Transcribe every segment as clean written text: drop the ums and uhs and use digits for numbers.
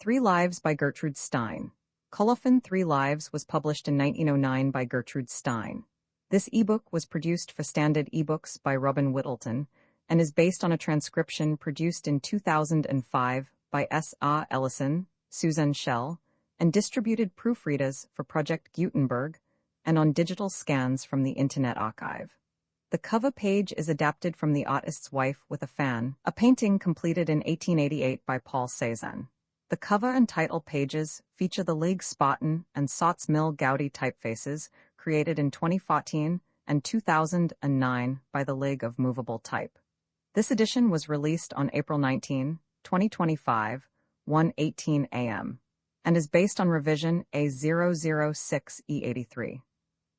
3 Lives by Gertrude Stein. Colophon 3 Lives was published in 1909 by Gertrude Stein. This ebook was produced for Standard eBooks by Robin Whittleton and is based on a transcription produced in 2005 by S. R. Ellison, Susan Schell, and distributed proofreaders for Project Gutenberg and on digital scans from the Internet Archive. The cover page is adapted from The Artist's Wife with a Fan, a painting completed in 1888 by Paul Cézanne. The cover and title pages feature the Ligue Spartan and Sots Mill Gaudi typefaces created in 2014 and 2009 by the League of Movable Type. This edition was released on April 19, 2025, 1:18 a.m., and is based on revision A006E83.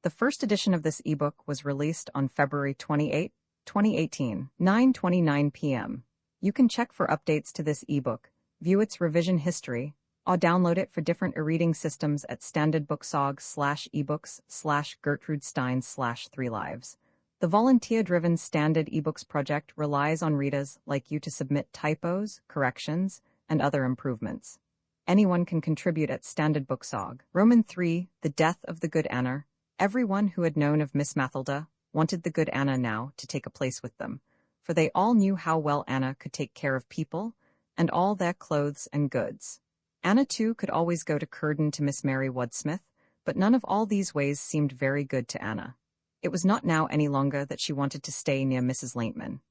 The first edition of this ebook was released on February 28, 2018, 9:29 p.m. You can check for updates to this ebook, view its revision history, or download it for different e-reading systems at standardbooksorg/ebooks/Gertrude-Stein/3 Lives. The volunteer-driven Standard eBooks project relies on readers like you to submit typos, corrections, and other improvements. Anyone can contribute at Standard Booksorg. Roman 3, The Death of the Good Anna. Everyone who had known of Miss Mathilda wanted the good Anna now to take a place with them, for they all knew how well Anna could take care of people and all their clothes and goods. Anna, too, could always go to Curden to Miss Mary Wadsmith, but none of all these ways seemed very good to Anna. It was not now any longer that she wanted to stay near Mrs. Laintman.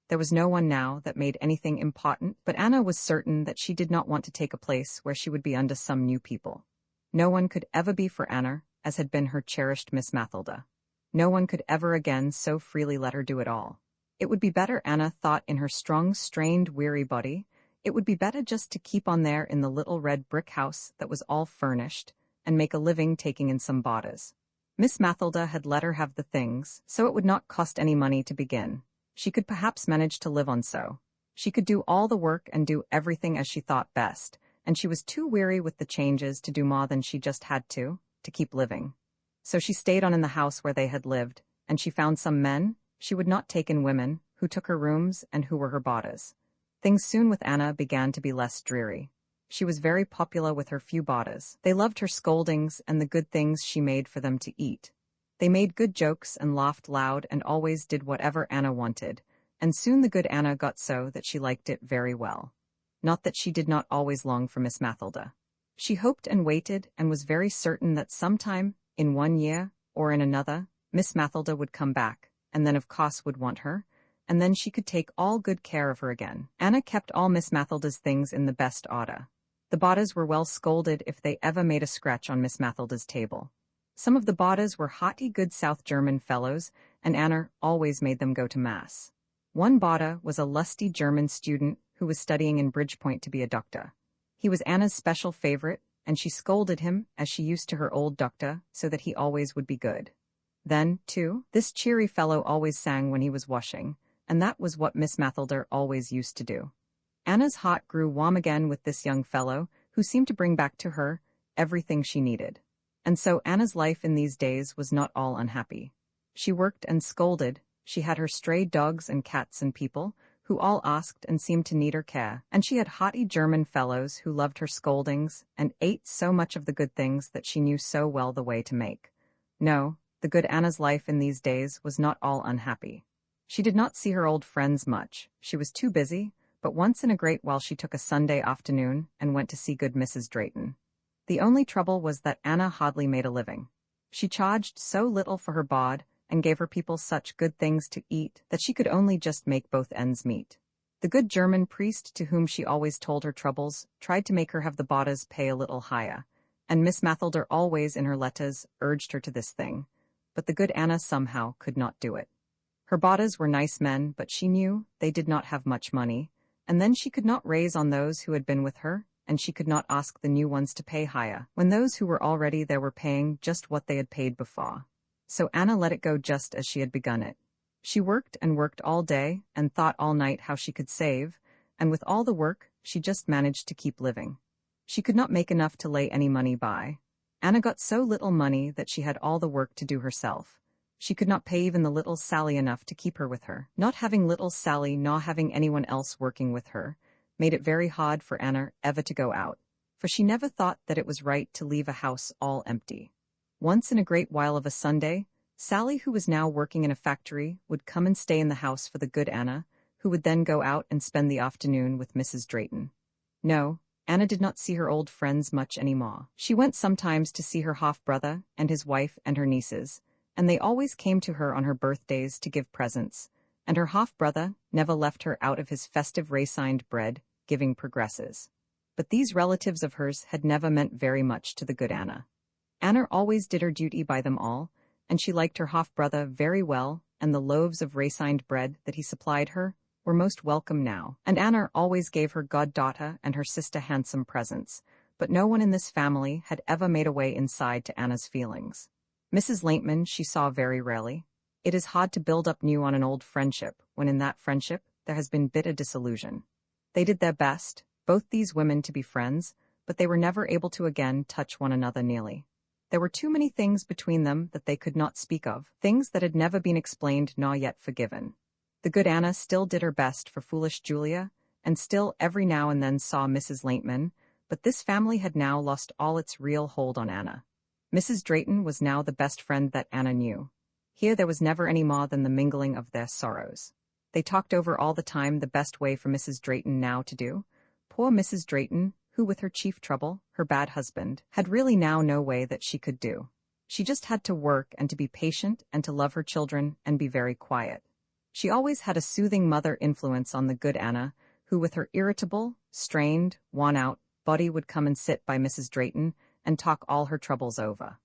There was no one now that made anything important, but Anna was certain that she did not want to take a place where she would be under some new people. No one could ever be for Anna, as had been her cherished Miss Mathilda. No one could ever again so freely let her do it all. It would be better, Anna thought in her strong, strained, weary body, it would be better just to keep on there in the little red brick house that was all furnished, and make a living taking in some boarders. Miss Mathilda had let her have the things, so it would not cost any money to begin. She could perhaps manage to live on so. She could do all the work and do everything as she thought best, and she was too weary with the changes to do more than she just had to keep living. So she stayed on in the house where they had lived, and she found some men, she would not take in women, who took her rooms and who were her boarders. Things soon with Anna began to be less dreary. She was very popular with her few boarders. They loved her scoldings and the good things she made for them to eat. They made good jokes and laughed loud and always did whatever Anna wanted, and soon the good Anna got so that she liked it very well. Not that she did not always long for Miss Mathilda. She hoped and waited and was very certain that sometime, in 1 year, or in another, Miss Mathilda would come back, and then of course would want her, and then she could take all good care of her again. Anna kept all Miss Mathilda's things in the best order. The boarders were well scolded if they ever made a scratch on Miss Mathilda's table. Some of the boarders were haughty good South German fellows, and Anna always made them go to Mass. One boarder was a lusty German student who was studying in Bridgepoint to be a doctor. He was Anna's special favorite, and she scolded him, as she used to her old doctor, so that he always would be good. Then, too, this cheery fellow always sang when he was washing, and that was what Miss Mathilda always used to do. Anna's heart grew warm again with this young fellow, who seemed to bring back to her everything she needed. And so Anna's life in these days was not all unhappy. She worked and scolded, she had her stray dogs and cats and people, who all asked and seemed to need her care, and she had haughty German fellows who loved her scoldings and ate so much of the good things that she knew so well the way to make. No, the good Anna's life in these days was not all unhappy. She did not see her old friends much, she was too busy, but once in a great while she took a Sunday afternoon and went to see good Mrs. Drayton. The only trouble was that Anna hardly made a living. She charged so little for her board, and gave her people such good things to eat that she could only just make both ends meet. The good German priest to whom she always told her troubles tried to make her have the boarders pay a little higher, and Miss Mathilda always in her letters urged her to this thing, but the good Anna somehow could not do it. Her boarders were nice men, but she knew they did not have much money, and then she could not raise on those who had been with her, and she could not ask the new ones to pay higher, when those who were already there were paying just what they had paid before. So Anna let it go just as she had begun it. She worked and worked all day, and thought all night how she could save, and with all the work, she just managed to keep living. She could not make enough to lay any money by. Anna got so little money that she had all the work to do herself. She could not pay even the little Sally enough to keep her with her. Not having little Sally nor having anyone else working with her, made it very hard for Anna ever to go out, for she never thought that it was right to leave a house all empty. Once in a great while of a Sunday, Sally, who was now working in a factory, would come and stay in the house for the good Anna, who would then go out and spend the afternoon with Mrs. Drayton. No, Anna did not see her old friends much anymore. She went sometimes to see her half-brother and his wife and her nieces, and they always came to her on her birthdays to give presents, and her half-brother never left her out of his festive racined bread, giving progresses. But these relatives of hers had never meant very much to the good Anna. Anna always did her duty by them all, and she liked her half-brother very well, and the loaves of racined bread that he supplied her were most welcome now, and Anna always gave her goddaughter and her sister handsome presents, but no one in this family had ever made a way inside to Anna's feelings. Mrs. Laintman she saw very rarely. It is hard to build up new on an old friendship, when in that friendship there has been bitter disillusion. They did their best, both these women, to be friends, but they were never able to again touch one another nearly. There were too many things between them that they could not speak of, things that had never been explained nor yet forgiven. The good Anna still did her best for foolish Julia, and still every now and then saw Mrs. Laintman, but this family had now lost all its real hold on Anna. Mrs. Drayton was now the best friend that Anna knew. Here there was never any more than the mingling of their sorrows. They talked over all the time the best way for Mrs. Drayton now to do. Poor Mrs. Drayton, who with her chief trouble, her bad husband, had really now no way that she could do. She just had to work and to be patient and to love her children and be very quiet. She always had a soothing mother influence on the good Anna, who with her irritable, strained, worn-out body would come and sit by Mrs. Drayton and talk all her troubles over.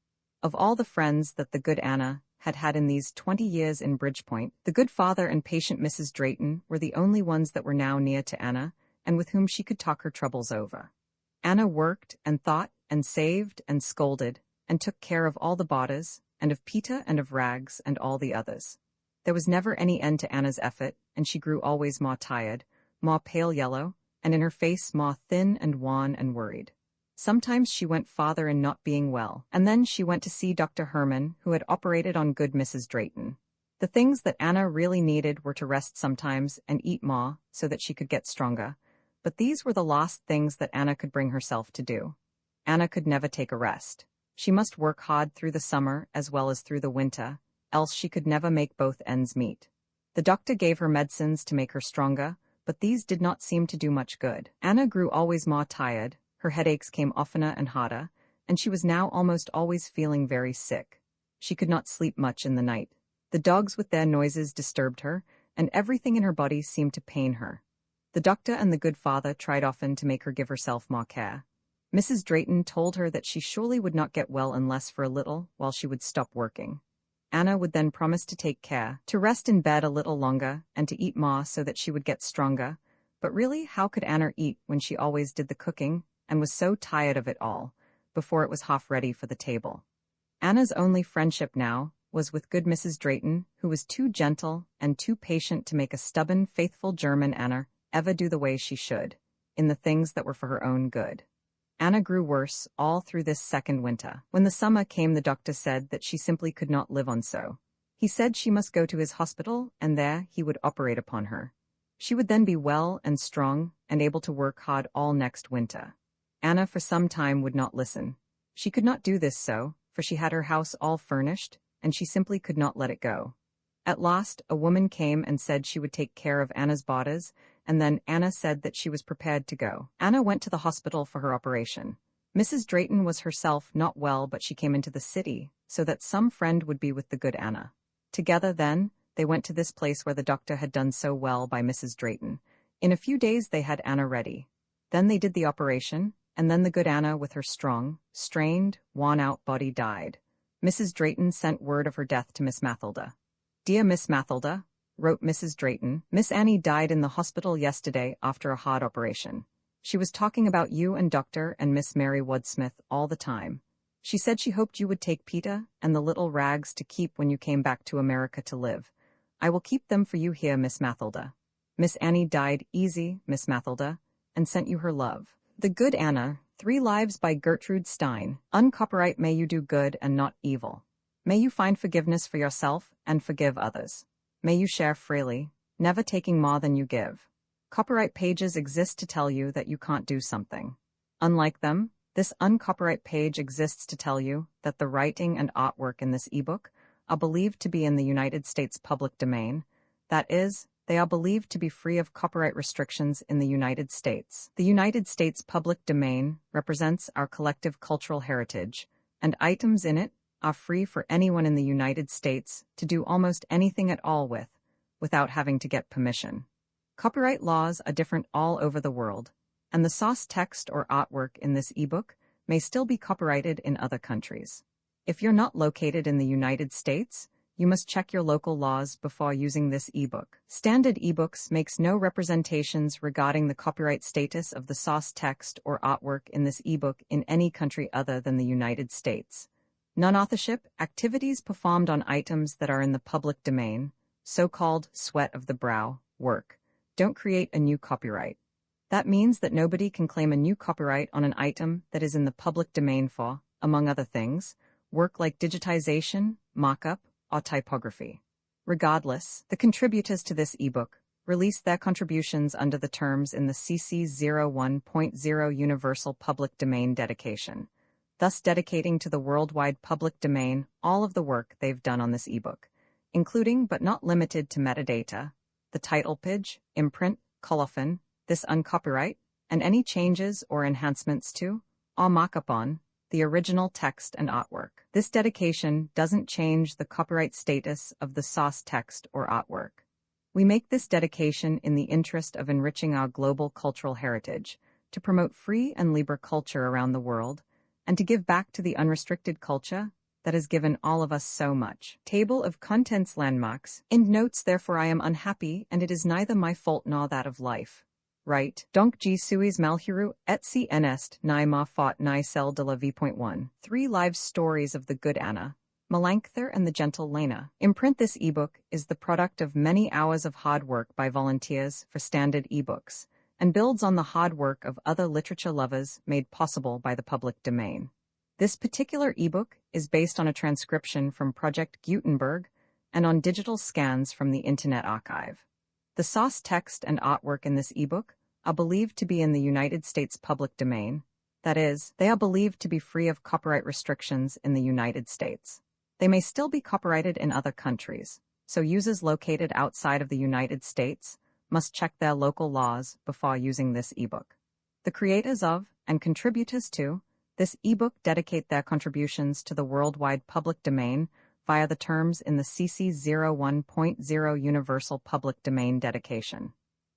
Of all the friends that the good Anna had had in these 20 years in Bridgepoint, the good father and patient Mrs. Drayton were the only ones that were now near to Anna and with whom she could talk her troubles over. Anna worked and thought and saved and scolded and took care of all the boarders and of Peter and of Rags and all the others. There was never any end to Anna's effort, and she grew always more tired, more pale yellow, and in her face more thin and wan and worried. Sometimes she went farther in not being well, and then she went to see Dr. Herman, who had operated on good Mrs. Drayton. The things that Anna really needed were to rest sometimes and eat more so that she could get stronger, but these were the last things that Anna could bring herself to do. Anna could never take a rest. She must work hard through the summer as well as through the winter, else she could never make both ends meet. The doctor gave her medicines to make her stronger, but these did not seem to do much good. Anna grew always more tired, her headaches came oftener and harder, and she was now almost always feeling very sick. She could not sleep much in the night. The dogs with their noises disturbed her, and everything in her body seemed to pain her. The doctor and the good father tried often to make her give herself more care. Mrs. Drayton told her that she surely would not get well unless for a little while she would stop working. Anna would then promise to take care, to rest in bed a little longer, and to eat more so that she would get stronger. But really, how could Anna eat when she always did the cooking, and was so tired of it all, before it was half ready for the table? Anna's only friendship now was with good Mrs. Drayton, who was too gentle and too patient to make a stubborn, faithful German Anna ever do the way she should, in the things that were for her own good. Anna grew worse all through this second winter. When the summer came, the doctor said that she simply could not live on so. He said she must go to his hospital, and there he would operate upon her. She would then be well and strong, and able to work hard all next winter. Anna for some time would not listen. She could not do this so, for she had her house all furnished, and she simply could not let it go. At last, a woman came and said she would take care of Anna's boarders, and then Anna said that she was prepared to go. Anna went to the hospital for her operation. Mrs. Drayton was herself not well, but she came into the city, so that some friend would be with the good Anna. Together, then, they went to this place where the doctor had done so well by Mrs. Drayton. In a few days they had Anna ready. Then they did the operation, and then the good Anna, with her strong, strained, worn-out body, died. Mrs. Drayton sent word of her death to Miss Mathilda. "Dear Miss Mathilda," wrote Mrs. Drayton, "Miss Annie died in the hospital yesterday after a hard operation. She was talking about you and Dr. and Miss Mary Wadsmith all the time. She said she hoped you would take Peter and the little Rags to keep when you came back to America to live. I will keep them for you here, Miss Mathilda. Miss Annie died easy, Miss Mathilda, and sent you her love. The Good Anna, 3 Lives by Gertrude Stein. Uncopyright. May you do good and not evil. May you find forgiveness for yourself and forgive others. May you share freely, never taking more than you give. Copyright pages exist to tell you that you can't do something. Unlike them, this uncopyright page exists to tell you that the writing and artwork in this ebook are believed to be in the United States public domain. That is, they are believed to be free of copyright restrictions in the United States. The United States public domain represents our collective cultural heritage, and items in it are free for anyone in the United States to do almost anything at all with, without having to get permission. Copyright laws are different all over the world, and the source text or artwork in this ebook may still be copyrighted in other countries. If you're not located in the United States, you must check your local laws before using this ebook. Standard ebooks makes no representations regarding the copyright status of the source text or artwork in this ebook in any country other than the United States. Non-authorship activities performed on items that are in the public domain, so-called sweat of the brow work, don't create a new copyright. That means that nobody can claim a new copyright on an item that is in the public domain for, among other things, work like digitization, markup, or typography. Regardless, the contributors to this ebook released their contributions under the terms in the CC 01.0 Universal Public Domain dedication, thus dedicating to the worldwide public domain all of the work they've done on this ebook, including but not limited to metadata, the title page, imprint, colophon, this uncopyright, and any changes or enhancements to, or markup on, the original text and artwork. This dedication doesn't change the copyright status of the source text or artwork. We make this dedication in the interest of enriching our global cultural heritage, to promote free and libre culture around the world, and to give back to the unrestricted culture that has given all of us so much. Table of Contents Landmarks. Endnotes. Therefore I am unhappy, and it is neither my fault nor that of life. Right. Donc je suis malheureux, et si en est ni ma faute ni celle de la vie.1. 3 Live Stories of the Good Anna, Melanchthon and the Gentle Lena. Imprint. This ebook is the product of many hours of hard work by volunteers for Standard ebooks, and builds on the hard work of other literature lovers made possible by the public domain. This particular ebook is based on a transcription from Project Gutenberg and on digital scans from the Internet Archive. The source text and artwork in this ebook are believed to be in the United States public domain. That is, they are believed to be free of copyright restrictions in the United States. They may still be copyrighted in other countries, so users located outside of the United States must check their local laws before using this ebook. The creators of, and contributors to, this ebook dedicate their contributions to the worldwide public domain via the terms in the CC 01.0 Universal Public Domain dedication.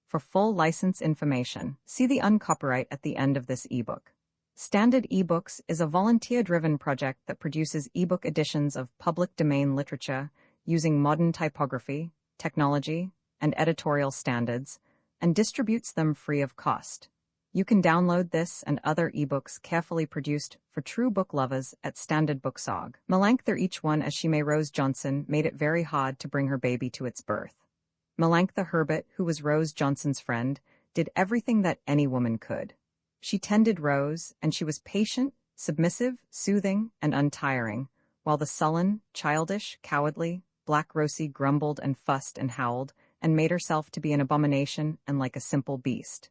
For full license information, see the uncopyright at the end of this ebook. Standard eBooks is a volunteer-driven project that produces ebook editions of public domain literature using modern typography, technology, and editorial standards, and distributes them free of cost. You can download this and other ebooks carefully produced for true book lovers at Standard Booksorg. Melanchthon. Each one, as she may Rose Johnson, made it very hard to bring her baby to its birth. Melanchthon Herbert, who was Rose Johnson's friend, did everything that any woman could. She tended Rose, and she was patient, submissive, soothing, and untiring, while the sullen, childish, cowardly, Black Rosie grumbled and fussed and howled, and made herself to be an abomination and like a simple beast.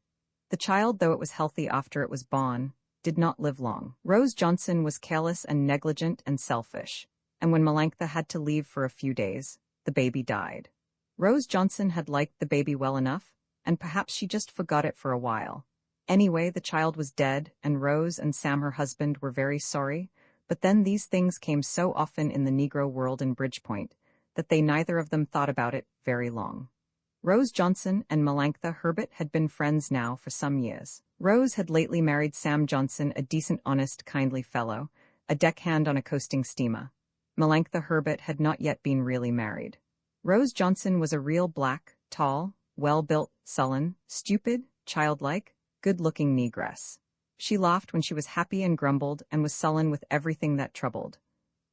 The child, though it was healthy after it was born, did not live long. Rose Johnson was careless and negligent and selfish, and when Melanchthon had to leave for a few days, the baby died. Rose Johnson had liked the baby well enough, and perhaps she just forgot it for a while. Anyway, the child was dead, and Rose and Sam, her husband, were very sorry, but then these things came so often in the Negro world in Bridgepoint that they neither of them thought about it very long. Rose Johnson and Melanchthon Herbert had been friends now for some years. Rose had lately married Sam Johnson, a decent, honest, kindly fellow, a deckhand on a coasting steamer. Melanchthon Herbert had not yet been really married. Rose Johnson was a real black, tall, well-built, sullen, stupid, childlike, good-looking negress. She laughed when she was happy and grumbled and was sullen with everything that troubled.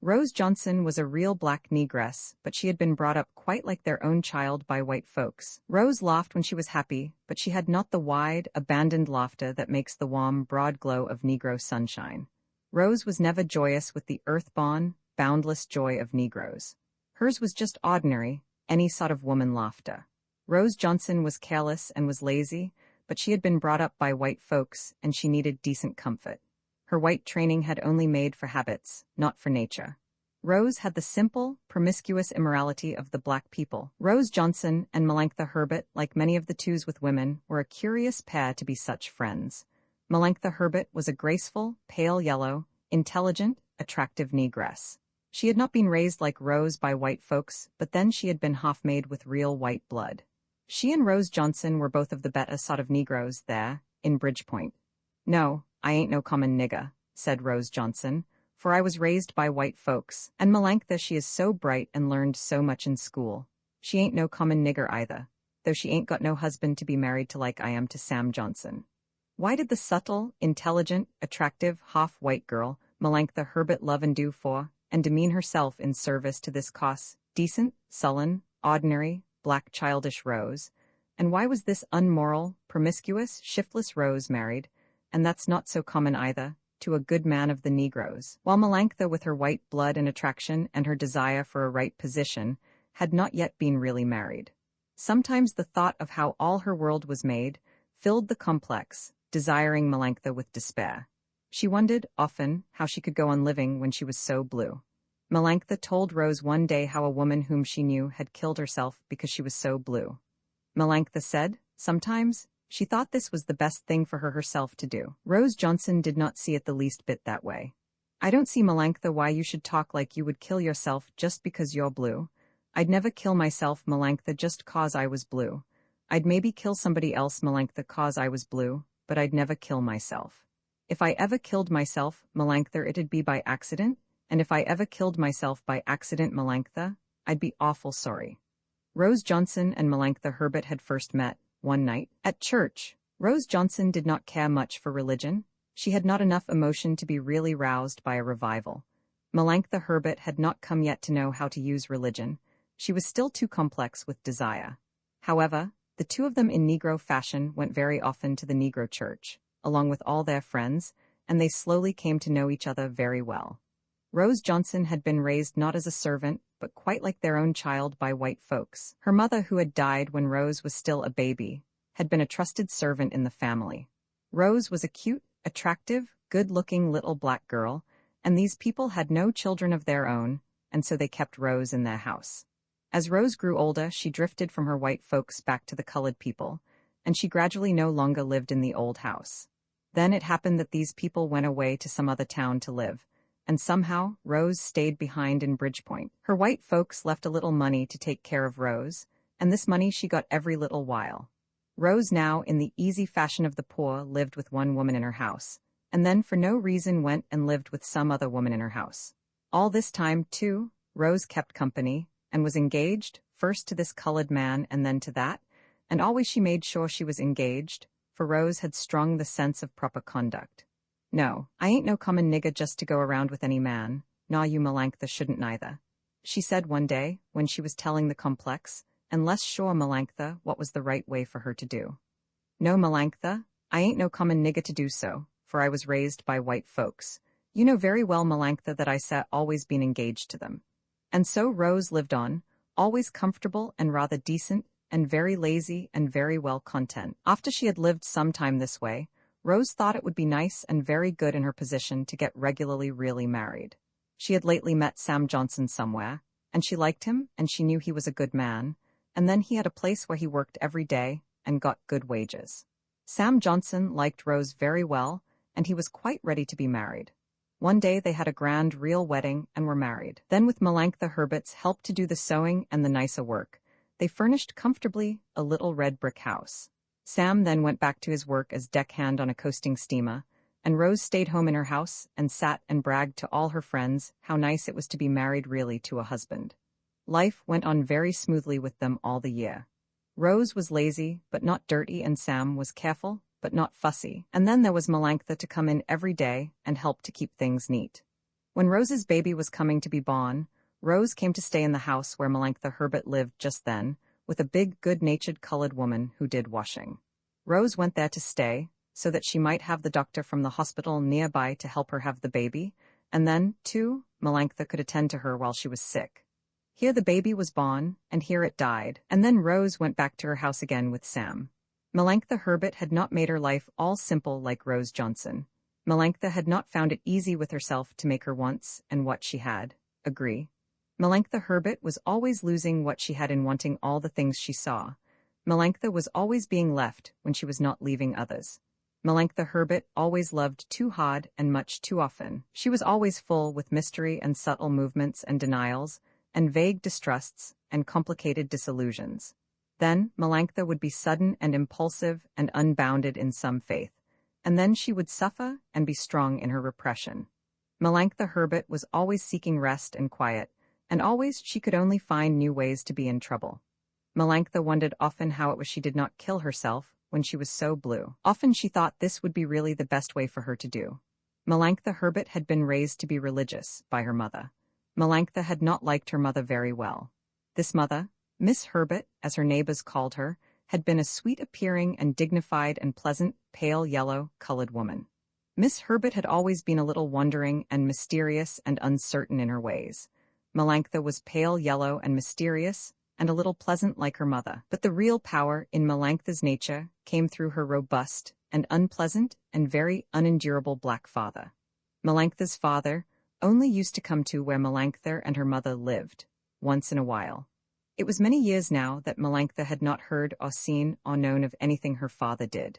Rose Johnson was a real black negress, but she had been brought up quite like their own child by white folks. Rose laughed when she was happy, but she had not the wide, abandoned laughter that makes the warm, broad glow of Negro sunshine. Rose was never joyous with the earth-born, boundless joy of Negroes. Hers was just ordinary, any sort of woman laughter. Rose Johnson was careless and was lazy, but she had been brought up by white folks and she needed decent comfort. Her white training had only made for habits, not for nature. Rose had the simple, promiscuous immorality of the black people. Rose Johnson and Melanctha Herbert, like many of the twos with women, were a curious pair to be such friends. Melanctha Herbert was a graceful, pale yellow, intelligent, attractive negress. She had not been raised like Rose by white folks, but then she had been half-made with real white blood. She and Rose Johnson were both of the better sort of Negroes there, in Bridgepoint. "No, I ain't no common nigger," said Rose Johnson, "for I was raised by white folks, and Melanctha she is so bright and learned so much in school. She ain't no common nigger either, though she ain't got no husband to be married to like I am to Sam Johnson." Why did the subtle, intelligent, attractive, half-white girl, Melanctha Herbert, love and do for, and demean herself in service to this decent, sullen, ordinary, black childish Rose? And why was this unmoral, promiscuous, shiftless Rose married, and that's not so common either, to a good man of the Negroes, while Melanctha, with her white blood and attraction and her desire for a right position, had not yet been really married? Sometimes the thought of how all her world was made filled the complex, desiring Melanctha with despair. She wondered, often, how she could go on living when she was so blue. Melanctha told Rose one day how a woman whom she knew had killed herself because she was so blue. Melanctha said, sometimes, she thought this was the best thing for her herself to do. Rose Johnson did not see it the least bit that way. "I don't see, Melanctha, why you should talk like you would kill yourself just because you're blue. I'd never kill myself, Melanctha, just 'cause I was blue. I'd maybe kill somebody else, Melanctha, 'cause I was blue, but I'd never kill myself. If I ever killed myself, Melanctha, it'd be by accident, and if I ever killed myself by accident, Melanctha, I'd be awful sorry." Rose Johnson and Melanctha Herbert had first met, one night, at church. Rose Johnson did not care much for religion. She had not enough emotion to be really roused by a revival. Melanctha Herbert had not come yet to know how to use religion. She was still too complex with desire. However, the two of them in Negro fashion went very often to the Negro church, along with all their friends, and they slowly came to know each other very well. Rose Johnson had been raised not as a servant, but quite like their own child by white folks. Her mother, who had died when Rose was still a baby, had been a trusted servant in the family. Rose was a cute, attractive, good-looking little black girl, and these people had no children of their own, and so they kept Rose in their house. As Rose grew older, she drifted from her white folks back to the colored people, and she gradually no longer lived in the old house. Then it happened that these people went away to some other town to live, and somehow Rose stayed behind in Bridgepoint. Her white folks left a little money to take care of Rose, and this money she got every little while. Rose, now in the easy fashion of the poor, lived with one woman in her house, and then for no reason went and lived with some other woman in her house. All this time, too, Rose kept company, and was engaged, first to this colored man and then to that, and always she made sure she was engaged, for Rose had strong the sense of proper conduct. "No, I ain't no common nigger just to go around with any man, naw you Melanctha shouldn't neither," she said one day, when she was telling the complex, and less sure, Melanctha, what was the right way for her to do. "No, Melanctha, I ain't no common nigger to do so, for I was raised by white folks. You know very well, Melanctha, that I always been engaged to them." And so Rose lived on, always comfortable and rather decent, and very lazy and very well content. After she had lived some time this way, Rose thought it would be nice and very good in her position to get regularly really married. She had lately met Sam Johnson somewhere, and she liked him, and she knew he was a good man, and then he had a place where he worked every day and got good wages. Sam Johnson liked Rose very well, and he was quite ready to be married. One day they had a grand real wedding and were married. Then, with Melanctha Herbert's help to do the sewing and the nicer work, they furnished comfortably a little red brick house. Sam then went back to his work as deckhand on a coasting steamer, and Rose stayed home in her house and sat and bragged to all her friends how nice it was to be married really to a husband. Life went on very smoothly with them all the year. Rose was lazy but not dirty, and Sam was careful but not fussy, and then there was Melanctha to come in every day and help to keep things neat. When Rose's baby was coming to be born, Rose came to stay in the house where Melanctha Herbert lived just then, with a big, good-natured colored woman who did washing. Rose went there to stay, so that she might have the doctor from the hospital nearby to help her have the baby, and then, too, Melanctha could attend to her while she was sick. Here the baby was born, and here it died, and then Rose went back to her house again with Sam. Melanctha Herbert had not made her life all simple like Rose Johnson. Melanctha had not found it easy with herself to make her wants and what she had agree. Melanctha Herbert was always losing what she had in wanting all the things she saw. Melanctha was always being left when she was not leaving others. Melanctha Herbert always loved too hard and much too often. She was always full with mystery and subtle movements and denials, and vague distrusts and complicated disillusions. Then Melanctha would be sudden and impulsive and unbounded in some faith, and then she would suffer and be strong in her repression. Melanctha Herbert was always seeking rest and quiet, and always she could only find new ways to be in trouble. Melanctha wondered often how it was she did not kill herself when she was so blue. Often she thought this would be really the best way for her to do. Melanctha Herbert had been raised to be religious by her mother. Melanctha had not liked her mother very well. This mother, Miss Herbert, as her neighbors called her, had been a sweet-appearing and dignified and pleasant, pale yellow-colored woman. Miss Herbert had always been a little wondering and mysterious and uncertain in her ways. Melanctha was pale yellow and mysterious, and a little pleasant like her mother. But the real power in Melanctha's nature came through her robust and unpleasant and very unendurable black father. Melanctha's father only used to come to where Melanctha and her mother lived, once in a while. It was many years now that Melanctha had not heard or seen or known of anything her father did.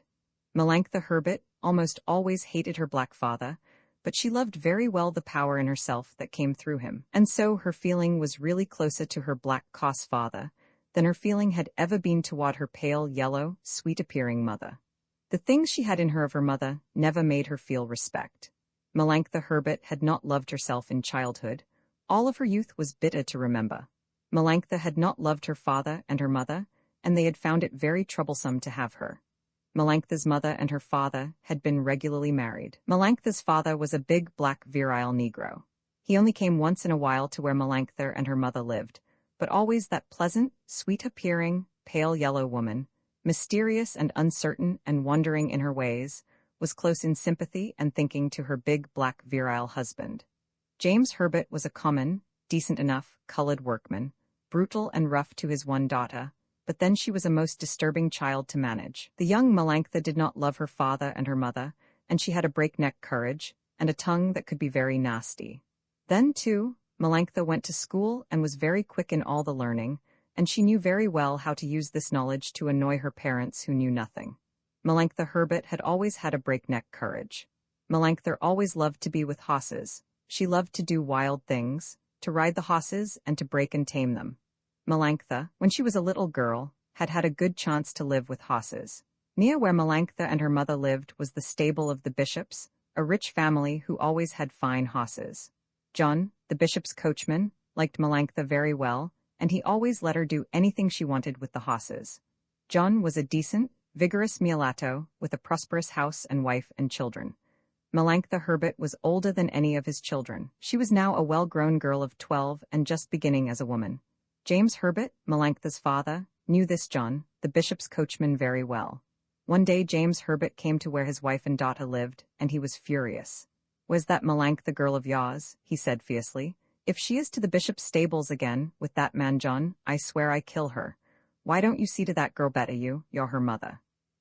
Melanctha Herbert almost always hated her black father, but she loved very well the power in herself that came through him, and so her feeling was really closer to her black coss father than her feeling had ever been toward her pale, yellow, sweet-appearing mother. The things she had in her of her mother never made her feel respect. Melanctha Herbert had not loved herself in childhood. All of her youth was bitter to remember. Melanctha had not loved her father and her mother, and they had found it very troublesome to have her. Melanctha's mother and her father had been regularly married. Melanctha's father was a big, black, virile Negro. He only came once in a while to where Melanctha and her mother lived, but always that pleasant, sweet-appearing, pale yellow woman, mysterious and uncertain and wondering in her ways, was close in sympathy and thinking to her big, black, virile husband. James Herbert was a common, decent enough, colored workman, brutal and rough to his one daughter, but then she was a most disturbing child to manage. The young Melanctha did not love her father and her mother, and she had a breakneck courage, and a tongue that could be very nasty. Then, too, Melanctha went to school and was very quick in all the learning, and she knew very well how to use this knowledge to annoy her parents who knew nothing. Melanctha Herbert had always had a breakneck courage. Melanctha always loved to be with horses. She loved to do wild things, to ride the horses and to break and tame them. Melanctha, when she was a little girl, had had a good chance to live with horses. Near where Melanctha and her mother lived was the stable of the Bishops, a rich family who always had fine horses. John, the Bishop's coachman, liked Melanctha very well, and he always let her do anything she wanted with the horses. John was a decent, vigorous mulatto with a prosperous house and wife and children. Melanctha Herbert was older than any of his children. She was now a well-grown girl of 12 and just beginning as a woman. James Herbert, Melanctha's father, knew this John, the Bishop's coachman, very well. One day James Herbert came to where his wife and daughter lived, and he was furious. "Was that Melanctha girl of yours?" he said fiercely. "If she is to the Bishop's stables again, with that man John, I swear I kill her. Why don't you see to that girl better you're her mother."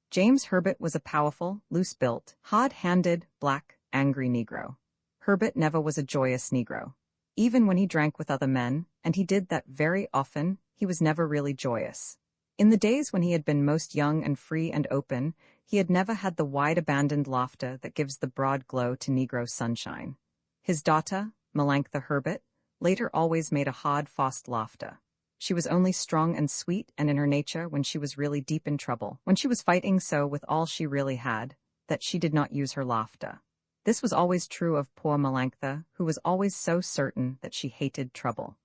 James Herbert was a powerful, loose-built, hard-handed, black, angry Negro. Herbert never was a joyous Negro. Even when he drank with other men, and he did that very often, he was never really joyous. In the days when he had been most young and free and open, he had never had the wide abandoned laughter that gives the broad glow to Negro sunshine. His daughter, Melanctha Herbert, later always made a hard, fast laughter. She was only strong and sweet and in her nature when she was really deep in trouble, when she was fighting so with all she really had, that she did not use her laughter. This was always true of poor Melanctha, who was always so certain that she hated trouble.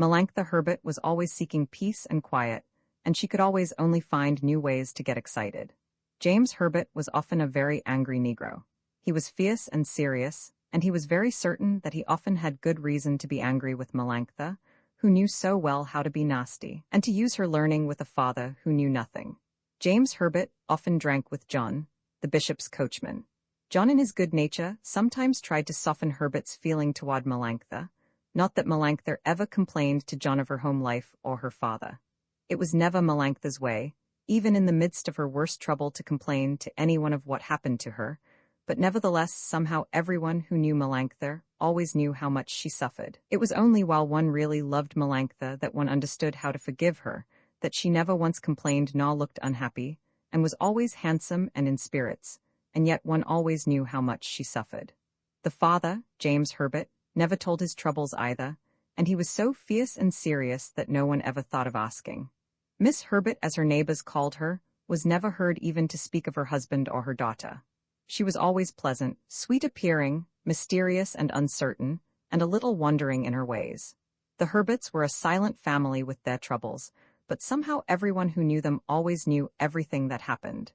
Melanctha Herbert was always seeking peace and quiet, and she could always only find new ways to get excited. James Herbert was often a very angry Negro. He was fierce and serious, and he was very certain that he often had good reason to be angry with Melanctha, who knew so well how to be nasty, and to use her learning with a father who knew nothing. James Herbert often drank with John, the Bishop's coachman. John in his good nature sometimes tried to soften Herbert's feeling toward Melanctha, not that Melanctha ever complained to John of her home life or her father. It was never Melanctha's way, even in the midst of her worst trouble, to complain to anyone of what happened to her, but nevertheless somehow everyone who knew Melanchthon always knew how much she suffered. It was only while one really loved Melanchthon that one understood how to forgive her, that she never once complained nor looked unhappy, and was always handsome and in spirits, and yet one always knew how much she suffered. The father, James Herbert, never told his troubles either, and he was so fierce and serious that no one ever thought of asking. Miss Herbert, as her neighbors called her, was never heard even to speak of her husband or her daughter. She was always pleasant, sweet-appearing, mysterious and uncertain, and a little wandering in her ways. The Herberts were a silent family with their troubles, but somehow everyone who knew them always knew everything that happened.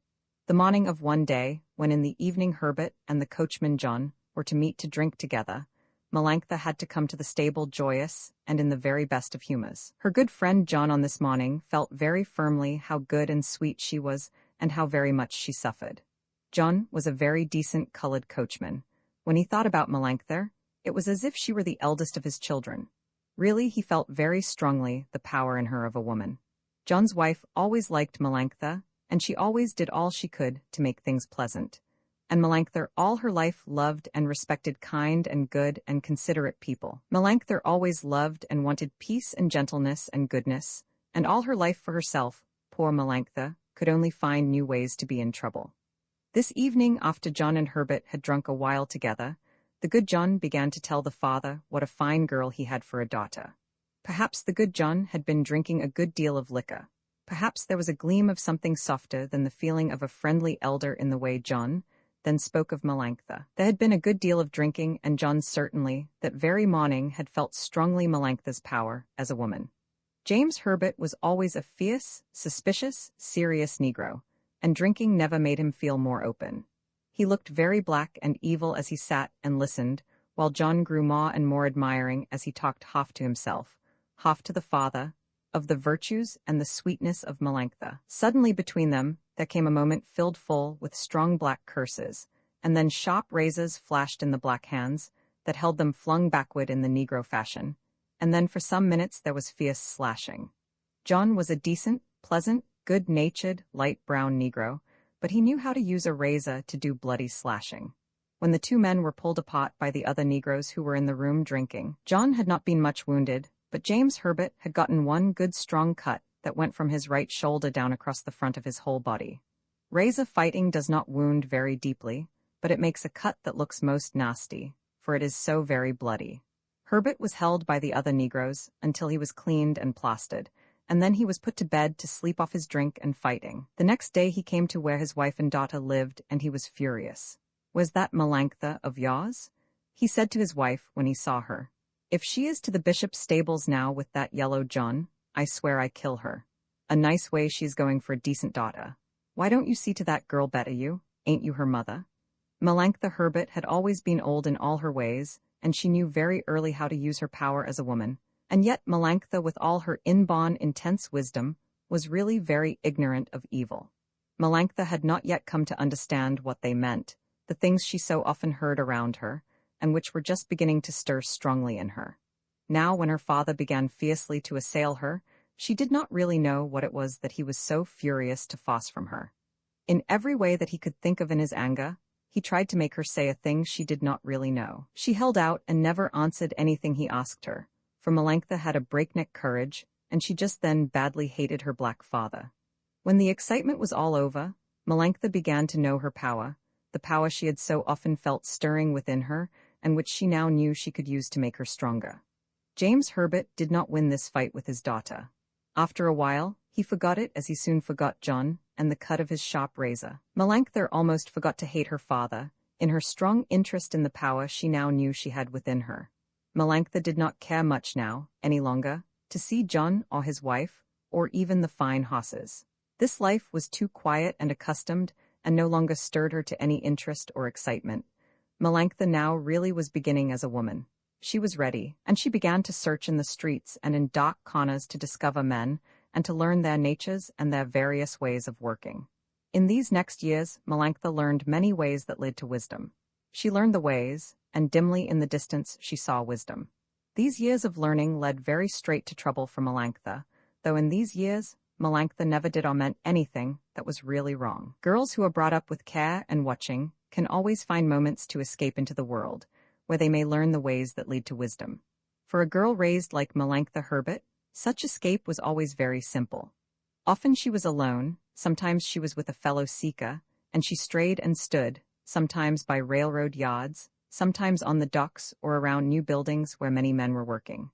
The morning of one day, when in the evening Herbert and the coachman John were to meet to drink together, Melanchthon had to come to the stable joyous and in the very best of humors. Her good friend John on this morning felt very firmly how good and sweet she was and how very much she suffered. John was a very decent colored coachman. When he thought about Melanchthon, it was as if she were the eldest of his children. Really, he felt very strongly the power in her of a woman. John's wife always liked Melanchthon, and she always did all she could to make things pleasant. And Melanchthon all her life loved and respected kind and good and considerate people. Melanchthon always loved and wanted peace and gentleness and goodness, and all her life for herself, poor Melanchthon could only find new ways to be in trouble. This evening, after John and Herbert had drunk a while together, the good John began to tell the father what a fine girl he had for a daughter. Perhaps the good John had been drinking a good deal of liquor. Perhaps there was a gleam of something softer than the feeling of a friendly elder in the way John then spoke of Melanchthon. There had been a good deal of drinking, and John certainly, that very morning, had felt strongly Melanchthon's power as a woman. James Herbert was always a fierce, suspicious, serious Negro, and drinking never made him feel more open. He looked very black and evil as he sat and listened, while John grew more and more admiring as he talked half to himself, half to the father, of the virtues and the sweetness of Melanchthon. Suddenly between them there came a moment filled full with strong black curses, and then sharp razors flashed in the black hands that held them flung backward in the Negro fashion, and then for some minutes there was fierce slashing. John was a decent, pleasant, good-natured, light-brown Negro, but he knew how to use a razor to do bloody slashing. When the two men were pulled apart by the other Negroes who were in the room drinking, John had not been much wounded, but James Herbert had gotten one good strong cut that went from his right shoulder down across the front of his whole body. Razor fighting does not wound very deeply, but it makes a cut that looks most nasty, for it is so very bloody. Herbert was held by the other Negroes until he was cleaned and plastered, and then he was put to bed to sleep off his drink and fighting. The next day he came to where his wife and daughter lived, and he was furious. "Was that Melanchthon of yours?" he said to his wife when he saw her. "If she is to the bishop's stables now with that yellow John, I swear I kill her. A nice way she's going for a decent daughter. Why don't you see to that girl better you? Ain't you her mother?" Melanchthon Herbert had always been old in all her ways, and she knew very early how to use her power as a woman. And yet Melanchthon, with all her inborn intense wisdom, was really very ignorant of evil. Melanchthon had not yet come to understand what they meant, the things she so often heard around her, and which were just beginning to stir strongly in her. Now, when her father began fiercely to assail her, she did not really know what it was that he was so furious to force from her. In every way that he could think of in his anger, he tried to make her say a thing she did not really know. She held out and never answered anything he asked her, for Melanchthon had a breakneck courage, and she just then badly hated her black father. When the excitement was all over, Melanchthon began to know her power, the power she had so often felt stirring within her, and which she now knew she could use to make her stronger. James Herbert did not win this fight with his daughter. After a while, he forgot it as he soon forgot John and the cut of his sharp razor. Melanchthon almost forgot to hate her father, in her strong interest in the power she now knew she had within her. Melanchthon did not care much now, any longer, to see John or his wife, or even the fine horses. This life was too quiet and accustomed, and no longer stirred her to any interest or excitement. Melanchthon now really was beginning as a woman. She was ready, and she began to search in the streets and in dark corners to discover men, and to learn their natures and their various ways of working. In these next years, Melanchthon learned many ways that led to wisdom. She learned the ways, and dimly in the distance she saw wisdom. These years of learning led very straight to trouble for Melanchthon, though in these years Melanctha never did or meant anything that was really wrong. Girls who are brought up with care and watching can always find moments to escape into the world, where they may learn the ways that lead to wisdom. For a girl raised like Melanctha Herbert, such escape was always very simple. Often she was alone, sometimes she was with a fellow seeker, and she strayed and stood, sometimes by railroad yards, sometimes on the docks or around new buildings where many men were working.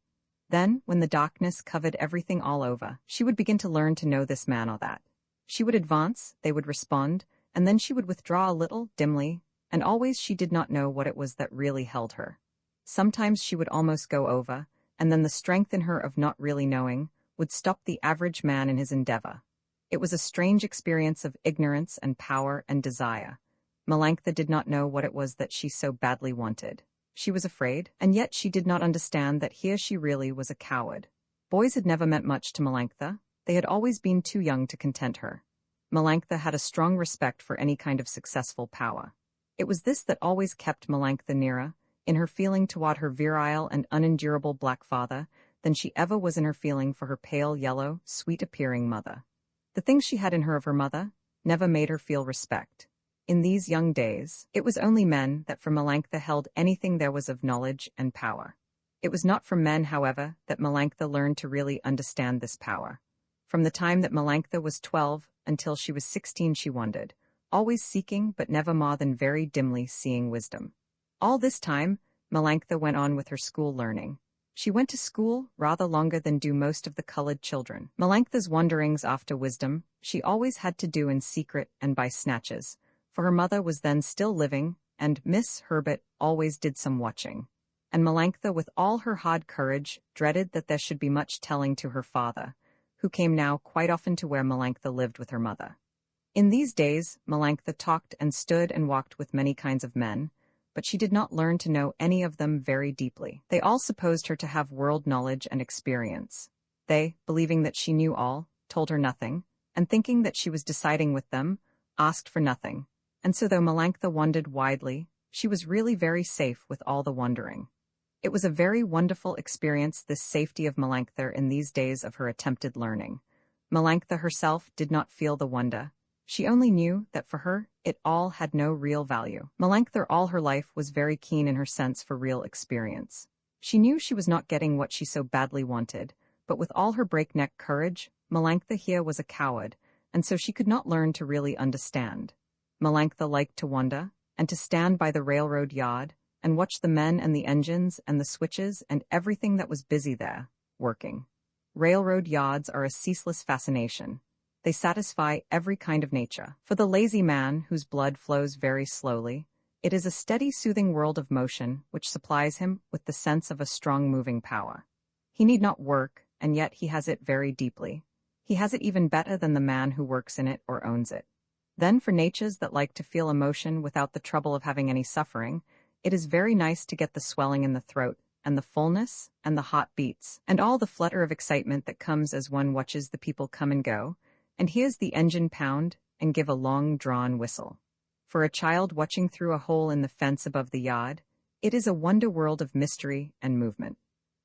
Then, when the darkness covered everything all over, she would begin to learn to know this man or that. She would advance, they would respond, and then she would withdraw a little, dimly, and always she did not know what it was that really held her. Sometimes she would almost go over, and then the strength in her of not really knowing would stop the average man in his endeavor. It was a strange experience of ignorance and power and desire. Melanctha did not know what it was that she so badly wanted. She was afraid, and yet she did not understand that here she really was a coward. Boys had never meant much to Melanctha. They had always been too young to content her. Melanctha had a strong respect for any kind of successful power. It was this that always kept Melanctha nearer, in her feeling toward her virile and unendurable black father, than she ever was in her feeling for her pale yellow, sweet-appearing mother. The things she had in her of her mother never made her feel respect. In these young days, it was only men that for Melanctha held anything there was of knowledge and power. It was not from men, however, that Melanctha learned to really understand this power. From the time that Melanctha was 12 until she was 16 she wandered, always seeking but never more than very dimly seeing wisdom. All this time, Melanctha went on with her school learning. She went to school rather longer than do most of the colored children. Melanctha's wanderings after wisdom she always had to do in secret and by snatches, for her mother was then still living, and Miss Herbert always did some watching. And Melanctha, with all her hard courage, dreaded that there should be much telling to her father, who came now quite often to where Melanctha lived with her mother. In these days, Melanctha talked and stood and walked with many kinds of men, but she did not learn to know any of them very deeply. They all supposed her to have world knowledge and experience. They, believing that she knew all, told her nothing, and thinking that she was deciding with them, asked for nothing. And so though Melanctha wandered widely, she was really very safe with all the wandering. It was a very wonderful experience, this safety of Melanctha in these days of her attempted learning. Melanctha herself did not feel the wonder. She only knew that for her, it all had no real value. Melanctha all her life was very keen in her sense for real experience. She knew she was not getting what she so badly wanted, but with all her breakneck courage, Melanctha here was a coward, and so she could not learn to really understand. Melanctha liked to wander, and to stand by the railroad yard, and watch the men and the engines and the switches and everything that was busy there, working. Railroad yards are a ceaseless fascination. They satisfy every kind of nature. For the lazy man, whose blood flows very slowly, it is a steady, soothing world of motion which supplies him with the sense of a strong moving power. He need not work, and yet he has it very deeply. He has it even better than the man who works in it or owns it. Then for natures that like to feel emotion without the trouble of having any suffering, it is very nice to get the swelling in the throat, and the fullness, and the hot beats, and all the flutter of excitement that comes as one watches the people come and go, and hears the engine pound and give a long-drawn whistle. For a child watching through a hole in the fence above the yard, it is a wonder world of mystery and movement.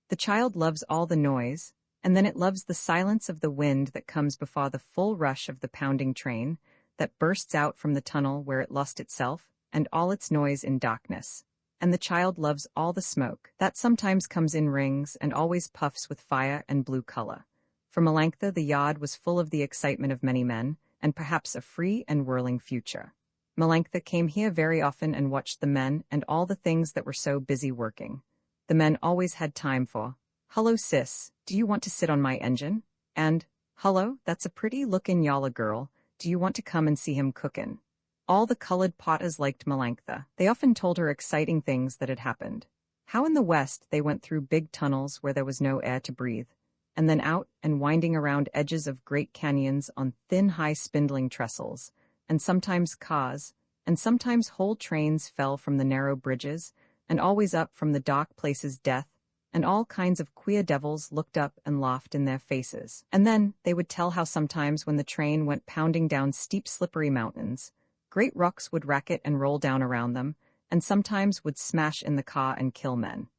The child loves all the noise, and then it loves the silence of the wind that comes before the full rush of the pounding train that bursts out from the tunnel where it lost itself, and all its noise in darkness. And the child loves all the smoke that sometimes comes in rings and always puffs with fire and blue color. For Melanctha, the yard was full of the excitement of many men, and perhaps a free and whirling future. Melanctha came here very often and watched the men and all the things that were so busy working. The men always had time for, "Hullo, sis, do you want to sit on my engine?" And, "Hullo, that's a pretty lookin' yalla girl, do you want to come and see him cookin'?" All the colored potters liked Melanctha. They often told her exciting things that had happened. How in the West they went through big tunnels where there was no air to breathe, and then out and winding around edges of great canyons on thin, high spindling trestles, and sometimes cars, and sometimes whole trains fell from the narrow bridges, and always up from the dark places death, and all kinds of queer devils looked up and laughed in their faces. And then they would tell how sometimes when the train went pounding down steep slippery mountains, great rocks would racket and roll down around them, and sometimes would smash in the car and kill men.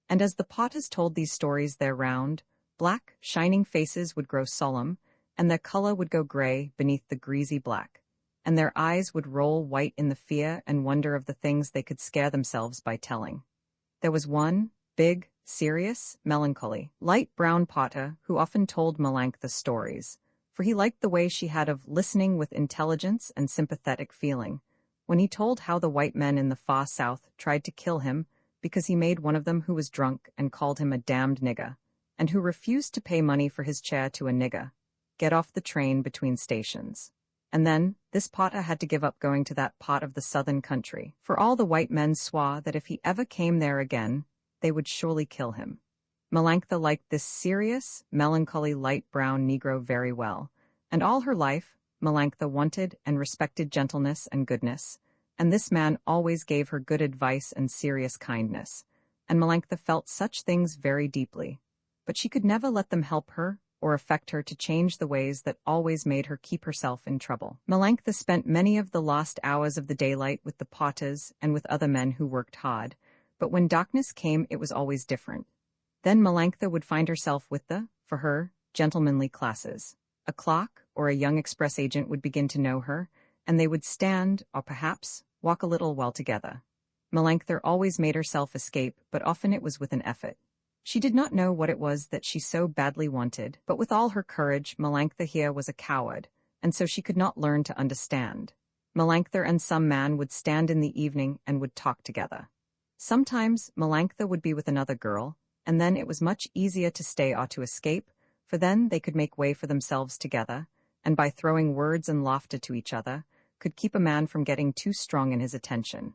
And as the potters told these stories their round, black, shining faces would grow solemn, and their color would go gray beneath the greasy black, and their eyes would roll white in the fear and wonder of the things they could scare themselves by telling. There was one, big, serious, melancholy, light brown potter who often told Melanctha stories, for he liked the way she had of listening with intelligence and sympathetic feeling. When he told how the white men in the far south tried to kill him because he made one of them who was drunk and called him a damned nigger, and who refused to pay money for his chair to a nigger, get off the train between stations. And then, this potter had to give up going to that part of the southern country, for all the white men swore that if he ever came there again, they would surely kill him. Melanctha liked this serious, melancholy light brown Negro very well, and all her life, Melanctha wanted and respected gentleness and goodness, and this man always gave her good advice and serious kindness, and Melanctha felt such things very deeply, but she could never let them help her or affect her to change the ways that always made her keep herself in trouble. Melanctha spent many of the lost hours of the daylight with the potters and with other men who worked hard, but when darkness came it was always different. Then Melanctha would find herself with the, for her, gentlemanly classes. A clerk or a young express agent would begin to know her, and they would stand, or perhaps, walk a little while together. Melanctha always made herself escape, but often it was with an effort. She did not know what it was that she so badly wanted, but with all her courage, Melanctha here was a coward, and so she could not learn to understand. Melanctha and some man would stand in the evening and would talk together. Sometimes Melanctha would be with another girl, and then it was much easier to stay or to escape, for then they could make way for themselves together, and by throwing words and laughter to each other, could keep a man from getting too strong in his attention.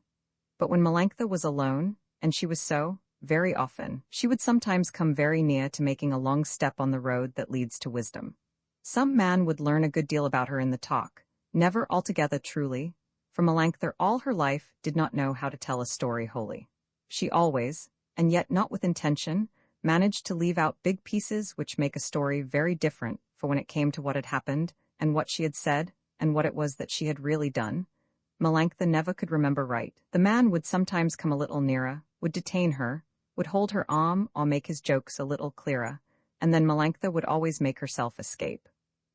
But when Melanctha was alone, and she was so, very often, she would sometimes come very near to making a long step on the road that leads to wisdom. Some man would learn a good deal about her in the talk, never altogether truly, for Melanctha all her life did not know how to tell a story wholly. She always, and yet not with intention, managed to leave out big pieces which make a story very different, for when it came to what had happened, and what she had said, and what it was that she had really done, Melanctha never could remember right. The man would sometimes come a little nearer, would detain her, would hold her arm or make his jokes a little clearer, and then Melanctha would always make herself escape.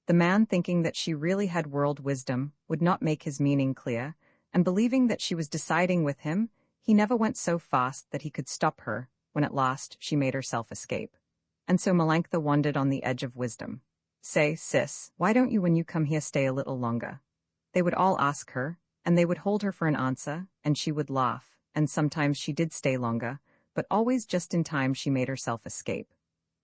The man, thinking that she really had world wisdom, would not make his meaning clear, and believing that she was deciding with him, he never went so fast that he could stop her, when at last she made herself escape. And so Melanctha wandered on the edge of wisdom. Say, sis, why don't you when you come here stay a little longer? They would all ask her, and they would hold her for an answer, and she would laugh, and sometimes she did stay longer, but always just in time she made herself escape.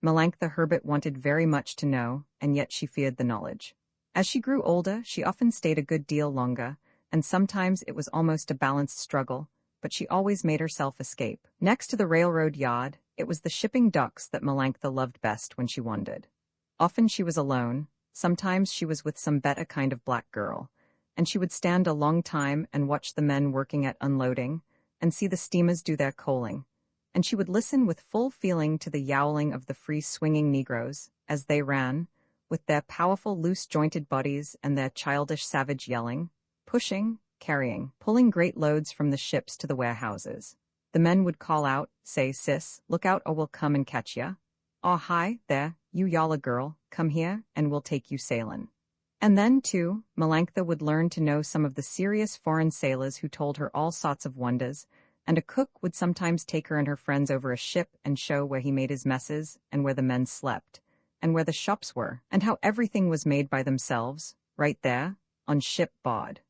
Melanctha Herbert wanted very much to know, and yet she feared the knowledge. As she grew older, she often stayed a good deal longer, and sometimes it was almost a balanced struggle, but she always made herself escape. Next to the railroad yard, it was the shipping docks that Melanctha loved best when she wandered. Often she was alone, sometimes she was with some better kind of black girl, and she would stand a long time and watch the men working at unloading, and see the steamers do their coaling, and she would listen with full feeling to the yowling of the free swinging Negroes, as they ran, with their powerful loose-jointed bodies and their childish savage yelling, pushing, carrying, pulling great loads from the ships to the warehouses. The men would call out, say, sis, look out or we'll come and catch ya. Aw hi, there, you yalla girl, come here, and we'll take you sailin'. And then, too, Melanctha would learn to know some of the serious foreign sailors who told her all sorts of wonders, and a cook would sometimes take her and her friends over a ship and show where he made his messes, and where the men slept, and where the shops were, and how everything was made by themselves, right there, on shipboard.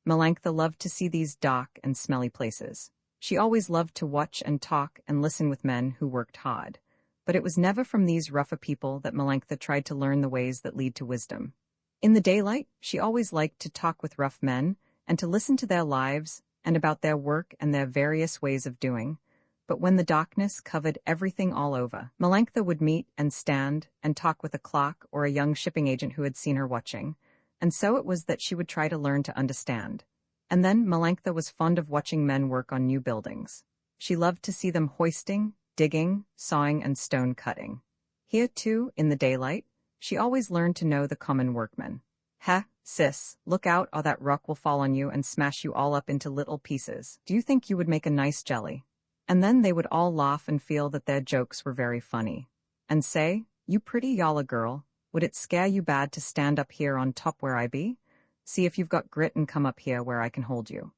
Melanctha loved to see these dark and smelly places. She always loved to watch and talk and listen with men who worked hard, but it was never from these rougher people that Melanctha tried to learn the ways that lead to wisdom. In the daylight, she always liked to talk with rough men, and to listen to their lives, and about their work and their various ways of doing, but when the darkness covered everything all over, Melanctha would meet and stand and talk with a clerk or a young shipping agent who had seen her watching, and so it was that she would try to learn to understand. And then Melanctha was fond of watching men work on new buildings. She loved to see them hoisting, digging, sawing, and stone cutting. Here, too, in the daylight, she always learned to know the common workmen. Heh, sis, look out or that rock will fall on you and smash you all up into little pieces. Do you think you would make a nice jelly? And then they would all laugh and feel that their jokes were very funny. And say, you pretty yalla girl, Would it scare you bad to stand up here on top where I be? See if you've got grit and come up here where I can hold you.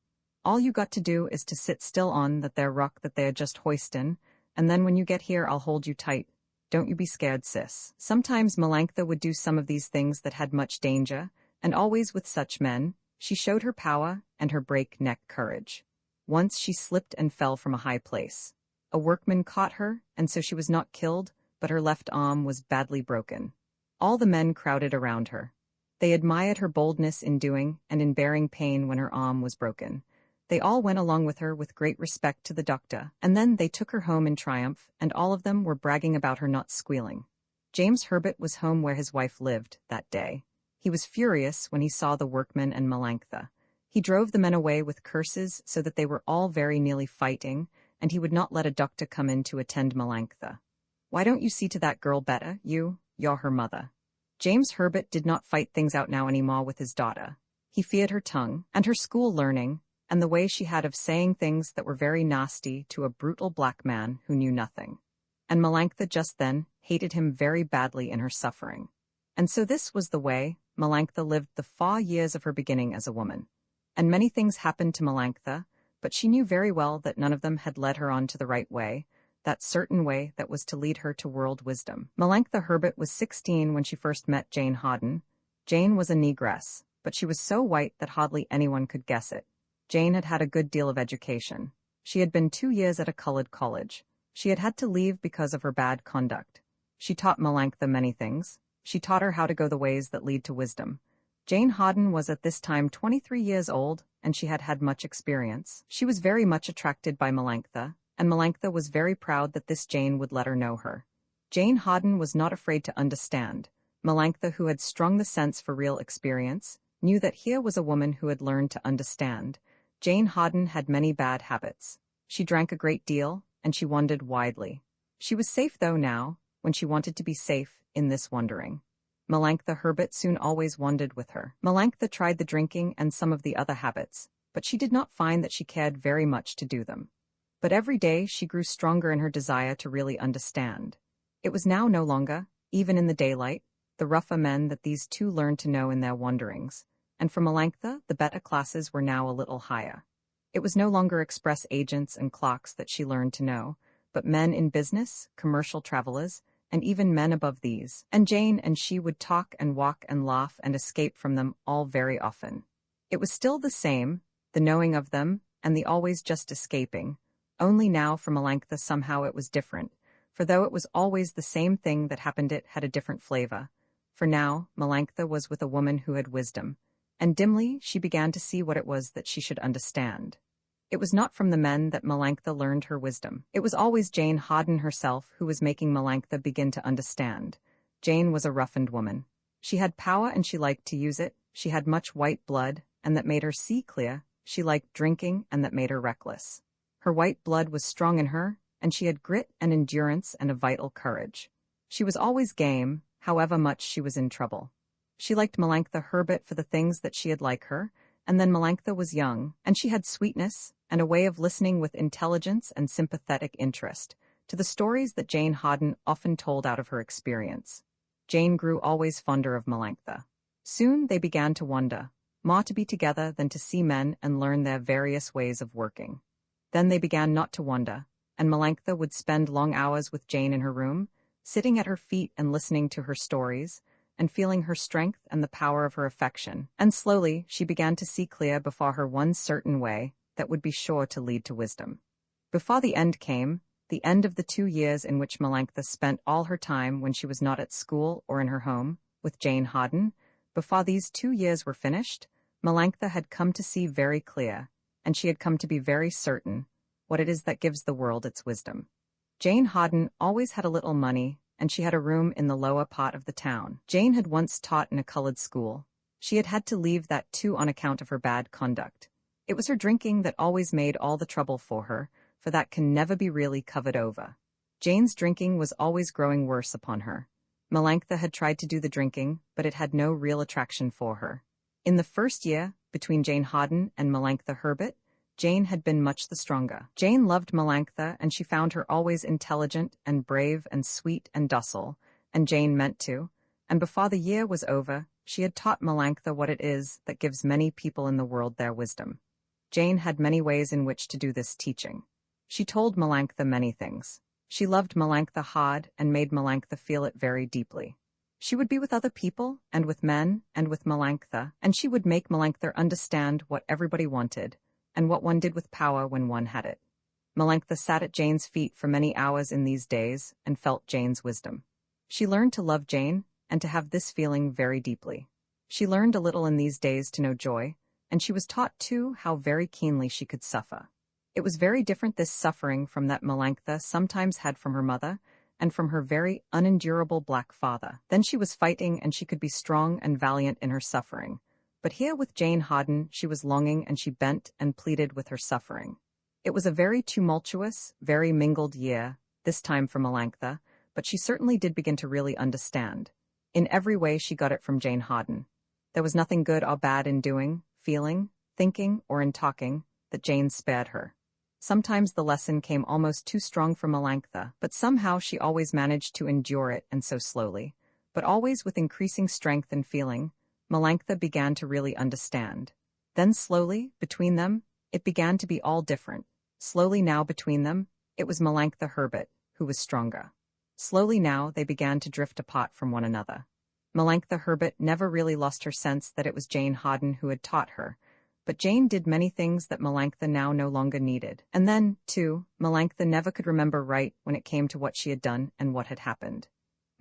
All you got to do is to sit still on that there rock that they are just hoistin', and then when you get here I'll hold you tight. Don't you be scared, sis. Sometimes Melantha would do some of these things that had much danger, and always with such men, she showed her power and her breakneck courage. Once she slipped and fell from a high place. A workman caught her, and so she was not killed, but her left arm was badly broken. All the men crowded around her. They admired her boldness in doing and in bearing pain when her arm was broken. They all went along with her with great respect to the doctor, and then they took her home in triumph, and all of them were bragging about her not squealing. James Herbert was home where his wife lived that day. He was furious when he saw the workmen and Melantha. He drove the men away with curses so that they were all very nearly fighting, and he would not let a doctor come in to attend Melantha. Why don't you see to that girl better, you're her mother. James Herbert did not fight things out now anymore with his daughter. He feared her tongue, and her school learning, and the way she had of saying things that were very nasty to a brutal black man who knew nothing. And Melantha just then hated him very badly in her suffering. And so this was the way Melantha lived the 4 years of her beginning as a woman. And many things happened to Melantha, but she knew very well that none of them had led her on to the right way, that certain way that was to lead her to world wisdom. Melantha Herbert was 16 when she first met Jane Hawden. Jane was a negress, but she was so white that hardly anyone could guess it. Jane had had a good deal of education. She had been 2 years at a colored college. She had had to leave because of her bad conduct. She taught Melantha many things. She taught her how to go the ways that lead to wisdom. Jane Hawden was at this time 23 years old, and she had had much experience. She was very much attracted by Melantha, and Melantha was very proud that this Jane would let her know her. Jane Hawden was not afraid to understand. Melantha, who had strung the sense for real experience, knew that here was a woman who had learned to understand. Jane Hawden had many bad habits. She drank a great deal, and she wandered widely. She was safe though now, when she wanted to be safe, in this wandering. Melantha Herbert soon always wandered with her. Melantha tried the drinking and some of the other habits, but she did not find that she cared very much to do them. But every day she grew stronger in her desire to really understand. It was now no longer, even in the daylight, the rougher men that these two learned to know in their wanderings, and for Melantha the better classes were now a little higher. It was no longer express agents and clocks that she learned to know, but men in business, commercial travelers, and even men above these, and Jane and she would talk and walk and laugh and escape from them all very often. It was still the same, the knowing of them, and the always just escaping, only now for Melantha somehow it was different, for though it was always the same thing that happened it had a different flavor. For now, Melantha was with a woman who had wisdom, and dimly she began to see what it was that she should understand. It was not from the men that Melantha learned her wisdom. It was always Jane Hawden herself who was making Melantha begin to understand. Jane was a roughened woman. She had power and she liked to use it. She had much white blood, and that made her see clear. She liked drinking, and that made her reckless. Her white blood was strong in her, and she had grit and endurance and a vital courage. She was always game, however much she was in trouble. She liked Melantha Herbert for the things that she had like her, and then Melantha was young, and she had sweetness, and a way of listening with intelligence and sympathetic interest to the stories that Jane Hawden often told out of her experience. Jane grew always fonder of Melantha. Soon they began to wonder, more to be together than to see men and learn their various ways of working. Then they began not to wonder, and Melantha would spend long hours with Jane in her room, sitting at her feet and listening to her stories, and feeling her strength and the power of her affection, and slowly she began to see clear before her one certain way that would be sure to lead to wisdom. Before the end came, the end of the 2 years in which Melantha spent all her time when she was not at school or in her home, with Jane Hawden, before these 2 years were finished, Melantha had come to see very clear, and she had come to be very certain, what it is that gives the world its wisdom. Jane Hawden always had a little money, and she had a room in the lower part of the town. Jane had once taught in a colored school. She had had to leave that too on account of her bad conduct. It was her drinking that always made all the trouble for her, for that can never be really covered over. Jane's drinking was always growing worse upon her. Melantha had tried to do the drinking, but it had no real attraction for her. In the first year, between Jane Hawden and Melantha Herbert, Jane had been much the stronger. Jane loved Melantha, and she found her always intelligent and brave and sweet and docile, and Jane meant to, And before the year was over, she had taught Melanctha what it is that gives many people in the world their wisdom. Jane had many ways in which to do this teaching. She told Melanctha many things. She loved Melanctha hard and made Melanctha feel it very deeply. She would be with other people, and with men, and with Melanctha, and she would make Melanctha understand what everybody wanted, and what one did with power when one had it. Melanctha sat at Jane's feet for many hours in these days, and felt Jane's wisdom. She learned to love Jane, and to have this feeling very deeply. She learned a little in these days to know joy, and she was taught too how very keenly she could suffer. It was very different, this suffering, from that Melanctha sometimes had from her mother, and from her very unendurable black father. Then she was fighting, and she could be strong and valiant in her suffering. But here with Jane Harden she was longing, and she bent and pleaded with her suffering. It was a very tumultuous, very mingled year, this time for Melanctha, but she certainly did begin to really understand. In every way she got it from Jane Harden. There was nothing good or bad in doing, feeling, thinking, or in talking, that Jane spared her. Sometimes the lesson came almost too strong for Melanctha, but somehow she always managed to endure it, and so slowly, but always with increasing strength and feeling, Melanctha began to really understand. Then slowly, between them, it began to be all different. Slowly now between them, it was Melanctha Herbert who was stronger. Slowly now they began to drift apart from one another. Melanctha Herbert never really lost her sense that it was Jane Harden who had taught her, but Jane did many things that Melanctha now no longer needed. And then, too, Melanctha never could remember right when it came to what she had done and what had happened.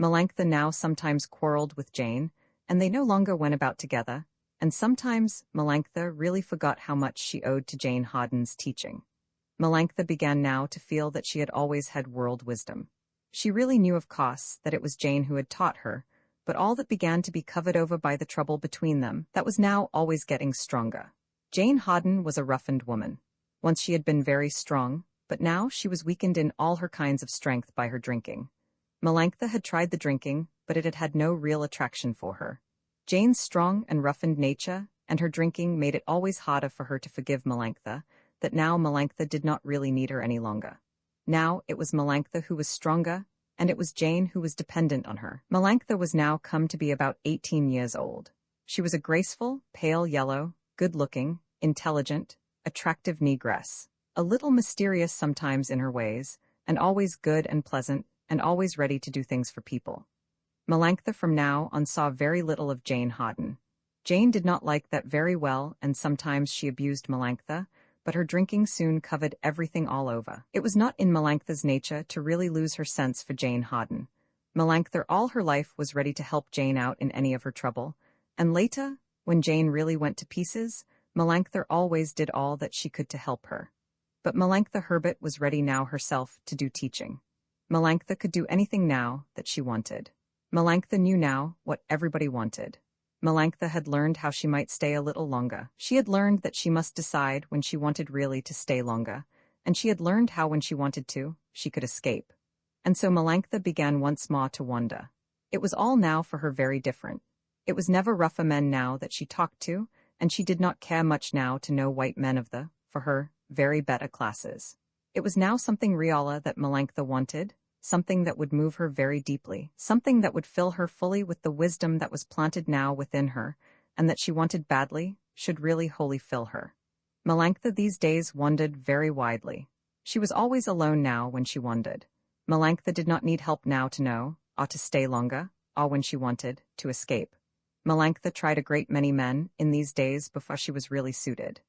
Melanctha now sometimes quarreled with Jane, and they no longer went about together, and sometimes Melanctha really forgot how much she owed to Jane Harden's teaching. Melanctha began now to feel that she had always had world wisdom. She really knew, of course, that it was Jane who had taught her, but all that began to be covered over by the trouble between them, that was now always getting stronger. Jane Harden was a roughened woman. Once she had been very strong, but now she was weakened in all her kinds of strength by her drinking. Melanctha had tried the drinking, but it had had no real attraction for her. Jane's strong and roughened nature and her drinking made it always harder for her to forgive Melanctha, that now Melanctha did not really need her any longer. Now it was Melanctha who was stronger, and it was Jane who was dependent on her. Melanctha was now come to be about 18 years old. She was a graceful, pale yellow, good-looking, intelligent, attractive negress, a little mysterious sometimes in her ways, and always good and pleasant, and always ready to do things for people. Melanctha from now on saw very little of Jane Harden. Jane did not like that very well, and sometimes she abused Melanctha, but her drinking soon covered everything all over. It was not in Melanctha's nature to really lose her sense for Jane Harden. Melanctha all her life was ready to help Jane out in any of her trouble, and later, when Jane really went to pieces, Melanctha always did all that she could to help her. But Melanctha Herbert was ready now herself to do teaching. Melanctha could do anything now that she wanted. Melanctha knew now what everybody wanted. Melanctha had learned how she might stay a little longer. She had learned that she must decide when she wanted really to stay longer, and she had learned how when she wanted to, she could escape. And so Melanctha began once more to wander. It was all now for her very different. It was never rougher men now that she talked to, and she did not care much now to know white men of the, for her, very better classes. It was now something realer that Melanctha wanted, something that would move her very deeply, something that would fill her fully with the wisdom that was planted now within her, and that she wanted badly, should really wholly fill her. Melanctha these days wandered very widely. She was always alone now when she wandered. Melanctha did not need help now to know, or to stay longer, or when she wanted, to escape. Melanctha tried a great many men in these days before she was really suited.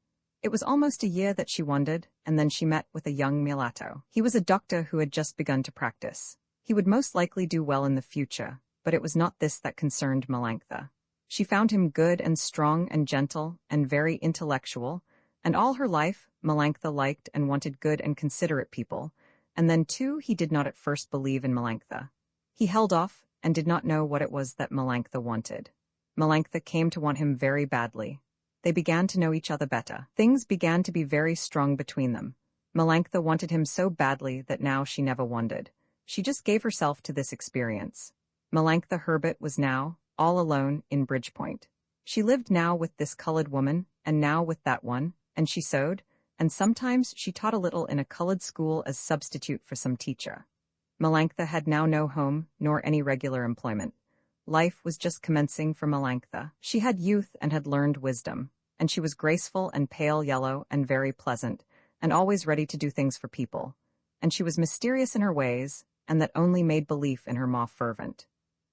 It was almost a year that she wandered, and then she met with a young mulatto. He was a doctor who had just begun to practice. He would most likely do well in the future, but it was not this that concerned Melanctha. She found him good and strong and gentle and very intellectual, and all her life Melanctha liked and wanted good and considerate people, and then too he did not at first believe in Melanctha. He held off and did not know what it was that Melanctha wanted. Melanctha came to want him very badly. They began to know each other better. Things began to be very strong between them. Melanctha wanted him so badly that now she never wondered. She just gave herself to this experience. Melanctha Herbert was now, all alone, in Bridgepoint. She lived now with this colored woman, and now with that one, and she sewed, and sometimes she taught a little in a colored school as substitute for some teacher. Melanctha had now no home, nor any regular employment. Life was just commencing for Melanctha. She had youth and had learned wisdom, and she was graceful and pale yellow and very pleasant, and always ready to do things for people. And she was mysterious in her ways, and that only made belief in her more fervent.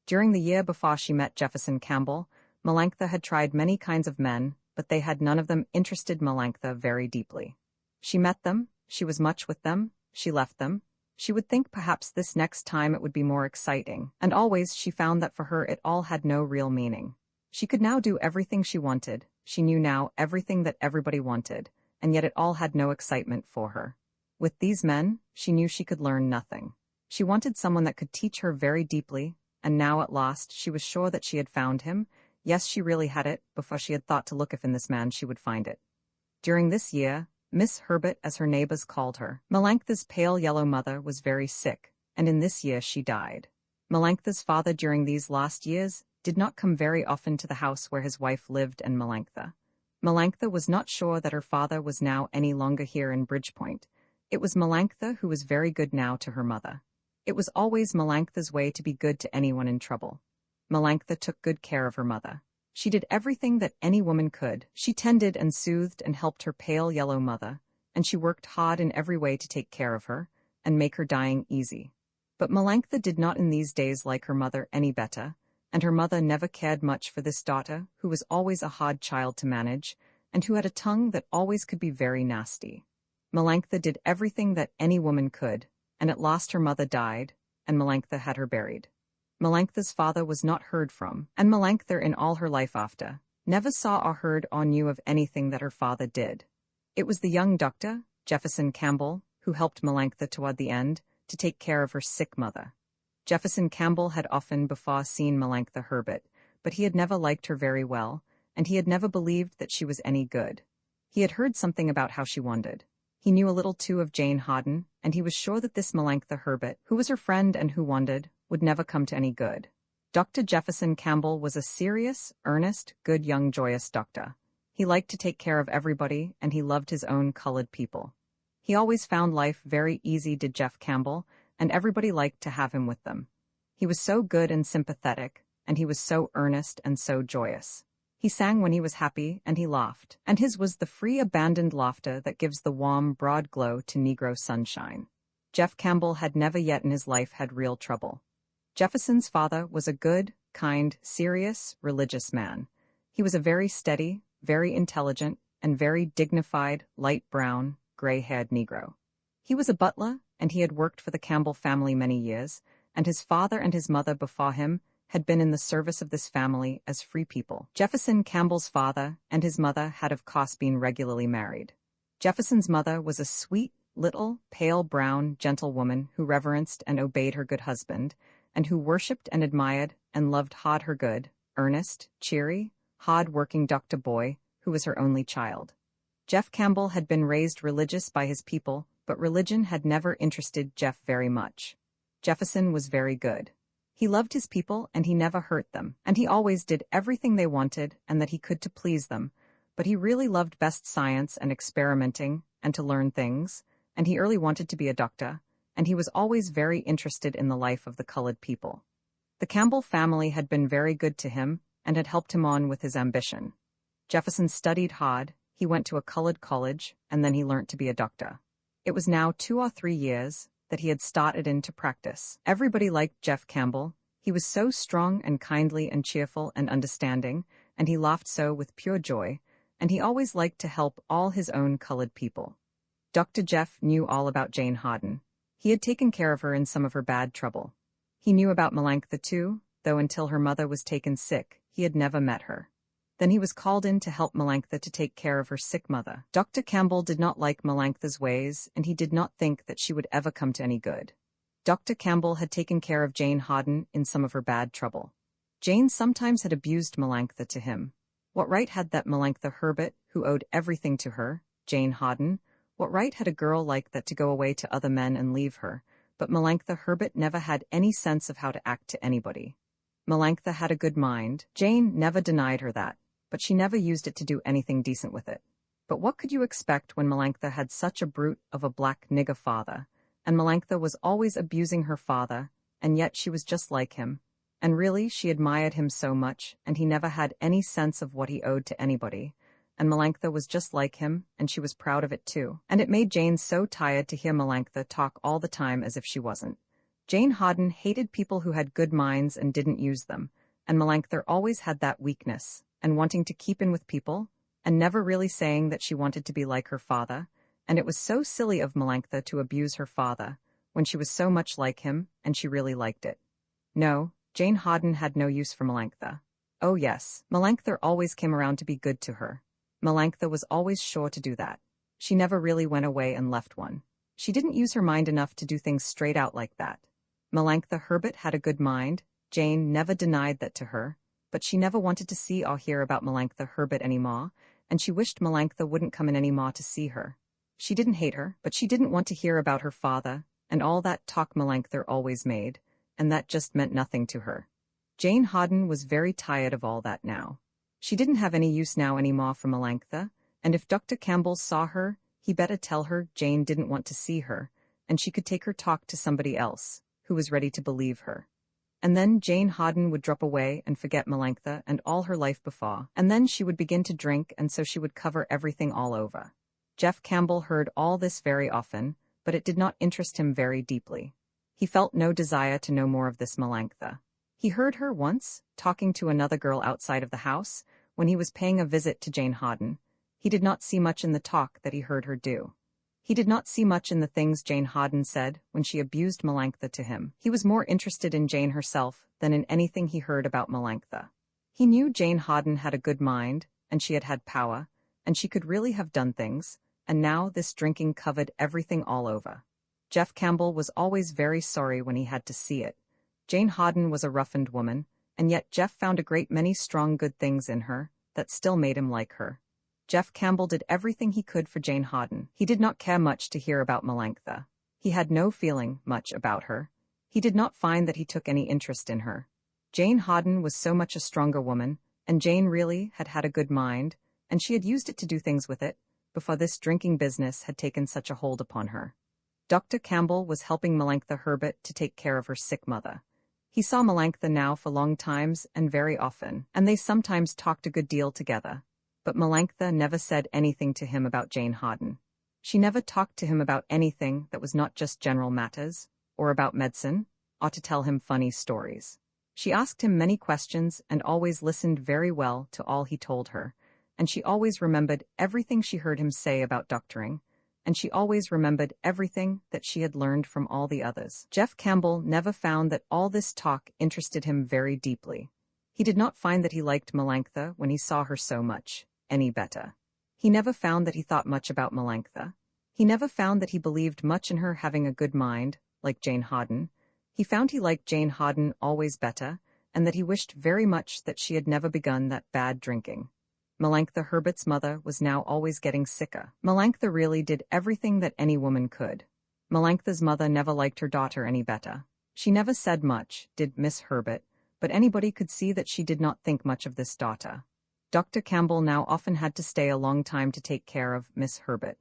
During the year before she met Jefferson Campbell, Melanctha had tried many kinds of men, but they had none of them interested Melanctha very deeply. She met them, she was much with them, she left them. She would think perhaps this next time it would be more exciting, and always she found that for her it all had no real meaning. She could now do everything she wanted, she knew now everything that everybody wanted, and yet it all had no excitement for her. With these men, she knew she could learn nothing. She wanted someone that could teach her very deeply, and now at last she was sure that she had found him. Yes, she really had it, before she had thought to look if in this man she would find it. During this year, Miss Herbert, as her neighbors called her, Melanctha's pale yellow mother, was very sick, and in this year she died. Melanctha's father during these last years did not come very often to the house where his wife lived and Melanctha. Melanctha was not sure that her father was now any longer here in Bridgepoint. It was Melanctha who was very good now to her mother. It was always Melanctha's way to be good to anyone in trouble. Melanctha took good care of her mother. She did everything that any woman could. She tended and soothed and helped her pale yellow mother, and she worked hard in every way to take care of her and make her dying easy. But Melanctha did not in these days like her mother any better, and her mother never cared much for this daughter, who was always a hard child to manage, and who had a tongue that always could be very nasty. Melanctha did everything that any woman could, and at last her mother died, and Melanctha had her buried. Melanctha's father was not heard from, and Melanctha in all her life after never saw or heard or knew of anything that her father did. It was the young doctor, Jefferson Campbell, who helped Melanctha toward the end to take care of her sick mother. Jefferson Campbell had often before seen Melanctha Herbert, but he had never liked her very well, and he had never believed that she was any good. He had heard something about how she wandered. He knew a little too of Jane Hawden, and he was sure that this Melanctha Herbert, who was her friend and who wandered, would never come to any good. Dr. Jefferson Campbell was a serious, earnest, good young joyous doctor. He liked to take care of everybody, and he loved his own colored people. He always found life very easy, did Jeff Campbell, and everybody liked to have him with them. He was so good and sympathetic, and he was so earnest and so joyous. He sang when he was happy, and he laughed, and his was the free, abandoned laughter that gives the warm, broad glow to Negro sunshine. Jeff Campbell had never yet in his life had real trouble. Jefferson's father was a good, kind, serious, religious man. He was a very steady, very intelligent, and very dignified, light brown, gray-haired Negro. He was a butler, and he had worked for the Campbell family many years, and his father and his mother before him had been in the service of this family as free people. Jefferson Campbell's father and his mother had of course been regularly married. Jefferson's mother was a sweet, little, pale brown, gentle woman who reverenced and obeyed her good husband, and who worshipped and admired and loved hard her good, earnest, cheery, hard-working doctor boy, who was her only child. Jeff Campbell had been raised religious by his people, but religion had never interested Jeff very much. Jefferson was very good. He loved his people and he never hurt them, and he always did everything they wanted and that he could to please them, but he really loved best science and experimenting and to learn things, and he early wanted to be a doctor, and he was always very interested in the life of the colored people. The Campbell family had been very good to him and had helped him on with his ambition. Jefferson studied hard, he went to a colored college, and then he learnt to be a doctor. It was now 2 or 3 years that he had started into practice. Everybody liked Jeff Campbell. He was so strong and kindly and cheerful and understanding, and he laughed so with pure joy, and he always liked to help all his own colored people. Dr. Jeff knew all about Jane Hawden. He had taken care of her in some of her bad trouble. He knew about Melanctha too, though until her mother was taken sick, he had never met her. Then he was called in to help Melanctha to take care of her sick mother. Dr. Campbell did not like Melanctha's ways, and he did not think that she would ever come to any good. Dr. Campbell had taken care of Jane Hawden in some of her bad trouble. Jane sometimes had abused Melanctha to him. What right had that Melanctha Herbert, who owed everything to her, Jane Hawden? What right had a girl like that to go away to other men and leave her? But Melanctha Herbert never had any sense of how to act to anybody. Melanctha had a good mind. Jane never denied her that, but she never used it to do anything decent with it. But what could you expect when Melanctha had such a brute of a black nigger father, and Melanctha was always abusing her father, and yet she was just like him, And really, she admired him so much, and he never had any sense of what he owed to anybody. And Melanctha was just like him, and she was proud of it too. And it made Jane so tired to hear Melanctha talk all the time as if she wasn't. Jane Hawden hated people who had good minds and didn't use them, and Melanctha always had that weakness, and wanting to keep in with people, and never really saying that she wanted to be like her father, and it was so silly of Melanctha to abuse her father, when she was so much like him, and she really liked it. No, Jane Hawden had no use for Melanctha. Oh yes, Melanctha always came around to be good to her. Melanctha was always sure to do that. She never really went away and left one. She didn't use her mind enough to do things straight out like that. Melanctha Herbert had a good mind, Jane never denied that to her, but she never wanted to see or hear about Melanctha Herbert anymore, and she wished Melanctha wouldn't come in anymore to see her. She didn't hate her, but she didn't want to hear about her father, and all that talk Melanctha always made, and that just meant nothing to her. Jane Hawden was very tired of all that now. She didn't have any use now anymore for Melanctha, and if Dr. Campbell saw her, he better tell her Jane didn't want to see her, and she could take her talk to somebody else, who was ready to believe her. And then Jane Hawden would drop away and forget Melanctha and all her life before, and then she would begin to drink, and so she would cover everything all over. Jeff Campbell heard all this very often, but it did not interest him very deeply. He felt no desire to know more of this Melanctha. He heard her once, talking to another girl outside of the house, when he was paying a visit to Jane Hawden. He did not see much in the talk that he heard her do. He did not see much in the things Jane Hawden said when she abused Melanctha to him. He was more interested in Jane herself than in anything he heard about Melanctha. He knew Jane Hawden had a good mind, and she had had power, and she could really have done things, and now this drinking covered everything all over. Jeff Campbell was always very sorry when he had to see it. Jane Hawden was a roughened woman, and yet Jeff found a great many strong good things in her that still made him like her. Jeff Campbell did everything he could for Jane Hawden. He did not care much to hear about Melanctha. He had no feeling much about her. He did not find that he took any interest in her. Jane Hawden was so much a stronger woman, and Jane really had had a good mind, and she had used it to do things with it, before this drinking business had taken such a hold upon her. Dr. Campbell was helping Melanctha Herbert to take care of her sick mother. He saw Melanctha now for long times and very often, and they sometimes talked a good deal together. But Melanctha never said anything to him about Jane Hawden. She never talked to him about anything that was not just general matters, or about medicine, or to tell him funny stories. She asked him many questions and always listened very well to all he told her, and she always remembered everything she heard him say about doctoring, and she always remembered everything that she had learned from all the others. Jeff Campbell never found that all this talk interested him very deeply. He did not find that he liked Melanctha when he saw her so much any better. He never found that he thought much about Melanctha. He never found that he believed much in her having a good mind, like Jane Hawden. He found he liked Jane Hawden always better, and that he wished very much that she had never begun that bad drinking. Melanctha Herbert's mother was now always getting sicker. Melanctha really did everything that any woman could. Melanctha's mother never liked her daughter any better. She never said much, did Miss Herbert, but anybody could see that she did not think much of this daughter. Dr. Campbell now often had to stay a long time to take care of Miss Herbert.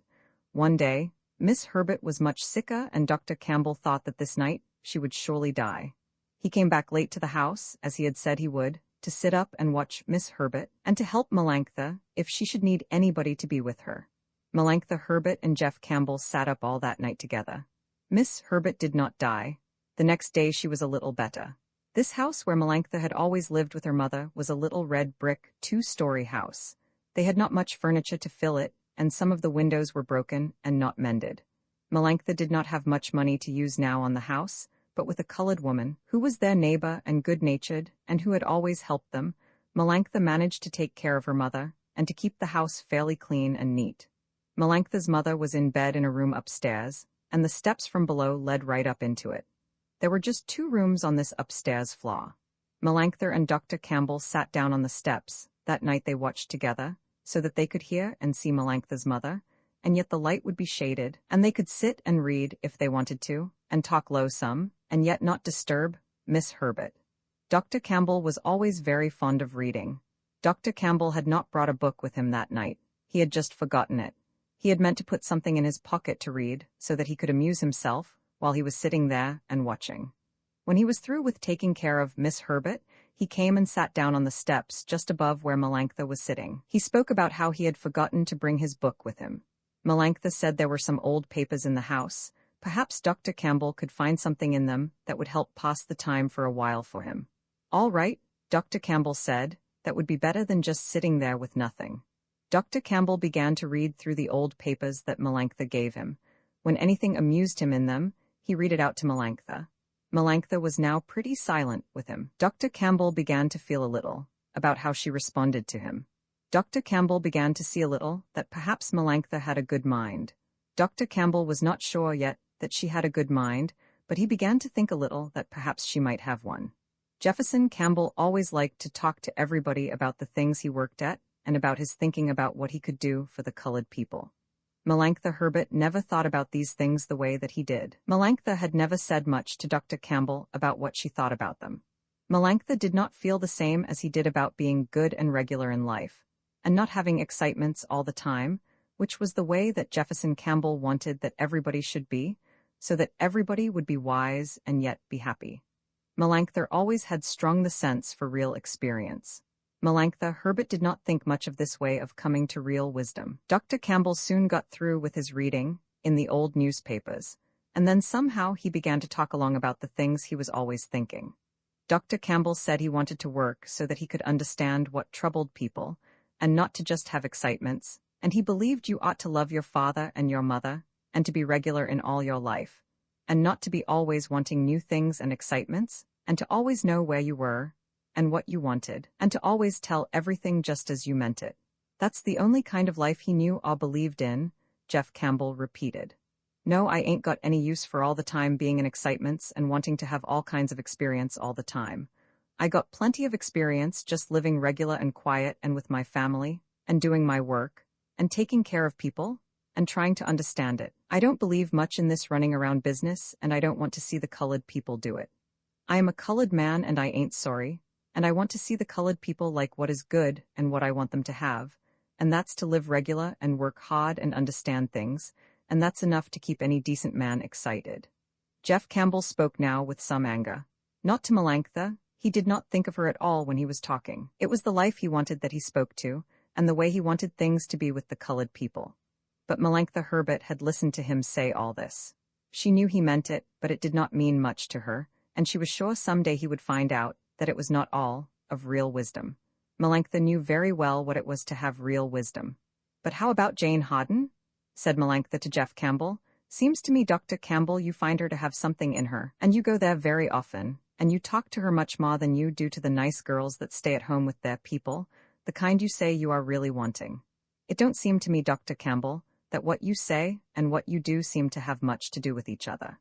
One day, Miss Herbert was much sicker, and Dr. Campbell thought that this night she would surely die. He came back late to the house, as he had said he would, to sit up and watch Miss Herbert, and to help Melanctha if she should need anybody to be with her. Melanctha Herbert and Jeff Campbell sat up all that night together. Miss Herbert did not die. The next day she was a little better. This house where Melanctha had always lived with her mother was a little red brick, two-story house. They had not much furniture to fill it, and some of the windows were broken and not mended. Melanctha did not have much money to use now on the house, but with a colored woman, who was their neighbor and good-natured, and who had always helped them, Melanctha managed to take care of her mother, and to keep the house fairly clean and neat. Melanctha's mother was in bed in a room upstairs, and the steps from below led right up into it. There were just 2 rooms on this upstairs floor. Melanctha and Dr. Campbell sat down on the steps. That night they watched together, so that they could hear and see Melanctha's mother, and yet the light would be shaded, and they could sit and read if they wanted to, and talk low some, and yet not disturb Miss Herbert. Dr. Campbell was always very fond of reading. Dr. Campbell had not brought a book with him that night. He had just forgotten it. He had meant to put something in his pocket to read, so that he could amuse himself while he was sitting there and watching. When he was through with taking care of Miss Herbert, he came and sat down on the steps just above where Melanctha was sitting. He spoke about how he had forgotten to bring his book with him. Melanctha said there were some old papers in the house. Perhaps Dr. Campbell could find something in them that would help pass the time for a while for him. All right, Dr. Campbell said, that would be better than just sitting there with nothing. Dr. Campbell began to read through the old papers that Melanctha gave him. When anything amused him in them, he read it out to Melanctha. Melanctha was now pretty silent with him. Dr. Campbell began to feel a little about how she responded to him. Dr. Campbell began to see a little that perhaps Melanctha had a good mind. Dr. Campbell was not sure yet that she had a good mind, but he began to think a little that perhaps she might have one. Jefferson Campbell always liked to talk to everybody about the things he worked at and about his thinking about what he could do for the colored people. Melanctha Herbert never thought about these things the way that he did. Melanctha had never said much to Dr. Campbell about what she thought about them. Melanctha did not feel the same as he did about being good and regular in life, and not having excitements all the time, which was the way that Jefferson Campbell wanted that everybody should be, so that everybody would be wise and yet be happy. Melanctha always had strong the sense for real experience. Melanctha Herbert did not think much of this way of coming to real wisdom. Dr. Campbell soon got through with his reading in the old newspapers, and then somehow he began to talk along about the things he was always thinking. Dr. Campbell said he wanted to work so that he could understand what troubled people, and not to just have excitements, and he believed you ought to love your father and your mother, and to be regular in all your life, and not to be always wanting new things and excitements, and to always know where you were, and what you wanted, and to always tell everything just as you meant it. That's the only kind of life he knew or believed in, Jeff Campbell repeated. No, I ain't got any use for all the time being in excitements and wanting to have all kinds of experience all the time. I got plenty of experience just living regular and quiet and with my family, and doing my work, and taking care of people, and trying to understand it. I don't believe much in this running around business, and I don't want to see the colored people do it. I am a colored man and I ain't sorry, and I want to see the colored people like what is good and what I want them to have, and that's to live regular and work hard and understand things, and that's enough to keep any decent man excited. Jeff Campbell spoke now with some anger. Not to Melanctha, he did not think of her at all when he was talking. It was the life he wanted that he spoke to, and the way he wanted things to be with the colored people. But Melanctha Herbert had listened to him say all this. She knew he meant it, but it did not mean much to her, and she was sure someday he would find out that it was not all of real wisdom. Melanctha knew very well what it was to have real wisdom. But how about Jane Harden? Said Melanctha to Jeff Campbell. Seems to me, Dr. Campbell, you find her to have something in her, and you go there very often, and you talk to her much more than you do to the nice girls that stay at home with their people, the kind you say you are really wanting. It don't seem to me, Dr. Campbell, that what you say and what you do seem to have much to do with each other.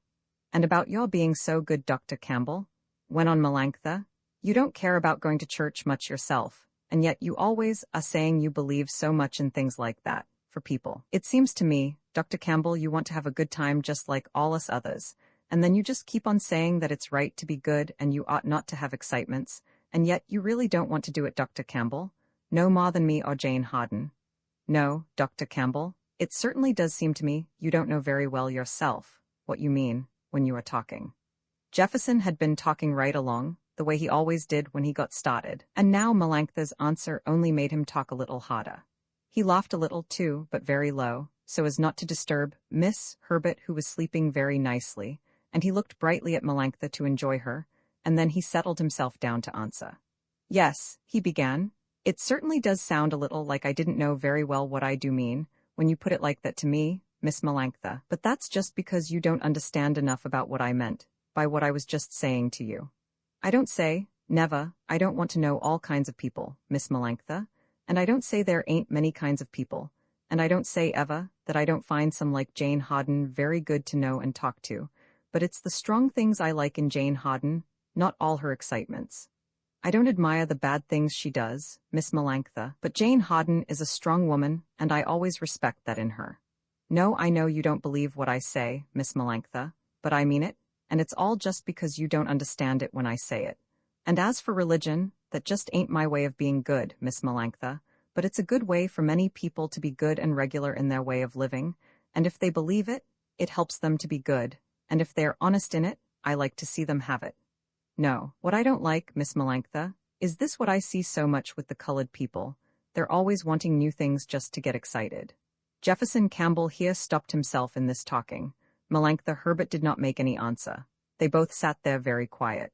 And about your being so good, Dr. Campbell, went on Melanctha, you don't care about going to church much yourself, and yet you always are saying you believe so much in things like that, for people. It seems to me, Dr. Campbell, you want to have a good time just like all us others, and then you just keep on saying that it's right to be good and you ought not to have excitements, and yet you really don't want to do it, Dr. Campbell, no more than me or Jane Harden. No, Dr. Campbell, it certainly does seem to me you don't know very well yourself what you mean when you are talking. Jefferson had been talking right along, the way he always did when he got started, and now Melanctha's answer only made him talk a little harder. He laughed a little too, but very low, so as not to disturb Miss Herbert, who was sleeping very nicely, and he looked brightly at Melanctha to enjoy her, and then he settled himself down to answer. Yes, he began, it certainly does sound a little like I didn't know very well what I do mean, when you put it like that to me, Miss Melanctha, but that's just because you don't understand enough about what I meant, by what I was just saying to you. I don't say, never, I don't want to know all kinds of people, Miss Melanctha, and I don't say there ain't many kinds of people, and I don't say ever that I don't find some like Jane Harden very good to know and talk to, but it's the strong things I like in Jane Harden, not all her excitements. I don't admire the bad things she does, Miss Melanctha, but Jane Harden is a strong woman, and I always respect that in her. No, I know you don't believe what I say, Miss Melanctha, but I mean it, and it's all just because you don't understand it when I say it. And as for religion, that just ain't my way of being good, Miss Melanctha, but it's a good way for many people to be good and regular in their way of living, and if they believe it, it helps them to be good, and if they are honest in it, I like to see them have it. No, what I don't like, Miss Melanctha, is this what I see so much with the colored people. They're always wanting new things just to get excited. Jefferson Campbell here stopped himself in this talking. Melanctha Herbert did not make any answer. They both sat there very quiet.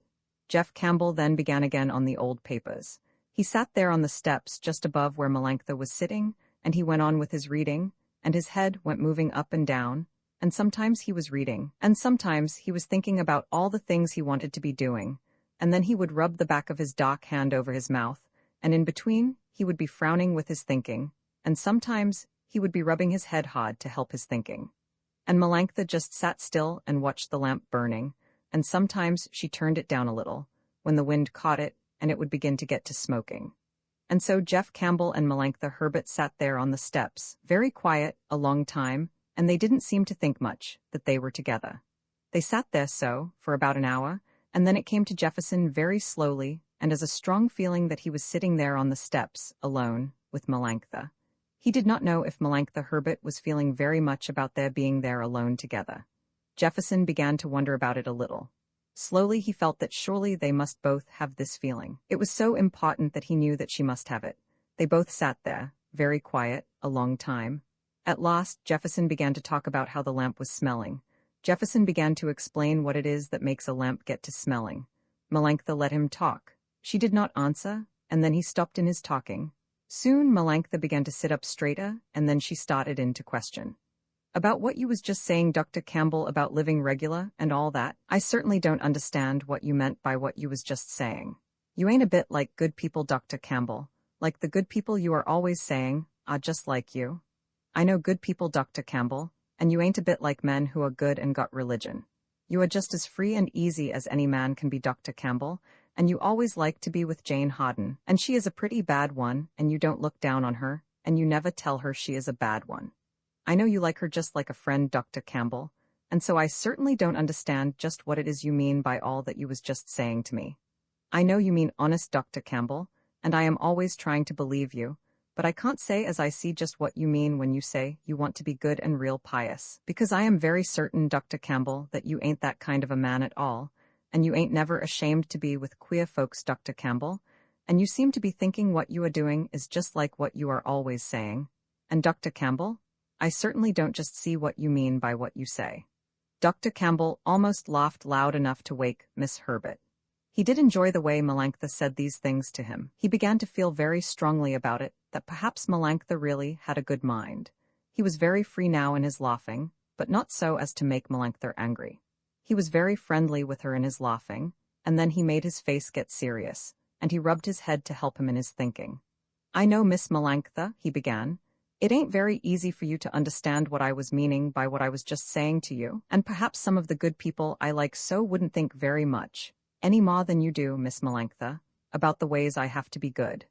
Jeff Campbell then began again on the old papers. He sat there on the steps just above where Melanctha was sitting, and he went on with his reading, and his head went moving up and down, and sometimes he was reading, and sometimes he was thinking about all the things he wanted to be doing, and then he would rub the back of his dark hand over his mouth, and in between, he would be frowning with his thinking, and sometimes he would be rubbing his head hard to help his thinking. And Melanctha just sat still and watched the lamp burning, and sometimes she turned it down a little, when the wind caught it, and it would begin to get to smoking. And so Jeff Campbell and Melanctha Herbert sat there on the steps, very quiet, a long time, and they didn't seem to think much that they were together. They sat there so, for about an hour, and then it came to Jefferson very slowly, and as a strong feeling that he was sitting there on the steps, alone, with Melanctha. He did not know if Melanctha Herbert was feeling very much about their being there alone together. Jefferson began to wonder about it a little. Slowly he felt that surely they must both have this feeling. It was so important that he knew that she must have it. They both sat there, very quiet, a long time. At last, Jefferson began to talk about how the lamp was smelling. Jefferson began to explain what it is that makes a lamp get to smelling. Melanctha let him talk. She did not answer, and then he stopped in his talking. Soon Melanctha began to sit up straighter, and then she started in to question. About what you was just saying, Dr. Campbell, about living regular and all that, I certainly don't understand what you meant by what you was just saying. You ain't a bit like good people, Dr. Campbell. Like the good people you are always saying, are just like you. I know good people, Dr. Campbell, and you ain't a bit like men who are good and got religion. You are just as free and easy as any man can be, Dr. Campbell, and you always like to be with Jane Harden, and she is a pretty bad one, and you don't look down on her, and you never tell her she is a bad one. I know you like her just like a friend, Dr. Campbell, and so I certainly don't understand just what it is you mean by all that you was just saying to me. I know you mean honest, Dr. Campbell, and I am always trying to believe you, but I can't say as I see just what you mean when you say you want to be good and real pious, because I am very certain, Dr. Campbell, that you ain't that kind of a man at all, and you ain't never ashamed to be with queer folks, Dr. Campbell, and you seem to be thinking what you are doing is just like what you are always saying. And Dr. Campbell, I certainly don't just see what you mean by what you say. Dr. Campbell almost laughed loud enough to wake Miss Herbert. He did enjoy the way Melanctha said these things to him. He began to feel very strongly about it, that perhaps Melanctha really had a good mind. He was very free now in his laughing, but not so as to make Melanctha angry. He was very friendly with her in his laughing, and then he made his face get serious, and he rubbed his head to help him in his thinking. I know, Miss Melanctha, he began. It ain't very easy for you to understand what I was meaning by what I was just saying to you, and perhaps some of the good people I like so wouldn't think very much, any more than you do, Miss Melanctha, about the ways I have to be good.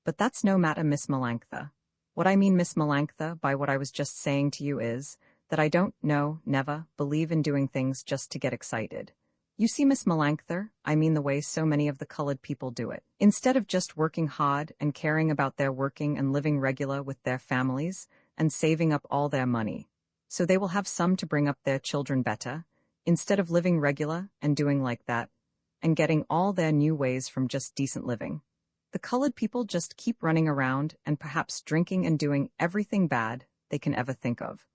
But that's no matter, Miss Melanctha. What I mean, Miss Melanctha, by what I was just saying to you is that I don't never believe in doing things just to get excited. You see, Miss Melanctha, I mean the way so many of the colored people do it. Instead of just working hard and caring about their working and living regular with their families and saving up all their money, so they will have some to bring up their children better, instead of living regular and doing like that, and getting all their new ways from just decent living. The colored people just keep running around and perhaps drinking and doing everything bad they can ever think of.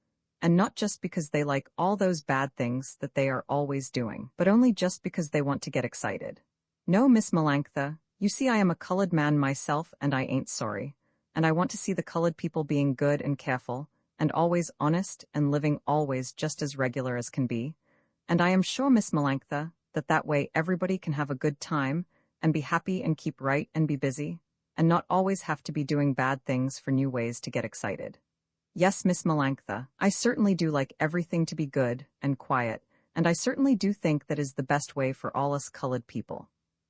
And not just because they like all those bad things that they are always doing, but only just because they want to get excited. No, Miss Melanctha, you see I am a colored man myself and I ain't sorry, and I want to see the colored people being good and careful, and always honest and living always just as regular as can be, and I am sure, Miss Melanctha, that way everybody can have a good time, and be happy and keep right and be busy, and not always have to be doing bad things for new ways to get excited. Yes, Miss Melanctha, I certainly do like everything to be good and quiet, and I certainly do think that is the best way for all us colored people.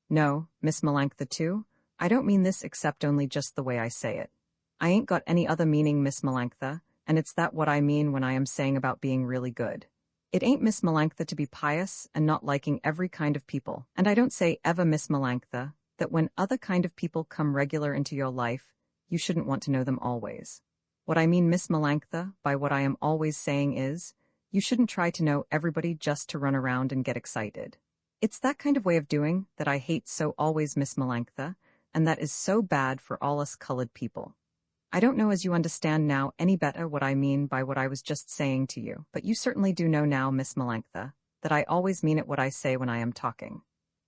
No, Miss Melanctha too, I don't mean this except only just the way I say it. I ain't got any other meaning, Miss Melanctha, and it's that what I mean when I am saying about being really good. It ain't, Miss Melanctha, to be pious and not liking every kind of people, and I don't say ever, Miss Melanctha, that when other kind of people come regular into your life, you shouldn't want to know them always. What I mean, Miss Melanctha, by what I am always saying is, you shouldn't try to know everybody just to run around and get excited. It's that kind of way of doing that I hate so always, Miss Melantha, and that is so bad for all us colored people. I don't know as you understand now any better what I mean by what I was just saying to you, but you certainly do know now, Miss Melantha, that I always mean it what I say when I am talking.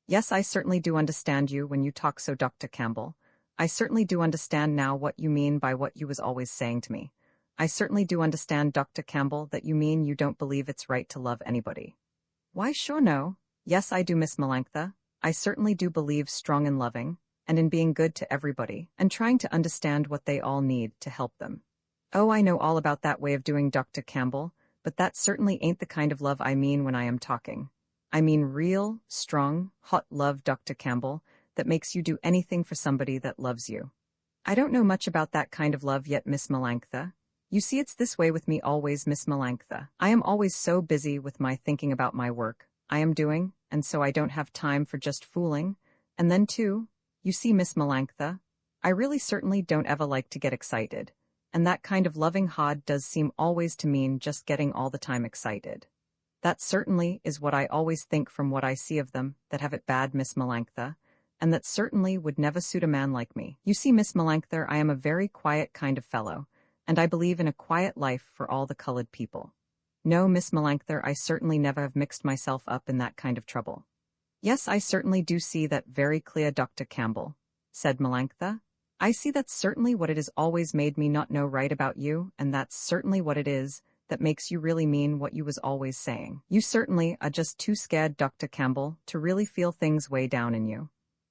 Yes, I certainly do understand you when you talk so, Dr. Campbell. I certainly do understand now what you mean by what you was always saying to me. I certainly do understand, Dr. Campbell, that you mean you don't believe it's right to love anybody. Why, sure no. Yes, I do, Miss Melantha. I certainly do believe strong in loving, and in being good to everybody, and trying to understand what they all need to help them. Oh, I know all about that way of doing, Dr. Campbell, but that certainly ain't the kind of love I mean when I am talking. I mean real, strong, hot love, Dr. Campbell, that makes you do anything for somebody that loves you. I don't know much about that kind of love yet, Miss Melantha. You see, it's this way with me always, Miss Melantha. I am always so busy with my thinking about my work I am doing, and so I don't have time for just fooling. And then too, you see, Miss Melantha, I really certainly don't ever like to get excited, and that kind of loving hod does seem always to mean just getting all the time excited. That certainly is what I always think from what I see of them that have it bad, Miss Melantha, and that certainly would never suit a man like me. You see, Miss Melantha, I am a very quiet kind of fellow, and I believe in a quiet life for all the colored people. No, Miss Melantha, I certainly never have mixed myself up in that kind of trouble. Yes, I certainly do see that very clear, Dr. Campbell, said Melantha. I see that's certainly what it has always made me not know right about you, and that's certainly what it is that makes you really mean what you was always saying. You certainly are just too scared, Dr. Campbell, to really feel things way down in you.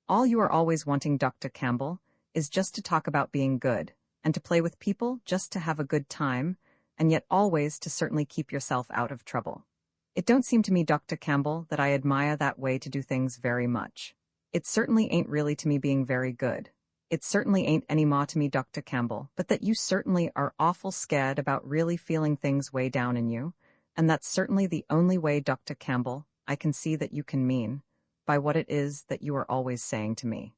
All you are always wanting, Dr. Campbell, is just to talk about being good, and to play with people just to have a good time, and yet always to certainly keep yourself out of trouble. It don't seem to me, Dr. Campbell, that I admire that way to do things very much. It certainly ain't really to me being very good. It certainly ain't any more to me, Dr. Campbell, but that you certainly are awful scared about really feeling things way down in you, and that's certainly the only way, Dr. Campbell, I can see that you can mean, by what it is that you are always saying to me.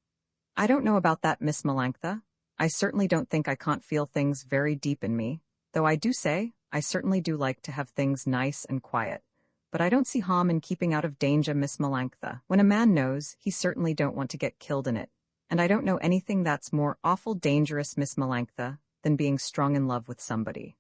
I don't know about that, Miss Melantha. I certainly don't think I can't feel things very deep in me, though I do say, I certainly do like to have things nice and quiet. But I don't see harm in keeping out of danger, Miss Melantha. When a man knows, he certainly don't want to get killed in it. And I don't know anything that's more awful dangerous, Miss Melantha, than being strong in love with somebody.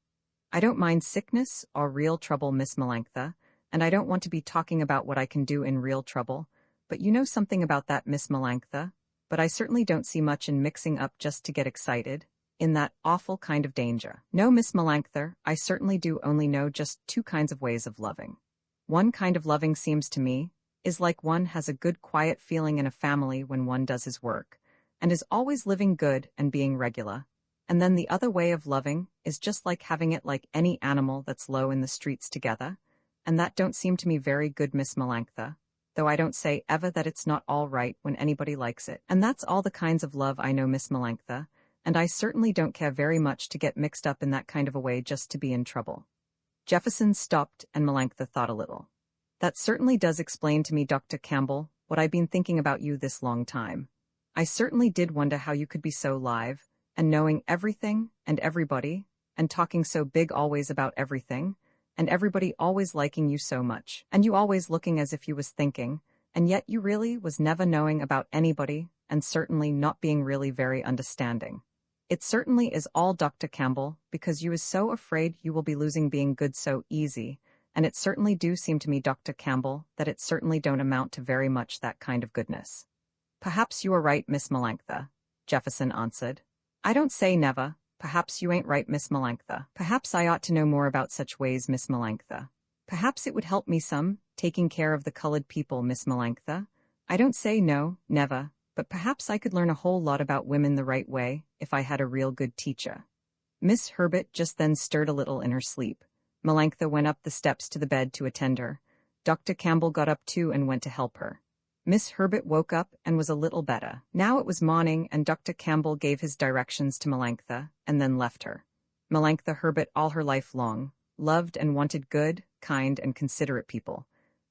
I don't mind sickness or real trouble, Miss Melantha, and I don't want to be talking about what I can do in real trouble, but you know something about that, Miss Melantha, but I certainly don't see much in mixing up just to get excited, in that awful kind of danger. No, Miss Melantha, I certainly do only know just two kinds of ways of loving. One kind of loving seems to me, is like one has a good quiet feeling in a family when one does his work, and is always living good and being regular. And then the other way of loving is just like having it like any animal that's low in the streets together, and that don't seem to me very good, Miss Melantha, though I don't say ever that it's not all right when anybody likes it. And that's all the kinds of love I know, Miss Melantha, and I certainly don't care very much to get mixed up in that kind of a way just to be in trouble. Jefferson stopped and Melantha thought a little. That certainly does explain to me, Dr. Campbell, what I've been thinking about you this long time. I certainly did wonder how you could be so live, and knowing everything and everybody, and talking so big always about everything, and everybody always liking you so much, and you always looking as if you was thinking, and yet you really was never knowing about anybody, and certainly not being really very understanding. It certainly is all, Dr. Campbell, because you is so afraid you will be losing being good so easy, and it certainly do seem to me, Dr. Campbell, that it certainly don't amount to very much that kind of goodness. Perhaps you are right, Miss Melantha, Jefferson answered. I don't say never. Perhaps you ain't right, Miss Melantha. Perhaps I ought to know more about such ways, Miss Melantha. Perhaps it would help me some, taking care of the colored people, Miss Melantha. I don't say no, never, but perhaps I could learn a whole lot about women the right way, if I had a real good teacher. Miss Herbert just then stirred a little in her sleep. Melantha went up the steps to the bed to attend her. Dr. Campbell got up too and went to help her. Miss Herbert woke up and was a little better. Now it was morning, and Dr. Campbell gave his directions to Melantha, and then left her. Melantha Herbert all her life long loved and wanted good, kind, and considerate people.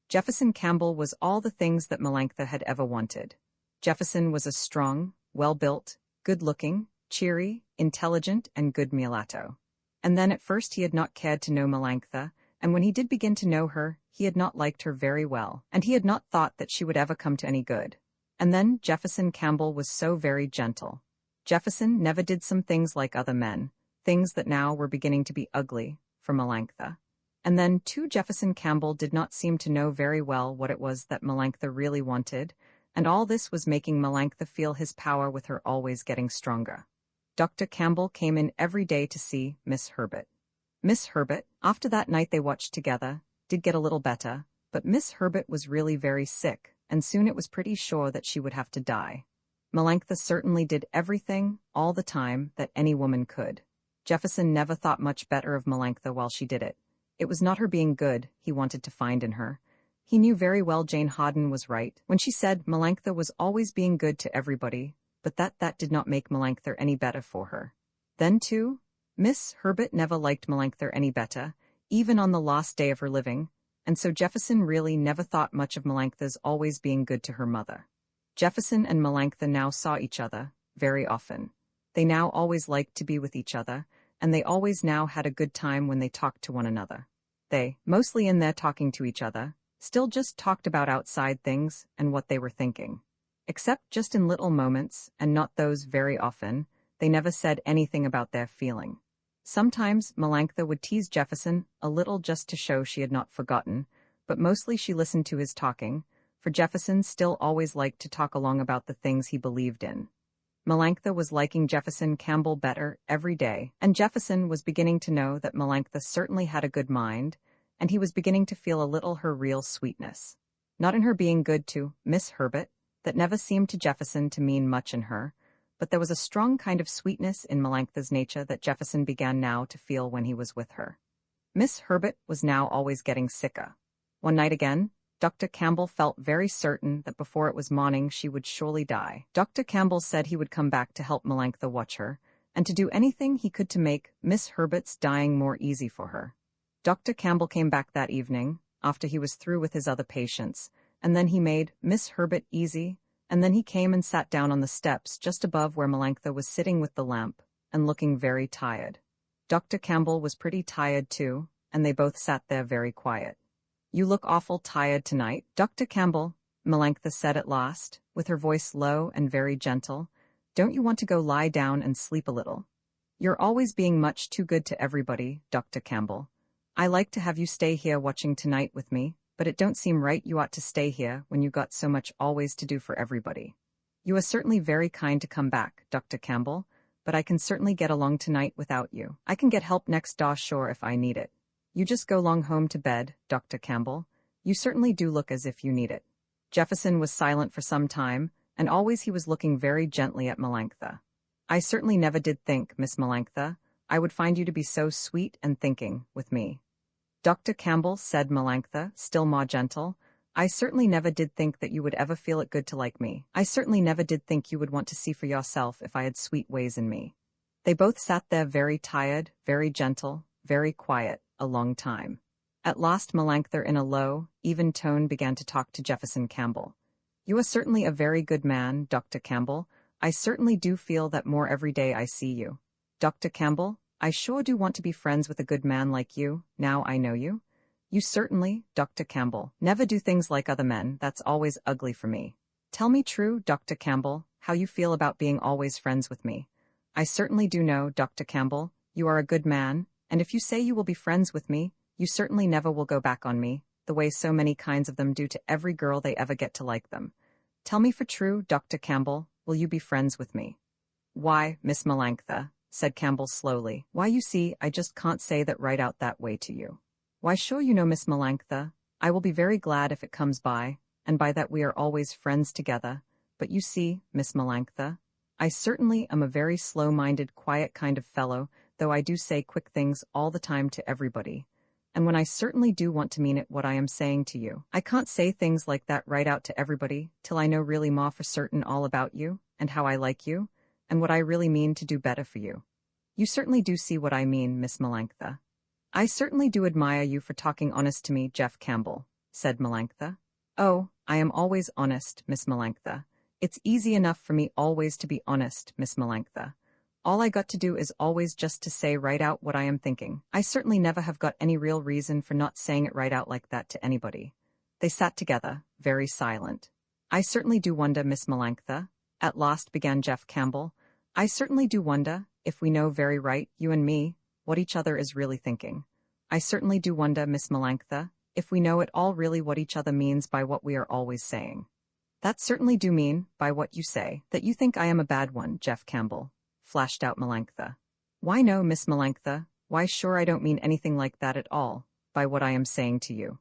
Jefferson Campbell was all the things that Melantha had ever wanted. Jefferson was a strong, well-built, good-looking, cheery, intelligent, and good mulatto. And then at first he had not cared to know Melantha, and when he did begin to know her, he had not liked her very well, and he had not thought that she would ever come to any good. And then Jefferson Campbell was so very gentle. Jefferson never did some things like other men, things that now were beginning to be ugly for Melanctha. And then, too, Jefferson Campbell did not seem to know very well what it was that Melanctha really wanted, and all this was making Melanctha feel his power with her always getting stronger. Dr. Campbell came in every day to see Miss Herbert. Miss Herbert, after that night they watched together, did get a little better, but Miss Herbert was really very sick, and soon it was pretty sure that she would have to die. Melanctha certainly did everything, all the time, that any woman could. Jefferson never thought much better of Melanctha while she did it. It was not her being good he wanted to find in her. He knew very well Jane Harden was right when she said Melanctha was always being good to everybody, but that did not make Melanctha any better for her. Then, too, Miss Herbert never liked Melanctha any better, even on the last day of her living, and so Jefferson really never thought much of Melanctha's always being good to her mother. Jefferson and Melanctha now saw each other very often. They now always liked to be with each other, and they always now had a good time when they talked to one another. They, mostly in there talking to each other, still just talked about outside things and what they were thinking. Except just in little moments, and not those very often, they never said anything about their feeling. Sometimes Melanctha would tease Jefferson a little just to show she had not forgotten, but mostly she listened to his talking, for Jefferson still always liked to talk along about the things he believed in. Melanctha was liking Jefferson Campbell better every day, and Jefferson was beginning to know that Melanctha certainly had a good mind, and he was beginning to feel a little her real sweetness. Not in her being good to Miss Herbert, that never seemed to Jefferson to mean much in her, but there was a strong kind of sweetness in Melanctha's nature that Jefferson began now to feel when he was with her. Miss Herbert was now always getting sicker. One night again, Dr. Campbell felt very certain that before it was morning she would surely die. Dr. Campbell said he would come back to help Melanctha watch her, and to do anything he could to make Miss Herbert's dying more easy for her. Dr. Campbell came back that evening, after he was through with his other patients, and then he made Miss Herbert easy, and then he came and sat down on the steps just above where Melanctha was sitting with the lamp, and looking very tired. Dr. Campbell was pretty tired too, and they both sat there very quiet. "You look awful tired tonight, Dr. Campbell," Melanctha said at last, with her voice low and very gentle. "Don't you want to go lie down and sleep a little? You're always being much too good to everybody, Dr. Campbell. I like to have you stay here watching tonight with me, but it don't seem right you ought to stay here when you got so much always to do for everybody. You are certainly very kind to come back, Dr. Campbell, but I can certainly get along tonight without you. I can get help next door sure if I need it. You just go long home to bed, Dr. Campbell. You certainly do look as if you need it." Jefferson was silent for some time, and always he was looking very gently at Melanctha. "I certainly never did think, Miss Melanctha, I would find you to be so sweet and thinking with me." "Dr. Campbell," said Melanctha, still more gentle, "I certainly never did think that you would ever feel it good to like me. I certainly never did think you would want to see for yourself if I had sweet ways in me." They both sat there very tired, very gentle, very quiet, a long time. At last Melanctha in a low, even tone began to talk to Jefferson Campbell. "You are certainly a very good man, Dr. Campbell. I certainly do feel that more every day I see you. Dr. Campbell, I sure do want to be friends with a good man like you, now I know you. You certainly, Dr. Campbell, never do things like other men, that's always ugly for me. Tell me true, Dr. Campbell, how you feel about being always friends with me. I certainly do know, Dr. Campbell, you are a good man, and if you say you will be friends with me, you certainly never will go back on me, the way so many kinds of them do to every girl they ever get to like them. Tell me for true, Dr. Campbell, will you be friends with me?" "Why, Miss Melanctha," said Campbell slowly, "why you see, I just can't say that right out that way to you. Why sure you know, Miss Melanctha, I will be very glad if it comes by, and by that we are always friends together, but you see, Miss Melanctha, I certainly am a very slow-minded, quiet kind of fellow, though I do say quick things all the time to everybody. And when I certainly do want to mean it what I am saying to you, I can't say things like that right out to everybody till I know really more for certain all about you, and how I like you, and what I really mean to do better for you. You certainly do see what I mean, Miss Melanctha." "I certainly do admire you for talking honest to me, Jeff Campbell," said Melanctha. "Oh, I am always honest, Miss Melanctha. It's easy enough for me always to be honest, Miss Melanctha. All I got to do is always just to say right out what I am thinking. I certainly never have got any real reason for not saying it right out like that to anybody. They sat together, very silent. I certainly do wonder, Miss Melanctha, at last began Jeff Campbell. I certainly do wonder, if we know very right, you and me, what each other is really thinking. I certainly do wonder, Miss Melanctha, if we know at all really what each other means by what we are always saying. That certainly do mean, by what you say, that you think I am a bad one, Jeff Campbell, flashed out Melanctha. Why no, Miss Melanctha, why sure I don't mean anything like that at all, by what I am saying to you.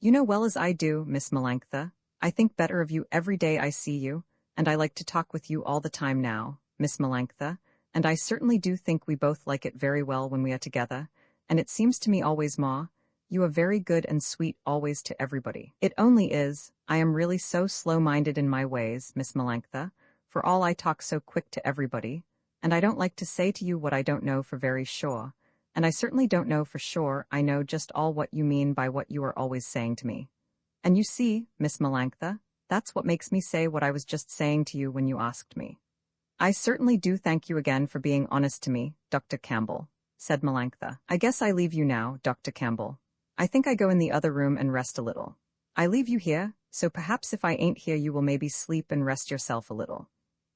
You know well as I do, Miss Melanctha, I think better of you every day I see you, and I like to talk with you all the time now, Miss Melanctha, and I certainly do think we both like it very well when we are together, and it seems to me always, Ma, you are very good and sweet always to everybody. It only is, I am really so slow-minded in my ways, Miss Melanctha, for all I talk so quick to everybody, and I don't like to say to you what I don't know for very sure, and I certainly don't know for sure I know just all what you mean by what you are always saying to me. And you see, Miss Melanctha, that's what makes me say what I was just saying to you when you asked me. I certainly do thank you again for being honest to me, Dr. Campbell, said Melanctha. I guess I leave you now, Dr. Campbell. I think I go in the other room and rest a little. I leave you here, so perhaps if I ain't here you will maybe sleep and rest yourself a little.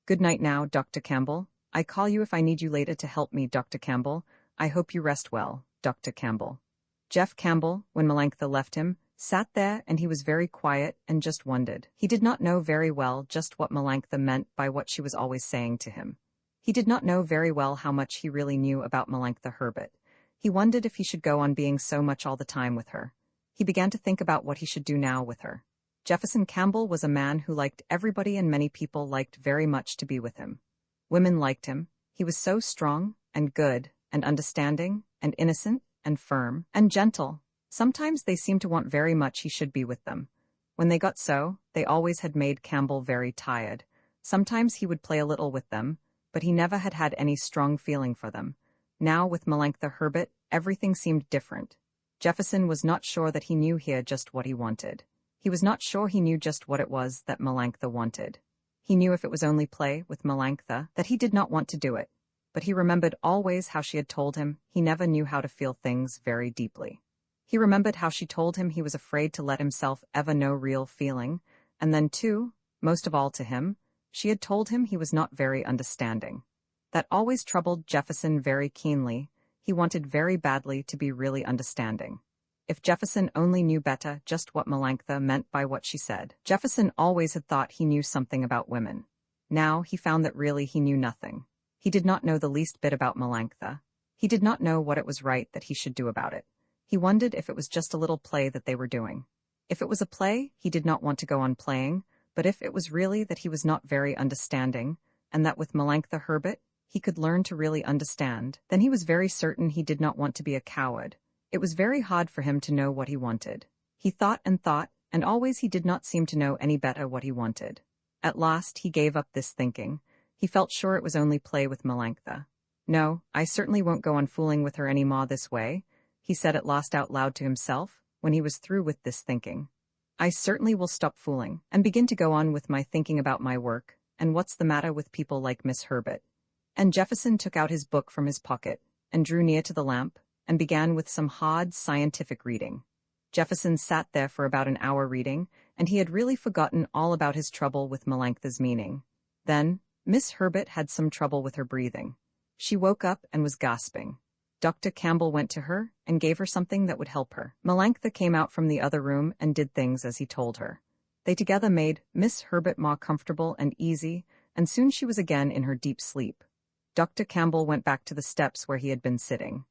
Good night now, Dr. Campbell. I call you if I need you later to help me, Dr. Campbell. I hope you rest well, Dr. Campbell. Jeff Campbell, when Melanctha left him, sat there and he was very quiet and just wondered. He did not know very well just what Melanctha meant by what she was always saying to him. He did not know very well how much he really knew about Melanctha Herbert. He wondered if he should go on being so much all the time with her. He began to think about what he should do now with her. Jefferson Campbell was a man who liked everybody and many people liked very much to be with him. Women liked him. He was so strong and good and understanding and innocent and firm and gentle. Sometimes they seemed to want very much he should be with them. When they got so, they always had made Campbell very tired. Sometimes he would play a little with them, but he never had had any strong feeling for them. Now, with Melanctha Herbert, everything seemed different. Jefferson was not sure that he knew here just what he wanted. He was not sure he knew just what it was that Melanctha wanted. He knew if it was only play with Melanctha that he did not want to do it, but he remembered always how she had told him he never knew how to feel things very deeply. He remembered how she told him he was afraid to let himself ever know real feeling, and then too, most of all to him, she had told him he was not very understanding. That always troubled Jefferson very keenly. He wanted very badly to be really understanding. If Jefferson only knew better just what Melanctha meant by what she said. Jefferson always had thought he knew something about women. Now he found that really he knew nothing. He did not know the least bit about Melanctha. He did not know what it was right that he should do about it. He wondered if it was just a little play that they were doing. If it was a play, he did not want to go on playing, but if it was really that he was not very understanding, and that with Melanctha Herbert, he could learn to really understand, then he was very certain he did not want to be a coward. It was very hard for him to know what he wanted. He thought, and always he did not seem to know any better what he wanted. At last he gave up this thinking. He felt sure it was only play with Melanctha. No, I certainly won't go on fooling with her any more this way, he said at last out loud to himself, when he was through with this thinking. I certainly will stop fooling, and begin to go on with my thinking about my work, and what's the matter with people like Miss Herbert. And Jefferson took out his book from his pocket, and drew near to the lamp, and began with some hard scientific reading. Jefferson sat there for about an hour reading, and he had really forgotten all about his trouble with Melanctha's meaning. Then, Miss Herbert had some trouble with her breathing. She woke up and was gasping. Dr. Campbell went to her and gave her something that would help her. Melanctha came out from the other room and did things as he told her. They together made Miss Herbert more comfortable and easy, and soon she was again in her deep sleep. Dr. Campbell went back to the steps where he had been sitting.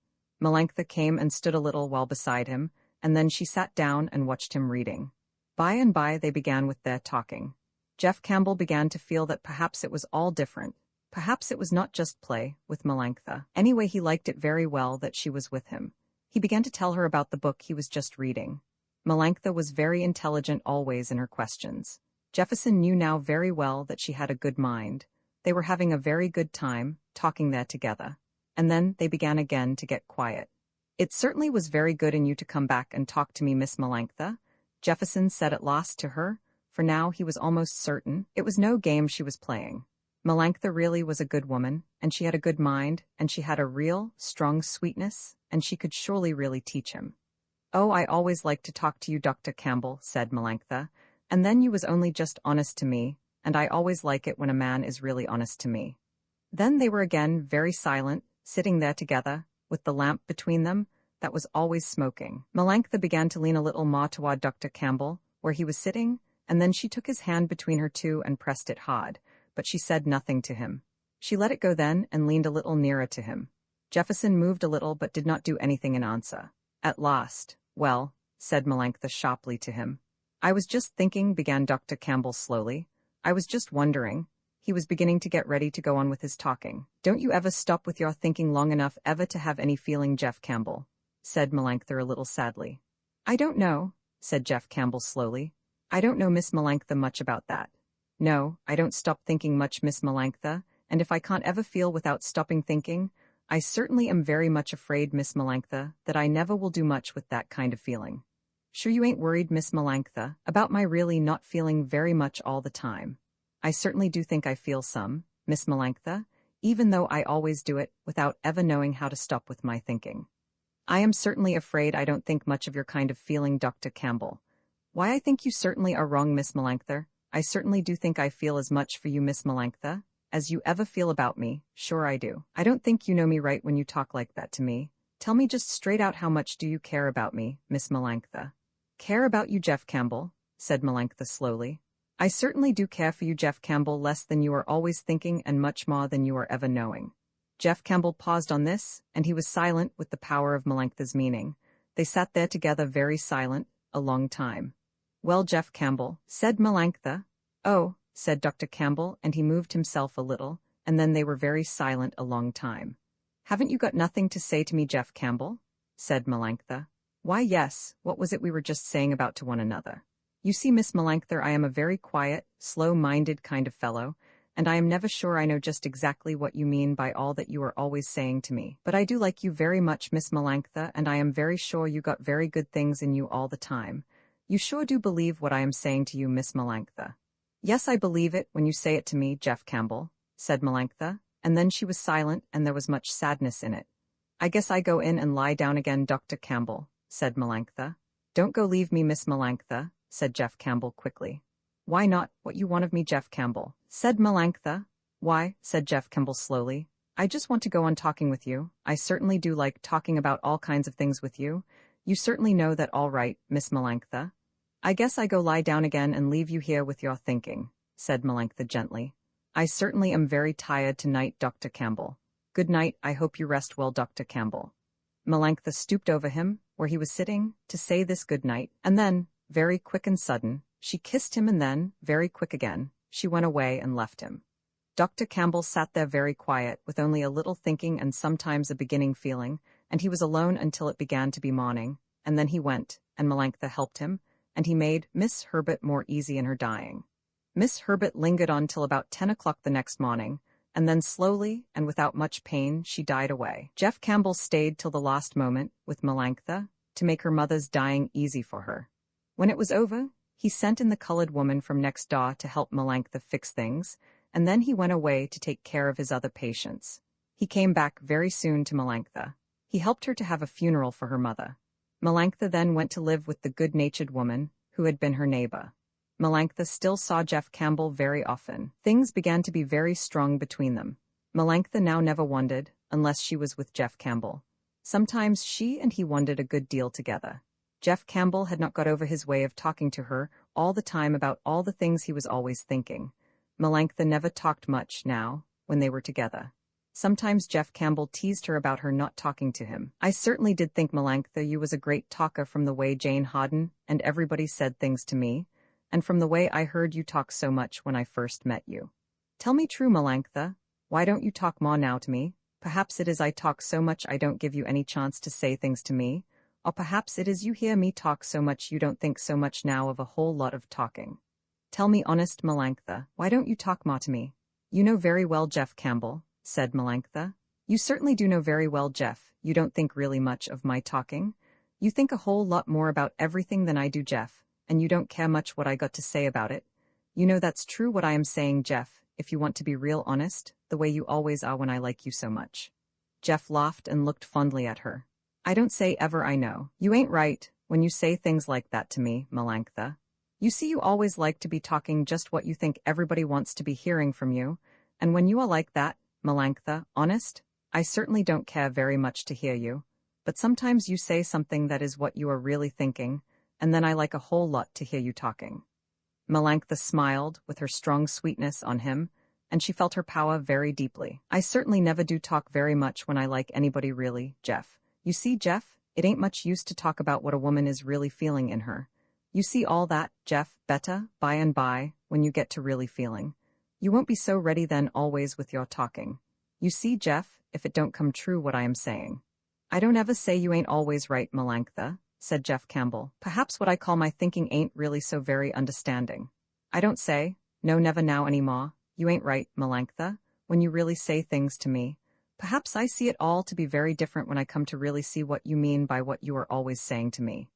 Melanctha came and stood a little while beside him, and then she sat down and watched him reading. By and by they began with their talking. Jeff Campbell began to feel that perhaps it was all different. Perhaps it was not just play with Melanctha. Anyway, he liked it very well that she was with him. He began to tell her about the book he was just reading. Melanctha was very intelligent always in her questions. Jefferson knew now very well that she had a good mind. They were having a very good time, talking there together. And then they began again to get quiet. It certainly was very good in you to come back and talk to me, Miss Melanctha, Jefferson said at last to her, for now he was almost certain it was no game she was playing. Melanctha really was a good woman, and she had a good mind, and she had a real, strong sweetness, and she could surely really teach him. "Oh, I always like to talk to you, Dr. Campbell," said Melanctha, "and then you was only just honest to me, and I always like it when a man is really honest to me." Then they were again very silent, sitting there together, with the lamp between them, that was always smoking. Melanctha began to lean a little more toward Dr. Campbell, where he was sitting, and then she took his hand between her two and pressed it hard, but she said nothing to him. She let it go then and leaned a little nearer to him. Jefferson moved a little but did not do anything in answer. At last, "Well," said Melanctha sharply to him. "I was just thinking," began Dr. Campbell slowly. "I was just wondering." He was beginning to get ready to go on with his talking. "Don't you ever stop with your thinking long enough ever to have any feeling, Jeff Campbell?" said Melanctha a little sadly. "I don't know," said Jeff Campbell slowly. "I don't know, Miss Melanctha, much about that. No, I don't stop thinking much, Miss Melanctha, and if I can't ever feel without stopping thinking, I certainly am very much afraid, Miss Melanctha, that I never will do much with that kind of feeling. Sure you ain't worried, Miss Melanctha, about my really not feeling very much all the time? I certainly do think I feel some, Miss Melanctha, even though I always do it without ever knowing how to stop with my thinking. I am certainly afraid I don't think much of your kind of feeling, Dr. Campbell. Why, I think you certainly are wrong, Miss Melanctha. I certainly do think I feel as much for you, Miss Melanctha, as you ever feel about me. Sure I do. I don't think you know me right when you talk like that to me. Tell me just straight out, how much do you care about me, Miss Melanctha?" "Care about you, Jeff Campbell," said Melanctha slowly. "I certainly do care for you, Jeff Campbell, less than you are always thinking and much more than you are ever knowing." Jeff Campbell paused on this, and he was silent with the power of Melanctha's meaning. They sat there together very silent, a long time. "Well, Jeff Campbell," said Melanctha. "Oh," said Dr. Campbell, and he moved himself a little, and then they were very silent a long time. "Haven't you got nothing to say to me, Jeff Campbell?" said Melanctha. "Why, yes, what was it we were just saying about to one another? You see, Miss Melanctha, I am a very quiet, slow-minded kind of fellow, and I am never sure I know just exactly what you mean by all that you are always saying to me. But I do like you very much, Miss Melanctha, and I am very sure you got very good things in you all the time. You sure do believe what I am saying to you, Miss Melanctha." "Yes, I believe it when you say it to me, Jeff Campbell," said Melanctha, and then she was silent and there was much sadness in it. "I guess I go in and lie down again, Dr. Campbell," said Melanctha. "Don't go leave me, Miss Melanctha," said Jeff Campbell quickly. "Why not? What you want of me, Jeff Campbell?" said Melanctha. "Why," said Jeff Campbell slowly, "I just want to go on talking with you. I certainly do like talking about all kinds of things with you. You certainly know that all right, Miss Melanctha. I guess I go lie down again and leave you here with your thinking," said Melanctha gently. "I certainly am very tired tonight, Dr. Campbell. Good night, I hope you rest well, Dr. Campbell." Melanctha stooped over him, where he was sitting, to say this good night, and then, very quick and sudden, she kissed him, and then, very quick again, she went away and left him. Dr. Campbell sat there very quiet, with only a little thinking and sometimes a beginning feeling, and he was alone until it began to be morning, and then he went, and Melanctha helped him, and he made Miss Herbert more easy in her dying. Miss Herbert lingered on till about 10 o'clock the next morning, and then slowly and without much pain she died away. Jeff Campbell stayed till the last moment with Melanctha to make her mother's dying easy for her. When it was over, he sent in the colored woman from next door to help Melanctha fix things, and then he went away to take care of his other patients. He came back very soon to Melanctha. He helped her to have a funeral for her mother. Melanctha then went to live with the good-natured woman who had been her neighbor. Melanctha still saw Jeff Campbell very often. Things began to be very strong between them. Melanctha now never wondered, unless she was with Jeff Campbell. Sometimes she and he wondered a good deal together. Jeff Campbell had not got over his way of talking to her all the time about all the things he was always thinking. Melanctha never talked much now, when they were together. Sometimes Jeff Campbell teased her about her not talking to him. "I certainly did think, Melanctha, you was a great talker from the way Jane Harden and everybody said things to me, and from the way I heard you talk so much when I first met you. Tell me true, Melanctha, why don't you talk more now to me? Perhaps it is I talk so much I don't give you any chance to say things to me, or perhaps it is you hear me talk so much you don't think so much now of a whole lot of talking. Tell me honest, Melanctha, why don't you talk more to me?" "You know very well, Jeff Campbell," said Melanctha. "You certainly do know very well, Jeff, you don't think really much of my talking. You think a whole lot more about everything than I do, Jeff, and you don't care much what I got to say about it. You know that's true what I am saying, Jeff, if you want to be real honest, the way you always are when I like you so much." Jeff laughed and looked fondly at her. "I don't say ever I know. You ain't right when you say things like that to me, Melanctha. You see, you always like to be talking just what you think everybody wants to be hearing from you, and when you are like that, Melanctha, honest, I certainly don't care very much to hear you, but sometimes you say something that is what you are really thinking, and then I like a whole lot to hear you talking." Melanctha smiled with her strong sweetness on him, and she felt her power very deeply. "I certainly never do talk very much when I like anybody really, Jeff. You see, Jeff, it ain't much use to talk about what a woman is really feeling in her. You see all that, Jeff, betta, by and by, when you get to really feeling. You won't be so ready then always with your talking. You see, Jeff, if it don't come true what I am saying." "I don't ever say you ain't always right, Melanctha," said Jeff Campbell. "Perhaps what I call my thinking ain't really so very understanding. I don't say, no never now any more, you ain't right, Melanctha, when you really say things to me. Perhaps I see it all to be very different when I come to really see what you mean by what you are always saying to me."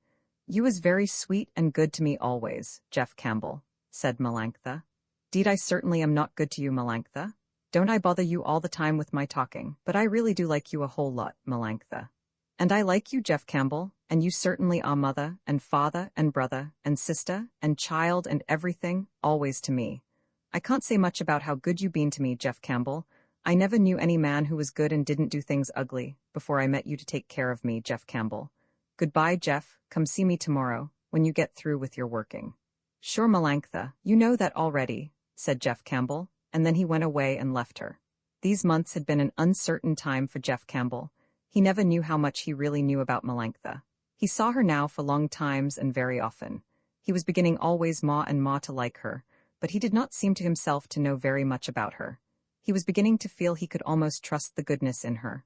"You is very sweet and good to me always, Jeff Campbell," said Melanctha. "'Deed I certainly am not good to you, Melanctha. Don't I bother you all the time with my talking, but I really do like you a whole lot, Melanctha. And I like you, Jeff Campbell, and you certainly are mother and father and brother and sister and child and everything, always to me. I can't say much about how good you been to me, Jeff Campbell. I never knew any man who was good and didn't do things ugly before I met you to take care of me, Jeff Campbell. Goodbye, Jeff, come see me tomorrow, when you get through with your working." "Sure, Melanctha, you know that already," said Jeff Campbell, and then he went away and left her. These months had been an uncertain time for Jeff Campbell. He never knew how much he really knew about Melanctha. He saw her now for long times and very often. He was beginning always more and more to like her, but he did not seem to himself to know very much about her. He was beginning to feel he could almost trust the goodness in her.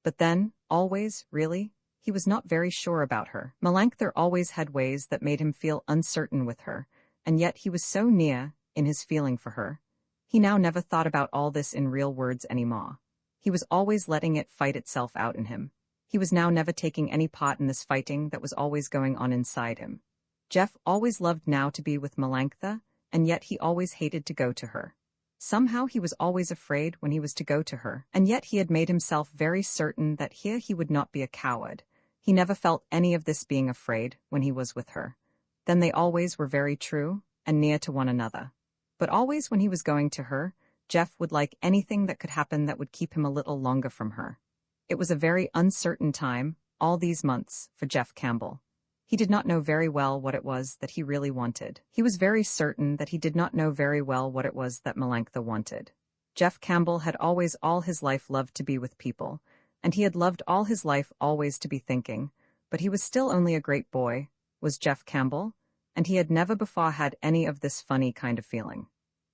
But then, always, really, he was not very sure about her. Melanctha always had ways that made him feel uncertain with her, and yet he was so near, in his feeling for her. He now never thought about all this in real words anymore. He was always letting it fight itself out in him. He was now never taking any part in this fighting that was always going on inside him. Jeff always loved now to be with Melanctha, and yet he always hated to go to her. Somehow he was always afraid when he was to go to her, and yet he had made himself very certain that here he would not be a coward. He never felt any of this being afraid when he was with her. Then they always were very true and near to one another. But always when he was going to her, Jeff would like anything that could happen that would keep him a little longer from her. It was a very uncertain time, all these months, for Jeff Campbell. He did not know very well what it was that he really wanted. He was very certain that he did not know very well what it was that Melanctha wanted. Jeff Campbell had always all his life loved to be with people, and he had loved all his life always to be thinking, but he was still only a great boy, was Jeff Campbell, and he had never before had any of this funny kind of feeling.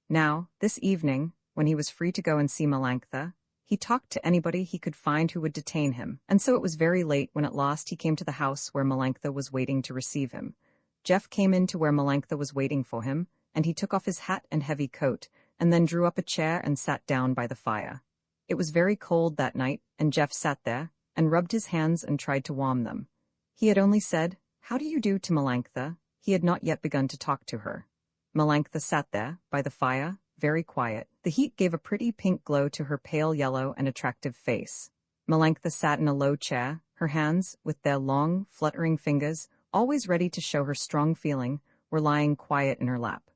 Now, this evening, when he was free to go and see Melanctha, he talked to anybody he could find who would detain him, and so it was very late when at last he came to the house where Melanctha was waiting to receive him. Jeff came in to where Melanctha was waiting for him, and he took off his hat and heavy coat, and then drew up a chair and sat down by the fire. It was very cold that night, and Jeff sat there, and rubbed his hands and tried to warm them. He had only said, "How do you do?" to Melanctha. He had not yet begun to talk to her. Melanctha sat there, by the fire, very quiet. The heat gave a pretty pink glow to her pale yellow and attractive face. Melanctha sat in a low chair, her hands, with their long, fluttering fingers, always ready to show her strong feeling, were lying quiet in her lap.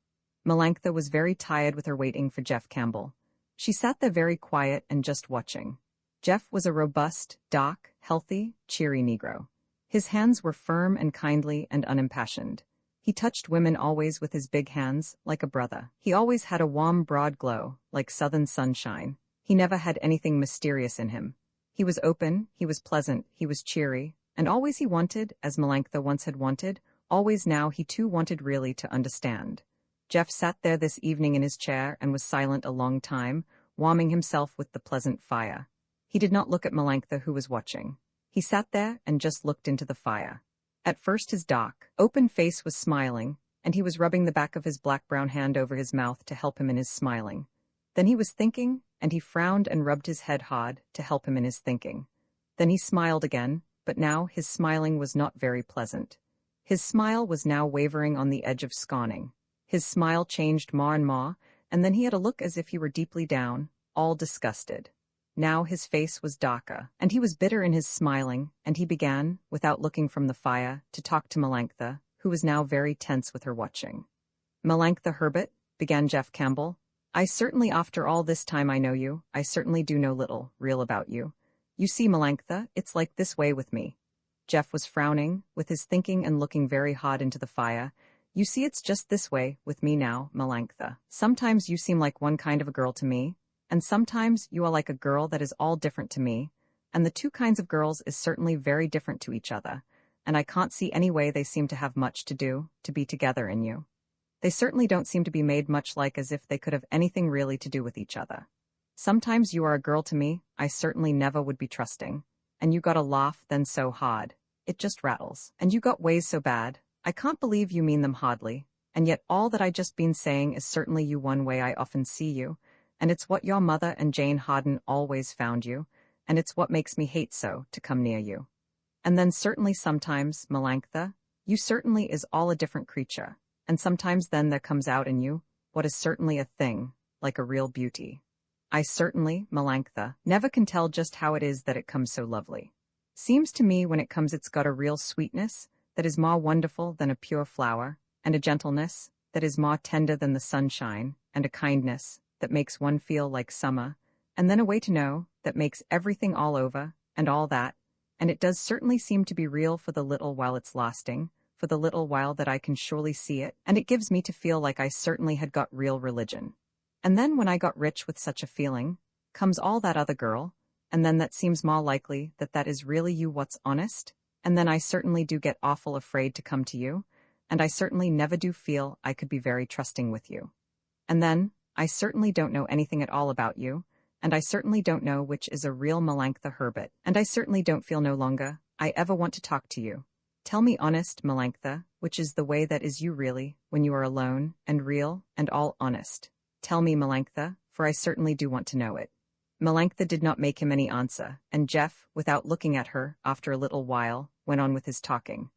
Melanctha was very tired with her waiting for Jeff Campbell. She sat there very quiet and just watching. Jeff was a robust, dark, healthy, cheery Negro. His hands were firm and kindly and unimpassioned. He touched women always with his big hands, like a brother. He always had a warm, broad glow, like southern sunshine. He never had anything mysterious in him. He was open, he was pleasant, he was cheery, and always he wanted, as Melanctha once had wanted, always now he too wanted really to understand. Jeff sat there this evening in his chair and was silent a long time, warming himself with the pleasant fire. He did not look at Melanctha, who was watching. He sat there and just looked into the fire. At first his dark, open face was smiling, and he was rubbing the back of his black-brown hand over his mouth to help him in his smiling. Then he was thinking, and he frowned and rubbed his head hard to help him in his thinking. Then he smiled again, but now his smiling was not very pleasant. His smile was now wavering on the edge of scorning. His smile changed more and more, and then he had a look as if he were deeply down, all disgusted. Now his face was darker, and he was bitter in his smiling, and he began, without looking from the fire, to talk to Melanctha, who was now very tense with her watching. "Melanctha Herbert," began Jeff Campbell, "I certainly, after all this time I know you, I certainly do know little, real about you. You see, Melanctha, it's like this way with me." Jeff was frowning, with his thinking and looking very hard into the fire. "You see, it's just this way with me now, Melanctha. Sometimes you seem like one kind of a girl to me, and sometimes you are like a girl that is all different to me, and the two kinds of girls is certainly very different to each other, and I can't see any way they seem to have much to do, to be together in you. They certainly don't seem to be made much like as if they could have anything really to do with each other. Sometimes you are a girl to me, I certainly never would be trusting, and you got a laugh then so hard, it just rattles, and you got ways so bad, I can't believe you mean them hardly, and yet all that I just been saying is certainly you one way I often see you, and it's what your mother and Jane Harden always found you, and it's what makes me hate so to come near you. And then certainly sometimes, Melanctha, you certainly is all a different creature, and sometimes then there comes out in you what is certainly a thing, like a real beauty. I certainly, Melanctha, never can tell just how it is that it comes so lovely. Seems to me when it comes it's got a real sweetness that is more wonderful than a pure flower, and a gentleness that is more tender than the sunshine, and a kindness that makes one feel like summer, and then a way to know that makes everything all over, and all that, and it does certainly seem to be real for the little while it's lasting, for the little while that I can surely see it, and it gives me to feel like I certainly had got real religion. And then when I got rich with such a feeling, comes all that other girl, and then that seems more likely that that is really you what's honest, and then I certainly do get awful afraid to come to you, and I certainly never do feel I could be very trusting with you. And then, I certainly don't know anything at all about you, and I certainly don't know which is a real Melanctha Herbert, and I certainly don't feel no longer I ever want to talk to you. Tell me honest, Melanctha, which is the way that is you really, when you are alone, and real, and all honest. Tell me, Melanctha, for I certainly do want to know it." Melanctha did not make him any answer, and Jeff, without looking at her, after a little while, went on with his talking.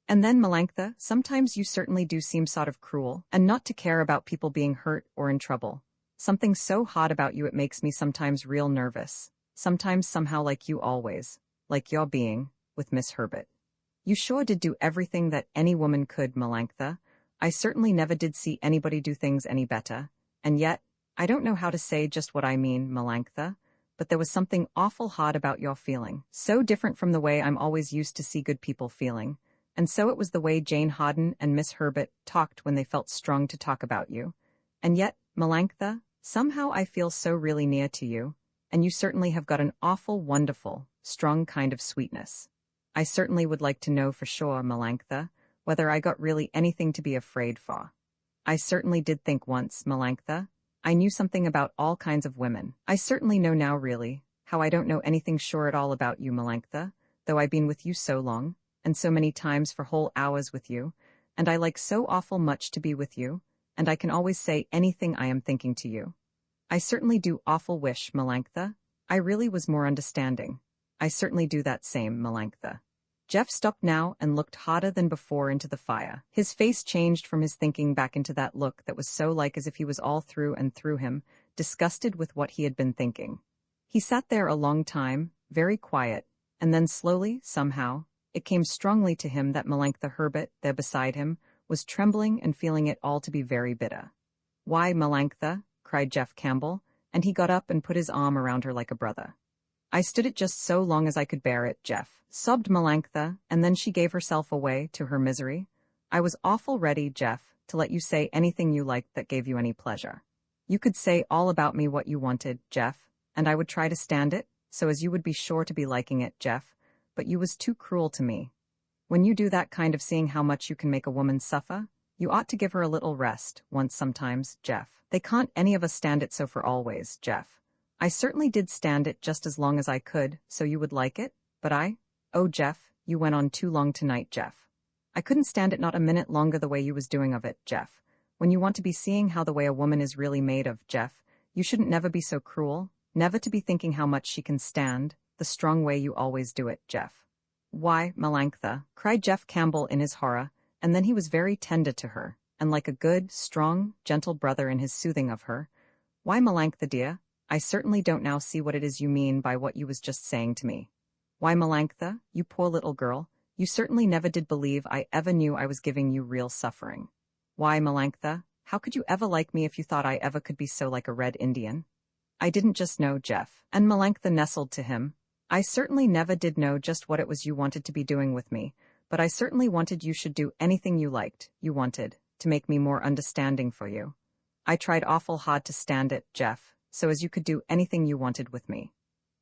"And then, Melanctha, sometimes you certainly do seem sort of cruel, and not to care about people being hurt or in trouble. Something so hot about you it makes me sometimes real nervous, sometimes somehow like you always, like you're being, with Miss Herbert. You sure did do everything that any woman could, Melanctha. I certainly never did see anybody do things any better, and yet, I don't know how to say just what I mean, Melanctha, but there was something awful hard about your feeling, so different from the way I'm always used to see good people feeling. And so it was the way Jane Harden and Miss Herbert talked when they felt strong to talk about you. And yet, Melanctha, somehow I feel so really near to you, and you certainly have got an awful wonderful, strong kind of sweetness. I certainly would like to know for sure, Melanctha, whether I got really anything to be afraid for. I certainly did think once, Melanctha, I knew something about all kinds of women. I certainly know now really, how I don't know anything sure at all about you, Melanctha, though I've been with you so long, and so many times for whole hours with you, and I like so awful much to be with you, and I can always say anything I am thinking to you. I certainly do awful wish, Melanctha, I really was more understanding. I certainly do that same, Melanctha." Jeff stopped now and looked hotter than before into the fire. His face changed from his thinking back into that look that was so like as if he was all through and through him, disgusted with what he had been thinking. He sat there a long time, very quiet, and then slowly, somehow, it came strongly to him that Melanctha Herbert, there beside him, was trembling and feeling it all to be very bitter. "Why, Melanctha," cried Jeff Campbell, and he got up and put his arm around her like a brother. "I stood it just so long as I could bear it, Jeff," sobbed Melanctha, and then she gave herself away to her misery. "I was awful ready, Jeff, to let you say anything you liked that gave you any pleasure. You could say all about me what you wanted, Jeff, and I would try to stand it, so as you would be sure to be liking it, Jeff, but you was too cruel to me. When you do that kind of seeing how much you can make a woman suffer, you ought to give her a little rest, once sometimes, Jeff. They can't any of us stand it so for always, Jeff. I certainly did stand it just as long as I could, so you would like it, but oh, Jeff, you went on too long tonight, Jeff. I couldn't stand it not a minute longer the way you was doing of it, Jeff. When you want to be seeing how the way a woman is really made of, Jeff, you shouldn't never be so cruel, never to be thinking how much she can stand, the strong way you always do it, Jeff." "Why, Melanctha," cried Jeff Campbell in his horror, and then he was very tender to her, and like a good, strong, gentle brother in his soothing of her. "Why, Melanctha dear, I certainly don't now see what it is you mean by what you was just saying to me. Why, Melanctha, you poor little girl, you certainly never did believe I ever knew I was giving you real suffering. Why, Melanctha, how could you ever like me if you thought I ever could be so like a red Indian? I didn't just know, Jeff. And Melanctha nestled to him. I certainly never did know just what it was you wanted to be doing with me, but I certainly wanted you should do anything you liked, you wanted, to make me more understanding for you. I tried awful hard to stand it, Jeff, so as you could do anything you wanted with me.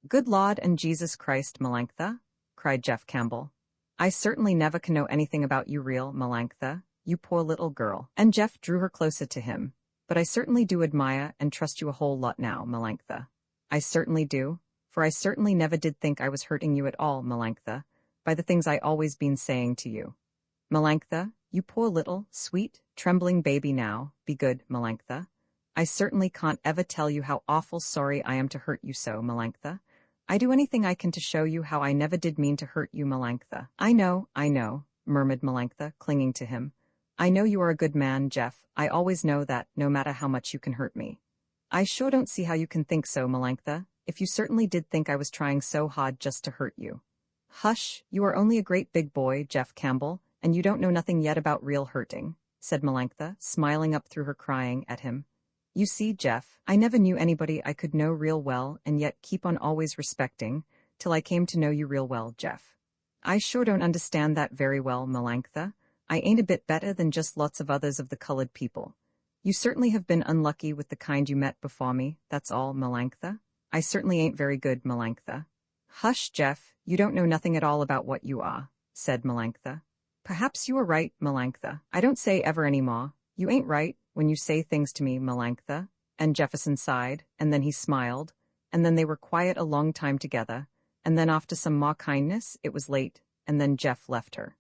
Good Lord and Jesus Christ, Melanctha, cried Jeff Campbell. I certainly never can know anything about you real, Melanctha, you poor little girl. And Jeff drew her closer to him. But I certainly do admire and trust you a whole lot now, Melanctha. I certainly do, for I certainly never did think I was hurting you at all, Melanctha, by the things I always been saying to you. Melanctha, you poor little, sweet, trembling baby now, be good, Melanctha. I certainly can't ever tell you how awful sorry I am to hurt you so, Melanctha. I do anything I can to show you how I never did mean to hurt you, Melanctha. I know, murmured Melanctha, clinging to him. I know you are a good man, Jeff. I always know that, no matter how much you can hurt me. I sure don't see how you can think so, Melanctha, if you certainly did think I was trying so hard just to hurt you. Hush, you are only a great big boy, Jeff Campbell, and you don't know nothing yet about real hurting, said Melanctha, smiling up through her crying at him. You see, Jeff, I never knew anybody I could know real well and yet keep on always respecting, till I came to know you real well, Jeff. I sure don't understand that very well, Melanctha. I ain't a bit better than just lots of others of the colored people. You certainly have been unlucky with the kind you met before me, that's all, Melanctha. I certainly ain't very good, Melanctha. Hush, Jeff, you don't know nothing at all about what you are, said Melanctha. Perhaps you are right, Melanctha. I don't say ever any more. You ain't right when you say things to me, Melanctha. And Jefferson sighed, and then he smiled, and then they were quiet a long time together, and then after some more kindness, it was late, and then Jeff left her.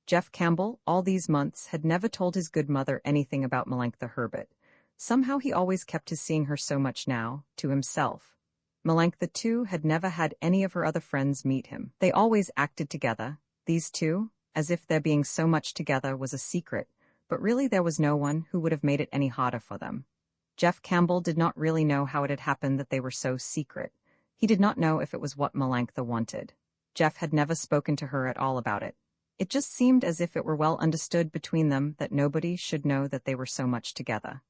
Jeff Campbell, all these months, had never told his good mother anything about Melanctha Herbert. Somehow he always kept his seeing her so much now, to himself. Melanctha, too, had never had any of her other friends meet him. They always acted together, these two, as if their being so much together was a secret, but really there was no one who would have made it any harder for them. Jeff Campbell did not really know how it had happened that they were so secret. He did not know if it was what Melanctha wanted. Jeff had never spoken to her at all about it. It just seemed as if it were well understood between them that nobody should know that they were so much together.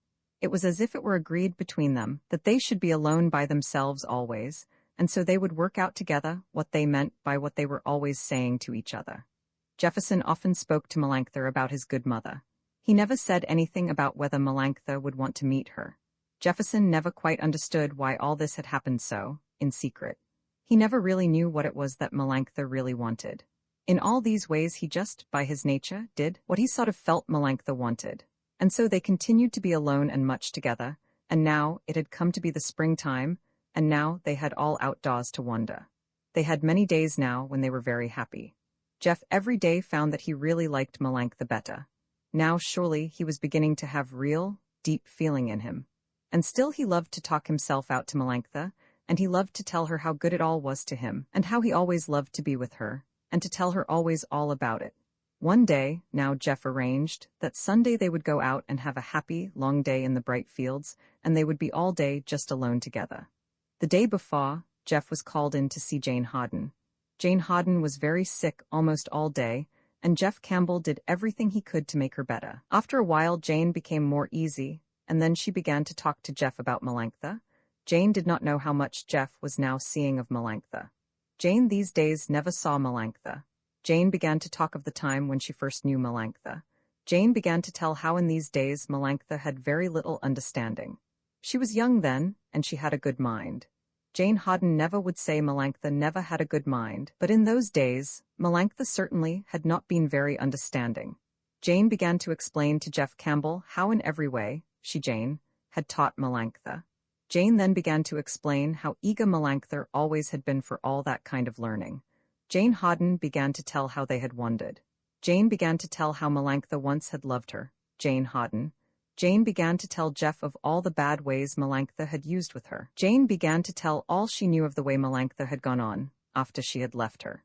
It was as if it were agreed between them that they should be alone by themselves always, and so they would work out together what they meant by what they were always saying to each other. Jefferson often spoke to Melanctha about his good mother. He never said anything about whether Melanctha would want to meet her. Jefferson never quite understood why all this had happened so, in secret. He never really knew what it was that Melanctha really wanted. In all these ways he just, by his nature, did what he sort of felt Melanctha wanted. And so they continued to be alone and much together, and now it had come to be the springtime, and now they had all outdoors to wander. They had many days now when they were very happy. Jeff every day found that he really liked Melanctha better. Now surely he was beginning to have real, deep feeling in him. And still he loved to talk himself out to Melanctha, and he loved to tell her how good it all was to him, and how he always loved to be with her, and to tell her always all about it. One day, now Jeff arranged, that Sunday they would go out and have a happy, long day in the bright fields, and they would be all day just alone together. The day before, Jeff was called in to see Jane Harden. Jane Harden was very sick almost all day, and Jeff Campbell did everything he could to make her better. After a while Jane became more easy, and then she began to talk to Jeff about Melanctha. Jane did not know how much Jeff was now seeing of Melanctha. Jane these days never saw Melanctha. Jane began to talk of the time when she first knew Melanctha. Jane began to tell how in these days Melanctha had very little understanding. She was young then, and she had a good mind. Jane Harden never would say Melanctha never had a good mind, but in those days, Melanctha certainly had not been very understanding. Jane began to explain to Jeff Campbell how in every way, Jane, had taught Melanctha. Jane then began to explain how eager Melanctha always had been for all that kind of learning. Jane Harden began to tell how they had wandered. Jane began to tell how Melanctha once had loved her, Jane Harden. Jane began to tell Jeff of all the bad ways Melanctha had used with her. Jane began to tell all she knew of the way Melanctha had gone on, after she had left her.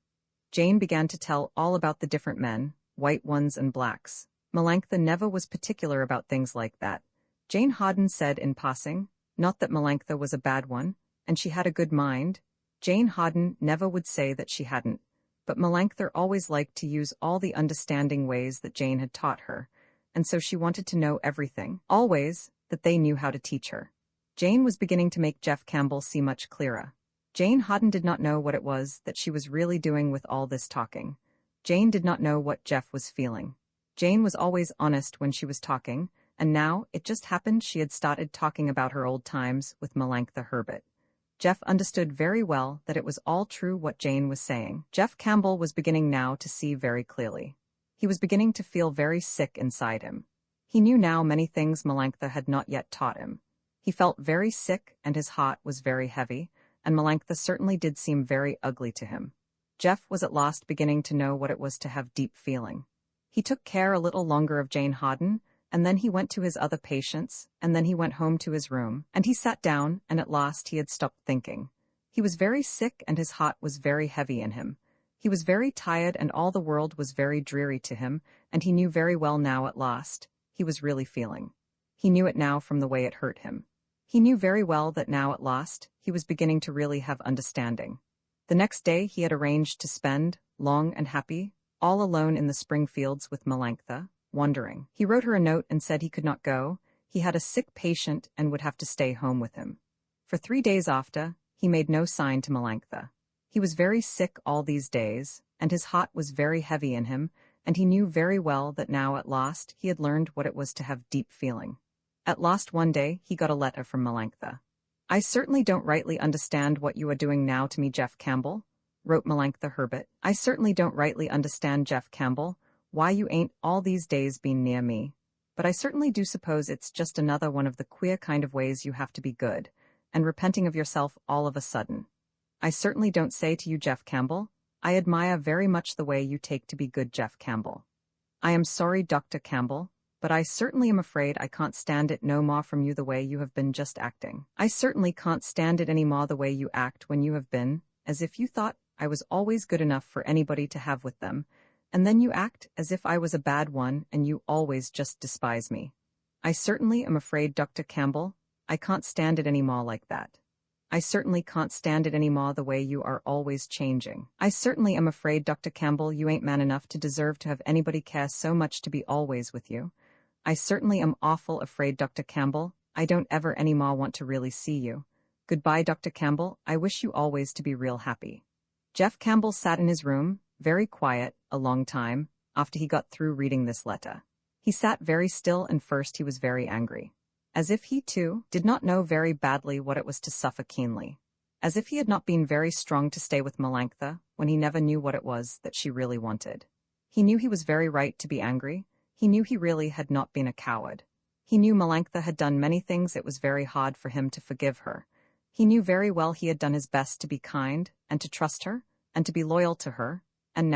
Jane began to tell all about the different men, white ones and blacks. Melanctha never was particular about things like that. Jane Harden said in passing, Not that Melanctha was a bad one, and she had a good mind. Jane Hawden never would say that she hadn't, but Melanctha always liked to use all the understanding ways that Jane had taught her, and so she wanted to know everything, always, that they knew how to teach her. Jane was beginning to make Jeff Campbell see much clearer. Jane Hawden did not know what it was that she was really doing with all this talking. Jane did not know what Jeff was feeling. Jane was always honest when she was talking, and now it just happened she had started talking about her old times with Melanctha Herbert. Jeff understood very well that it was all true what Jane was saying. Jeff Campbell was beginning now to see very clearly. He was beginning to feel very sick inside him. He knew now many things Melanctha had not yet taught him. He felt very sick and his heart was very heavy, and Melanctha certainly did seem very ugly to him. Jeff was at last beginning to know what it was to have deep feeling. He took care a little longer of Jane Hawden, and then he went to his other patients, and then he went home to his room, and he sat down, and at last he had stopped thinking. He was very sick and his heart was very heavy in him. He was very tired and all the world was very dreary to him, and he knew very well now at last, he was really feeling. He knew it now from the way it hurt him. He knew very well that now at last, he was beginning to really have understanding. The next day he had arranged to spend, long and happy, all alone in the spring fields with Melanctha, wondering. He wrote her a note and said he could not go, he had a sick patient and would have to stay home with him. For 3 days after, he made no sign to Melanctha. He was very sick all these days, and his heart was very heavy in him, and he knew very well that now at last he had learned what it was to have deep feeling. At last one day he got a letter from Melanctha. "I certainly don't rightly understand what you are doing now to me, Jeff Campbell," wrote Melanctha Herbert. "I certainly don't rightly understand, Jeff Campbell, why you ain't all these days been near me. But I certainly do suppose it's just another one of the queer kind of ways you have to be good, and repenting of yourself all of a sudden. I certainly don't say to you, Jeff Campbell, I admire very much the way you take to be good, Jeff Campbell. I am sorry, Dr. Campbell, but I certainly am afraid I can't stand it no more from you the way you have been just acting. I certainly can't stand it any more the way you act when you have been, as if you thought I was always good enough for anybody to have with them, and then you act as if I was a bad one and you always just despise me. I certainly am afraid, Dr. Campbell, I can't stand it any more like that. I certainly can't stand it any more the way you are always changing. I certainly am afraid, Dr. Campbell, you ain't man enough to deserve to have anybody care so much to be always with you. I certainly am awful afraid, Dr. Campbell, I don't ever any more want to really see you. Goodbye, Dr. Campbell, I wish you always to be real happy." Jeff Campbell sat in his room, very quiet, a long time, after he got through reading this letter. He sat very still and first he was very angry. As if he, too, did not know very badly what it was to suffer keenly. As if he had not been very strong to stay with Melanctha when he never knew what it was that she really wanted. He knew he was very right to be angry. He knew he really had not been a coward. He knew Melanctha had done many things it was very hard for him to forgive her. He knew very well he had done his best to be kind, and to trust her, and to be loyal to her, and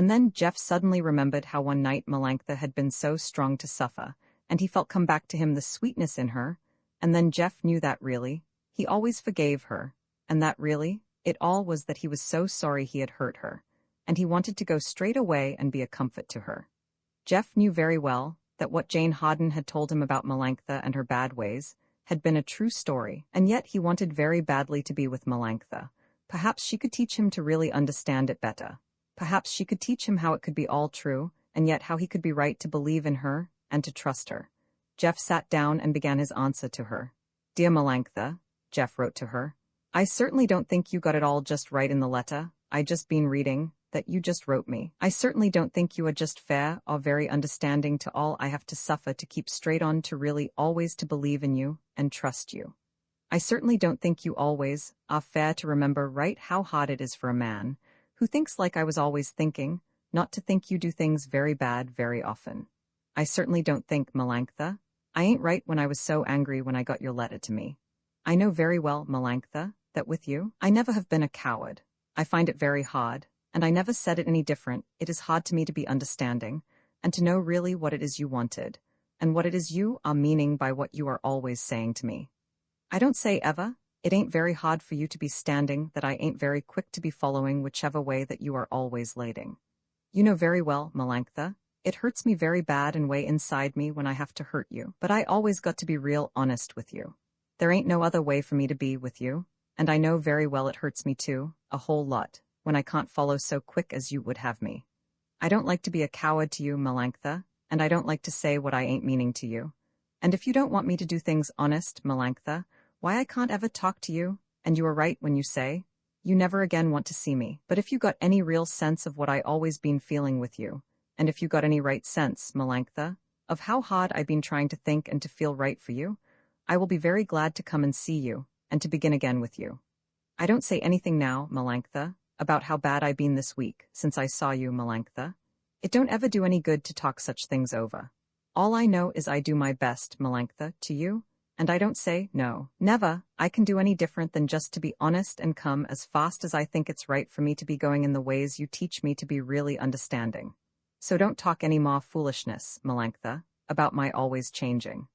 then Jeff suddenly remembered how one night Melanctha had been so strong to suffer, and he felt come back to him the sweetness in her, and then Jeff knew that really, he always forgave her, and that really, it all was that he was so sorry he had hurt her, and he wanted to go straight away and be a comfort to her. Jeff knew very well that what Jane Hawden had told him about Melanctha and her bad ways had been a true story, and yet he wanted very badly to be with Melanctha. Perhaps she could teach him to really understand it better. Perhaps she could teach him how it could be all true, and yet how he could be right to believe in her and to trust her. Jeff sat down and began his answer to her. "Dear Melanctha," Jeff wrote to her, "I certainly don't think you got it all just right in the letter I just been reading that you just wrote me. I certainly don't think you are just fair or very understanding to all I have to suffer to keep straight on to really always to believe in you and trust you. I certainly don't think you always are fair to remember right how hard it is for a man who thinks like I was always thinking, not to think you do things very bad very often. I certainly don't think, Melanctha, I ain't right when I was so angry when I got your letter to me. I know very well, Melanctha, that with you, I never have been a coward. I find it very hard, and I never said it any different. It is hard to me to be understanding, and to know really what it is you wanted, and what it is you are meaning by what you are always saying to me. I don't say ever, it ain't very hard for you to be standing that I ain't very quick to be following whichever way that you are always leading. You know very well, Melanctha, it hurts me very bad and way inside me when I have to hurt you, but I always got to be real honest with you. There ain't no other way for me to be with you, and I know very well it hurts me too, a whole lot, when I can't follow so quick as you would have me. I don't like to be a coward to you, Melanctha, and I don't like to say what I ain't meaning to you. And if you don't want me to do things honest, Melanctha, why I can't ever talk to you, and you are right when you say, you never again want to see me. But if you got any real sense of what I always been feeling with you, and if you got any right sense, Melanctha, of how hard I been trying to think and to feel right for you, I will be very glad to come and see you, and to begin again with you. I don't say anything now, Melanctha, about how bad I been this week, since I saw you, Melanctha. It don't ever do any good to talk such things over. All I know is I do my best, Melanctha, to you, and I don't say, no, never, I can do any different than just to be honest and come as fast as I think it's right for me to be going in the ways you teach me to be really understanding. So don't talk any more foolishness, Melanctha, about my always changing.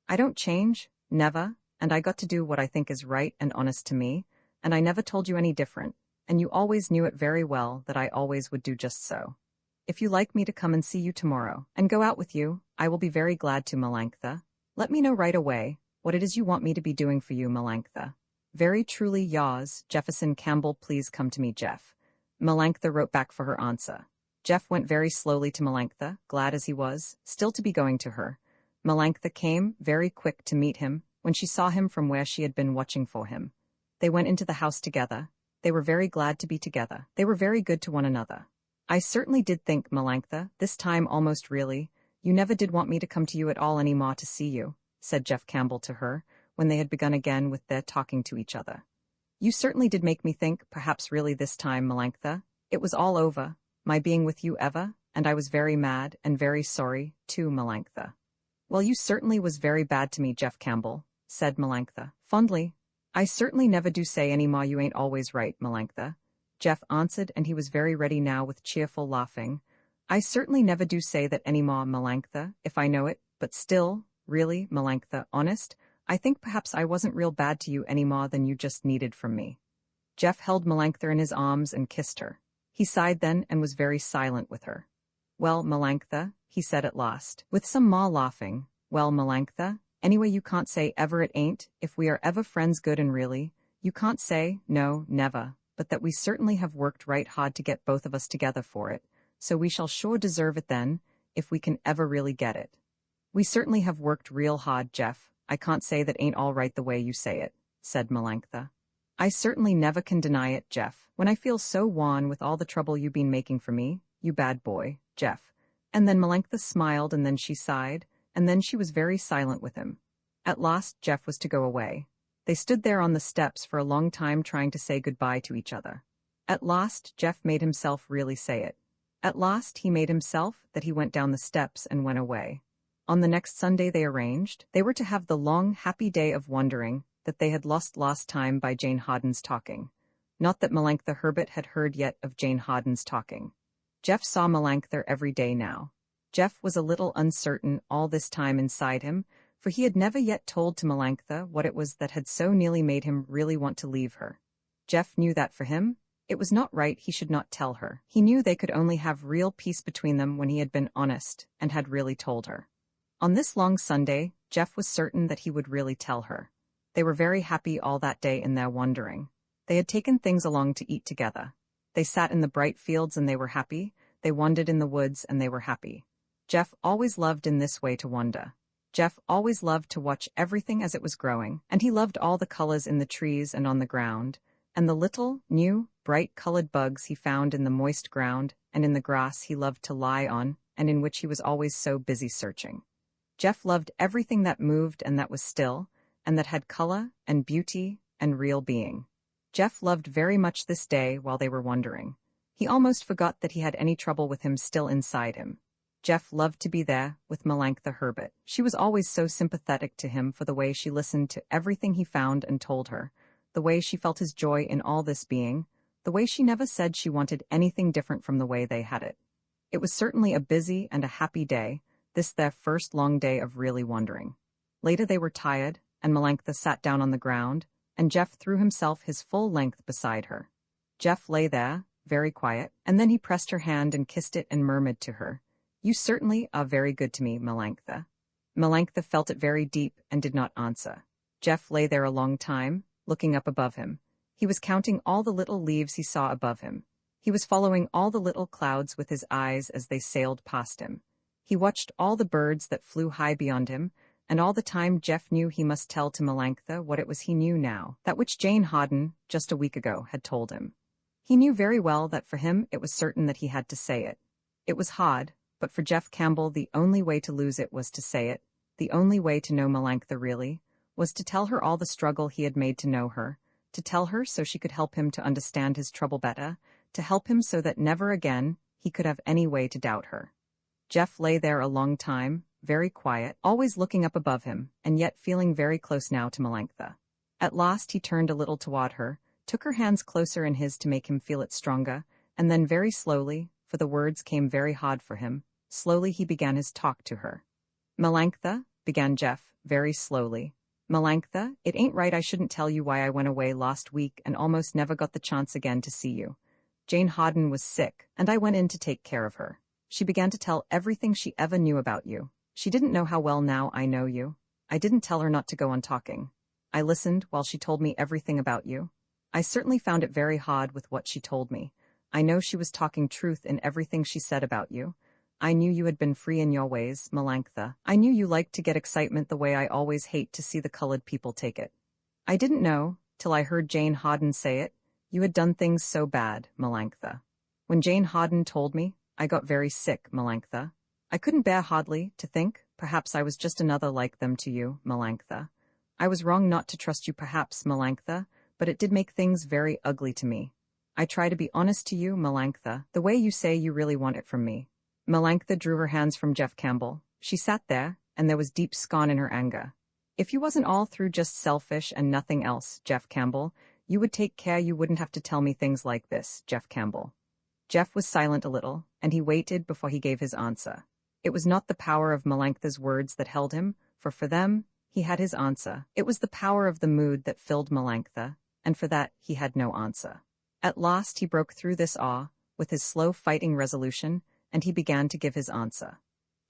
I don't change, never, and I got to do what I think is right and honest to me, and I never told you any different, and you always knew it very well that I always would do just so. If you like me to come and see you tomorrow, and go out with you, I will be very glad to, Melanctha. Let me know right away what it is you want me to be doing for you, Melanctha. Very truly yours, Jefferson Campbell. Please come to me, Jeff. Melanctha wrote back for her answer. Jeff went very slowly to Melanctha, glad as he was, still to be going to her. Melanctha came, very quick to meet him, when she saw him from where she had been watching for him. They went into the house together. They were very glad to be together. They were very good to one another. I certainly did think, Melanctha, this time almost really, you never did want me to come to you at all any more to see you, said Jeff Campbell to her, when they had begun again with their talking to each other. You certainly did make me think, perhaps really this time, Melanctha, it was all over, my being with you ever, and I was very mad and very sorry, too, Melanctha. Well, you certainly was very bad to me, Jeff Campbell, said Melanctha, fondly. I certainly never do say any more you ain't always right, Melanctha, Jeff answered, and he was very ready now with cheerful laughing. I certainly never do say that any more, Melanctha, if I know it, but still, really, Melanctha, honest, I think perhaps I wasn't real bad to you any more than you just needed from me. Jeff held Melanctha in his arms and kissed her. He sighed then and was very silent with her. Well, Melanctha, he said at last, with some more laughing, well, Melanctha, anyway you can't say ever it ain't, if we are ever friends good and really, you can't say, no, never, but that we certainly have worked right hard to get both of us together for it, so we shall sure deserve it then, if we can ever really get it. We certainly have worked real hard, Jeff, I can't say that ain't all right the way you say it, said Melanctha. I certainly never can deny it, Jeff, when I feel so wan with all the trouble you been making for me, you bad boy, Jeff. And then Melanctha smiled, and then she sighed, and then she was very silent with him. At last Jeff was to go away. They stood there on the steps for a long time trying to say goodbye to each other. At last Jeff made himself really say it. At last he made himself that he went down the steps and went away. On the next Sunday they arranged, they were to have the long, happy day of wondering that they had lost time by Jane Harden's talking. Not that Melanctha Herbert had heard yet of Jane Harden's talking. Jeff saw Melanctha every day now. Jeff was a little uncertain all this time inside him, for he had never yet told to Melanctha what it was that had so nearly made him really want to leave her. Jeff knew that for him, it was not right he should not tell her. He knew they could only have real peace between them when he had been honest and had really told her. On this long Sunday, Jeff was certain that he would really tell her. They were very happy all that day in their wandering. They had taken things along to eat together. They sat in the bright fields and they were happy. They wandered in the woods and they were happy. Jeff always loved in this way to wander. Jeff always loved to watch everything as it was growing, and he loved all the colors in the trees and on the ground, and the little, new, bright-colored bugs he found in the moist ground and in the grass he loved to lie on, and in which he was always so busy searching. Jeff loved everything that moved and that was still, and that had color and beauty and real being. Jeff loved very much this day while they were wandering. He almost forgot that he had any trouble with him still inside him. Jeff loved to be there with Melanctha Herbert. She was always so sympathetic to him for the way she listened to everything he found and told her, the way she felt his joy in all this being, the way she never said she wanted anything different from the way they had it. It was certainly a busy and a happy day, this their first long day of really wandering. Later they were tired, and Melanctha sat down on the ground, and Jeff threw himself his full length beside her. Jeff lay there, very quiet, and then he pressed her hand and kissed it and murmured to her, "You certainly are very good to me, Melanctha." Melanctha felt it very deep and did not answer. Jeff lay there a long time, looking up above him. He was counting all the little leaves he saw above him. He was following all the little clouds with his eyes as they sailed past him. He watched all the birds that flew high beyond him, and all the time Jeff knew he must tell to Melanctha what it was he knew now, that which Jane Hawden, just a week ago, had told him. He knew very well that for him it was certain that he had to say it. It was hard, but for Jeff Campbell the only way to lose it was to say it. The only way to know Melanctha really was to tell her all the struggle he had made to know her, to tell her so she could help him to understand his trouble better, to help him so that never again he could have any way to doubt her. Jeff lay there a long time, very quiet, always looking up above him, and yet feeling very close now to Melanctha. At last he turned a little toward her, took her hands closer in his to make him feel it stronger, and then very slowly, for the words came very hard for him, slowly he began his talk to her. "Melanctha," began Jeff, very slowly. "Melanctha, it ain't right I shouldn't tell you why I went away last week and almost never got the chance again to see you. Jane Hawden was sick, and I went in to take care of her. She began to tell everything she ever knew about you. She didn't know how well now I know you. I didn't tell her not to go on talking. I listened while she told me everything about you. I certainly found it very hard with what she told me. I know she was talking truth in everything she said about you. I knew you had been free in your ways, Melanctha. I knew you liked to get excitement the way I always hate to see the colored people take it. I didn't know, till I heard Jane Hawden say it, you had done things so bad, Melanctha. When Jane Hawden told me, I got very sick, Melanctha. I couldn't bear hardly to think, perhaps I was just another like them to you, Melanctha. I was wrong not to trust you perhaps, Melanctha, but it did make things very ugly to me. I try to be honest to you, Melanctha, the way you say you really want it from me." Melanctha drew her hands from Jeff Campbell. She sat there, and there was deep scorn in her anger. "If you wasn't all through just selfish and nothing else, Jeff Campbell, you would take care you wouldn't have to tell me things like this, Jeff Campbell." Jeff was silent a little, and he waited before he gave his answer. It was not the power of Melanctha's words that held him, for them, he had his answer. It was the power of the mood that filled Melanctha, and for that he had no answer. At last he broke through this awe, with his slow fighting resolution, and he began to give his answer.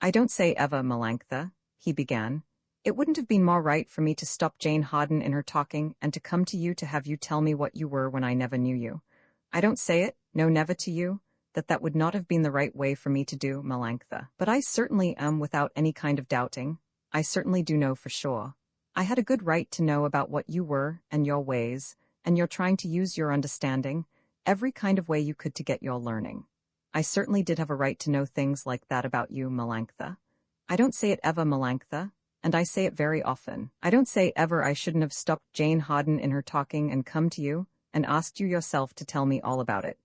"I don't say ever, Melanctha," he began. "It wouldn't have been more right for me to stop Jane Hawden in her talking and to come to you to have you tell me what you were when I never knew you. I don't say it, no never to you, that would not have been the right way for me to do, Melanctha. But I certainly am without any kind of doubting. I certainly do know for sure. I had a good right to know about what you were and your ways, and you're trying to use your understanding, every kind of way you could to get your learning. I certainly did have a right to know things like that about you, Melanctha. I don't say it ever, Melanctha, and I say it very often. I don't say ever I shouldn't have stopped Jane Hawden in her talking and come to you and asked you yourself to tell me all about it.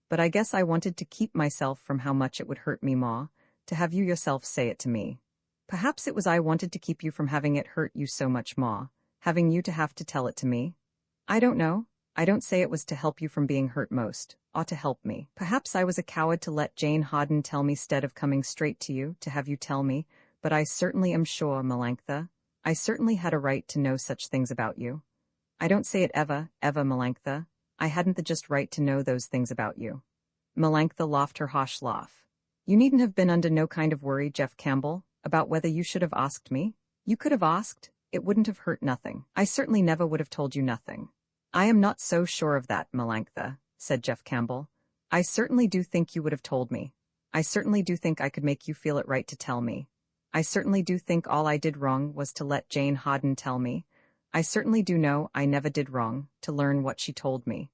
But I guess I wanted to keep myself from how much it would hurt me, Ma, to have you yourself say it to me. Perhaps it was I wanted to keep you from having it hurt you so much, Ma, having you to have to tell it to me. I don't know. I don't say it was to help you from being hurt most, or to help me. Perhaps I was a coward to let Jane Hawden tell me stead of coming straight to you to have you tell me, but I certainly am sure, Melanctha, I certainly had a right to know such things about you. I don't say it ever, Melanctha, I hadn't the just right to know those things about you." Melanctha laughed her harsh laugh. "You needn't have been under no kind of worry, Jeff Campbell, about whether you should have asked me. You could have asked, it wouldn't have hurt nothing. I certainly never would have told you nothing." "I am not so sure of that, Melanctha," said Jeff Campbell. "I certainly do think you would have told me. I certainly do think I could make you feel it right to tell me. I certainly do think all I did wrong was to let Jane Hawden tell me. I certainly do know I never did wrong to learn what she told me.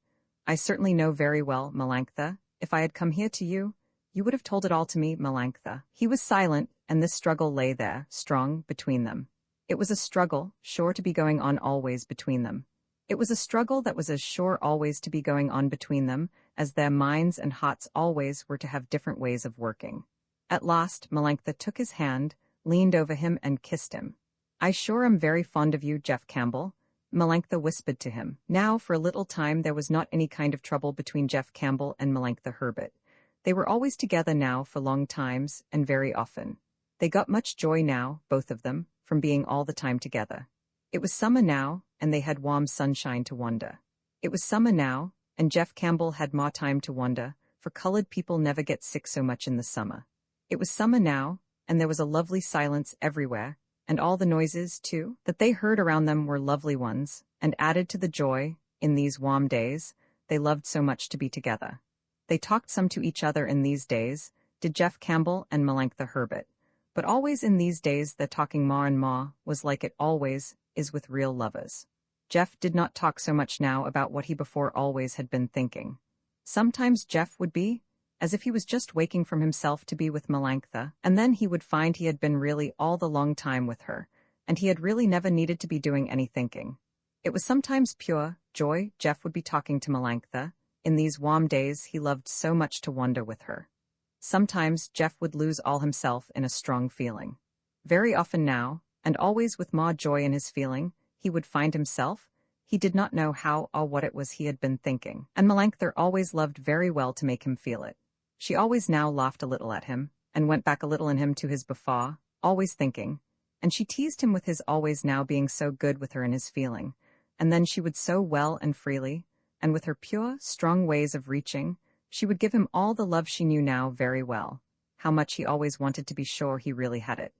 I certainly know very well, Melanctha, if I had come here to you, you would have told it all to me, Melanctha." He was silent, and this struggle lay there, strong, between them. It was a struggle, sure to be going on always between them. It was a struggle that was as sure always to be going on between them as their minds and hearts always were to have different ways of working. At last, Melanctha took his hand, leaned over him, and kissed him. "I sure am very fond of you, Jeff Campbell," Melanctha whispered to him. Now, for a little time, there was not any kind of trouble between Jeff Campbell and Melanctha Herbert. They were always together now for long times, and very often. They got much joy now, both of them, from being all the time together. It was summer now, and they had warm sunshine to wander. It was summer now, and Jeff Campbell had more time to wander, for colored people never get sick so much in the summer. It was summer now, and there was a lovely silence everywhere, and all the noises, too, that they heard around them were lovely ones, and added to the joy, in these warm days, they loved so much to be together. They talked some to each other in these days, did Jeff Campbell and Melanctha Herbert, but always in these days the talking ma and ma was like it always is with real lovers. Jeff did not talk so much now about what he before always had been thinking. Sometimes Jeff would be, as if he was just waking from himself to be with Melanctha, and then he would find he had been really all the long time with her, and he had really never needed to be doing any thinking. It was sometimes pure joy. Jeff would be talking to Melanctha. In these warm days he loved so much to wander with her. Sometimes Jeff would lose all himself in a strong feeling. Very often now, and always with more joy in his feeling, he would find himself. He did not know how or what it was he had been thinking, and Melanctha always loved very well to make him feel it. She always now laughed a little at him, and went back a little in him to his before, always thinking, and she teased him with his always now being so good with her in his feeling, and then she would so well and freely, and with her pure, strong ways of reaching, she would give him all the love she knew now very well, how much he always wanted to be sure he really had it.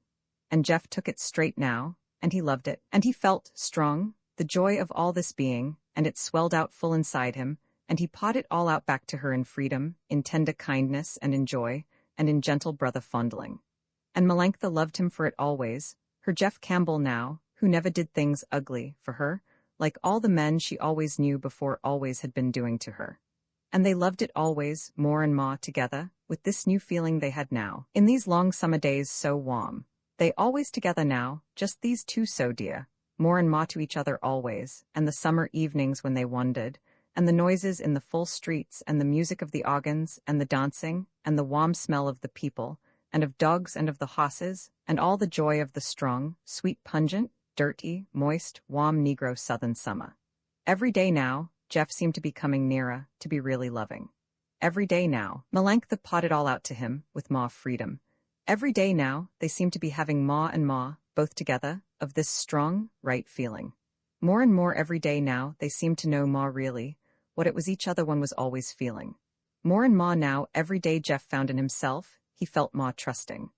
And Jeff took it straight now, and he loved it, and he felt strong, the joy of all this being, and it swelled out full inside him, and he poured it all out back to her in freedom, in tender kindness and in joy, and in gentle brother fondling. And Melanctha loved him for it always, her Jeff Campbell now, who never did things ugly for her, like all the men she always knew before always had been doing to her. And they loved it always, more and more together, with this new feeling they had now, in these long summer days so warm. They always together now, just these two so dear, more and more to each other always, and the summer evenings when they wandered, and the noises in the full streets, and the music of the organs, and the dancing, and the warm smell of the people, and of dogs and of the horses, and all the joy of the strong, sweet, pungent, dirty, moist, warm Negro southern summer. Every day now, Jeff seemed to be coming nearer, to be really loving. Every day now, Melanctha potted all out to him, with more freedom. Every day now, they seemed to be having more and more, both together, of this strong, right feeling. More and more every day now, they seemed to know more really, what it was each other one was always feeling. More and more now, every day Jeff found in himself, he felt more trusting.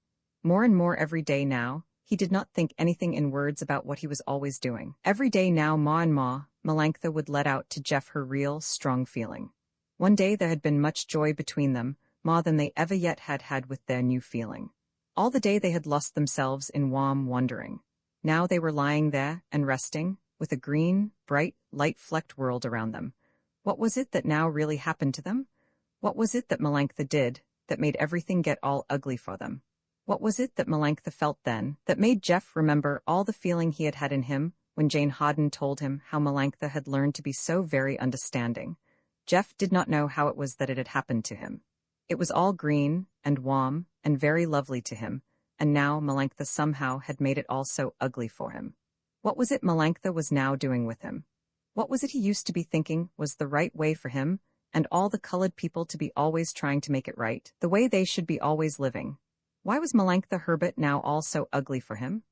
More and more every day now, he did not think anything in words about what he was always doing. Every day now, more and more, Melanctha would let out to Jeff her real, strong feeling. One day there had been much joy between them, more than they ever yet had had with their new feeling. All the day they had lost themselves in warm wandering. Now they were lying there and resting, with a green, bright, light-flecked world around them. What was it that now really happened to them? What was it that Melanctha did, that made everything get all ugly for them? What was it that Melanctha felt then, that made Jeff remember all the feeling he had had in him when Jane Hawden told him how Melanctha had learned to be so very understanding? Jeff did not know how it was that it had happened to him. It was all green, and warm, and very lovely to him, and now Melanctha somehow had made it all so ugly for him. What was it Melanctha was now doing with him? What was it he used to be thinking was the right way for him, and all the colored people to be always trying to make it right, the way they should be always living? Why was Melanctha Herbert now all so ugly for him?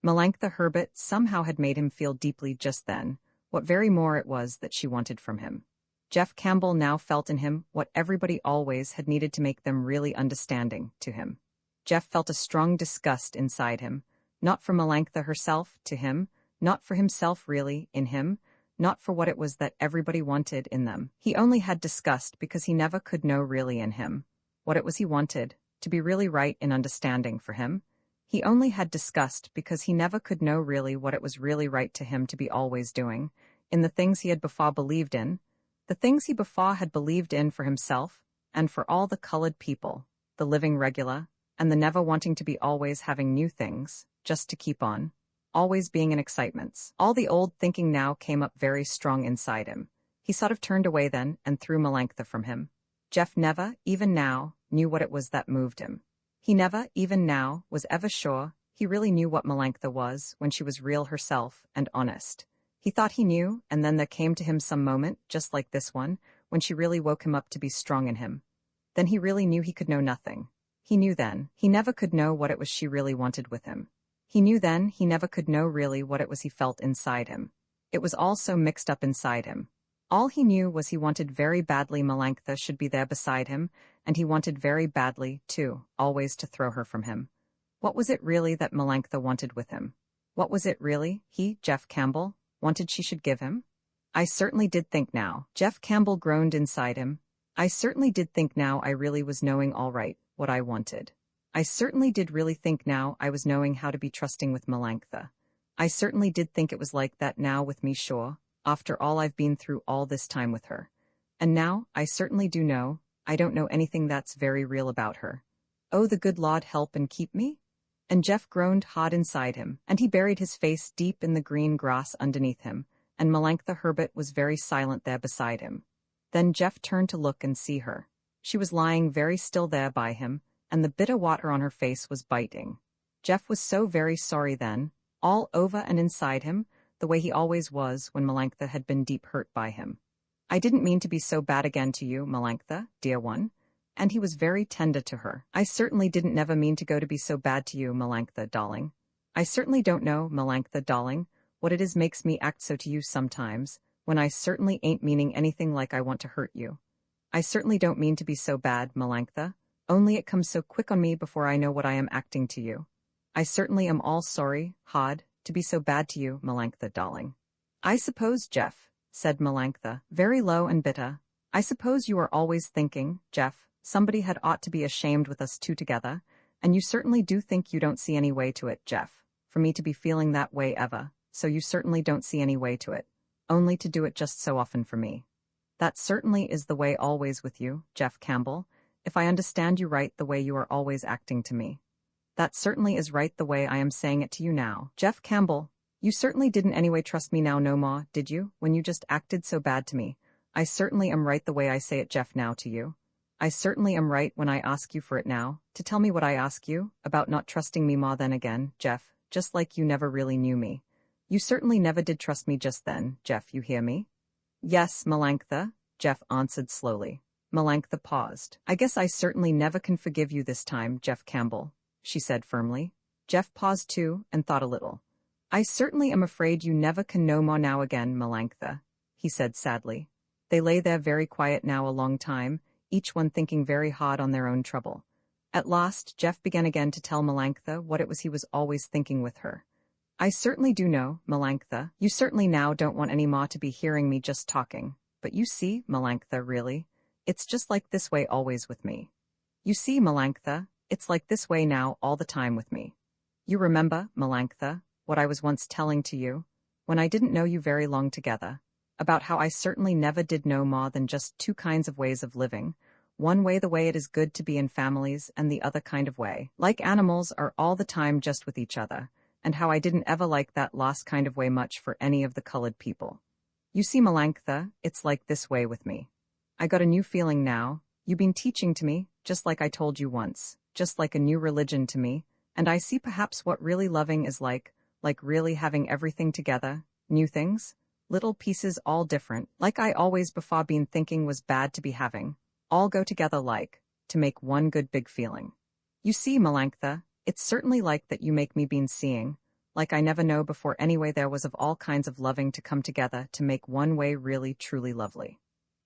Melanctha Herbert somehow had made him feel deeply just then, what very more it was that she wanted from him. Jeff Campbell now felt in him what everybody always had needed to make them really understanding to him. Jeff felt a strong disgust inside him, not for Melanctha herself, to him, not for himself really, in him, not for what it was that everybody wanted in them. He only had disgust because he never could know really in him what it was he wanted, to be really right in understanding for him. He only had disgust because he never could know really what it was really right to him to be always doing, in the things he had before believed in, the things he before had believed in for himself, and for all the colored people, the living regular, and the never wanting to be always having new things, just to keep on, always being in excitements. All the old thinking now came up very strong inside him. He sort of turned away then and threw Melanctha from him. Jeff never, even now, knew what it was that moved him. He never, even now, was ever sure he really knew what Melanctha was when she was real herself and honest. He thought he knew, and then there came to him some moment, just like this one, when she really woke him up to be strong in him. Then he really knew he could know nothing. He knew then he never could know what it was she really wanted with him. He knew then he never could know really what it was he felt inside him. It was all so mixed up inside him. All he knew was he wanted very badly Melanctha should be there beside him, and he wanted very badly, too, always to throw her from him. What was it really that Melanctha wanted with him? What was it really, he, Jeff Campbell, wanted she should give him? I certainly did think now. Jeff Campbell groaned inside him. I certainly did think now I really was knowing all right what I wanted. I certainly did really think now I was knowing how to be trusting with Melanctha. I certainly did think it was like that now with me, sure, after all I've been through all this time with her. And now, I certainly do know, I don't know anything that's very real about her. Oh, the good Lord help and keep me? And Jeff groaned hard inside him, and he buried his face deep in the green grass underneath him, and Melanctha Herbert was very silent there beside him. Then Jeff turned to look and see her. She was lying very still there by him, and the bitter water on her face was biting. Jeff was so very sorry then, all over and inside him, the way he always was when Melanctha had been deep hurt by him. I didn't mean to be so bad again to you, Melanctha, dear one. And he was very tender to her. I certainly didn't never mean to go to be so bad to you, Melanctha, darling. I certainly don't know, Melanctha, darling, what it is makes me act so to you sometimes, when I certainly ain't meaning anything like I want to hurt you. I certainly don't mean to be so bad, Melanctha, only it comes so quick on me before I know what I am acting to you. I certainly am all sorry, Hod, to be so bad to you, Melanctha, darling. I suppose, Jeff, said Melanctha, very low and bitter, I suppose you are always thinking, Jeff, somebody had ought to be ashamed with us two together, and you certainly do think you don't see any way to it, Jeff, for me to be feeling that way ever, so you certainly don't see any way to it, only to do it just so often for me. That certainly is the way always with you, Jeff Campbell, if I understand you right the way you are always acting to me. That certainly is right the way I am saying it to you now. Jeff Campbell, you certainly didn't anyway trust me now no more, did you, when you just acted so bad to me? I certainly am right the way I say it, Jeff, now to you. I certainly am right when I ask you for it now, to tell me what I ask you, about not trusting me more than again, Jeff, just like you never really knew me. You certainly never did trust me just then, Jeff, you hear me? Yes, Melanctha, Jeff answered slowly. Melanctha paused. I guess I certainly never can forgive you this time, Jeff Campbell, she said firmly. Jeff paused too, and thought a little. I certainly am afraid you never can no more now again, Melanctha, he said sadly. They lay there very quiet now a long time, each one thinking very hard on their own trouble. At last, Jeff began again to tell Melanctha what it was he was always thinking with her. I certainly do know, Melanctha, you certainly now don't want any more to be hearing me just talking, but you see, Melanctha, really, it's just like this way always with me. You see, Melanctha, it's like this way now all the time with me. You remember, Melanctha, what I was once telling to you, when I didn't know you very long together, about how I certainly never did know more than just two kinds of ways of living, one way the way it is good to be in families and the other kind of way, like animals are all the time just with each other, and how I didn't ever like that last kind of way much for any of the colored people. You see, Melanctha, it's like this way with me. I got a new feeling now, you been teaching to me, just like I told you once, just like a new religion to me, and I see perhaps what really loving is like really having everything together, new things, little pieces all different, like I always before been thinking was bad to be having, all go together like, to make one good big feeling. You see, Melanctha, it's certainly like that you make me been seeing, like I never know before anyway there was of all kinds of loving to come together to make one way really truly lovely.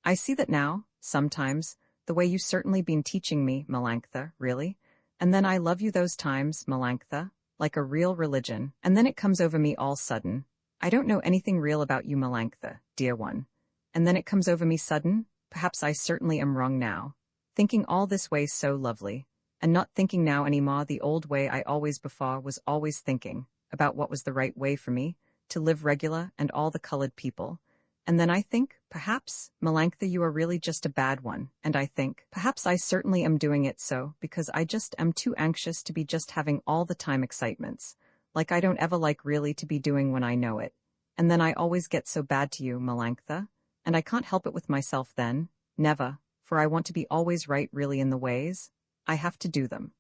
I see that now, sometimes, the way you certainly been teaching me, Melanctha, really, and then I love you those times, Melanctha, like a real religion, and then it comes over me all sudden, I don't know anything real about you, Melanctha, dear one. And then it comes over me sudden, perhaps I certainly am wrong now, thinking all this way so lovely, and not thinking now any more the old way I always before was always thinking, about what was the right way for me, to live regular and all the colored people. And then I think, perhaps, Melanctha, you are really just a bad one, and I think, perhaps I certainly am doing it so, because I just am too anxious to be just having all the time excitements, like I don't ever like really to be doing when I know it. And then I always get so bad to you, Melanctha, and I can't help it with myself then, never, for I want to be always right really in the ways, I have to do them.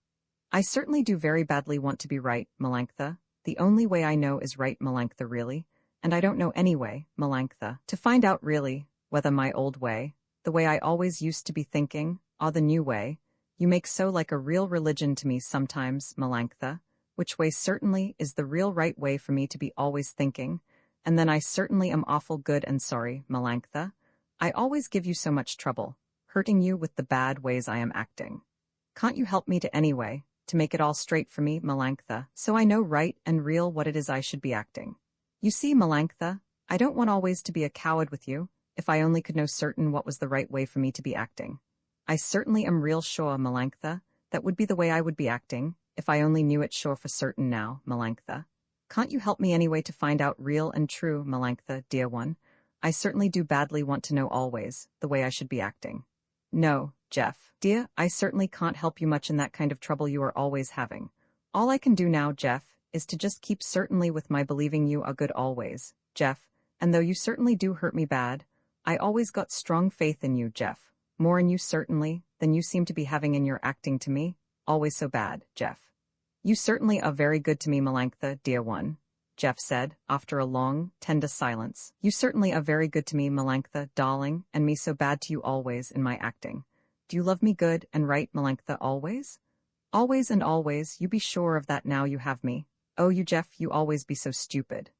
I certainly do very badly want to be right, Melanctha, the only way I know is right, Melanctha, really, and I don't know any way, Melanctha, to find out really, whether my old way, the way I always used to be thinking, or the new way, you make so like a real religion to me sometimes, Melanctha, which way certainly is the real right way for me to be always thinking, and then I certainly am awful good and sorry, Melanctha. I always give you so much trouble, hurting you with the bad ways I am acting. Can't you help me to any way, to make it all straight for me, Melanctha, so I know right and real what it is I should be acting. You see, Melanctha, I don't want always to be a coward with you, if I only could know certain what was the right way for me to be acting. I certainly am real sure, Melanctha, that would be the way I would be acting, if I only knew it sure for certain now, Melanctha. Can't you help me anyway to find out real and true, Melanctha, dear one? I certainly do badly want to know always, the way I should be acting. No, Jeff, dear, I certainly can't help you much in that kind of trouble you are always having. All I can do now, Jeff, is to just keep certainly with my believing you are good always, Jeff, and though you certainly do hurt me bad, I always got strong faith in you, Jeff, more in you certainly than you seem to be having in your acting to me, always so bad, Jeff. You certainly are very good to me, Melanctha, dear one, Jeff said, after a long, tender silence. You certainly are very good to me, Melanctha, darling, and me so bad to you always in my acting. Do you love me good and right, Melanctha, always? Always and always, you be sure of that now you have me. Oh, you Jeff, you always be so stupid.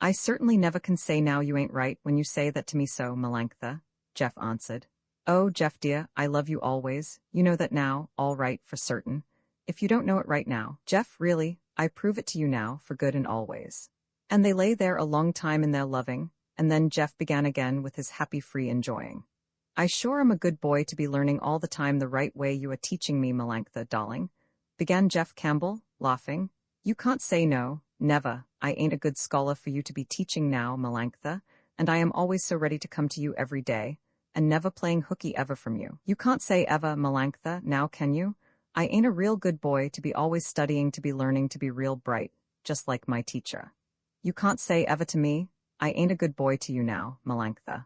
I certainly never can say now you ain't right when you say that to me so, Melanctha, Jeff answered. Oh, Jeff dear, I love you always, you know that now, all right for certain. If you don't know it right now, Jeff, really, I prove it to you now, for good and always. And they lay there a long time in their loving, and then Jeff began again with his happy free enjoying. I sure am a good boy to be learning all the time the right way you are teaching me, Melanctha, darling, began Jeff Campbell, laughing. You can't say no, never, I ain't a good scholar for you to be teaching now, Melanctha, and I am always so ready to come to you every day, and never playing hooky ever from you. You can't say ever, Melanctha, now can you? I ain't a real good boy to be always studying to be learning to be real bright, just like my teacher. You can't say ever to me, I ain't a good boy to you now, Melanctha.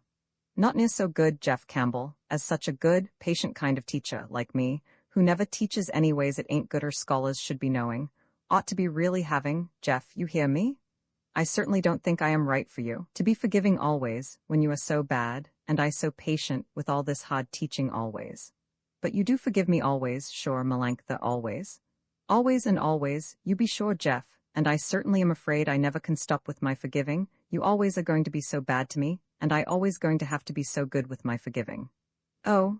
Not near so good, Jeff Campbell, as such a good, patient kind of teacher, like me, who never teaches anyways it ain't good or scholars should be knowing, ought to be really having, Jeff, you hear me? I certainly don't think I am right for you, to be forgiving always, when you are so bad, and I so patient with all this hard teaching always. But you do forgive me always, sure, Melanctha, always. Always and always, you be sure, Jeff, and I certainly am afraid I never can stop with my forgiving, you always are going to be so bad to me, and I always going to have to be so good with my forgiving. Oh,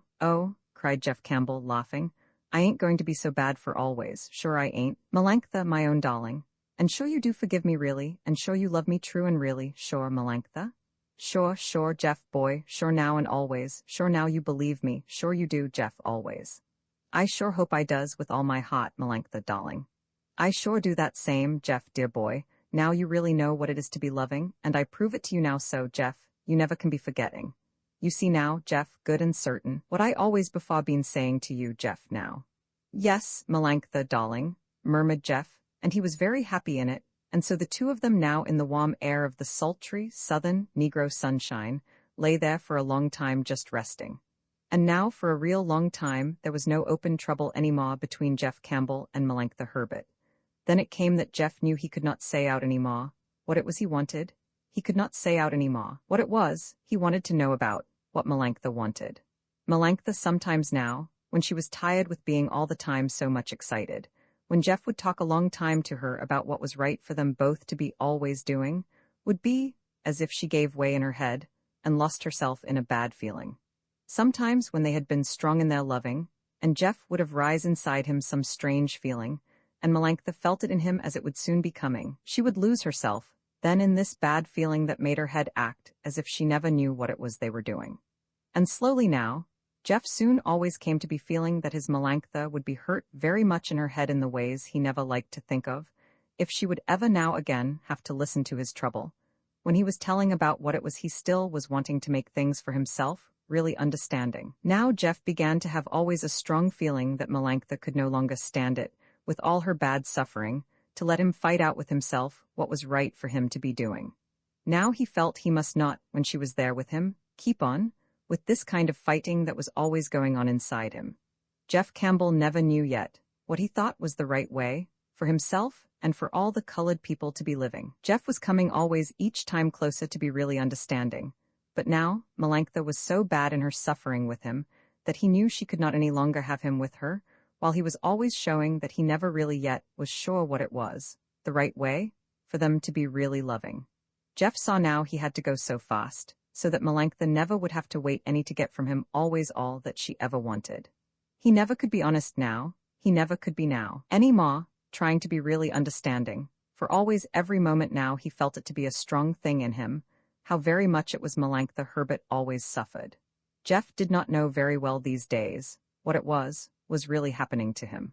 cried Jeff Campbell, laughing, I ain't going to be so bad for always, sure I ain't, Melanctha, my own darling. And sure you do forgive me really, and sure you love me true and really, sure, Melanctha? Sure, Jeff boy, sure now and always, sure now you believe me, sure you do, Jeff, always. I sure hope I does with all my heart, Melanctha, darling. I sure do that same, Jeff, dear boy, now you really know what it is to be loving, and I prove it to you now so, Jeff, you never can be forgetting. You see now, Jeff, good and certain, what I always before been saying to you, Jeff, now. Yes, Melanctha, darling, murmured Jeff, and he was very happy in it, and so the two of them now in the warm air of the sultry, southern, Negro sunshine, lay there for a long time just resting. And now for a real long time there was no open trouble any more between Jeff Campbell and Melanctha Herbert. Then it came that Jeff knew he could not say out any more what it was he wanted. He could not say out any more what it was he wanted to know about what Melanctha wanted. Melanctha sometimes now, when she was tired with being all the time so much excited, when Jeff would talk a long time to her about what was right for them both to be always doing, would be as if she gave way in her head and lost herself in a bad feeling. Sometimes when they had been strong in their loving, and Jeff would have rise inside him some strange feeling, and Melanctha felt it in him as it would soon be coming, she would lose herself, then in this bad feeling that made her head act as if she never knew what it was they were doing. And slowly now, Jeff soon always came to be feeling that his Melanctha would be hurt very much in her head in the ways he never liked to think of, if she would ever now again have to listen to his trouble, when he was telling about what it was he still was wanting to make things for himself, really understanding. Now Jeff began to have always a strong feeling that Melanctha could no longer stand it, with all her bad suffering, to let him fight out with himself what was right for him to be doing. Now he felt he must not, when she was there with him, keep on with this kind of fighting that was always going on inside him. Jeff Campbell never knew yet what he thought was the right way, for himself and for all the colored people to be living. Jeff was coming always each time closer to be really understanding, but now Melanctha was so bad in her suffering with him that he knew she could not any longer have him with her, while he was always showing that he never really yet was sure what it was, the right way, for them to be really loving. Jeff saw now he had to go so fast, so that Melanctha never would have to wait any to get from him always all that she ever wanted. He never could be honest now, he never could be now. Any more, trying to be really understanding. For always every moment now he felt it to be a strong thing in him, how very much it was Melanctha Herbert always suffered. Jeff did not know very well these days what it was really happening to him.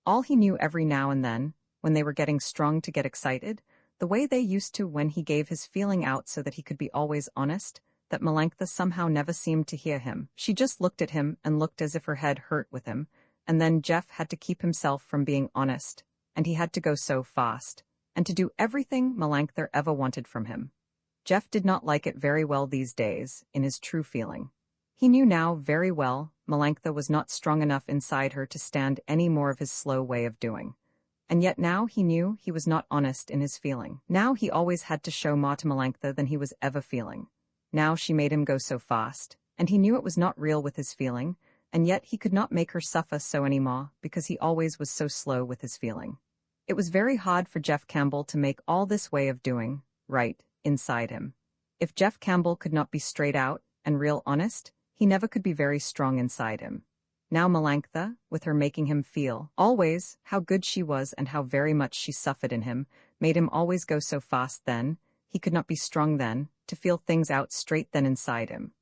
All he knew every now and then, when they were getting strong to get excited, the way they used to when he gave his feeling out so that he could be always honest, that Melanctha somehow never seemed to hear him. She just looked at him and looked as if her head hurt with him, and then Jeff had to keep himself from being honest, and he had to go so fast, and to do everything Melanctha ever wanted from him. Jeff did not like it very well these days, in his true feeling. He knew now very well Melanctha was not strong enough inside her to stand any more of his slow way of doing. And yet now he knew he was not honest in his feeling. Now he always had to show more to Melanctha than he was ever feeling. Now she made him go so fast, and he knew it was not real with his feeling, and yet he could not make her suffer so any more because he always was so slow with his feeling. It was very hard for Jeff Campbell to make all this way of doing right inside him. If Jeff Campbell could not be straight out and real honest, he never could be very strong inside him. Now Melanctha, with her making him feel always how good she was and how very much she suffered in him, made him always go so fast then, he could not be strong then, to feel things out straight then inside him.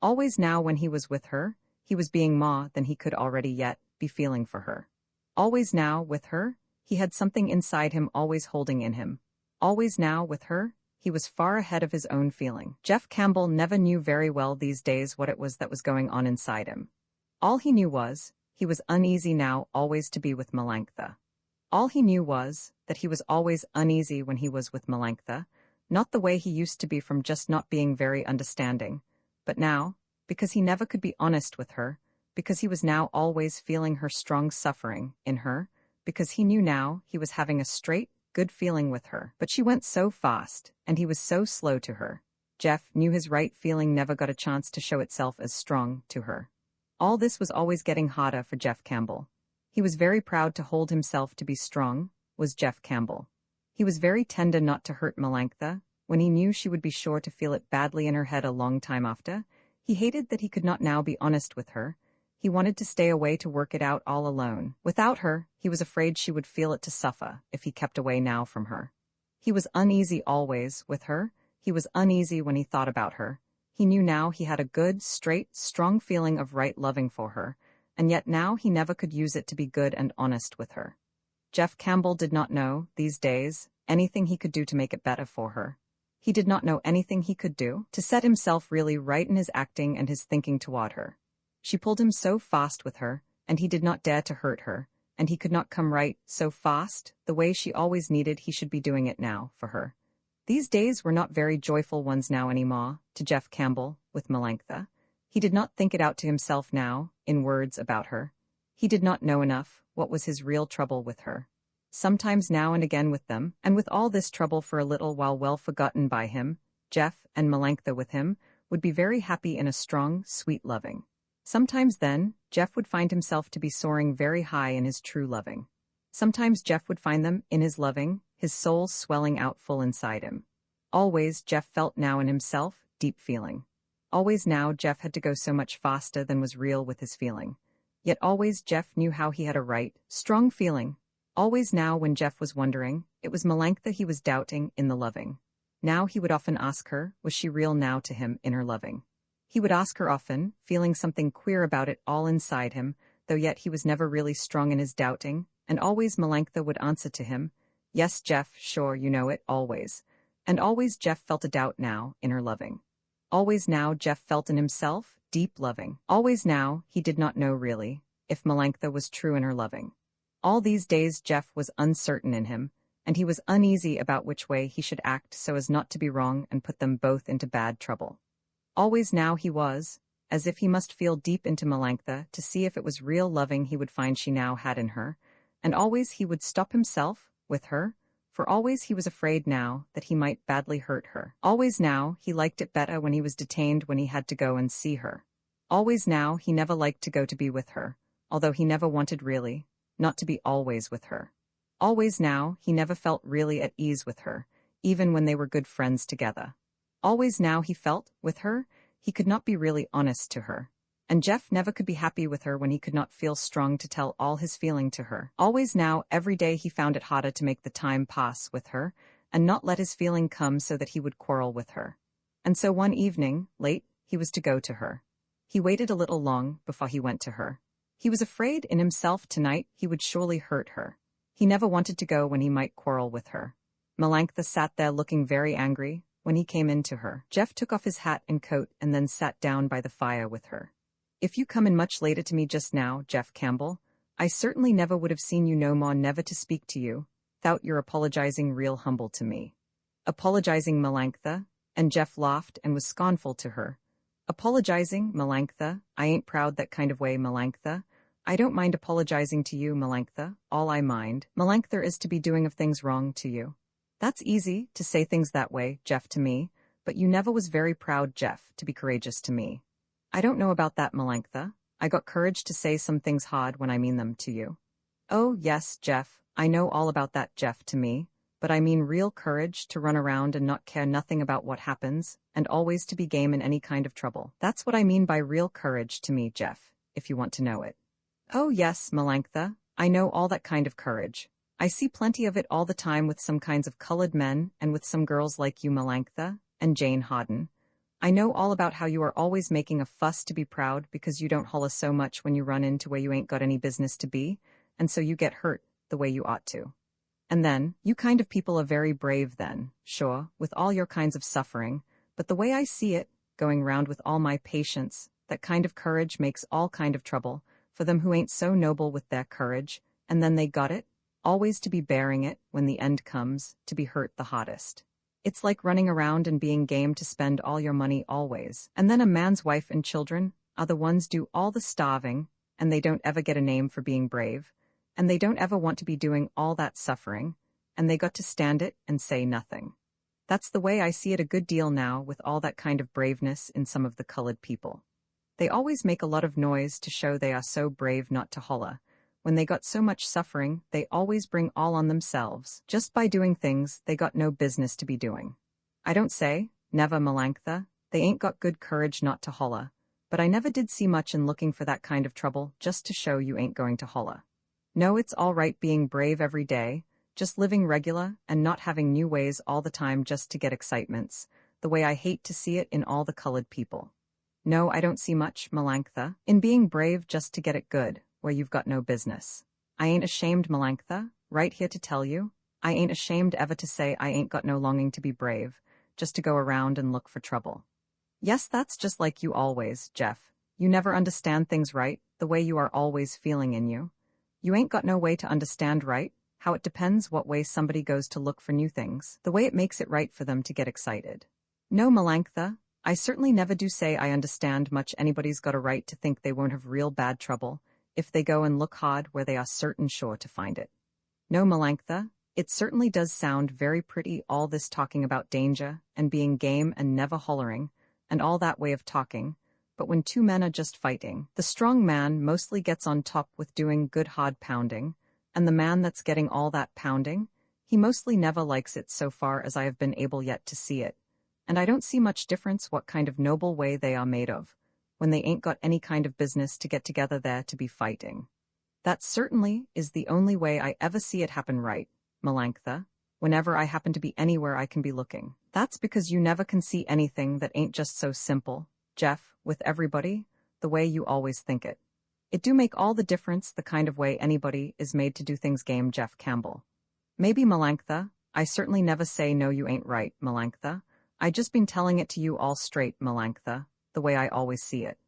Always now when he was with her, he was being more than he could already yet be feeling for her. Always now with her, he had something inside him always holding in him. Always now with her, he was far ahead of his own feeling. Jeff Campbell never knew very well these days what it was that was going on inside him. All he knew was, he was uneasy now always to be with Melanctha. All he knew was, that he was always uneasy when he was with Melanctha, not the way he used to be from just not being very understanding, but now, because he never could be honest with her, because he was now always feeling her strong suffering in her, because he knew now he was having a straight, good feeling with her. But she went so fast, and he was so slow to her. Jeff knew his right feeling never got a chance to show itself as strong to her. All this was always getting harder for Jeff Campbell. He was very proud to hold himself to be strong, was Jeff Campbell. He was very tender not to hurt Melanctha, when he knew she would be sure to feel it badly in her head a long time after. He hated that he could not now be honest with her. He wanted to stay away to work it out all alone. Without her, he was afraid she would feel it to suffer if he kept away now from her. He was uneasy always with her. He was uneasy when he thought about her. He knew now he had a good, straight, strong feeling of right loving for her, and yet now he never could use it to be good and honest with her. Jeff Campbell did not know, these days, anything he could do to make it better for her. He did not know anything he could do to set himself really right in his acting and his thinking toward her. She pulled him so fast with her, and he did not dare to hurt her, and he could not come right so fast, the way she always needed he should be doing it now, for her. These days were not very joyful ones now any more, to Jeff Campbell, with Melanctha. He did not think it out to himself now, in words about her. He did not know enough what was his real trouble with her. Sometimes now and again with them, and with all this trouble for a little while well forgotten by him, Jeff and Melanctha with him, would be very happy in a strong, sweet loving. Sometimes then, Jeff would find himself to be soaring very high in his true loving. Sometimes Jeff would find them in his loving, his soul swelling out full inside him. Always Jeff felt now in himself, deep feeling. Always now Jeff had to go so much faster than was real with his feeling. Yet always Jeff knew how he had a right, strong feeling. Always now when Jeff was wondering, it was Melanctha he was doubting in the loving. Now he would often ask her, was she real now to him in her loving? He would ask her often, feeling something queer about it all inside him, though yet he was never really strong in his doubting, and always Melanctha would answer to him, yes, Jeff, sure, you know it, always. And always Jeff felt a doubt now, in her loving. Always now Jeff felt in himself, deep loving. Always now, he did not know really, if Melanctha was true in her loving. All these days Jeff was uncertain in him, and he was uneasy about which way he should act so as not to be wrong and put them both into bad trouble. Always now he was, as if he must feel deep into Melanctha to see if it was real loving he would find she now had in her, and always he would stop himself, with her, for always he was afraid now that he might badly hurt her. Always now he liked it better when he was detained when he had to go and see her. Always now he never liked to go to be with her, although he never wanted really, not to be always with her. Always now he never felt really at ease with her, even when they were good friends together. Always now he felt, with her, he could not be really honest to her. And Jeff never could be happy with her when he could not feel strong to tell all his feeling to her. Always now, every day he found it harder to make the time pass with her, and not let his feeling come so that he would quarrel with her. And so one evening, late, he was to go to her. He waited a little long before he went to her. He was afraid in himself tonight he would surely hurt her. He never wanted to go when he might quarrel with her. Melanctha sat there looking very angry when he came in to her. Jeff took off his hat and coat and then sat down by the fire with her. If you come in much later to me just now, Jeff Campbell, I certainly never would have seen you no more never to speak to you, thout you're apologizing real humble to me. Apologizing, Melanctha? And Jeff laughed and was scornful to her. Apologizing, Melanctha? I ain't proud that kind of way, Melanctha. I don't mind apologizing to you, Melanctha. All I mind, Melanctha, is to be doing of things wrong to you. That's easy, to say things that way, Jeff, to me, but you never was very proud, Jeff, to be courageous to me. I don't know about that, Melanctha. I got courage to say some things hard when I mean them to you. Oh, yes, Jeff, I know all about that, Jeff, to me, but I mean real courage to run around and not care nothing about what happens, and always to be game in any kind of trouble. That's what I mean by real courage to me, Jeff, if you want to know it. Oh, yes, Melanctha, I know all that kind of courage. I see plenty of it all the time with some kinds of colored men and with some girls like you, Melanctha, and Jane Hawden. I know all about how you are always making a fuss to be proud because you don't holler so much when you run into where you ain't got any business to be, and so you get hurt the way you ought to. And then, you kind of people are very brave then, sure, with all your kinds of suffering, but the way I see it, going round with all my patience, that kind of courage makes all kind of trouble, for them who ain't so noble with their courage, and then they got it, always to be bearing it, when the end comes, to be hurt the hottest. It's like running around and being game to spend all your money always, and then a man's wife and children are the ones do all the starving, and they don't ever get a name for being brave, and they don't ever want to be doing all that suffering, and they got to stand it and say nothing. That's the way I see it a good deal now with all that kind of braveness in some of the colored people. They always make a lot of noise to show they are so brave not to holler. When they got so much suffering, they always bring all on themselves, just by doing things they got no business to be doing. I don't say, never, Melanctha, they ain't got good courage not to holler, but I never did see much in looking for that kind of trouble just to show you ain't going to holler. No, it's all right being brave every day, just living regular and not having new ways all the time just to get excitements, the way I hate to see it in all the colored people. No, I don't see much, Melanctha, in being brave just to get it good, where you've got no business. I ain't ashamed, Melanctha, right here to tell you. I ain't ashamed ever to say I ain't got no longing to be brave, just to go around and look for trouble. Yes, that's just like you always, Jeff. You never understand things right, the way you are always feeling in you. You ain't got no way to understand right, how it depends what way somebody goes to look for new things, the way it makes it right for them to get excited. No, Melanctha, I certainly never do say I understand much anybody's got a right to think they won't have real bad trouble, if they go and look hard where they are certain sure to find it. No, Melanctha, it certainly does sound very pretty all this talking about danger, and being game and never hollering, and all that way of talking, but when two men are just fighting, the strong man mostly gets on top with doing good hard pounding, and the man that's getting all that pounding, he mostly never likes it so far as I have been able yet to see it, and I don't see much difference what kind of noble way they are made of, when they ain't got any kind of business to get together there to be fighting. That certainly is the only way I ever see it happen right, Melanctha, whenever I happen to be anywhere I can be looking. That's because you never can see anything that ain't just so simple, Jeff, with everybody, the way you always think it. It do make all the difference the kind of way anybody is made to do things, game Jeff Campbell. Maybe, Melanctha, I certainly never say no you ain't right, Melanctha. I just been telling it to you all straight, Melanctha, the way I always see it.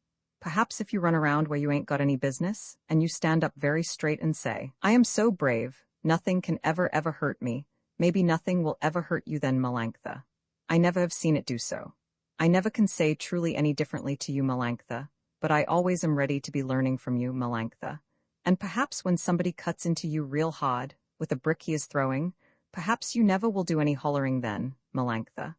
Perhaps if you run around where you ain't got any business, and you stand up very straight and say, I am so brave, nothing can ever hurt me, maybe nothing will ever hurt you then, Melanctha. I never have seen it do so. I never can say truly any differently to you, Melanctha, but I always am ready to be learning from you, Melanctha. And perhaps when somebody cuts into you real hard, with a brick he is throwing, perhaps you never will do any hollering then, Melanctha.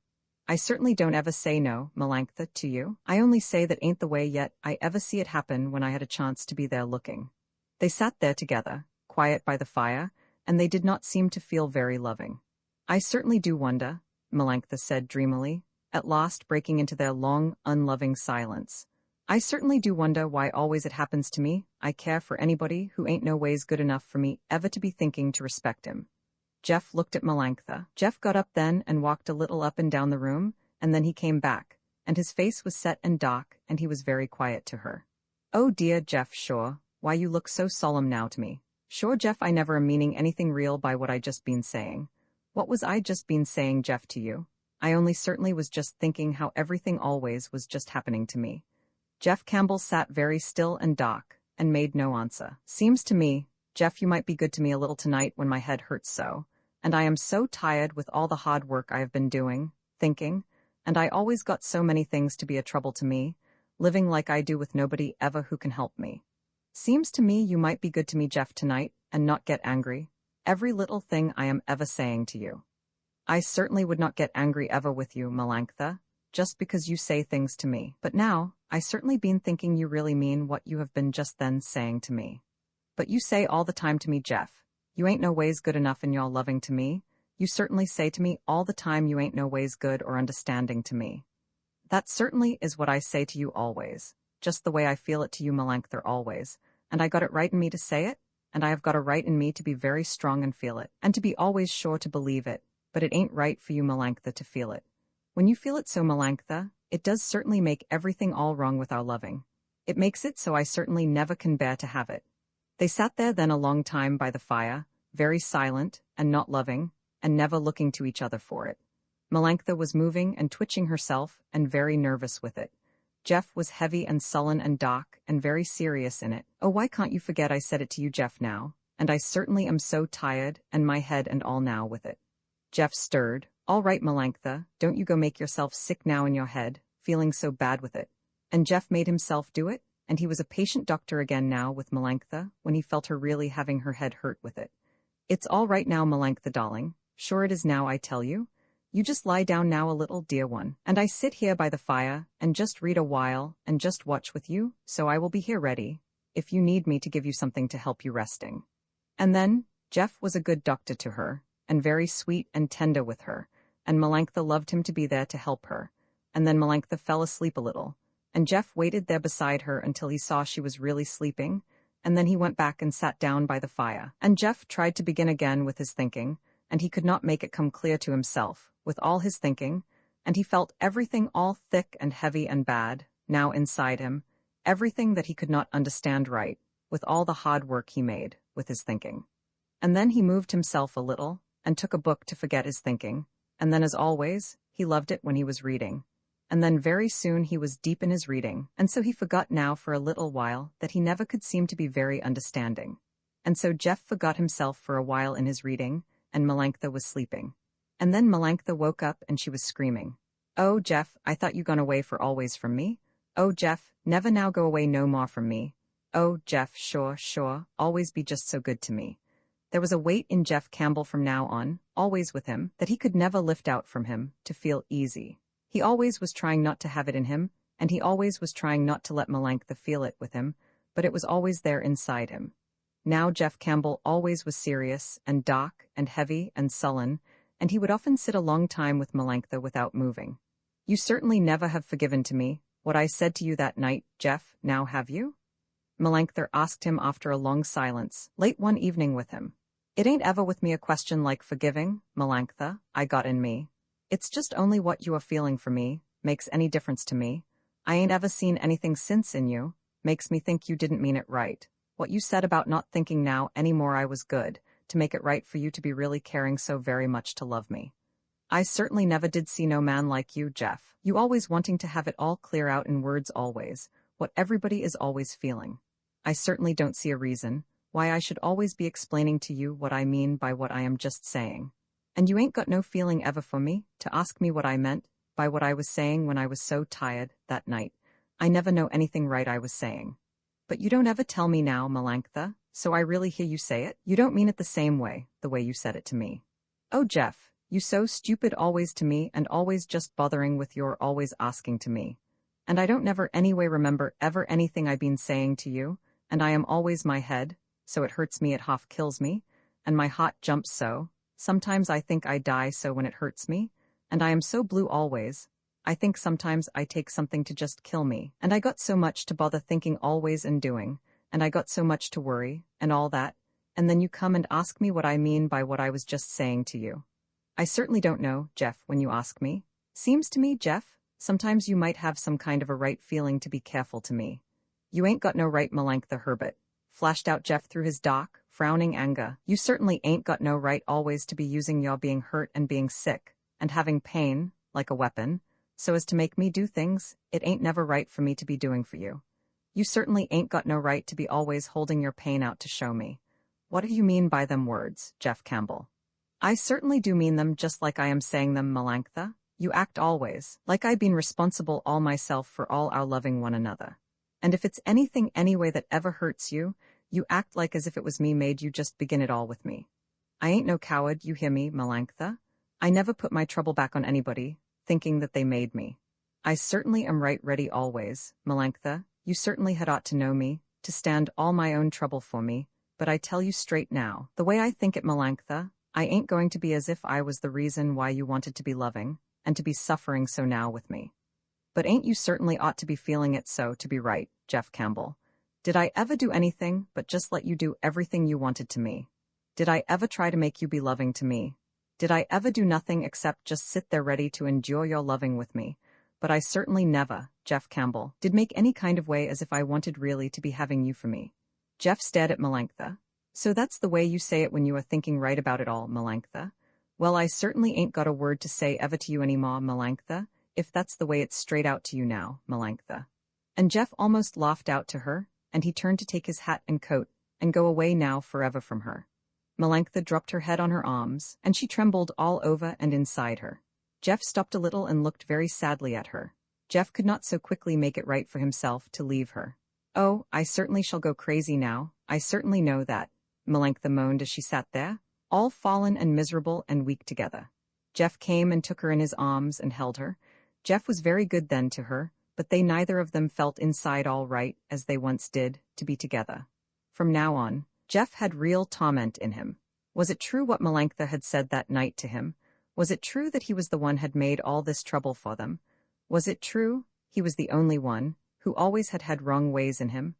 I certainly don't ever say no, Melanctha, to you. I only say that ain't the way yet I ever see it happen when I had a chance to be there looking. They sat there together, quiet by the fire, and they did not seem to feel very loving. I certainly do wonder, Melanctha said dreamily, at last breaking into their long, unloving silence. I certainly do wonder why always it happens to me. I care for anybody who ain't no ways good enough for me ever to be thinking to respect him. Jeff looked at Melanctha. Jeff got up then and walked a little up and down the room, and then he came back, and his face was set and dark, and he was very quiet to her. Oh dear, Jeff, sure, why you look so solemn now to me. Sure, Jeff, I never am meaning anything real by what I just been saying. What was I just been saying, Jeff, to you? I only certainly was just thinking how everything always was just happening to me. Jeff Campbell sat very still and dark, and made no answer. Seems to me, Jeff, you might be good to me a little tonight when my head hurts so, and I am so tired with all the hard work I have been doing, thinking, and I always got so many things to be a trouble to me, living like I do with nobody ever who can help me. Seems to me you might be good to me, Jeff, tonight, and not get angry. Every little thing I am ever saying to you. I certainly would not get angry ever with you, Melanctha, just because you say things to me. But now, I certainly been thinking you really mean what you have been just then saying to me. But you say all the time to me, Jeff, you ain't no ways good enough in your loving to me. You certainly say to me all the time you ain't no ways good or understanding to me. That certainly is what I say to you always, just the way I feel it to you, Melanctha, always, and I got it right in me to say it, and I have got a right in me to be very strong and feel it, and to be always sure to believe it, but it ain't right for you, Melanctha, to feel it. When you feel it so, Melanctha, it does certainly make everything all wrong with our loving. It makes it so I certainly never can bear to have it. They sat there then a long time by the fire, very silent, and not loving, and never looking to each other for it. Melanctha was moving and twitching herself, and very nervous with it. Jeff was heavy and sullen and dark, and very serious in it. Oh, why can't you forget I said it to you, Jeff, now? And I certainly am so tired, and my head and all now with it. Jeff stirred. All right, Melanctha, don't you go make yourself sick now in your head, feeling so bad with it. And Jeff made himself do it, and he was a patient doctor again now with Melanctha when he felt her really having her head hurt with it. It's all right now, Melanctha, darling. Sure it is now, I tell you. You just lie down now a little, dear one, and I sit here by the fire, and just read a while, and just watch with you, so I will be here ready, if you need me to give you something to help you resting. And then, Jeff was a good doctor to her, and very sweet and tender with her, and Melanctha loved him to be there to help her, and then Melanctha fell asleep a little, and Jeff waited there beside her until he saw she was really sleeping, and then he went back and sat down by the fire, and Jeff tried to begin again with his thinking, and he could not make it come clear to himself, with all his thinking, and he felt everything all thick and heavy and bad, now inside him, everything that he could not understand right, with all the hard work he made, with his thinking. And then he moved himself a little, and took a book to forget his thinking, and then as always, he loved it when he was reading. And then very soon he was deep in his reading, and so he forgot now for a little while that he never could seem to be very understanding. And so Jeff forgot himself for a while in his reading, and Melanctha was sleeping. And then Melanctha woke up and she was screaming, "Oh, Jeff, I thought you gone away for always from me? Oh, Jeff, never now go away no more from me. Oh, Jeff, sure, always be just so good to me." There was a weight in Jeff Campbell from now on, always with him, that he could never lift out from him, to feel easy. He always was trying not to have it in him, and he always was trying not to let Melanctha feel it with him, but it was always there inside him. Now Jeff Campbell always was serious, and dark, and heavy, and sullen, and he would often sit a long time with Melanctha without moving. "You certainly never have forgiven to me what I said to you that night, Jeff, now have you?" Melanctha asked him after a long silence, late one evening with him. "It ain't ever with me a question like forgiving, Melanctha, I got in me. It's just only what you are feeling for me, makes any difference to me. I ain't ever seen anything since in you, makes me think you didn't mean it right. What you said about not thinking now any more I was good, to make it right for you to be really caring so very much to love me. I certainly never did see no man like you, Jeff, you always wanting to have it all clear out in words always, what everybody is always feeling. I certainly don't see a reason why I should always be explaining to you what I mean by what I am just saying. And you ain't got no feeling ever for me, to ask me what I meant by what I was saying when I was so tired, that night. I never know anything right I was saying. But you don't ever tell me now, Melanctha, so I really hear you say it. You don't mean it the same way, the way you said it to me. Oh, Jeff, you so stupid always to me and always just bothering with your always asking to me. And I don't never anyway remember ever anything I been saying to you, and I am always my head, so it hurts me, it half kills me, and my heart jumps so, sometimes I think I die so when it hurts me, and I am so blue always. I think sometimes I take something to just kill me, and I got so much to bother thinking always and doing, and I got so much to worry, and all that, and then you come and ask me what I mean by what I was just saying to you. I certainly don't know, Jeff, when you ask me. Seems to me, Jeff, sometimes you might have some kind of a right feeling to be careful to me. You ain't got no right, Melanctha Herbert, flashed out Jeff through his dark, frowning anger. You certainly ain't got no right always to be using your being hurt and being sick, and having pain, like a weapon, so as to make me do things it ain't never right for me to be doing for you. You certainly ain't got no right to be always holding your pain out to show me. What do you mean by them words, Jeff Campbell? I certainly do mean them just like I am saying them, Melanctha. You act always like I been responsible all myself for all our loving one another. And if it's anything anyway that ever hurts you, you act like as if it was me made you just begin it all with me. I ain't no coward, you hear me, Melanctha? I never put my trouble back on anybody, thinking that they made me. I certainly am right ready always, Melanctha. You certainly had ought to know me, to stand all my own trouble for me, but I tell you straight now, the way I think it, Melanctha, I ain't going to be as if I was the reason why you wanted to be loving, and to be suffering so now with me. But ain't you certainly ought to be feeling it so to be right, Jeff Campbell? Did I ever do anything but just let you do everything you wanted to me? Did I ever try to make you be loving to me? Did I ever do nothing except just sit there ready to endure your loving with me? But I certainly never, Jeff Campbell, did make any kind of way as if I wanted really to be having you for me. Jeff stared at Melanctha. So that's the way you say it when you are thinking right about it all, Melanctha? Well, I certainly ain't got a word to say ever to you any more, Melanctha, if that's the way it's straight out to you now, Melanctha. And Jeff almost laughed out to her, and he turned to take his hat and coat, and go away now forever from her. Melanctha dropped her head on her arms, and she trembled all over and inside her. Jeff stopped a little and looked very sadly at her. Jeff could not so quickly make it right for himself to leave her. Oh, I certainly shall go crazy now, I certainly know that, Melanctha moaned as she sat there, all fallen and miserable and weak together. Jeff came and took her in his arms and held her. Jeff was very good then to her, but they neither of them felt inside all right, as they once did, to be together. From now on, Jeff had real torment in him. Was it true what Melanctha had said that night to him? Was it true that he was the one had made all this trouble for them? Was it true he was the only one who always had had wrong ways in him?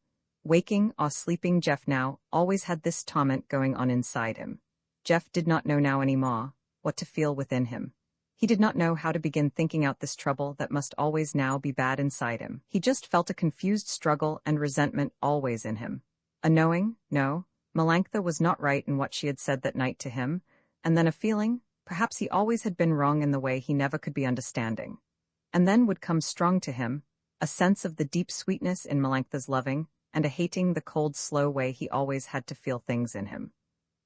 Waking or sleeping, Jeff now always had this torment going on inside him. Jeff did not know now any more what to feel within him. He did not know how to begin thinking out this trouble that must always now be bad inside him. He just felt a confused struggle and resentment always in him. A knowing, no, Melanctha was not right in what she had said that night to him, and then a feeling, perhaps he always had been wrong in the way he never could be understanding. And then would come strong to him a sense of the deep sweetness in Melanctha's loving, and a hating the cold, slow way he always had to feel things in him.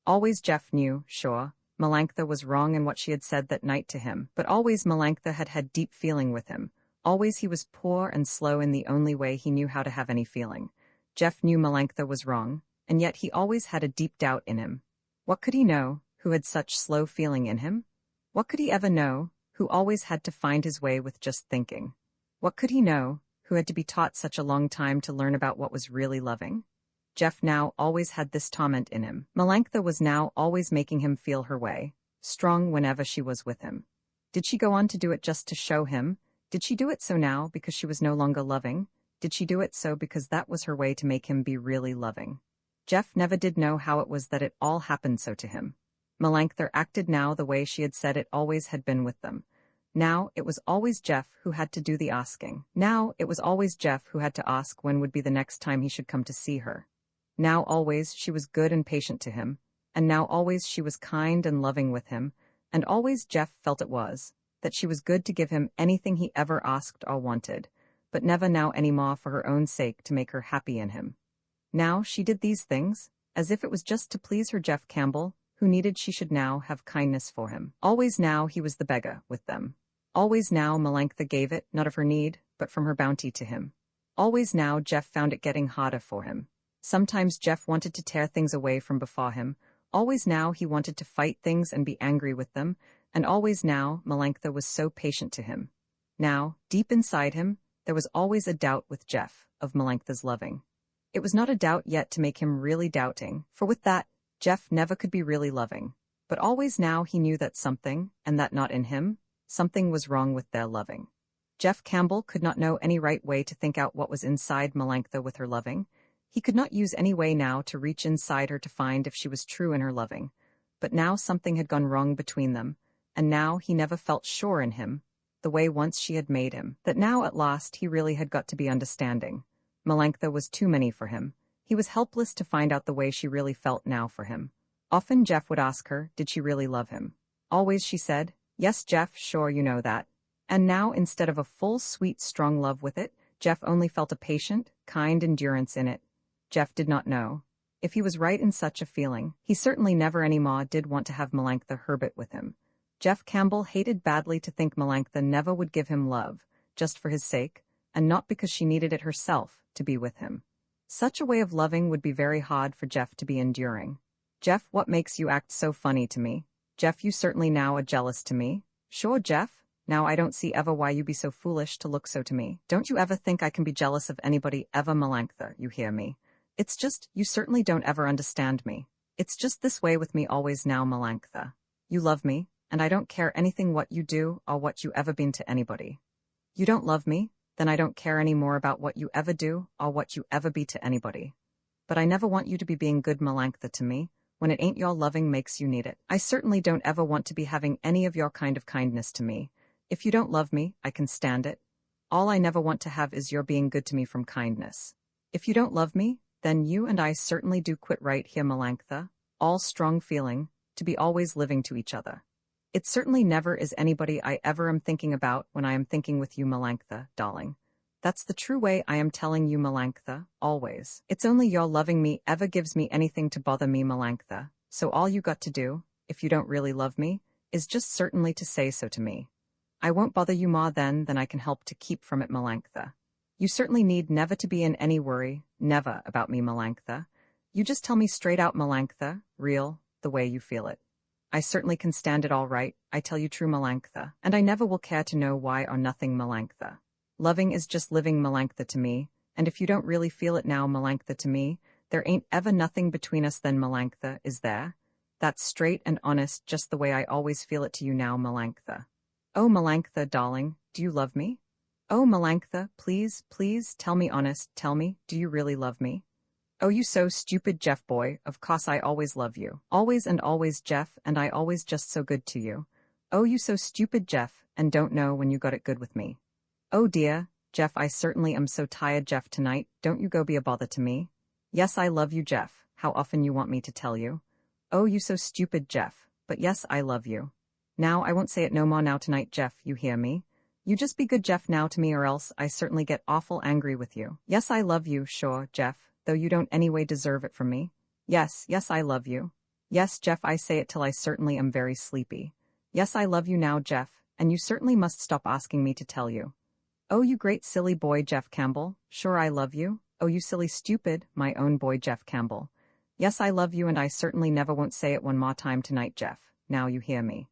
Always Jeff knew, sure, Melanctha was wrong in what she had said that night to him, but always Melanctha had had deep feeling with him. Always he was poor and slow in the only way he knew how to have any feeling. Jeff knew Melanctha was wrong, and yet he always had a deep doubt in him. What could he know, who had such slow feeling in him? What could he ever know, who always had to find his way with just thinking? What could he know, who had to be taught such a long time to learn about what was really loving? Jeff now always had this torment in him. Melanctha was now always making him feel her way, strong whenever she was with him. Did she go on to do it just to show him? Did she do it so now because she was no longer loving? Did she do it so because that was her way to make him be really loving? Jeff never did know how it was that it all happened so to him. Melanctha acted now the way she had said it always had been with them. Now it was always Jeff who had to do the asking. Now it was always Jeff who had to ask when would be the next time he should come to see her. Now always she was good and patient to him, and now always she was kind and loving with him, and always Jeff felt it was, that she was good to give him anything he ever asked or wanted, but never now any more for her own sake to make her happy in him. Now she did these things, as if it was just to please her Jeff Campbell, who needed she should now have kindness for him. Always now he was the beggar with them. Always now Melanctha gave it, not of her need, but from her bounty to him. Always now Jeff found it getting harder for him. Sometimes Jeff wanted to tear things away from before him. Always now he wanted to fight things and be angry with them, and always now Melanctha was so patient to him. Now, deep inside him, there was always a doubt with Jeff, of Melanctha's loving. It was not a doubt yet to make him really doubting, for with that, Jeff never could be really loving. But always now he knew that something, and that not in him, something was wrong with their loving. Jeff Campbell could not know any right way to think out what was inside Melanctha with her loving. He could not use any way now to reach inside her to find if she was true in her loving. But now something had gone wrong between them, and now he never felt sure in him, the way once she had made him, that now at last he really had got to be understanding. Melanctha was too many for him. He was helpless to find out the way she really felt now for him. Often Jeff would ask her, did she really love him? Always she said, yes Jeff, sure you know that. And now instead of a full sweet strong love with it, Jeff only felt a patient, kind endurance in it. Jeff did not know. If he was right in such a feeling, he certainly never any more did want to have Melanctha Herbert with him. Jeff Campbell hated badly to think Melanctha never would give him love, just for his sake, and not because she needed it herself to be with him. Such a way of loving would be very hard for Jeff to be enduring. Jeff, what makes you act so funny to me? Jeff, you certainly now are jealous to me. Sure, Jeff, now I don't see ever why you be so foolish to look so to me. Don't you ever think I can be jealous of anybody ever, Melanctha, you hear me? It's just, you certainly don't ever understand me. It's just this way with me always now, Melanctha. You love me, and I don't care anything what you do or what you ever been to anybody. You don't love me, then I don't care any more about what you ever do or what you ever be to anybody. But I never want you to be being good, Melanctha, to me, when it ain't your loving makes you need it. I certainly don't ever want to be having any of your kind of kindness to me. If you don't love me, I can stand it. All I never want to have is your being good to me from kindness. If you don't love me, then you and I certainly do quit right here, Melanctha, all strong feeling, to be always living to each other. It certainly never is anybody I ever am thinking about when I am thinking with you, Melanctha, darling. That's the true way I am telling you, Melanctha, always. It's only your loving me ever gives me anything to bother me, Melanctha, so all you got to do, if you don't really love me, is just certainly to say so to me. I won't bother you more then than I can help to keep from it, Melanctha. You certainly need never to be in any worry, never, about me, Melanctha. You just tell me straight out, Melanctha, real, the way you feel it. I certainly can stand it all right, I tell you true, Melanctha, and I never will care to know why or nothing, Melanctha. Loving is just living, Melanctha, to me, and if you don't really feel it now, Melanctha, to me, there ain't ever nothing between us then, Melanctha, is there? That's straight and honest, just the way I always feel it to you now, Melanctha. Oh, Melanctha, darling, do you love me? Oh, Melanctha, please, please, tell me honest, tell me, do you really love me? Oh, you so stupid, Jeff boy, of course I always love you. Always and always, Jeff, and I always just so good to you. Oh, you so stupid, Jeff, and don't know when you got it good with me. Oh dear, Jeff, I certainly am so tired, Jeff, tonight, don't you go be a bother to me. Yes, I love you, Jeff, how often you want me to tell you. Oh, you so stupid, Jeff, but yes, I love you. Now, I won't say it no more now tonight, Jeff, you hear me? You just be good, Jeff, now to me, or else I certainly get awful angry with you. Yes, I love you, sure, Jeff, though you don't anyway deserve it from me. Yes, yes, I love you. Yes, Jeff, I say it till I certainly am very sleepy. Yes, I love you now, Jeff, and you certainly must stop asking me to tell you. Oh, you great silly boy, Jeff Campbell, sure I love you. Oh, you silly stupid, my own boy, Jeff Campbell. Yes, I love you, and I certainly never won't say it one more time tonight, Jeff, now you hear me.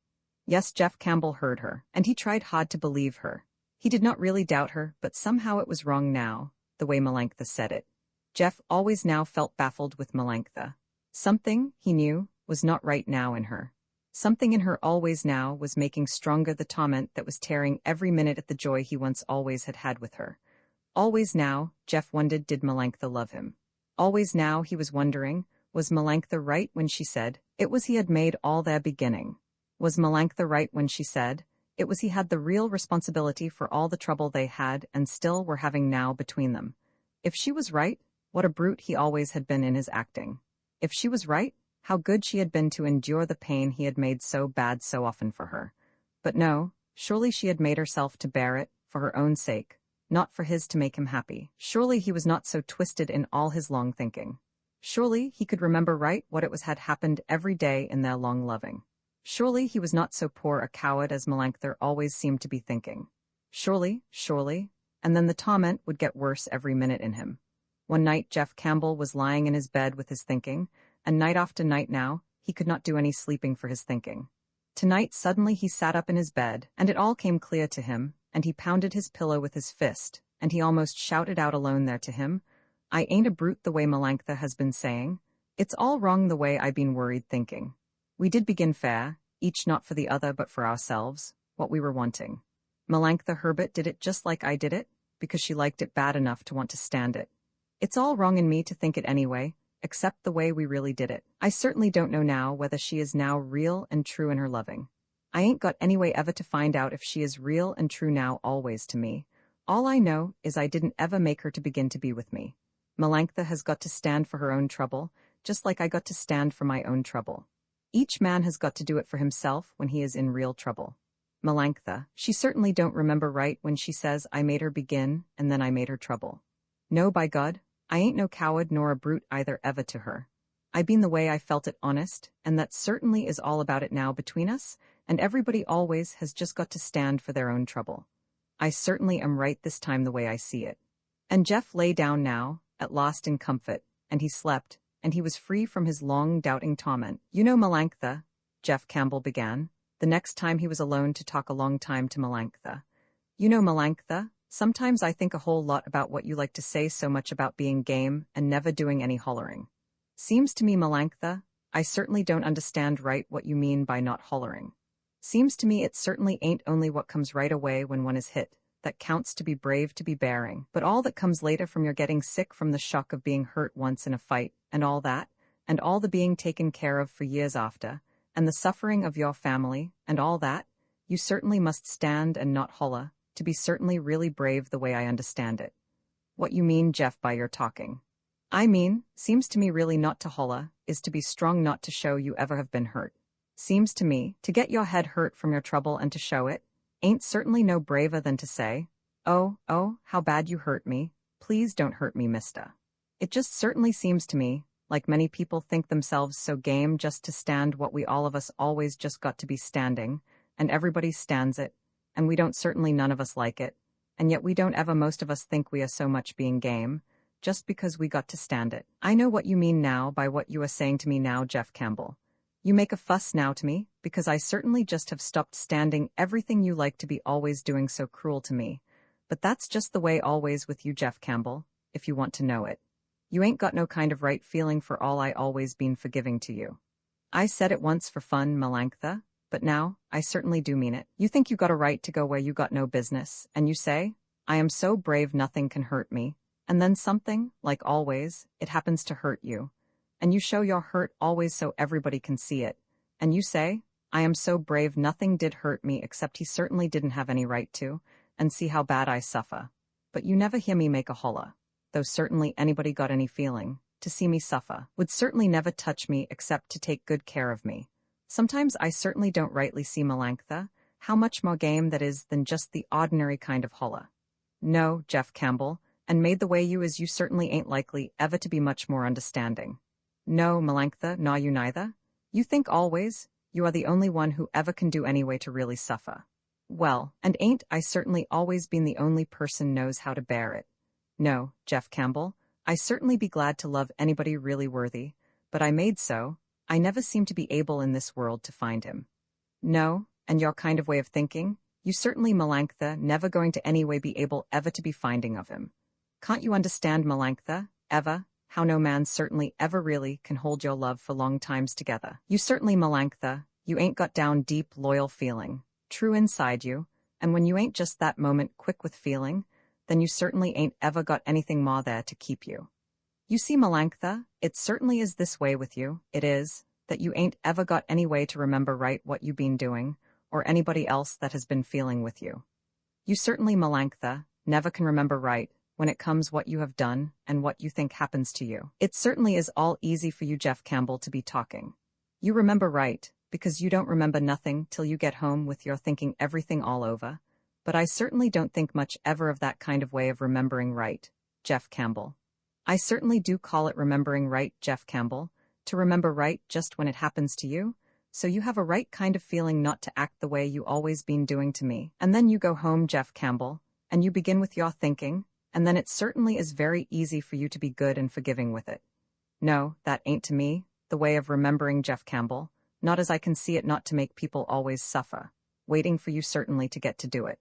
Yes, Jeff Campbell heard her, and he tried hard to believe her. He did not really doubt her, but somehow it was wrong now, the way Melanctha said it. Jeff always now felt baffled with Melanctha. Something, he knew, was not right now in her. Something in her always now was making stronger the torment that was tearing every minute at the joy he once always had had with her. Always now, Jeff wondered, did Melanctha love him? Always now he was wondering, was Melanctha right when she said, it was he had made all their beginning? Was Melanctha right when she said, it was he had the real responsibility for all the trouble they had and still were having now between them? If she was right, what a brute he always had been in his acting. If she was right, how good she had been to endure the pain he had made so bad so often for her. But no, surely she had made herself to bear it, for her own sake, not for his to make him happy. Surely he was not so twisted in all his long thinking. Surely he could remember right what it was had happened every day in their long loving. Surely he was not so poor a coward as Melanctha always seemed to be thinking. Surely, and then the torment would get worse every minute in him. One night Jeff Campbell was lying in his bed with his thinking, and night after night now, he could not do any sleeping for his thinking. Tonight suddenly he sat up in his bed, and it all came clear to him, and he pounded his pillow with his fist, and he almost shouted out alone there to him, I ain't a brute the way Melanctha has been saying. It's all wrong the way I been worried thinking. We did begin fair, each not for the other but for ourselves, what we were wanting. Melanctha Herbert did it just like I did it, because she liked it bad enough to want to stand it. It's all wrong in me to think it anyway, except the way we really did it. I certainly don't know now whether she is now real and true in her loving. I ain't got any way ever to find out if she is real and true now always to me. All I know is I didn't ever make her to begin to be with me. Melanctha has got to stand for her own trouble, just like I got to stand for my own trouble. Each man has got to do it for himself when he is in real trouble. Melanctha, she certainly don't remember right when she says I made her begin and then I made her trouble. No, by God, I ain't no coward nor a brute either ever to her. I been the way I felt it honest, and that certainly is all about it now between us, and everybody always has just got to stand for their own trouble. I certainly am right this time the way I see it. And Jeff lay down now, at last in comfort, and he slept, and he was free from his long doubting torment. You know Melanctha, Jeff Campbell began, the next time he was alone to talk a long time to Melanctha. You know Melanctha, sometimes I think a whole lot about what you like to say so much about being game and never doing any hollering. Seems to me Melanctha, I certainly don't understand right what you mean by not hollering. Seems to me it certainly ain't only what comes right away when one is hit that counts to be brave to be bearing, but all that comes later from your getting sick from the shock of being hurt once in a fight, and all that, and all the being taken care of for years after, and the suffering of your family, and all that, you certainly must stand and not holler, to be certainly really brave the way I understand it. What you mean, Jeff, by your talking? I mean, seems to me really not to holler, is to be strong not to show you ever have been hurt. Seems to me, to get your head hurt from your trouble and to show it, ain't certainly no braver than to say, oh, how bad you hurt me, please don't hurt me, mister. It just certainly seems to me, like many people think themselves so game just to stand what we all of us always just got to be standing, and everybody stands it, and we don't certainly none of us like it, and yet we don't ever most of us think we are so much being game, just because we got to stand it. I know what you mean now by what you are saying to me now, Jeff Campbell. You make a fuss now to me, because I certainly just have stopped standing everything you like to be always doing so cruel to me. But that's just the way always with you, Jeff Campbell, if you want to know it. You ain't got no kind of right feeling for all I always been forgiving to you. I said it once for fun, Melanctha, but now, I certainly do mean it. You think you got a right to go where you got no business, and you say, I am so brave nothing can hurt me, and then something, like always, it happens to hurt you. And you show your hurt always so everybody can see it, and you say, I am so brave nothing did hurt me except he certainly didn't have any right to, and see how bad I suffer. But you never hear me make a holla, though certainly anybody got any feeling, to see me suffer, would certainly never touch me except to take good care of me. Sometimes I certainly don't rightly see, Melanctha, how much more game that is than just the ordinary kind of holla. No, Jeff Campbell, and made the way you is you certainly ain't likely ever to be much more understanding. No, Melanctha, naw you neither. You think always, you are the only one who ever can do any way to really suffer. Well, and ain't I certainly always been the only person knows how to bear it. No, Jeff Campbell, I certainly be glad to love anybody really worthy, but I made so, I never seem to be able in this world to find him. No, and your kind of way of thinking, you certainly, Melanctha, never going to any way be able ever to be finding of him. Can't you understand, Melanctha, ever, how no man certainly ever really can hold your love for long times together? You certainly, Melanctha, you ain't got down deep, loyal feeling, true inside you, and when you ain't just that moment quick with feeling, then you certainly ain't ever got anything more there to keep you. You see, Melanctha, it certainly is this way with you, it is, that you ain't ever got any way to remember right what you been doing, or anybody else that has been feeling with you. You certainly, Melanctha, never can remember right, when it comes what you have done and what you think happens to you. It certainly is all easy for you, Jeff Campbell, to be talking. You remember right, because you don't remember nothing till you get home with your thinking everything all over, but I certainly don't think much ever of that kind of way of remembering right, Jeff Campbell. I certainly do call it remembering right, Jeff Campbell, to remember right just when it happens to you, so you have a right kind of feeling not to act the way you always been doing to me. And then you go home, Jeff Campbell, and you begin with your thinking, and then it certainly is very easy for you to be good and forgiving with it. No, that ain't to me, the way of remembering, Jeff Campbell, not as I can see it, not to make people always suffer, waiting for you certainly to get to do it.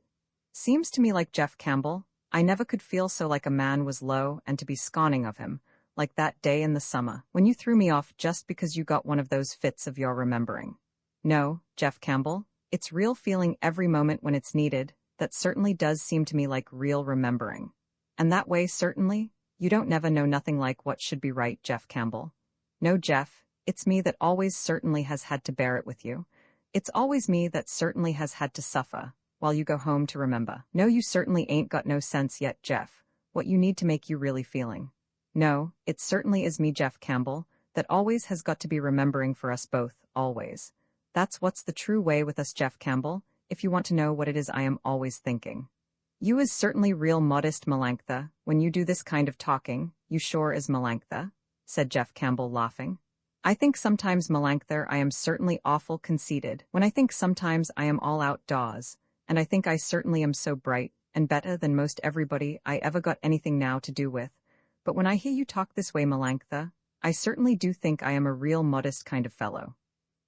Seems to me like, Jeff Campbell, I never could feel so like a man was low and to be scorning of him, like that day in the summer, when you threw me off just because you got one of those fits of your remembering. No, Jeff Campbell, it's real feeling every moment when it's needed, that certainly does seem to me like real remembering. And that way certainly, you don't never know nothing like what should be right, Jeff Campbell. No, Jeff, it's me that always certainly has had to bear it with you. It's always me that certainly has had to suffer, while you go home to remember. No, you certainly ain't got no sense yet, Jeff, what you need to make you really feeling. No, it certainly is me, Jeff Campbell, that always has got to be remembering for us both, always. That's what's the true way with us, Jeff Campbell, if you want to know what it is I am always thinking. You is certainly real modest, Melanctha, when you do this kind of talking, you sure is, Melanctha, said Jeff Campbell, laughing. I think sometimes, Melanctha, I am certainly awful conceited, when I think sometimes I am all outdoors, and I think I certainly am so bright, and better than most everybody I ever got anything now to do with. But when I hear you talk this way, Melanctha, I certainly do think I am a real modest kind of fellow.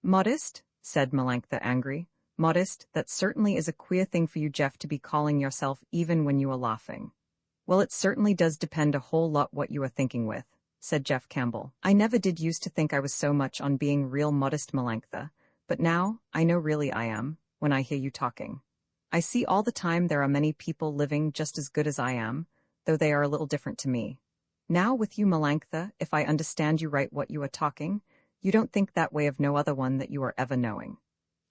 Modest? Said Melanctha, angry. Modest, that certainly is a queer thing for you, Jeff, to be calling yourself even when you are laughing. Well, it certainly does depend a whole lot what you are thinking with, said Jeff Campbell. I never did used to think I was so much on being real modest, Melanctha, but now, I know really I am, when I hear you talking. I see all the time there are many people living just as good as I am, though they are a little different to me. Now with you, Melanctha, if I understand you right what you are talking, you don't think that way of no other one that you are ever knowing.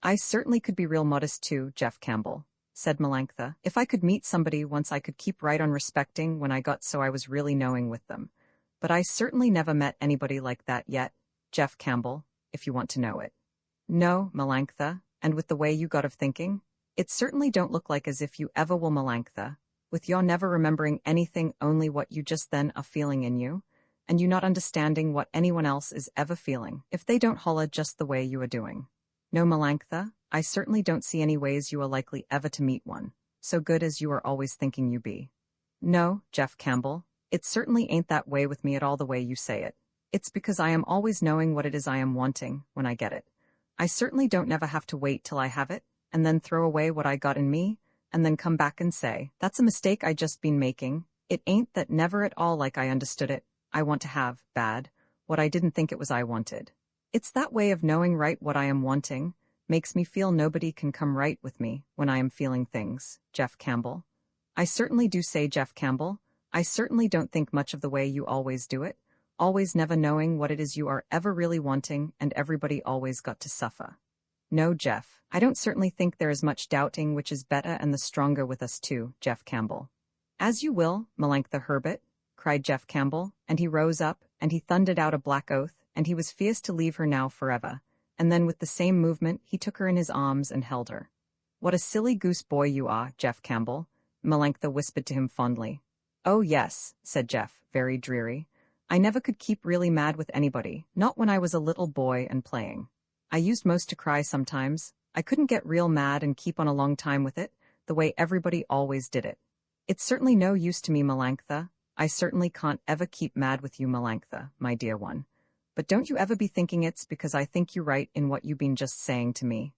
I certainly could be real modest too, Jeff Campbell, said Melanctha. If I could meet somebody once I could keep right on respecting when I got so I was really knowing with them. But I certainly never met anybody like that yet, Jeff Campbell, if you want to know it. No, Melanctha, and with the way you got of thinking, it certainly don't look like as if you ever will, Melanctha, with your never remembering anything, only what you just then are feeling in you, and you not understanding what anyone else is ever feeling, if they don't holler just the way you are doing. No, Melanctha, I certainly don't see any ways you are likely ever to meet one, so good as you are always thinking you be. No, Jeff Campbell, it certainly ain't that way with me at all the way you say it. It's because I am always knowing what it is I am wanting, when I get it. I certainly don't never have to wait till I have it, and then throw away what I got in me, and then come back and say, that's a mistake I just been making. It ain't that never at all like I understood it. I want to have, bad, what I didn't think it was I wanted. It's that way of knowing right what I am wanting, makes me feel nobody can come right with me when I am feeling things, Jeff Campbell. I certainly do say, Jeff Campbell, I certainly don't think much of the way you always do it, always never knowing what it is you are ever really wanting, and everybody always got to suffer. No, Jeff, I don't certainly think there is much doubting which is better and the stronger with us too, Jeff Campbell. As you will, Melanctha Herbert, cried Jeff Campbell, and he rose up, and he thundered out a black oath, and he was fierce to leave her now forever, and then with the same movement he took her in his arms and held her. What a silly goose boy you are, Jeff Campbell, Melanctha whispered to him fondly. Oh yes, said Jeff, very dreary. I never could keep really mad with anybody, not when I was a little boy and playing. I used most to cry sometimes. I couldn't get real mad and keep on a long time with it, the way everybody always did it. It's certainly no use to me, Melanctha. I certainly can't ever keep mad with you, Melanctha, my dear one. But don't you ever be thinking it's because I think you right in what you been just saying to me.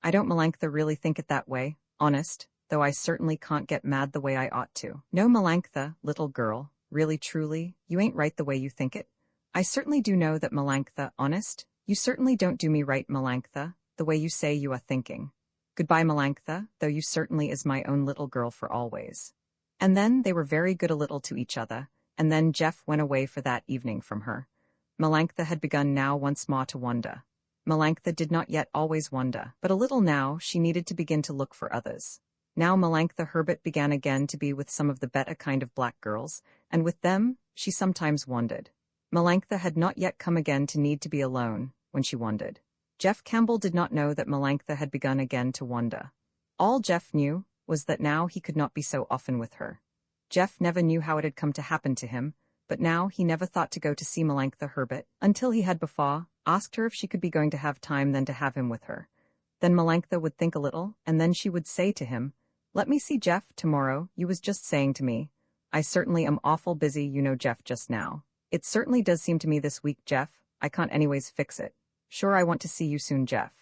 I don't, Melanctha, really think it that way, honest, though I certainly can't get mad the way I ought to. No, Melanctha, little girl, really truly, you ain't right the way you think it. I certainly do know that, Melanctha, honest, you certainly don't do me right, Melanctha, the way you say you are thinking. Goodbye, Melanctha, though you certainly is my own little girl for always. And then they were very good a little to each other, and then Jeff went away for that evening from her. Melanctha had begun now once more to wonder. Melanctha did not yet always wonder, but a little now she needed to begin to look for others. Now Melanctha Herbert began again to be with some of the better kind of black girls, and with them she sometimes wondered. Melanctha had not yet come again to need to be alone, when she wondered. Jeff Campbell did not know that Melanctha had begun again to wonder. All Jeff knew was that now he could not be so often with her. Jeff never knew how it had come to happen to him, but now he never thought to go to see Melanctha Herbert, until he had before asked her if she could be going to have time then to have him with her. Then Melanctha would think a little, and then she would say to him, "Let me see Jeff tomorrow, you was just saying to me. I certainly am awful busy, you know, Jeff, just now. It certainly does seem to me this week, Jeff, I can't anyways fix it. Sure, I want to see you soon, Jeff.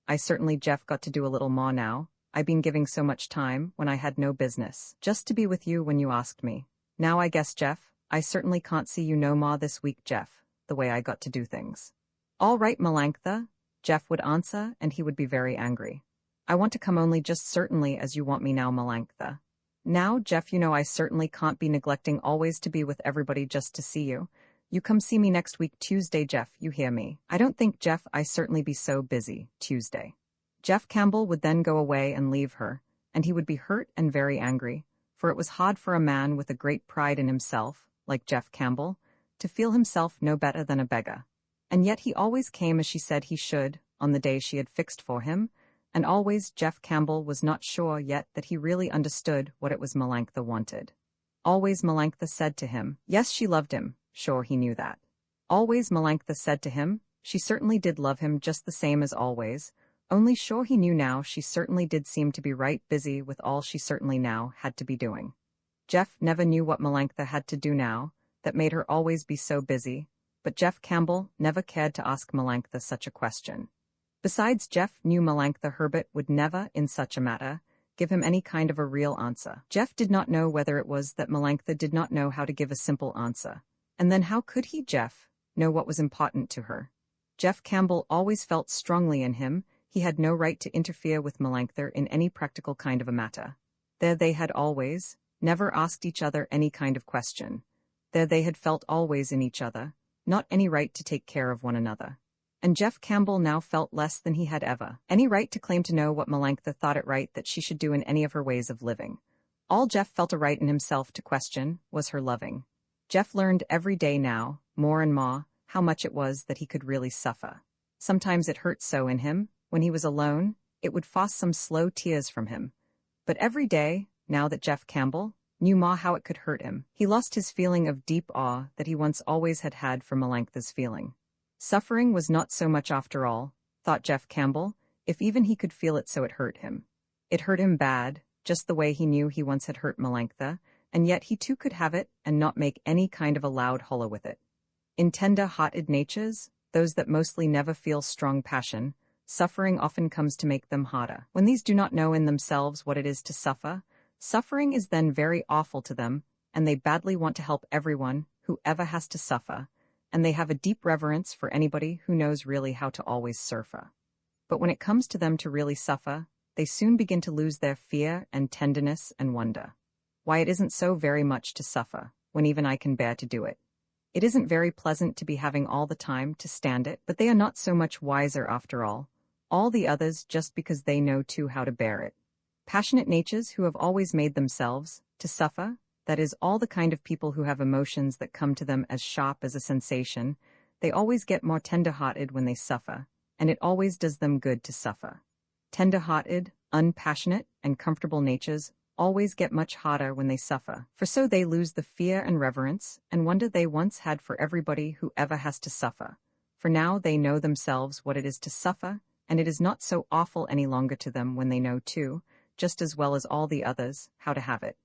I certainly, Jeff, got to do a little more now. I been giving so much time, when I had no business, just to be with you when you asked me. Now I guess, Jeff, I certainly can't see you no more this week, Jeff, the way I got to do things." "All right, Melanctha," Jeff would answer, and he would be very angry. I want to come only just certainly as you want me now, Melanctha. Now, Jeff, you know I certainly can't be neglecting always to be with everybody just to see you. You come see me next week Tuesday, Jeff, you hear me? I don't think, Jeff, I certainly be so busy, Tuesday. Jeff Campbell would then go away and leave her, and he would be hurt and very angry, for it was hard for a man with a great pride in himself, like Jeff Campbell, to feel himself no better than a beggar. And yet he always came as she said he should, on the day she had fixed for him, and always Jeff Campbell was not sure yet that he really understood what it was Melanctha wanted. Always Melanctha said to him, yes, she loved him, sure he knew that. Always Melanctha said to him, she certainly did love him just the same as always, only sure he knew now she certainly did seem to be right busy with all she certainly now had to be doing. Jeff never knew what Melanctha had to do now, that made her always be so busy, but Jeff Campbell never cared to ask Melanctha such a question. Besides, Jeff knew Melanctha Herbert would never, in such a matter, give him any kind of a real answer. Jeff did not know whether it was that Melanctha did not know how to give a simple answer. And then how could he, Jeff, know what was important to her? Jeff Campbell always felt strongly in him he had no right to interfere with Melanctha in any practical kind of a matter. There they had always, never asked each other any kind of question. There they had felt always in each other, not any right to take care of one another. And Jeff Campbell now felt less than he had ever any right to claim to know what Melanctha thought it right that she should do in any of her ways of living. All Jeff felt a right in himself to question was her loving. Jeff learned every day now, more and more, how much it was that he could really suffer. Sometimes it hurt so in him, when he was alone, it would force some slow tears from him. But every day, now that Jeff Campbell knew more how it could hurt him, he lost his feeling of deep awe that he once always had had for Melanctha's feeling. Suffering was not so much after all, thought Jeff Campbell, if even he could feel it so it hurt him. It hurt him bad, just the way he knew he once had hurt Melanctha, and yet he too could have it and not make any kind of a loud holler with it. In tender-hearted natures, those that mostly never feel strong passion, suffering often comes to make them harder. When these do not know in themselves what it is to suffer, suffering is then very awful to them, and they badly want to help everyone who ever has to suffer, and they have a deep reverence for anybody who knows really how to always suffer. But when it comes to them to really suffer, they soon begin to lose their fear and tenderness and wonder why it isn't so very much to suffer, when even I can bear to do it. It isn't very pleasant to be having all the time to stand it, but they are not so much wiser after all the others just because they know too how to bear it. Passionate natures who have always made themselves to suffer, that is, all the kind of people who have emotions that come to them as sharp as a sensation, they always get more tender-hearted when they suffer, and it always does them good to suffer. Tender-hearted, unpassionate, and comfortable natures always get much harder when they suffer, for so they lose the fear and reverence and wonder they once had for everybody who ever has to suffer, for now they know themselves what it is to suffer, and it is not so awful any longer to them when they know too, just as well as all the others, how to have it.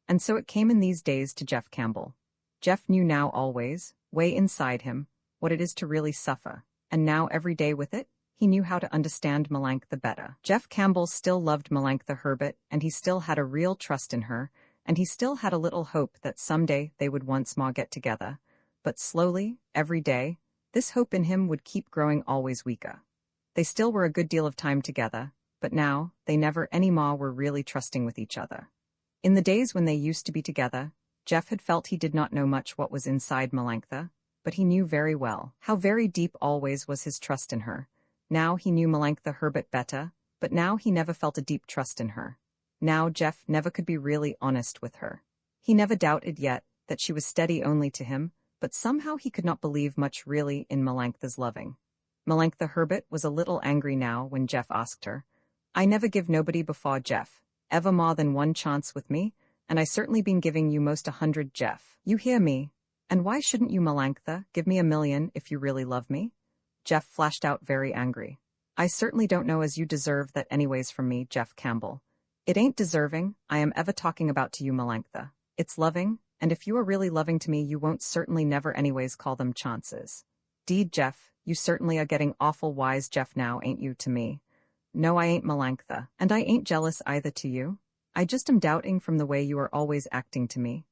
And so it came in these days to Jeff Campbell. Jeff knew now always, way inside him, what it is to really suffer, and now every day with it, he knew how to understand Melanctha better. Jeff Campbell still loved Melanctha Herbert, and he still had a real trust in her, and he still had a little hope that someday they would once more get together. But slowly, every day, this hope in him would keep growing always weaker. They still were a good deal of time together, but now, they never any more were really trusting with each other. In the days when they used to be together, Jeff had felt he did not know much what was inside Melanctha, but he knew very well how very deep always was his trust in her. Now he knew Melanctha Herbert better, but now he never felt a deep trust in her. Now Jeff never could be really honest with her. He never doubted yet that she was steady only to him, but somehow he could not believe much really in Melanctha's loving. Melanctha Herbert was a little angry now when Jeff asked her, "I never give nobody before, Jeff, ever more than one chance with me, and I certainly been giving you most 100, Jeff. You hear me? And why shouldn't you, Melanctha, give me 1,000,000 if you really love me?" Jeff flashed out very angry. "I certainly don't know as you deserve that anyways from me, Jeff Campbell. It ain't deserving I am ever talking about to you, Melanctha. It's loving, and if you are really loving to me you won't certainly never anyways call them chances. 'Deed, Jeff, you certainly are getting awful wise, Jeff, now, ain't you, to me? No, I ain't, Melanctha, and I ain't jealous either to you. I just am doubting from the way you are always acting to me."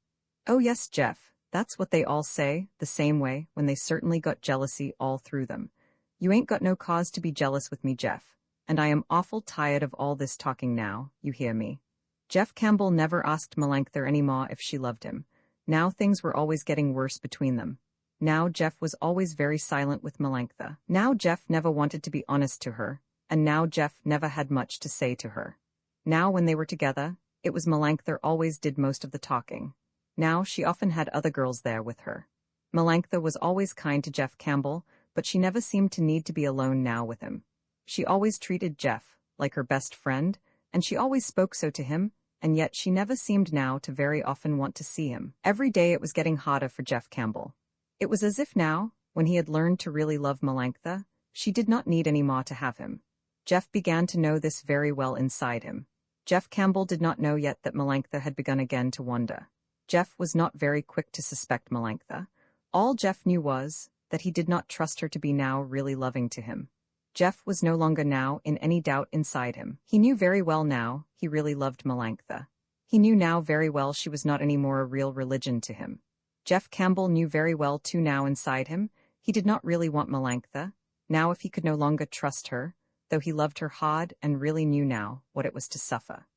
"Oh yes, Jeff, that's what they all say, the same way, when they certainly got jealousy all through them. You ain't got no cause to be jealous with me, Jeff. and I am awful tired of all this talking now, you hear me? Jeff Campbell never asked Melanctha any more if she loved him. Now things were always getting worse between them. Now Jeff was always very silent with Melanctha. Now Jeff never wanted to be honest to her, and now Jeff never had much to say to her. Now when they were together, it was Melanctha always did most of the talking. Now she often had other girls there with her. Melanctha was always kind to Jeff Campbell, but she never seemed to need to be alone now with him. She always treated Jeff like her best friend, and she always spoke so to him, and yet she never seemed now to very often want to see him. Every day it was getting harder for Jeff Campbell. It was as if now, when he had learned to really love Melanctha, she did not need any more to have him. Jeff began to know this very well inside him. Jeff Campbell did not know yet that Melanctha had begun again to wonder. Jeff was not very quick to suspect Melanctha. All Jeff knew was that he did not trust her to be now really loving to him. Jeff was no longer now in any doubt inside him. He knew very well now he really loved Melanctha. He knew now very well she was not any more a real religion to him. Jeff Campbell knew very well too now inside him he did not really want Melanctha, now if he could no longer trust her, though he loved her hard and really knew now what it was to suffer.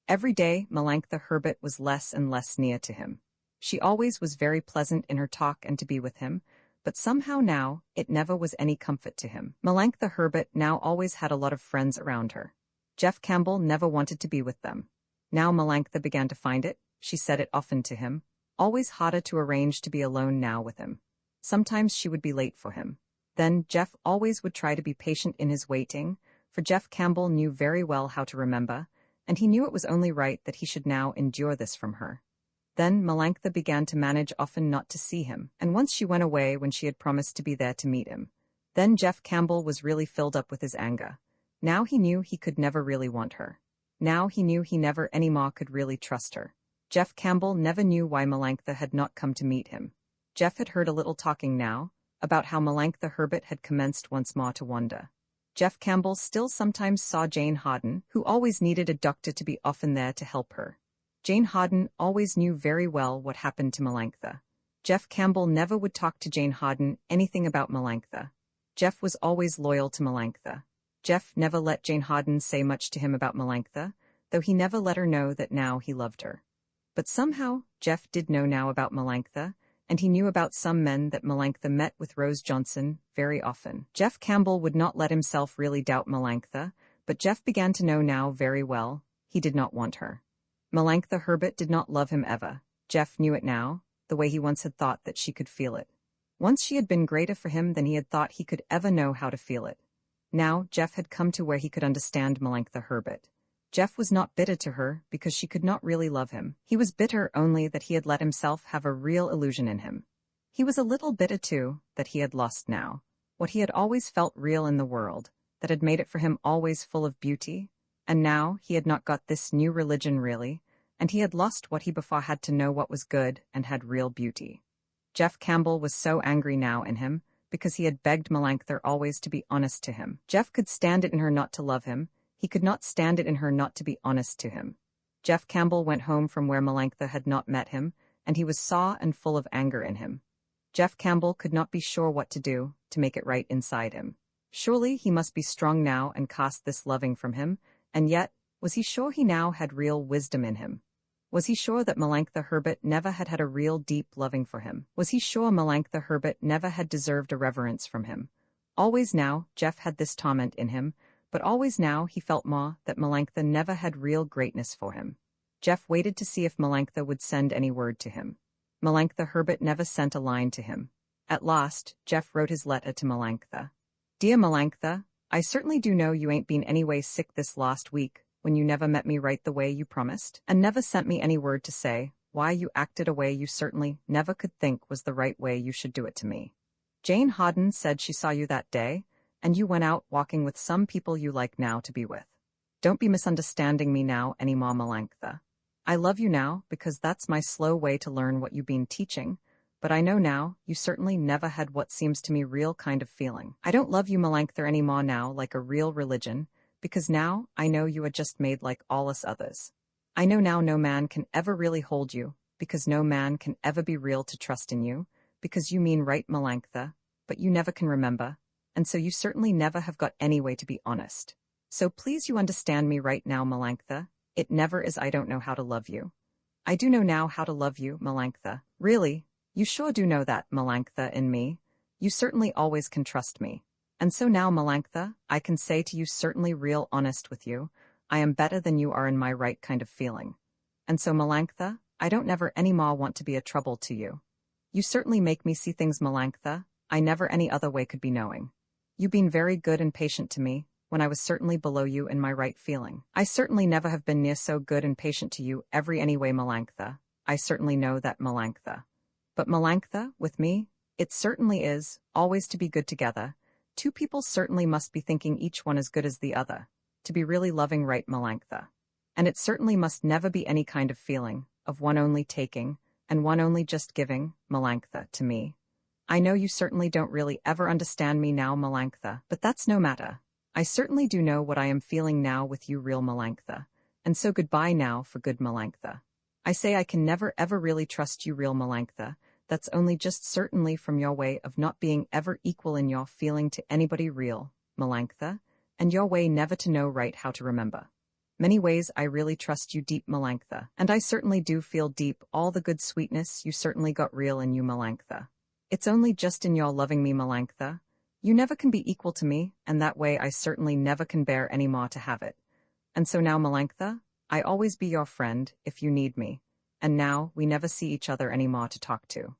Every day Melanctha Herbert was less and less near to him. She always was very pleasant in her talk and to be with him, but somehow now it never was any comfort to him. Melanctha Herbert now always had a lot of friends around her. Jeff Campbell never wanted to be with them. Now Melanctha began to find it, she said it often to him, always harder to arrange to be alone now with him. Sometimes she would be late for him. Then Jeff always would try to be patient in his waiting, for Jeff Campbell knew very well how to remember, and he knew it was only right that he should now endure this from her. Then Melanctha began to manage often not to see him, and once she went away when she had promised to be there to meet him. Then Jeff Campbell was really filled up with his anger. Now he knew he could never really want her. Now he knew he never any more could really trust her. Jeff Campbell never knew why Melanctha had not come to meet him. Jeff had heard a little talking now, about how Melanctha Herbert had commenced once more to wonder. Jeff Campbell still sometimes saw Jane Harden, who always needed a doctor to be often there to help her. Jane Harden always knew very well what happened to Melanctha. Jeff Campbell never would talk to Jane Harden anything about Melanctha. Jeff was always loyal to Melanctha. Jeff never let Jane Harden say much to him about Melanctha, though he never let her know that now he loved her. But somehow, Jeff did know now about Melanctha, and he knew about some men that Melanctha met with Rose Johnson very often. Jeff Campbell would not let himself really doubt Melanctha, but Jeff began to know now very well he did not want her. Melanctha Herbert did not love him ever. Jeff knew it now, the way he once had thought that she could feel it. Once she had been greater for him than he had thought he could ever know how to feel it. Now Jeff had come to where he could understand Melanctha Herbert. Jeff was not bitter to her because she could not really love him. He was bitter only that he had let himself have a real illusion in him. He was a little bitter too that he had lost now what he had always felt real in the world, that had made it for him always full of beauty, and now he had not got this new religion really, and he had lost what he before had to know what was good and had real beauty. Jeff Campbell was so angry now in him because he had begged Melanctha always to be honest to him. Jeff could stand it in her not to love him. He could not stand it in her not to be honest to him. Jeff Campbell went home from where Melanctha had not met him, and he was sore and full of anger in him. Jeff Campbell could not be sure what to do to make it right inside him. Surely he must be strong now and cast this loving from him, and yet, was he sure he now had real wisdom in him? Was he sure that Melanctha Herbert never had had a real deep loving for him? Was he sure Melanctha Herbert never had deserved a reverence from him? Always now, Jeff had this torment in him, but always now he felt more that Melanctha never had real greatness for him. Jeff waited to see if Melanctha would send any word to him. Melanctha Herbert never sent a line to him. At last, Jeff wrote his letter to Melanctha. Dear Melanctha, I certainly do know you ain't been anyway sick this last week, when you never met me right the way you promised, and never sent me any word to say why you acted a way you certainly never could think was the right way you should do it to me. Jane Harden said she saw you that day, and you went out walking with some people you like now to be with. Don't be misunderstanding me now any more, Melanctha. I love you now because that's my slow way to learn what you been teaching, but I know now you certainly never had what seems to me real kind of feeling. I don't love you, Melanctha, any more now like a real religion, because now I know you are just made like all us others. I know now no man can ever really hold you, because no man can ever be real to trust in you, because you mean right, Melanctha, but you never can remember, and so you certainly never have got any way to be honest. So please you understand me right now, Melanctha. It never is I don't know how to love you. I do know now how to love you, Melanctha. Really? You sure do know that, Melanctha, in me. You certainly always can trust me. And so now, Melanctha, I can say to you certainly real honest with you, I am better than you are in my right kind of feeling. And so, Melanctha, I don't never any more want to be a trouble to you. You certainly make me see things, Melanctha, I never any other way could be knowing. You been very good and patient to me, when I was certainly below you in my right feeling. I certainly never have been near so good and patient to you every anyway, Melanctha. I certainly know that, Melanctha. But Melanctha, with me, it certainly is, always to be good together. Two people certainly must be thinking each one as good as the other, to be really loving, right, Melanctha? And it certainly must never be any kind of feeling, of one only taking, and one only just giving, Melanctha, to me. I know you certainly don't really ever understand me now, Melanctha, but that's no matter. I certainly do know what I am feeling now with you, real Melanctha. And so goodbye now for good, Melanctha. I say I can never ever really trust you, real Melanctha. That's only just certainly from your way of not being ever equal in your feeling to anybody real, Melanctha, and your way never to know right how to remember. Many ways I really trust you deep, Melanctha, and I certainly do feel deep all the good sweetness you certainly got real in you, Melanctha. It's only just in your loving me, Melanctha. You never can be equal to me, and that way I certainly never can bear any more to have it. And so now, Melanctha, I always be your friend if you need me, and now we never see each other any more to talk to.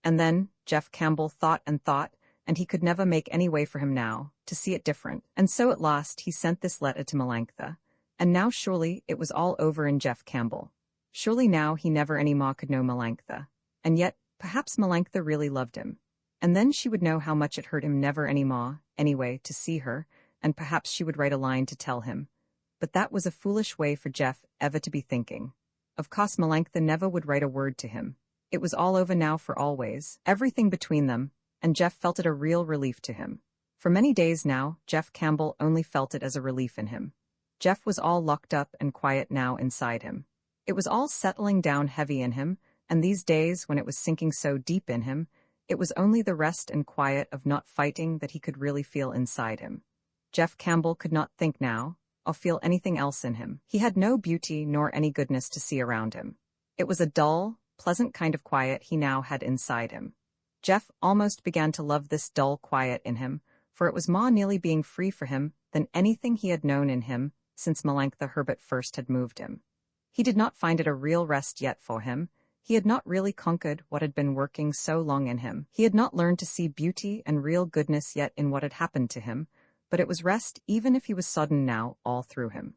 And then, Jeff Campbell thought, and he could never make any way for him now, to see it different. And so at last he sent this letter to Melanctha, and now surely it was all over in Jeff Campbell. Surely now he never any more could know Melanctha. And yet, perhaps Melanctha really loved him. And then she would know how much it hurt him never any more, anyway, to see her, and perhaps she would write a line to tell him. But that was a foolish way for Jeff ever to be thinking. Of course Melanctha never would write a word to him. It was all over now for always, everything between them, and Jeff felt it a real relief to him. For many days now, Jeff Campbell only felt it as a relief in him. Jeff was all locked up and quiet now inside him. It was all settling down heavy in him, and these days when it was sinking so deep in him, it was only the rest and quiet of not fighting that he could really feel inside him. Jeff Campbell could not think now, or feel anything else in him. He had no beauty nor any goodness to see around him. It was a dull, pleasant kind of quiet he now had inside him. Jeff almost began to love this dull quiet in him, for it was more nearly being free for him than anything he had known in him since Melanctha Herbert first had moved him. He did not find it a real rest yet for him. He had not really conquered what had been working so long in him. He had not learned to see beauty and real goodness yet in what had happened to him, but it was rest even if he was sodden now all through him.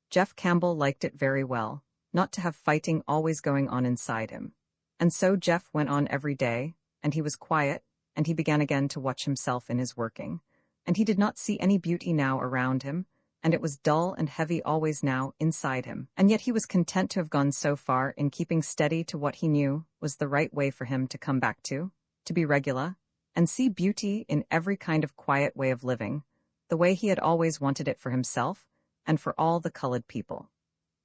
Jeff Campbell liked it very well, not to have fighting always going on inside him. And so Jeff went on every day, and he was quiet, and he began again to watch himself in his working, and he did not see any beauty now around him, and it was dull and heavy always now inside him, and yet he was content to have gone so far in keeping steady to what he knew was the right way for him to come back to be regular, and see beauty in every kind of quiet way of living, the way he had always wanted it for himself and for all the colored people.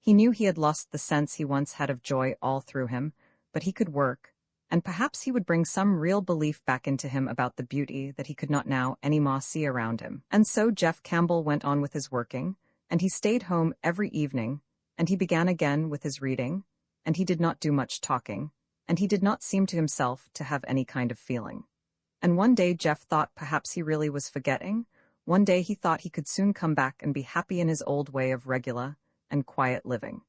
He knew he had lost the sense he once had of joy all through him, but he could work, and perhaps he would bring some real belief back into him about the beauty that he could not now any more see around him. And so Jeff Campbell went on with his working, and he stayed home every evening, and he began again with his reading, and he did not do much talking, and he did not seem to himself to have any kind of feeling. And one day Jeff thought perhaps he really was forgetting. One day he thought he could soon come back and be happy in his old way of regular and quiet living.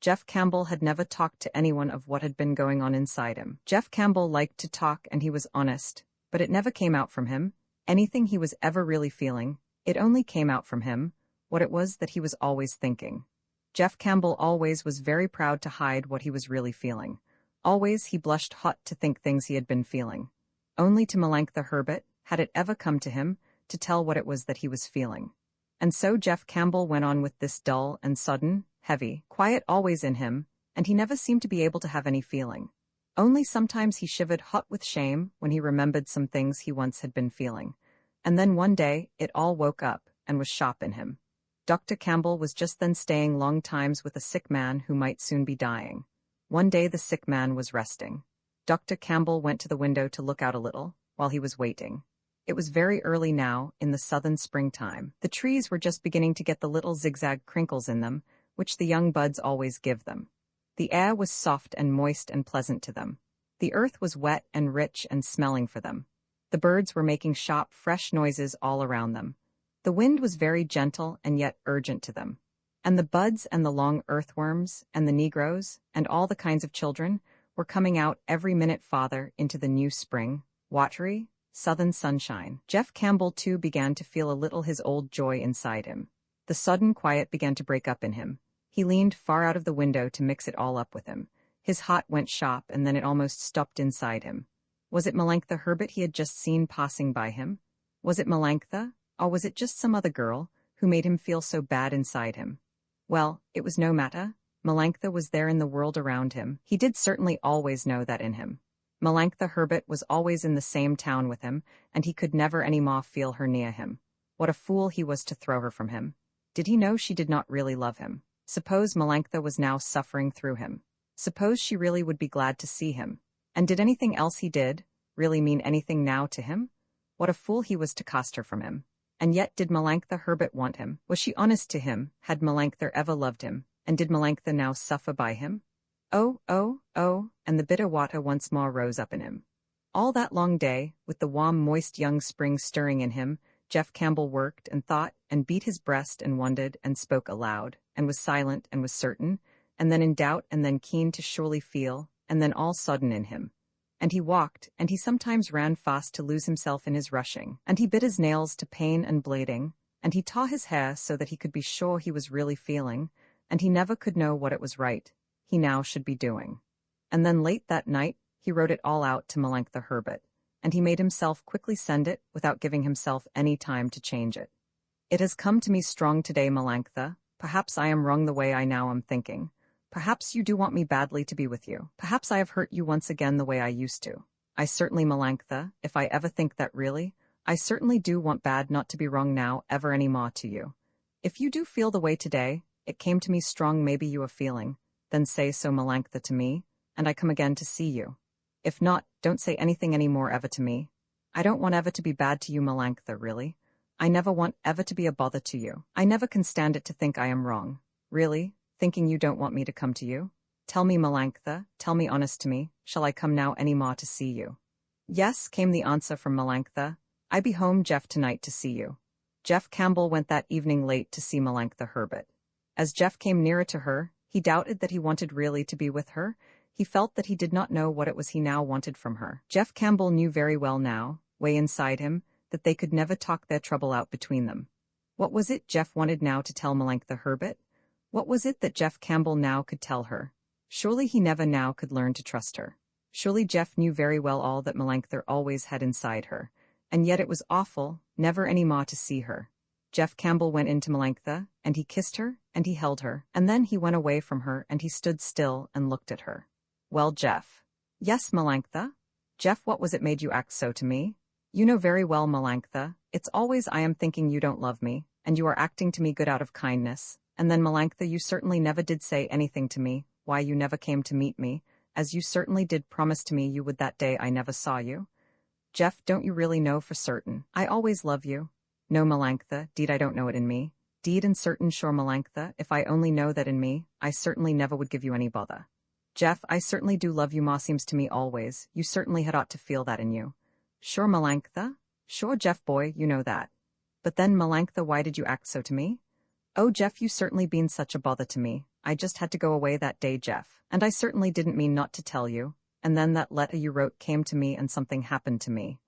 Jeff Campbell had never talked to anyone of what had been going on inside him. Jeff Campbell liked to talk and he was honest, but it never came out from him, anything he was ever really feeling. It only came out from him, what it was that he was always thinking. Jeff Campbell always was very proud to hide what he was really feeling. Always he blushed hot to think things he had been feeling. Only to Melanctha Herbert had it ever come to him to tell what it was that he was feeling. And so Jeff Campbell went on with this dull and sudden, heavy, quiet always in him, and he never seemed to be able to have any feeling. Only sometimes he shivered hot with shame when he remembered some things he once had been feeling. And then one day, it all woke up and was sharp in him. Dr. Campbell was just then staying long times with a sick man who might soon be dying. One day the sick man was resting. Dr. Campbell went to the window to look out a little, while he was waiting. It was very early now, in the southern springtime. The trees were just beginning to get the little zigzag crinkles in them, which the young buds always give them. The air was soft and moist and pleasant to them. The earth was wet and rich and smelling for them. The birds were making sharp, fresh noises all around them. The wind was very gentle and yet urgent to them. And the buds and the long earthworms and the negroes and all the kinds of children were coming out every minute farther into the new spring, watery, southern sunshine. Jeff Campbell too began to feel a little his old joy inside him. The sudden quiet began to break up in him. He leaned far out of the window to mix it all up with him. His heart went sharp and then it almost stopped inside him. Was it Melanctha Herbert he had just seen passing by him? Was it Melanctha, or was it just some other girl who made him feel so bad inside him? Well, it was no matter. Melanctha was there in the world around him. He did certainly always know that in him. Melanctha Herbert was always in the same town with him, and he could never any more feel her near him. What a fool he was to throw her from him. Did he know she did not really love him? Suppose Melanctha was now suffering through him. Suppose she really would be glad to see him. And did anything else he did really mean anything now to him? What a fool he was to cast her from him. And yet did Melanctha Herbert want him? Was she honest to him? Had Melanctha ever loved him? And did Melanctha now suffer by him? Oh, oh, oh, and the bitter water once more rose up in him. All that long day, with the warm, moist young spring stirring in him, Jeff Campbell worked and thought and beat his breast and wondered and spoke aloud, and was silent and was certain, and then in doubt and then keen to surely feel, and then all sudden in him. And he walked, and he sometimes ran fast to lose himself in his rushing, and he bit his nails to pain and bleeding, and he tore his hair so that he could be sure he was really feeling, and he never could know what it was right he now should be doing. And then late that night, he wrote it all out to Melanctha Herbert, and he made himself quickly send it without giving himself any time to change it. It has come to me strong today, Melanctha. Perhaps I am wrong the way I now am thinking. Perhaps you do want me badly to be with you. Perhaps I have hurt you once again the way I used to. I certainly, Melanctha, if I ever think that really, I certainly do want bad not to be wrong now ever any more to you. If you do feel the way today, it came to me strong maybe you are feeling, then say so, Melanctha, to me, and I come again to see you. If not, don't say anything any more ever to me. I don't want ever to be bad to you, Melanctha, really. I never want ever to be a bother to you. I never can stand it to think I am wrong. Really? Thinking you don't want me to come to you? Tell me, Melanctha, tell me honest to me, shall I come now any more to see you? Yes, came the answer from Melanctha. I be home, Jeff, tonight to see you. Jeff Campbell went that evening late to see Melanctha Herbert. As Jeff came nearer to her, he doubted that he wanted really to be with her. He felt that he did not know what it was he now wanted from her. Jeff Campbell knew very well now, way inside him, that they could never talk their trouble out between them. What was it Jeff wanted now to tell Melanctha Herbert? What was it that Jeff Campbell now could tell her? Surely he never now could learn to trust her. Surely Jeff knew very well all that Melanctha always had inside her, and yet it was awful, never any more to see her. Jeff Campbell went into Melanctha, and he kissed her, and he held her, and then he went away from her and he stood still and looked at her. Well, Jeff. Yes, Melanctha? Jeff, what was it made you act so to me? You know very well, Melanctha, it's always I am thinking you don't love me, and you are acting to me good out of kindness. And then, Melanctha, you certainly never did say anything to me, why you never came to meet me, as you certainly did promise to me you would that day I never saw you. Jeff, don't you really know for certain? I always love you. No, Melanctha, deed I don't know it in me. Deed and certain sure, Melanctha, if I only know that in me, I certainly never would give you any bother. Jeff, I certainly do love you, ma, seems to me always. You certainly had ought to feel that in you. Sure, Melanctha? Sure, Jeff boy, you know that. But then, Melanctha, why did you act so to me? Oh, Jeff, you certainly been such a bother to me. I just had to go away that day, Jeff. And I certainly didn't mean not to tell you. And then that letter you wrote came to me and something happened to me.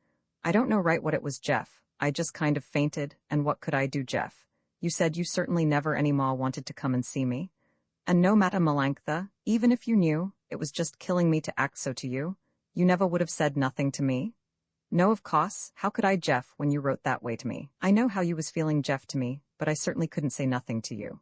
I don't know right what it was, Jeff. I just kind of fainted, and what could I do, Jeff? You said you certainly never any more wanted to come and see me. And no matter, Melanctha, even if you knew, it was just killing me to act so to you. You never would have said nothing to me. No, of course, how could I, Jeff, when you wrote that way to me? I know how you was feeling, Jeff, to me, but I certainly couldn't say nothing to you.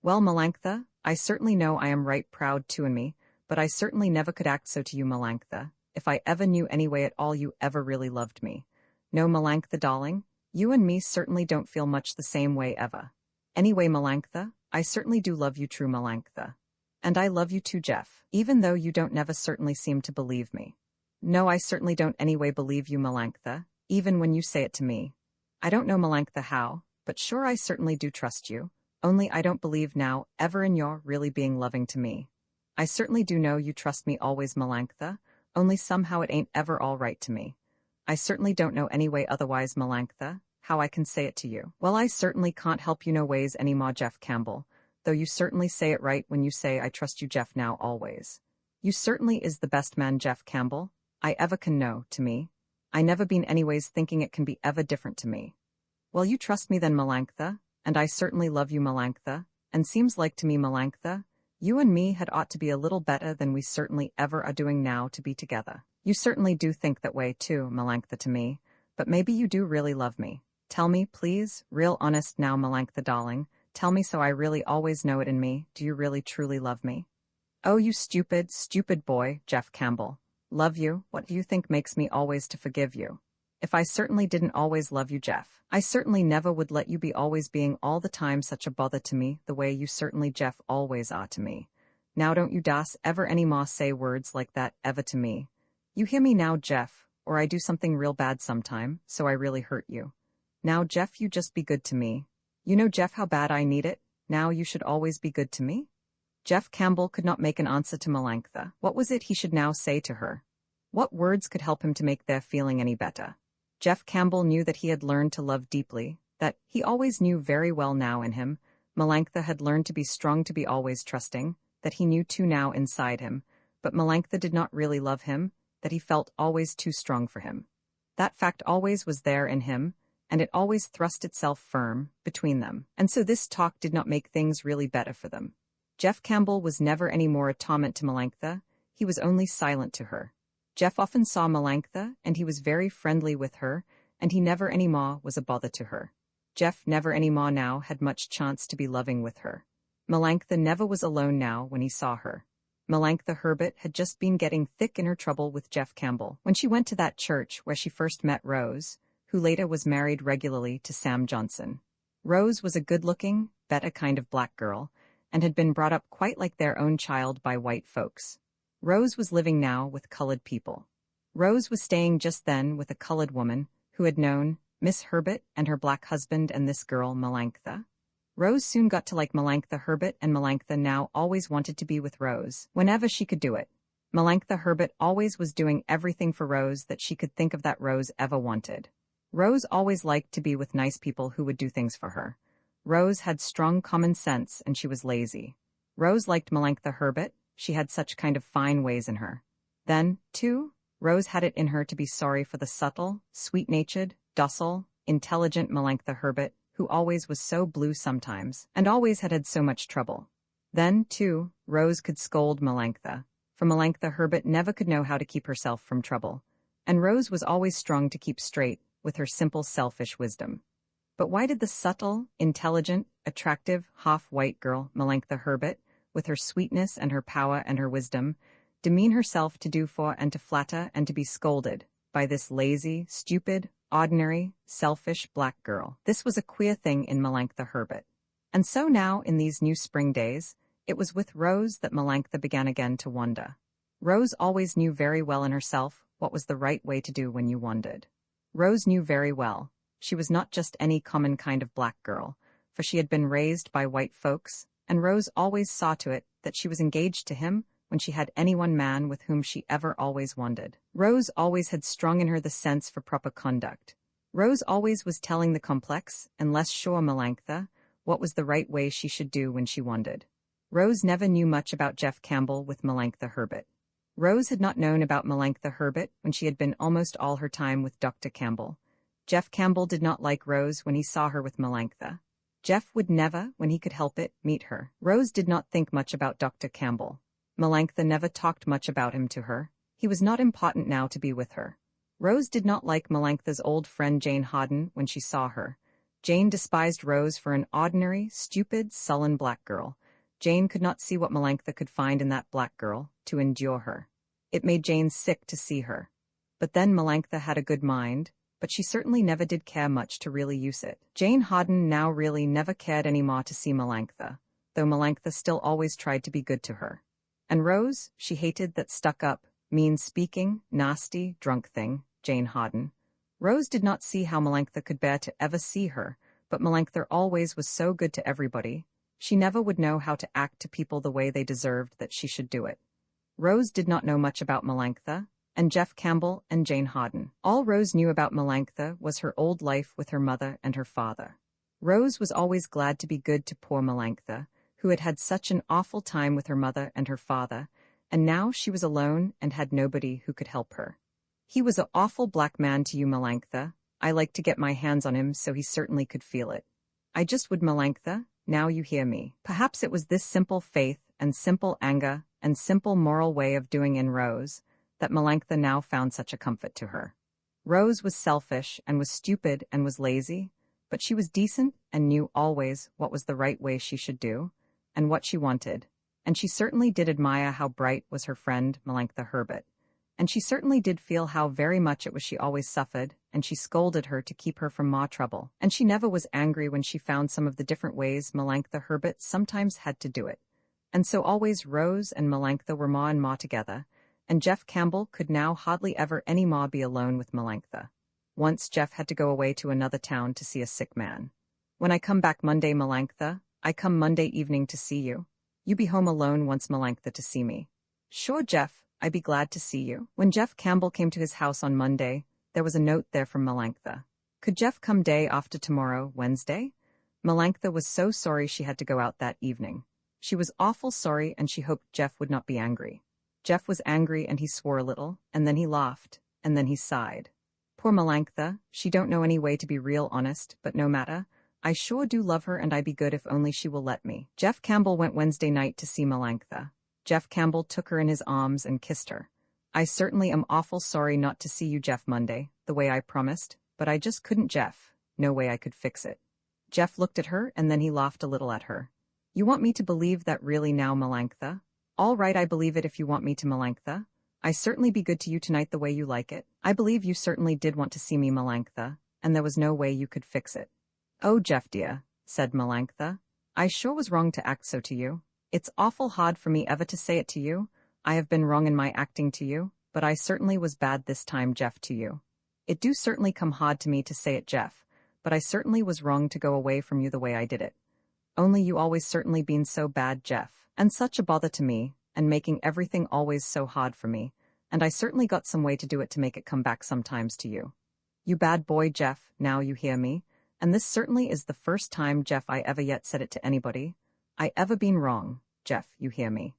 Well, Melanctha, I certainly know I am right proud too in me, but I certainly never could act so to you, Melanctha, if I ever knew any way at all you ever really loved me. No, Melanctha, darling, you and me certainly don't feel much the same way ever. Anyway, Melanctha, I certainly do love you, true, Melanctha. And I love you too, Jeff, even though you don't never certainly seem to believe me. No, I certainly don't anyway believe you, Melanctha, even when you say it to me. I don't know Melanctha how, but sure I certainly do trust you, only I don't believe now ever in your really being loving to me. I certainly do know you trust me always Melanctha, only somehow it ain't ever all right to me. I certainly don't know any way otherwise Melanctha, how I can say it to you. Well, I certainly can't help you no ways any more Jeff Campbell, though you certainly say it right when you say I trust you Jeff now always. You certainly is the best man Jeff Campbell I ever can know, to me. I never been anyways thinking it can be ever different to me. Well, you trust me then Melanctha, and I certainly love you Melanctha, and seems like to me Melanctha, you and me had ought to be a little better than we certainly ever are doing now to be together. You certainly do think that way too, Melanctha to me, but maybe you do really love me. Tell me, please, real honest now Melanctha darling, tell me so I really always know it in me, do you really truly love me? Oh, you stupid, stupid boy, Jeff Campbell. Love you, what do you think makes me always to forgive you? If I certainly didn't always love you, Jeff, I certainly never would let you be always being all the time such a bother to me the way you certainly Jeff always are to me. Now don't you das ever any more say words like that ever to me. You hear me now, Jeff, or I do something real bad sometime, so I really hurt you. Now, Jeff, you just be good to me. You know, Jeff, how bad I need it. Now you should always be good to me. Jeff Campbell could not make an answer to Melanctha. What was it he should now say to her? What words could help him to make their feeling any better? Jeff Campbell knew that he had learned to love deeply, that he always knew very well now in him. Melanctha had learned to be strong, to be always trusting, that he knew too now inside him, but Melanctha did not really love him, that he felt always too strong for him. That fact always was there in him, and it always thrust itself firm between them, and so this talk did not make things really better for them. Jeff Campbell was never any more a torment to Melanctha, he was only silent to her. Jeff often saw Melanctha, and he was very friendly with her, and he never any more was a bother to her. Jeff never any more now had much chance to be loving with her. Melanctha never was alone now when he saw her. Melanctha Herbert had just been getting thick in her trouble with Jeff Campbell when she went to that church where she first met Rose, who later was married regularly to Sam Johnson. Rose was a good-looking, better kind of black girl, and had been brought up quite like their own child by white folks. Rose was living now with colored people. Rose was staying just then with a colored woman who had known Miss Herbert and her black husband and this girl Melanctha. Rose soon got to like Melanctha Herbert, and Melanctha now always wanted to be with Rose whenever she could do it. Melanctha Herbert always was doing everything for Rose that she could think of that Rose ever wanted. Rose always liked to be with nice people who would do things for her. Rose had strong common sense and she was lazy. Rose liked Melanctha Herbert, she had such kind of fine ways in her. Then, too, Rose had it in her to be sorry for the subtle, sweet-natured, docile, intelligent Melanctha Herbert, who always was so blue sometimes, and always had so much trouble. Then, too, Rose could scold Melanctha, for Melanctha Herbert never could know how to keep herself from trouble, and Rose was always strong to keep straight with her simple selfish wisdom. But why did the subtle, intelligent, attractive, half-white girl, Melanctha Herbert, with her sweetness and her power and her wisdom, demean herself to do for and to flatter and to be scolded by this lazy, stupid, ordinary, selfish black girl? This was a queer thing in Melanctha Herbert. And so now, in these new spring days, it was with Rose that Melanctha began again to wonder. Rose always knew very well in herself what was the right way to do when you wandered. Rose knew very well. She was not just any common kind of black girl, for she had been raised by white folks, and Rose always saw to it that she was engaged to him when she had any one man with whom she ever always wandered. Rose always had strong in her the sense for proper conduct. Rose always was telling the complex and less sure Melanctha what was the right way she should do when she wandered. Rose never knew much about Jeff Campbell with Melanctha Herbert. Rose had not known about Melanctha Herbert when she had been almost all her time with Dr. Campbell. Jeff Campbell did not like Rose when he saw her with Melanctha. Jeff would never, when he could help it, meet her. Rose did not think much about Dr. Campbell. Melanctha never talked much about him to her. He was not important now to be with her. Rose did not like Melanctha's old friend Jane Hawden when she saw her. Jane despised Rose for an ordinary, stupid, sullen black girl. Jane could not see what Melanctha could find in that black girl to endure her. It made Jane sick to see her. But then Melanctha had a good mind, but she certainly never did care much to really use it. Jane Hawden now really never cared any more to see Melanctha, though Melanctha still always tried to be good to her. And Rose, she hated that stuck-up, mean-speaking, nasty, drunk thing, Jane Hawden. Rose did not see how Melanctha could bear to ever see her, but Melanctha always was so good to everybody. She never would know how to act to people the way they deserved that she should do it. Rose did not know much about Melanctha, and Jeff Campbell and Jane Hawden. All Rose knew about Melanctha was her old life with her mother and her father. Rose was always glad to be good to poor Melanctha, who had had such an awful time with her mother and her father, and now she was alone and had nobody who could help her. He was a awful black man to you, Melanctha. I like to get my hands on him so he certainly could feel it. I just would, Melanctha, now you hear me. Perhaps it was this simple faith and simple anger and simple moral way of doing in Rose that Melanctha now found such a comfort to her. Rose was selfish and was stupid and was lazy, but she was decent and knew always what was the right way she should do and what she wanted, and she certainly did admire how bright was her friend Melanctha Herbert, and she certainly did feel how very much it was she always suffered, and she scolded her to keep her from ma trouble, and she never was angry when she found some of the different ways Melanctha Herbert sometimes had to do it. And so always Rose and Melanctha were ma and ma together, and Jeff Campbell could now hardly ever any ma be alone with Melanctha. Once Jeff had to go away to another town to see a sick man. When I come back Monday, Melanctha, I come Monday evening to see you. You be home alone once, Melanctha, to see me. Sure, Jeff, I be glad to see you. When Jeff Campbell came to his house on Monday, there was a note there from Melanctha. Could Jeff come day after tomorrow, Wednesday? Melanctha was so sorry she had to go out that evening. She was awful sorry, and she hoped Jeff would not be angry. Jeff was angry, and he swore a little, and then he laughed, and then he sighed. Poor Melanctha, she don't know any way to be real honest, but no matter. I sure do love her, and I be good if only she will let me. Jeff Campbell went Wednesday night to see Melanctha. Jeff Campbell took her in his arms and kissed her. I certainly am awful sorry not to see you, Jeff, Monday, the way I promised, but I just couldn't, Jeff. No way I could fix it. Jeff looked at her, and then he laughed a little at her. You want me to believe that really now, Melanctha? All right, I believe it if you want me to, Melanctha. I certainly be good to you tonight the way you like it. I believe you certainly did want to see me, Melanctha, and there was no way you could fix it. Oh, Jeff dear, said Melanctha. I sure was wrong to act so to you. It's awful hard for me ever to say it to you. I have been wrong in my acting to you, but I certainly was bad this time, Jeff, to you. It do certainly come hard to me to say it, Jeff, but I certainly was wrong to go away from you the way I did it. Only you always certainly been so bad, Jeff, and such a bother to me, and making everything always so hard for me, and I certainly got some way to do it to make it come back sometimes to you. You bad boy, Jeff, now you hear me, and this certainly is the first time, Jeff, I ever yet said it to anybody. I ever been wrong, Jeff, you hear me.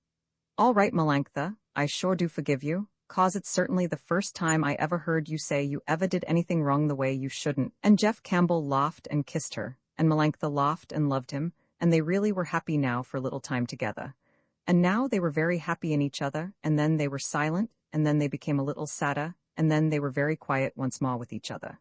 All right, Melanctha, I sure do forgive you, 'cause it's certainly the first time I ever heard you say you ever did anything wrong the way you shouldn't. And Jeff Campbell laughed and kissed her, and Melanctha laughed and loved him, and they really were happy now for a little time together. And now they were very happy in each other, and then they were silent, and then they became a little sadder, and then they were very quiet once more with each other.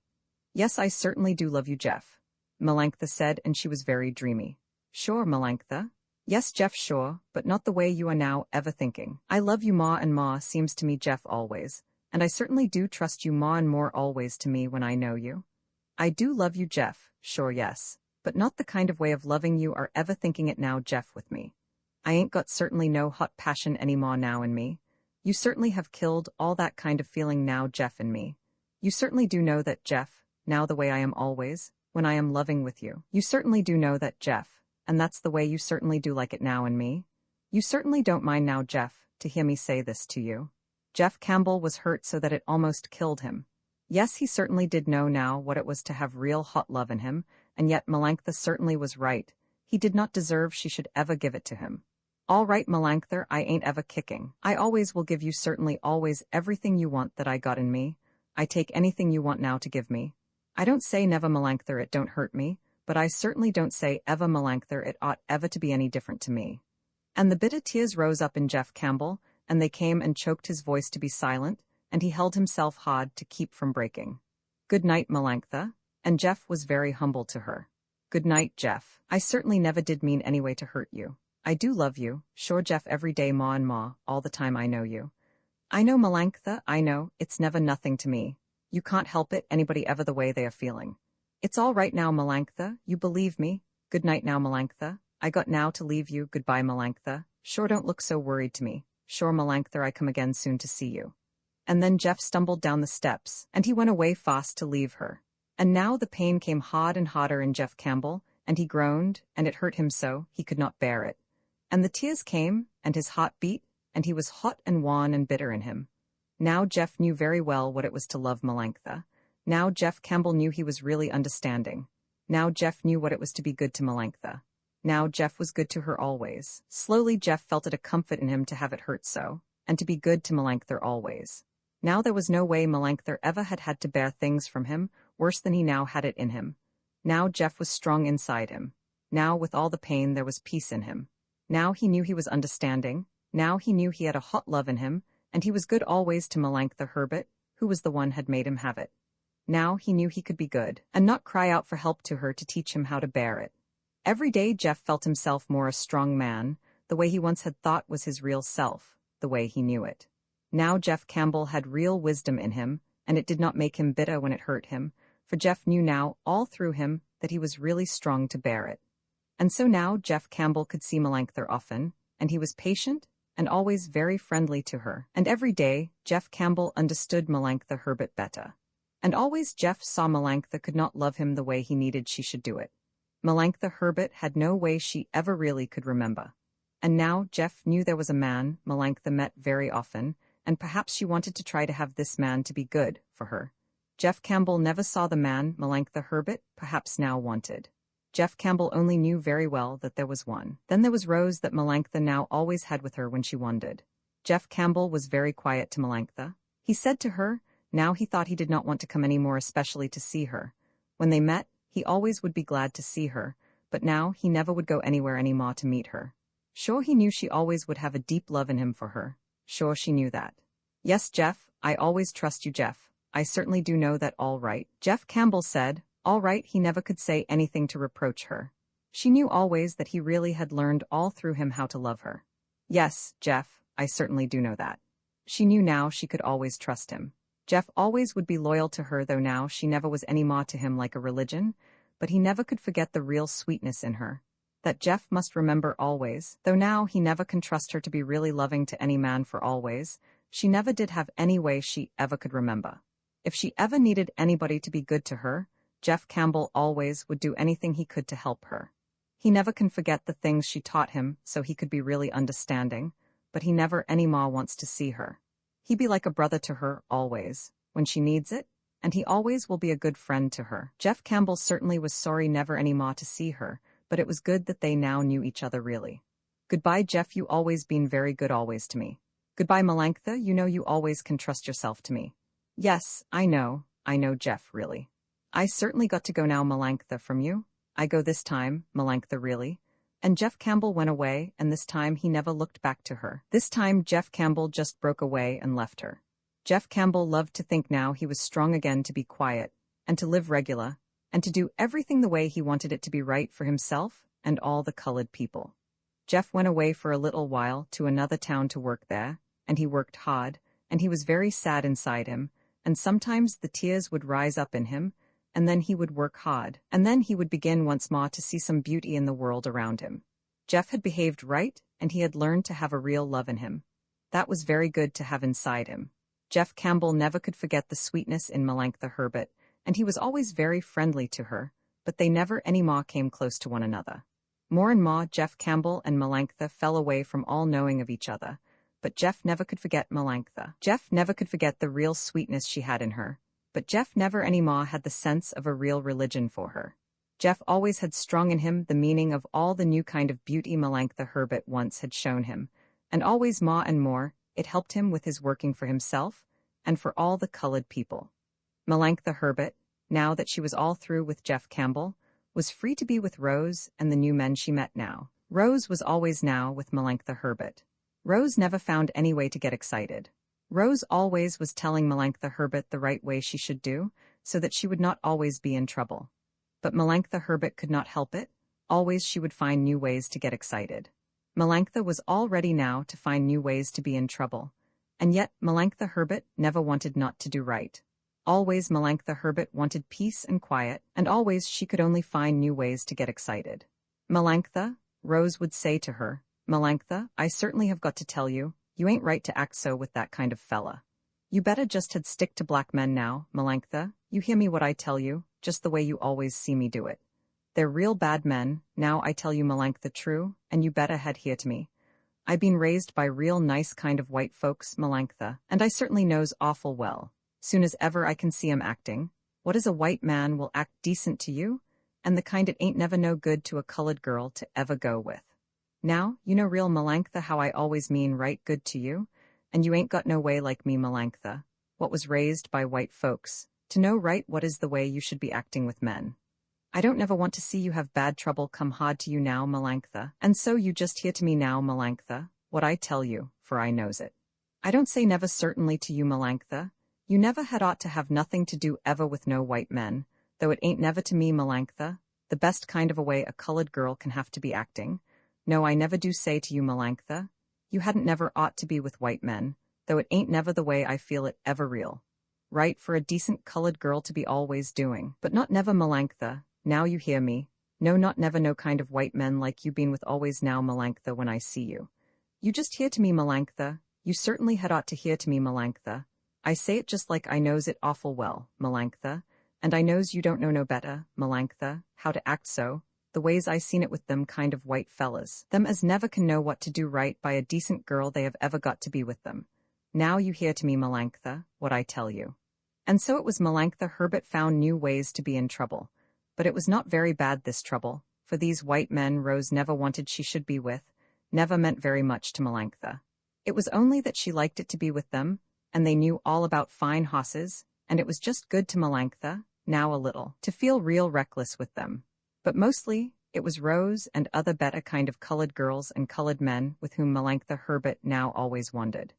Yes, I certainly do love you, Jeff, Melanctha said, and she was very dreamy. Sure, Melanctha. Yes, Jeff, sure, but not the way you are now ever thinking. I love you, ma, and ma seems to me, Jeff, always, and I certainly do trust you, ma, and more always to me when I know you. I do love you, Jeff, sure, yes, but not the kind of way of loving you are ever thinking it now, Jeff, with me. I ain't got certainly no hot passion any more now in me. You certainly have killed all that kind of feeling now, Jeff, in me. You certainly do know that, Jeff, now the way I am always, when I am loving with you. You certainly do know that, Jeff, and that's the way you certainly do like it now in me. You certainly don't mind now, Jeff, to hear me say this to you. Jeff Campbell was hurt so that it almost killed him. Yes, he certainly did know now what it was to have real hot love in him, and yet Melanctha certainly was right. He did not deserve she should ever give it to him. All right, Melanctha, I ain't ever kicking. I always will give you certainly always everything you want that I got in me. I take anything you want now to give me. I don't say never, Melanctha, it don't hurt me, but I certainly don't say ever, Melanctha, it ought ever to be any different to me. And the bitter tears rose up in Jeff Campbell, and they came and choked his voice to be silent, and he held himself hard to keep from breaking. Good night, Melanctha, and Jeff was very humble to her. Good night, Jeff. I certainly never did mean any way to hurt you. I do love you, sure, Jeff, every day, ma and ma, all the time I know you. I know, Melanctha, I know, it's never nothing to me. You can't help it, anybody ever the way they are feeling. It's all right now, Melanctha, you believe me. Good night now, Melanctha. I got now to leave you. Goodbye, Melanctha. Sure, don't look so worried to me. Sure, Melanctha, I come again soon to see you. And then Jeff stumbled down the steps, and he went away fast to leave her. And now the pain came hard and hotter in Jeff Campbell, and he groaned, and it hurt him so, he could not bear it. And the tears came, and his heart beat, and he was hot and wan and bitter in him. Now Jeff knew very well what it was to love Melanctha. Now Jeff Campbell knew he was really understanding. Now Jeff knew what it was to be good to Melanctha. Now Jeff was good to her always. Slowly Jeff felt it a comfort in him to have it hurt so, and to be good to Melanctha always. Now there was no way Melanctha ever had to bear things from him, worse than he now had it in him. Now Jeff was strong inside him. Now with all the pain there was peace in him. Now he knew he was understanding. Now he knew he had a hot love in him, and he was good always to Melanctha Herbert, who was the one had made him have it. Now he knew he could be good, and not cry out for help to her to teach him how to bear it. Every day Jeff felt himself more a strong man, the way he once had thought was his real self, the way he knew it. Now Jeff Campbell had real wisdom in him, and it did not make him bitter when it hurt him, for Jeff knew now, all through him, that he was really strong to bear it. And so now Jeff Campbell could see Melanctha often, and he was patient, and always very friendly to her. And every day, Jeff Campbell understood Melanctha Herbert better. And always Jeff saw Melanctha could not love him the way he needed she should do it. Melanctha Herbert had no way she ever really could remember. And now Jeff knew there was a man Melanctha met very often, and perhaps she wanted to try to have this man to be good for her. Jeff Campbell never saw the man Melanctha Herbert perhaps now wanted. Jeff Campbell only knew very well that there was one. Then there was Rose that Melanctha now always had with her when she wandered. Jeff Campbell was very quiet to Melanctha. He said to her, now he thought he did not want to come any more, especially to see her. When they met, he always would be glad to see her, but now he never would go anywhere any more to meet her. Sure, he knew she always would have a deep love in him for her. Sure, she knew that. Yes, Jeff, I always trust you, Jeff. I certainly do know that, all right. Jeff Campbell said, all right. He never could say anything to reproach her. She knew always that he really had learned all through him how to love her. Yes, Jeff, I certainly do know that. She knew now she could always trust him. Jeff always would be loyal to her, though now she never was any more to him like a religion, but he never could forget the real sweetness in her. That Jeff must remember always, though now he never can trust her to be really loving to any man for always. She never did have any way she ever could remember. If she ever needed anybody to be good to her, Jeff Campbell always would do anything he could to help her. He never can forget the things she taught him so he could be really understanding, but he never any more wants to see her. He be like a brother to her always, when she needs it, and he always will be a good friend to her. Jeff Campbell certainly was sorry never any more to see her, but it was good that they now knew each other really. Goodbye, Jeff, you always been very good always to me. Goodbye, Melanctha, you know you always can trust yourself to me. Yes, I know, Jeff, really. I certainly got to go now, Melanctha, from you. I go this time, Melanctha, really. And Jeff Campbell went away, and this time he never looked back to her. This time Jeff Campbell just broke away and left her. Jeff Campbell loved to think now he was strong again to be quiet, and to live regular, and to do everything the way he wanted it to be right for himself and all the colored people. Jeff went away for a little while to another town to work there, and he worked hard, and he was very sad inside him, and sometimes the tears would rise up in him, and then he would work hard, and then he would begin once more to see some beauty in the world around him. Jeff had behaved right, and he had learned to have a real love in him. That was very good to have inside him. Jeff Campbell never could forget the sweetness in Melanctha Herbert, and he was always very friendly to her, but they never any more came close to one another. More and more Jeff Campbell and Melanctha fell away from all knowing of each other, but Jeff never could forget Melanctha. Jeff never could forget the real sweetness she had in her, but Jeff never any more had the sense of a real religion for her. Jeff always had strong in him the meaning of all the new kind of beauty Melanctha Herbert once had shown him, and always more and more it helped him with his working for himself and for all the colored people. Melanctha Herbert, now that she was all through with Jeff Campbell, was free to be with Rose and the new men she met now. Rose was always now with Melanctha Herbert. Rose never found any way to get excited. Rose always was telling Melanctha Herbert the right way she should do, so that she would not always be in trouble. But Melanctha Herbert could not help it. Always she would find new ways to get excited. Melanctha was all ready now to find new ways to be in trouble. And yet Melanctha Herbert never wanted not to do right. Always Melanctha Herbert wanted peace and quiet, and always she could only find new ways to get excited. Melanctha, Rose would say to her, Melanctha, I certainly have got to tell you, you ain't right to act so with that kind of fella. You betta just had stick to black men now, Melanctha. You hear me what I tell you, just the way you always see me do it. They're real bad men, now I tell you Melanctha true, and you betta head here to me. I been raised by real nice kind of white folks, Melanctha, and I certainly knows awful well. Soon as ever I can see 'em acting. What is a white man will act decent to you, and the kind it ain't never no good to a colored girl to ever go with. Now, you know real Melanctha how I always mean right good to you, and you ain't got no way like me Melanctha, what was raised by white folks, to know right what is the way you should be acting with men. I don't never want to see you have bad trouble come hard to you now Melanctha, and so you just hear to me now Melanctha, what I tell you, for I knows it. I don't say never certainly to you Melanctha, you never had ought to have nothing to do ever with no white men, though it ain't never to me Melanctha, the best kind of a way a colored girl can have to be acting. No, I never do say to you Melanctha, you hadn't never ought to be with white men, though it ain't never the way I feel it ever real. Right for a decent colored girl to be always doing, but not never Melanctha, now you hear me, no not never no kind of white men like you been with always now Melanctha when I see you. You just hear to me Melanctha, you certainly had ought to hear to me Melanctha. I say it just like I knows it awful well, Melanctha, and I knows you don't know no better, Melanctha, how to act so, the ways I seen it with them kind of white fellas, them as never can know what to do right by a decent girl they have ever got to be with them. Now you hear to me Melanctha, what I tell you. And so it was Melanctha Herbert found new ways to be in trouble. But it was not very bad this trouble, for these white men Rose never wanted she should be with, never meant very much to Melanctha. It was only that she liked it to be with them, and they knew all about fine hosses, and it was just good to Melanctha, now a little, to feel real reckless with them. But mostly, it was Rose and other better kind of colored girls and colored men with whom Melanctha Herbert now always wandered.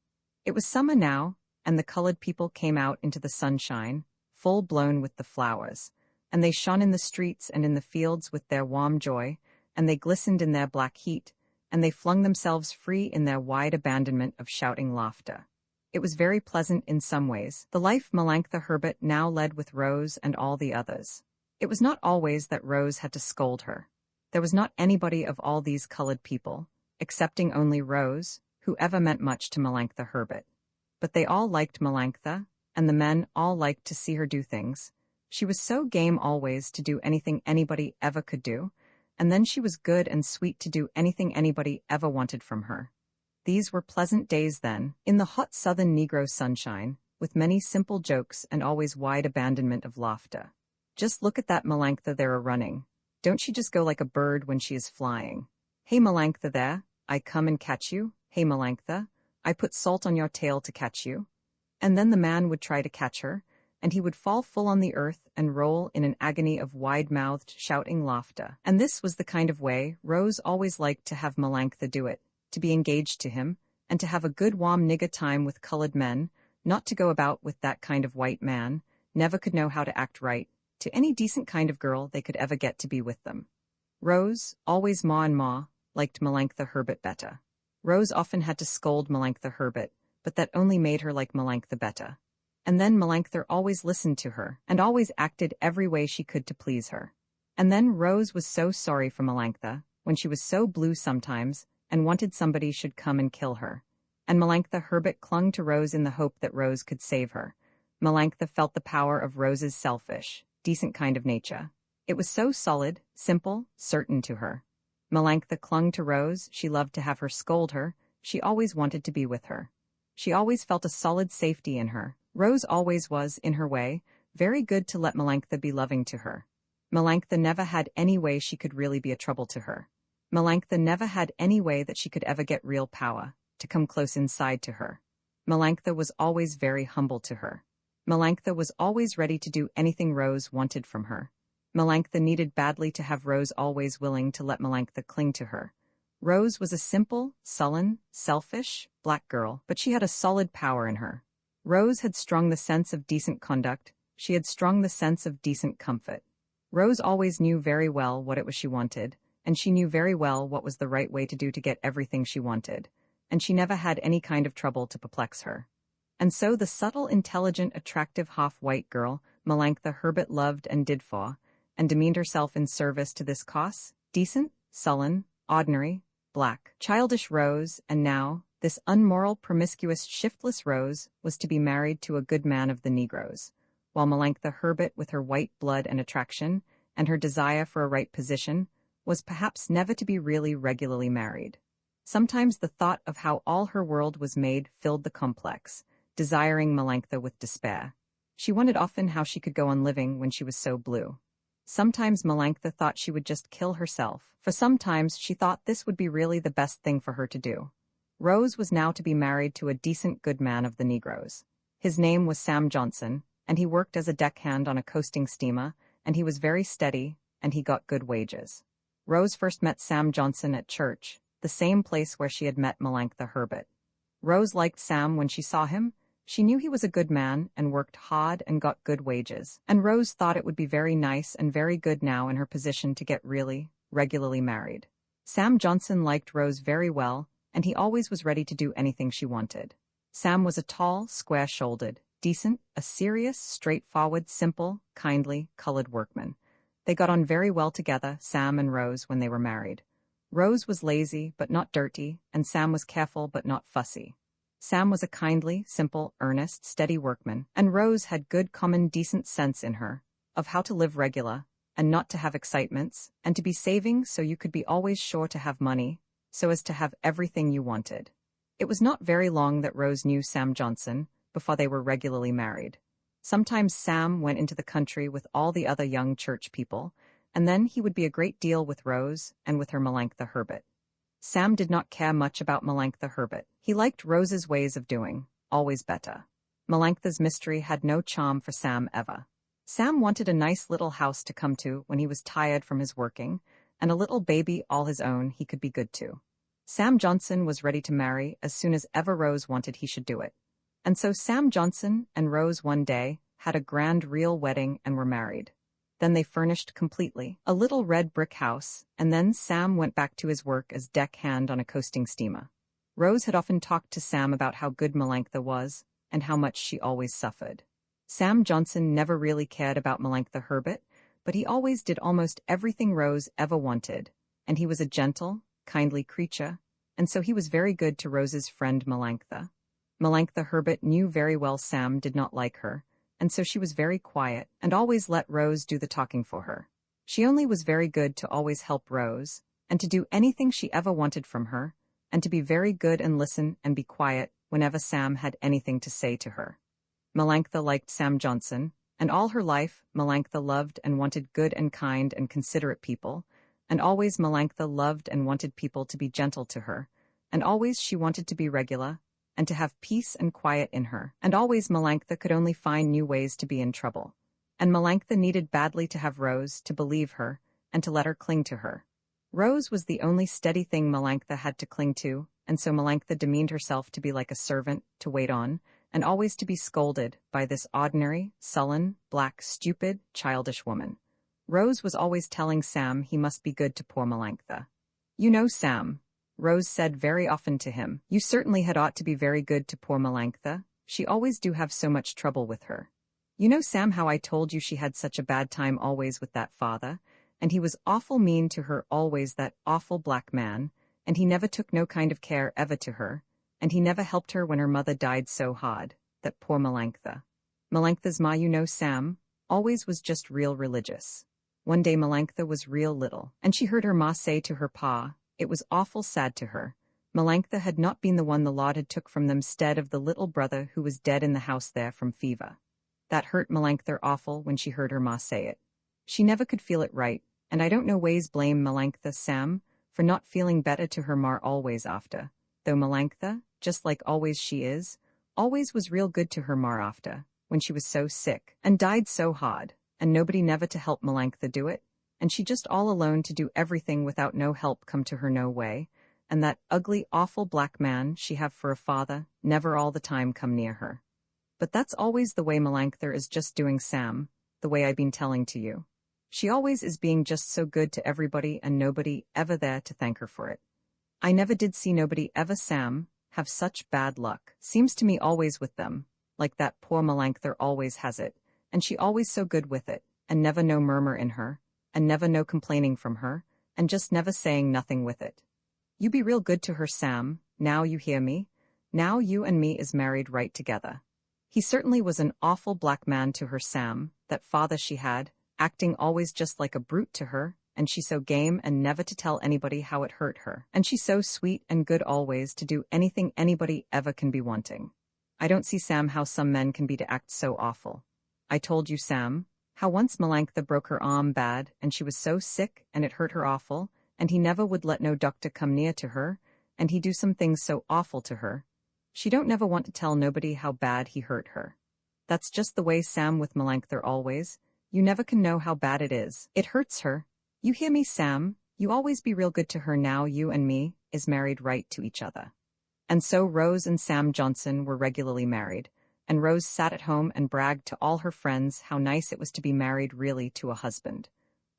It was summer now, and the colored people came out into the sunshine, full blown with the flowers, and they shone in the streets and in the fields with their warm joy, and they glistened in their black heat, and they flung themselves free in their wide abandonment of shouting laughter. It was very pleasant in some ways, the life Melanctha Herbert now led with Rose and all the others. It was not always that Rose had to scold her. There was not anybody of all these colored people, excepting only Rose, who ever meant much to Melanctha Herbert. But they all liked Melanctha, and the men all liked to see her do things. She was so game always to do anything anybody ever could do, and then she was good and sweet to do anything anybody ever wanted from her. These were pleasant days then, in the hot southern Negro sunshine, with many simple jokes and always wide abandonment of laughter. Just look at that Melanctha there a-running. Don't she just go like a bird when she is flying? Hey Melanctha there, I come and catch you. Hey Melanctha, I put salt on your tail to catch you. And then the man would try to catch her, and he would fall full on the earth and roll in an agony of wide-mouthed, shouting laughter. And this was the kind of way Rose always liked to have Melanctha do it, to be engaged to him, and to have a good warm nigger time with colored men, not to go about with that kind of white man, never could know how to act right, to any decent kind of girl they could ever get to be with them. Rose, always ma and ma, liked Melanctha Herbert better. Rose often had to scold Melanctha Herbert, but that only made her like Melanctha better. And then Melanctha always listened to her, and always acted every way she could to please her. And then Rose was so sorry for Melanctha, when she was so blue sometimes, and wanted somebody should come and kill her. And Melanctha Herbert clung to Rose in the hope that Rose could save her. Melanctha felt the power of Rose's selfish, decent kind of nature. It was so solid, simple, certain to her. Melanctha clung to Rose, she loved to have her scold her, she always wanted to be with her. She always felt a solid safety in her. Rose always was, in her way, very good to let Melanctha be loving to her. Melanctha never had any way she could really be a trouble to her. Melanctha never had any way that she could ever get real power, to come close inside to her. Melanctha was always very humble to her. Melanctha was always ready to do anything Rose wanted from her. Melanctha needed badly to have Rose always willing to let Melanctha cling to her. Rose was a simple, sullen, selfish, black girl, but she had a solid power in her. Rose had strung the sense of decent conduct, she had strung the sense of decent comfort. Rose always knew very well what it was she wanted, and she knew very well what was the right way to do to get everything she wanted, and she never had any kind of trouble to perplex her. And so the subtle, intelligent, attractive half-white girl Melanctha Herbert loved and did for, and demeaned herself in service to this cause, decent, sullen, ordinary, black, childish Rose, and now, This unmoral, promiscuous, shiftless Rose was to be married to a good man of the Negroes, while Melanctha Herbert, with her white blood and attraction, and her desire for a right position, was perhaps never to be really regularly married. Sometimes the thought of how all her world was made filled the complex, desiring Melanctha with despair. She wondered often how she could go on living when she was so blue. Sometimes Melanctha thought she would just kill herself, for sometimes she thought this would be really the best thing for her to do. Rose was now to be married to a decent good man of the Negroes. His name was Sam Johnson, and he worked as a deckhand on a coasting steamer, and he was very steady, and he got good wages. Rose first met Sam Johnson at church, the same place where she had met Melanctha Herbert. Rose liked Sam when she saw him. She knew he was a good man and worked hard and got good wages, and Rose thought it would be very nice and very good now in her position to get really, regularly married. Sam Johnson liked Rose very well, and he always was ready to do anything she wanted. Sam was a tall, square-shouldered, decent, a serious, straightforward, simple, kindly, colored workman. They got on very well together, Sam and Rose, when they were married. Rose was lazy but not dirty, and Sam was careful but not fussy. Sam was a kindly, simple, earnest, steady workman, and Rose had good common decent sense in her, of how to live regular, and not to have excitements, and to be saving so you could be always sure to have money, so as to have everything you wanted. It was not very long that Rose knew Sam Johnson, before they were regularly married. Sometimes Sam went into the country with all the other young church people, and then he would be a great deal with Rose and with her Melanctha Herbert. Sam did not care much about Melanctha Herbert. He liked Rose's ways of doing, always better. Melanctha's mystery had no charm for Sam ever. Sam wanted a nice little house to come to when he was tired from his working, and a little baby all his own he could be good to. Sam Johnson was ready to marry as soon as ever Rose wanted he should do it. And so Sam Johnson and Rose one day had a grand real wedding and were married. Then they furnished completely a little red brick house, and then Sam went back to his work as deckhand on a coasting steamer. Rose had often talked to Sam about how good Melanctha was, and how much she always suffered. Sam Johnson never really cared about Melanctha Herbert, but he always did almost everything Rose ever wanted, and he was a gentle, kindly creature, and so he was very good to Rose's friend Melanctha. Melanctha Herbert knew very well Sam did not like her, and so she was very quiet and always let Rose do the talking for her. She only was very good to always help Rose, and to do anything she ever wanted from her, and to be very good and listen and be quiet whenever Sam had anything to say to her. Melanctha liked Sam Johnson, and all her life Melanctha loved and wanted good and kind and considerate people, and always Melanctha loved and wanted people to be gentle to her, and always she wanted to be regular, and to have peace and quiet in her, and always Melanctha could only find new ways to be in trouble. And Melanctha needed badly to have Rose to believe her, and to let her cling to her. Rose was the only steady thing Melanctha had to cling to, and so Melanctha demeaned herself to be like a servant, to wait on, and always to be scolded by this ordinary, sullen, black, stupid, childish woman. Rose was always telling Sam he must be good to poor Melanctha. "You know, Sam," Rose said very often to him, "you certainly had ought to be very good to poor Melanctha. She always do have so much trouble with her. You know, Sam, how I told you she had such a bad time always with that father, and he was awful mean to her always, that awful black man, and he never took no kind of care ever to her, and he never helped her when her mother died so hard, that poor Melanctha. Melanctha's ma, you know, Sam, always was just real religious. One day Melanctha was real little, and she heard her ma say to her pa, it was awful sad to her. Melanctha had not been the one the Lord had took from them 'stead of the little brother who was dead in the house there from fever. That hurt Melanctha awful when she heard her ma say it. She never could feel it right, and I don't no ways blame Melanctha, Sam, for not feeling better to her ma always after, though Melanctha, just like always she is, always was real good to her ma after, when she was so sick, and died so hard, and nobody never to help Melanctha do it, and she just all alone to do everything without no help come to her no way, and that ugly, awful black man she have for a father never all the time come near her. But that's always the way Melanctha is just doing Sam, the way I been telling to you. She always is being just so good to everybody and nobody ever there to thank her for it. I never did see nobody ever, Sam, have such bad luck. Seems to me always with them, like that poor Melanctha always has it, and she always so good with it, and never no murmur in her, and never no complaining from her, and just never saying nothing with it. You be real good to her, Sam, now you hear me? Now you and me is married right together. He certainly was an awful black man to her, Sam, that father she had, acting always just like a brute to her, and she so game and never to tell anybody how it hurt her, and she so sweet and good always to do anything anybody ever can be wanting. I don't see, Sam, how some men can be to act so awful. I told you, Sam, how once Melanctha broke her arm bad, and she was so sick, and it hurt her awful, and he never would let no doctor come near to her, and he do some things so awful to her. She don't never want to tell nobody how bad he hurt her. That's just the way, Sam, with Melanctha always. You never can know how bad it is. It hurts her. You hear me, Sam? You always be real good to her now you and me is married right to each other. And so Rose and Sam Johnson were regularly married, and Rose sat at home and bragged to all her friends how nice it was to be married really to a husband.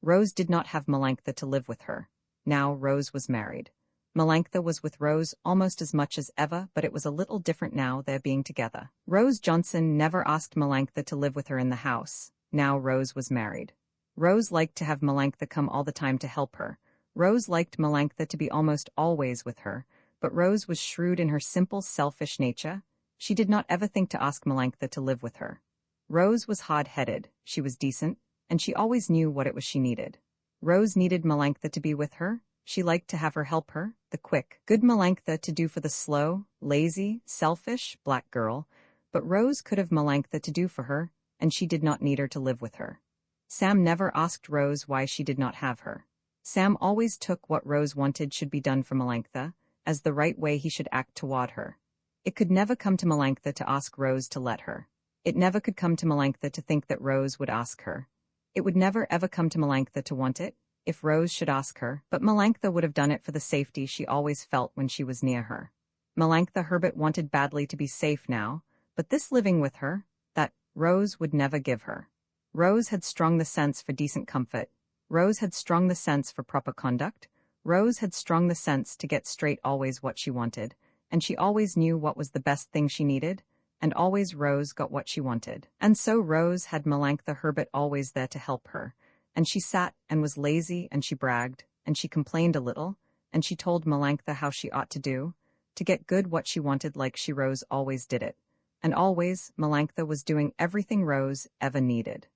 Rose did not have Melanctha to live with her. Now Rose was married. Melanctha was with Rose almost as much as ever, but it was a little different now, their being together. Rose Johnson never asked Melanctha to live with her in the house. Now Rose was married. Rose liked to have Melanctha come all the time to help her. Rose liked Melanctha to be almost always with her, but Rose was shrewd in her simple, selfish nature. She did not ever think to ask Melanctha to live with her. Rose was hard-headed, she was decent, and she always knew what it was she needed. Rose needed Melanctha to be with her. She liked to have her help her, the quick, good Melanctha to do for the slow, lazy, selfish, black girl, but Rose could have Melanctha to do for her, and she did not need her to live with her. Sam never asked Rose why she did not have her. Sam always took what Rose wanted should be done for Melanctha, as the right way he should act toward her. It could never come to Melanctha to ask Rose to let her. It never could come to Melanctha to think that Rose would ask her. It would never ever come to Melanctha to want it, if Rose should ask her, but Melanctha would have done it for the safety she always felt when she was near her. Melanctha Herbert wanted badly to be safe now, but this living with her, that Rose would never give her. Rose had strong the sense for decent comfort. Rose had strong the sense for proper conduct. Rose had strong the sense to get straight always what she wanted, and she always knew what was the best thing she needed, and always Rose got what she wanted. And so Rose had Melanctha Herbert always there to help her, and she sat and was lazy, and she bragged, and she complained a little, and she told Melanctha how she ought to do, to get good what she wanted like she Rose always did it. And always Melanctha was doing everything Rose ever needed.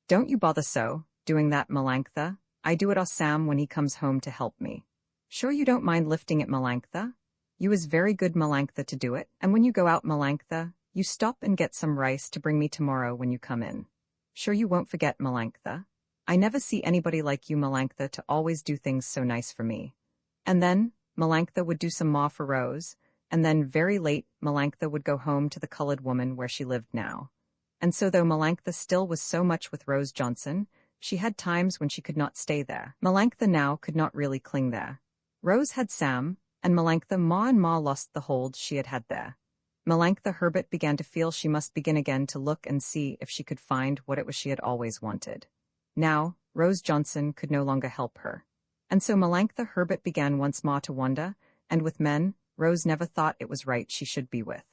Don't you bother so, doing that, Melanctha. I do it all Sam when he comes home to help me. Sure you don't mind lifting it, Melanctha? You is very good, Melanctha, to do it, and when you go out, Melanctha, you stop and get some rice to bring me tomorrow when you come in. Sure you won't forget, Melanctha. I never see anybody like you, Melanctha, to always do things so nice for me. And then, Melanctha would do some more for Rose, and then very late, Melanctha would go home to the colored woman where she lived now. And so though Melanctha still was so much with Rose Johnson, she had times when she could not stay there. Melanctha now could not really cling there. Rose had Sam, and Melanctha more and more lost the hold she had had there. Melanctha Herbert began to feel she must begin again to look and see if she could find what it was she had always wanted. Now, Rose Johnson could no longer help her. And so Melanctha Herbert began once more to wonder, and with men, Rose never thought it was right she should be with.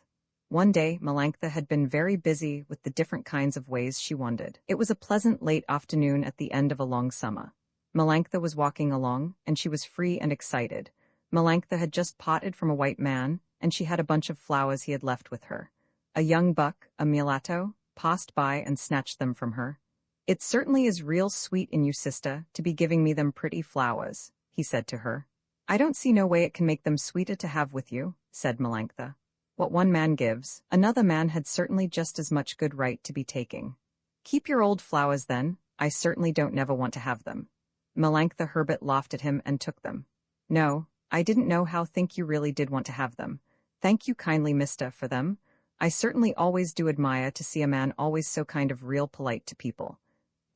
One day, Melanctha had been very busy with the different kinds of ways she wanted. It was a pleasant late afternoon at the end of a long summer. Melanctha was walking along, and she was free and excited. Melanctha had just parted from a white man, and she had a bunch of flowers he had left with her. A young buck, a mulatto, passed by and snatched them from her. It certainly is real sweet in you, sister, to be giving me them pretty flowers, he said to her. I don't see no way it can make them sweeter to have with you, said Melanctha. What one man gives, another man had certainly just as much good right to be taking. Keep your old flowers then, I certainly don't never want to have them. Melanctha Herbert laughed at him and took them. No, I didn't know how think you really did want to have them. Thank you kindly, mister, for them. I certainly always do admire to see a man always so kind of real polite to people.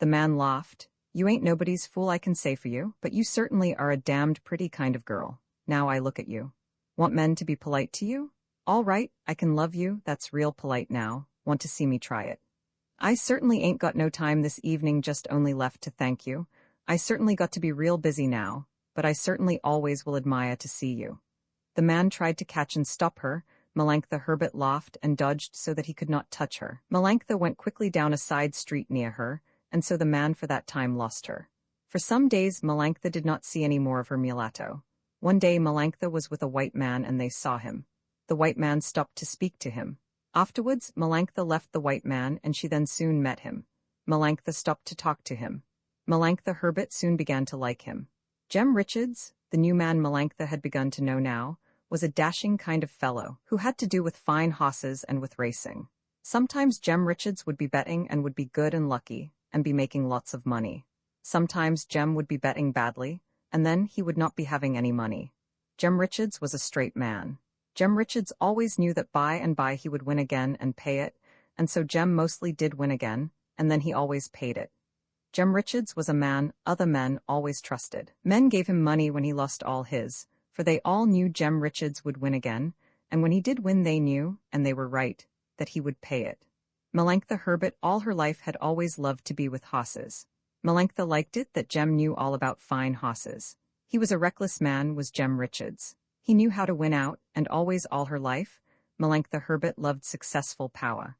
The man laughed. You ain't nobody's fool, I can say for you, but you certainly are a damned pretty kind of girl. Now I look at you. Want men to be polite to you? All right, I can love you, that's real polite now. Want to see me try it? I certainly ain't got no time this evening, just only left to thank you. I certainly got to be real busy now, but I certainly always will admire to see you. The man tried to catch and stop her. Melanctha Herbert laughed and dodged so that he could not touch her. Melanctha went quickly down a side street near her, and so the man for that time lost her. For some days Melanctha did not see any more of her mulatto. One day Melanctha was with a white man and they saw him. The white man stopped to speak to him. Afterwards, Melanctha left the white man and she then soon met him. Melanctha stopped to talk to him. Melanctha Herbert soon began to like him. Jem Richards, the new man Melanctha had begun to know now, was a dashing kind of fellow who had to do with fine horses and with racing. Sometimes Jem Richards would be betting and would be good and lucky and be making lots of money. Sometimes Jem would be betting badly, and then he would not be having any money. Jem Richards was a straight man. Jem Richards always knew that by and by he would win again and pay it, and so Jem mostly did win again, and then he always paid it. Jem Richards was a man other men always trusted. Men gave him money when he lost all his, for they all knew Jem Richards would win again, and when he did win they knew, and they were right, that he would pay it. Melanctha Herbert all her life had always loved to be with horses. Melanctha liked it that Jem knew all about fine horses. He was a reckless man, was Jem Richards. He knew how to win out, and always all her life, Melanctha Herbert loved successful power.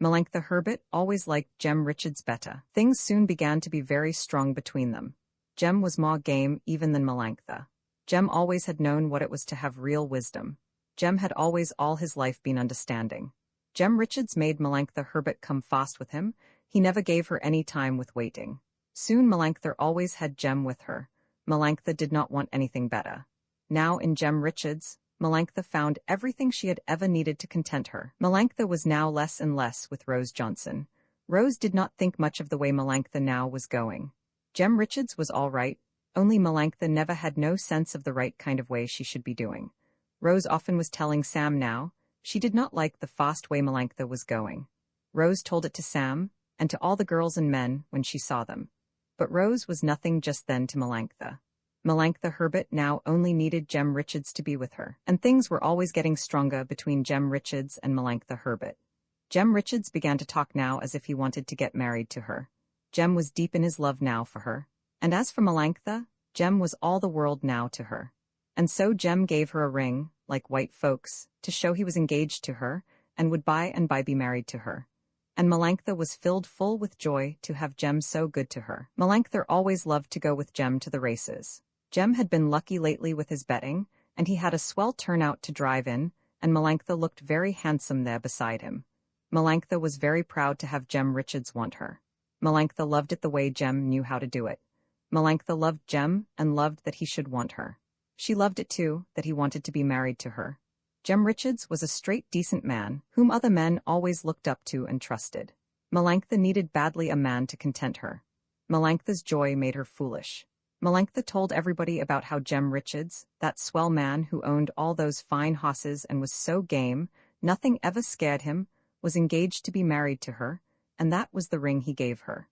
Melanctha Herbert always liked Jem Richards better. Things soon began to be very strong between them. Jem was more game even than Melanctha. Jem always had known what it was to have real wisdom. Jem had always all his life been understanding. Jem Richards made Melanctha Herbert come fast with him. He never gave her any time with waiting. Soon Melanctha always had Jem with her. Melanctha did not want anything better. Now in Jem Richards, Melanctha found everything she had ever needed to content her. Melanctha was now less and less with Rose Johnson. Rose did not think much of the way Melanctha now was going. Jem Richards was all right, only Melanctha never had no sense of the right kind of way she should be doing. Rose often was telling Sam now, she did not like the fast way Melanctha was going. Rose told it to Sam, and to all the girls and men when she saw them. But Rose was nothing just then to Melanctha. Melanctha Herbert now only needed Jem Richards to be with her, and things were always getting stronger between Jem Richards and Melanctha Herbert. Jem Richards began to talk now as if he wanted to get married to her. Jem was deep in his love now for her, and as for Melanctha, Jem was all the world now to her. And so Jem gave her a ring, like white folks, to show he was engaged to her, and would by and by be married to her. And Melanctha was filled full with joy to have Jem so good to her. Melanctha always loved to go with Jem to the races. Jem had been lucky lately with his betting, and he had a swell turnout to drive in, and Melanctha looked very handsome there beside him. Melanctha was very proud to have Jem Richards want her. Melanctha loved it the way Jem knew how to do it. Melanctha loved Jem and loved that he should want her. She loved it too, that he wanted to be married to her. Jem Richards was a straight, decent man, whom other men always looked up to and trusted. Melanctha needed badly a man to content her. Melanctha's joy made her foolish. Melanctha told everybody about how Jem Richards, that swell man who owned all those fine horses and was so game, nothing ever scared him, was engaged to be married to her, and that was the ring he gave her.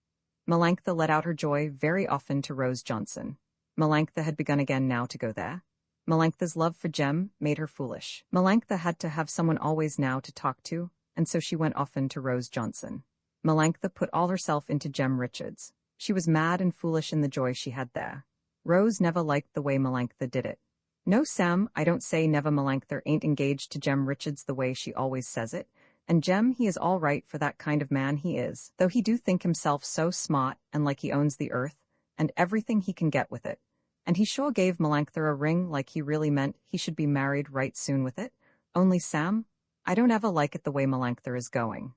Melanctha let out her joy very often to Rose Johnson. Melanctha had begun again now to go there. Melanctha's love for Jem made her foolish. Melanctha had to have someone always now to talk to, and so she went often to Rose Johnson. Melanctha put all herself into Jem Richards. She was mad and foolish in the joy she had there. Rose never liked the way Melanctha did it. No, Sam, I don't say never. Melanctha ain't engaged to Jem Richards the way she always says it, and Jem he is all right for that kind of man he is, though he do think himself so smart and like he owns the earth, and everything he can get with it. And he sure gave Melanctha a ring like he really meant he should be married right soon with it. Only Sam, I don't ever like it the way Melanctha is going.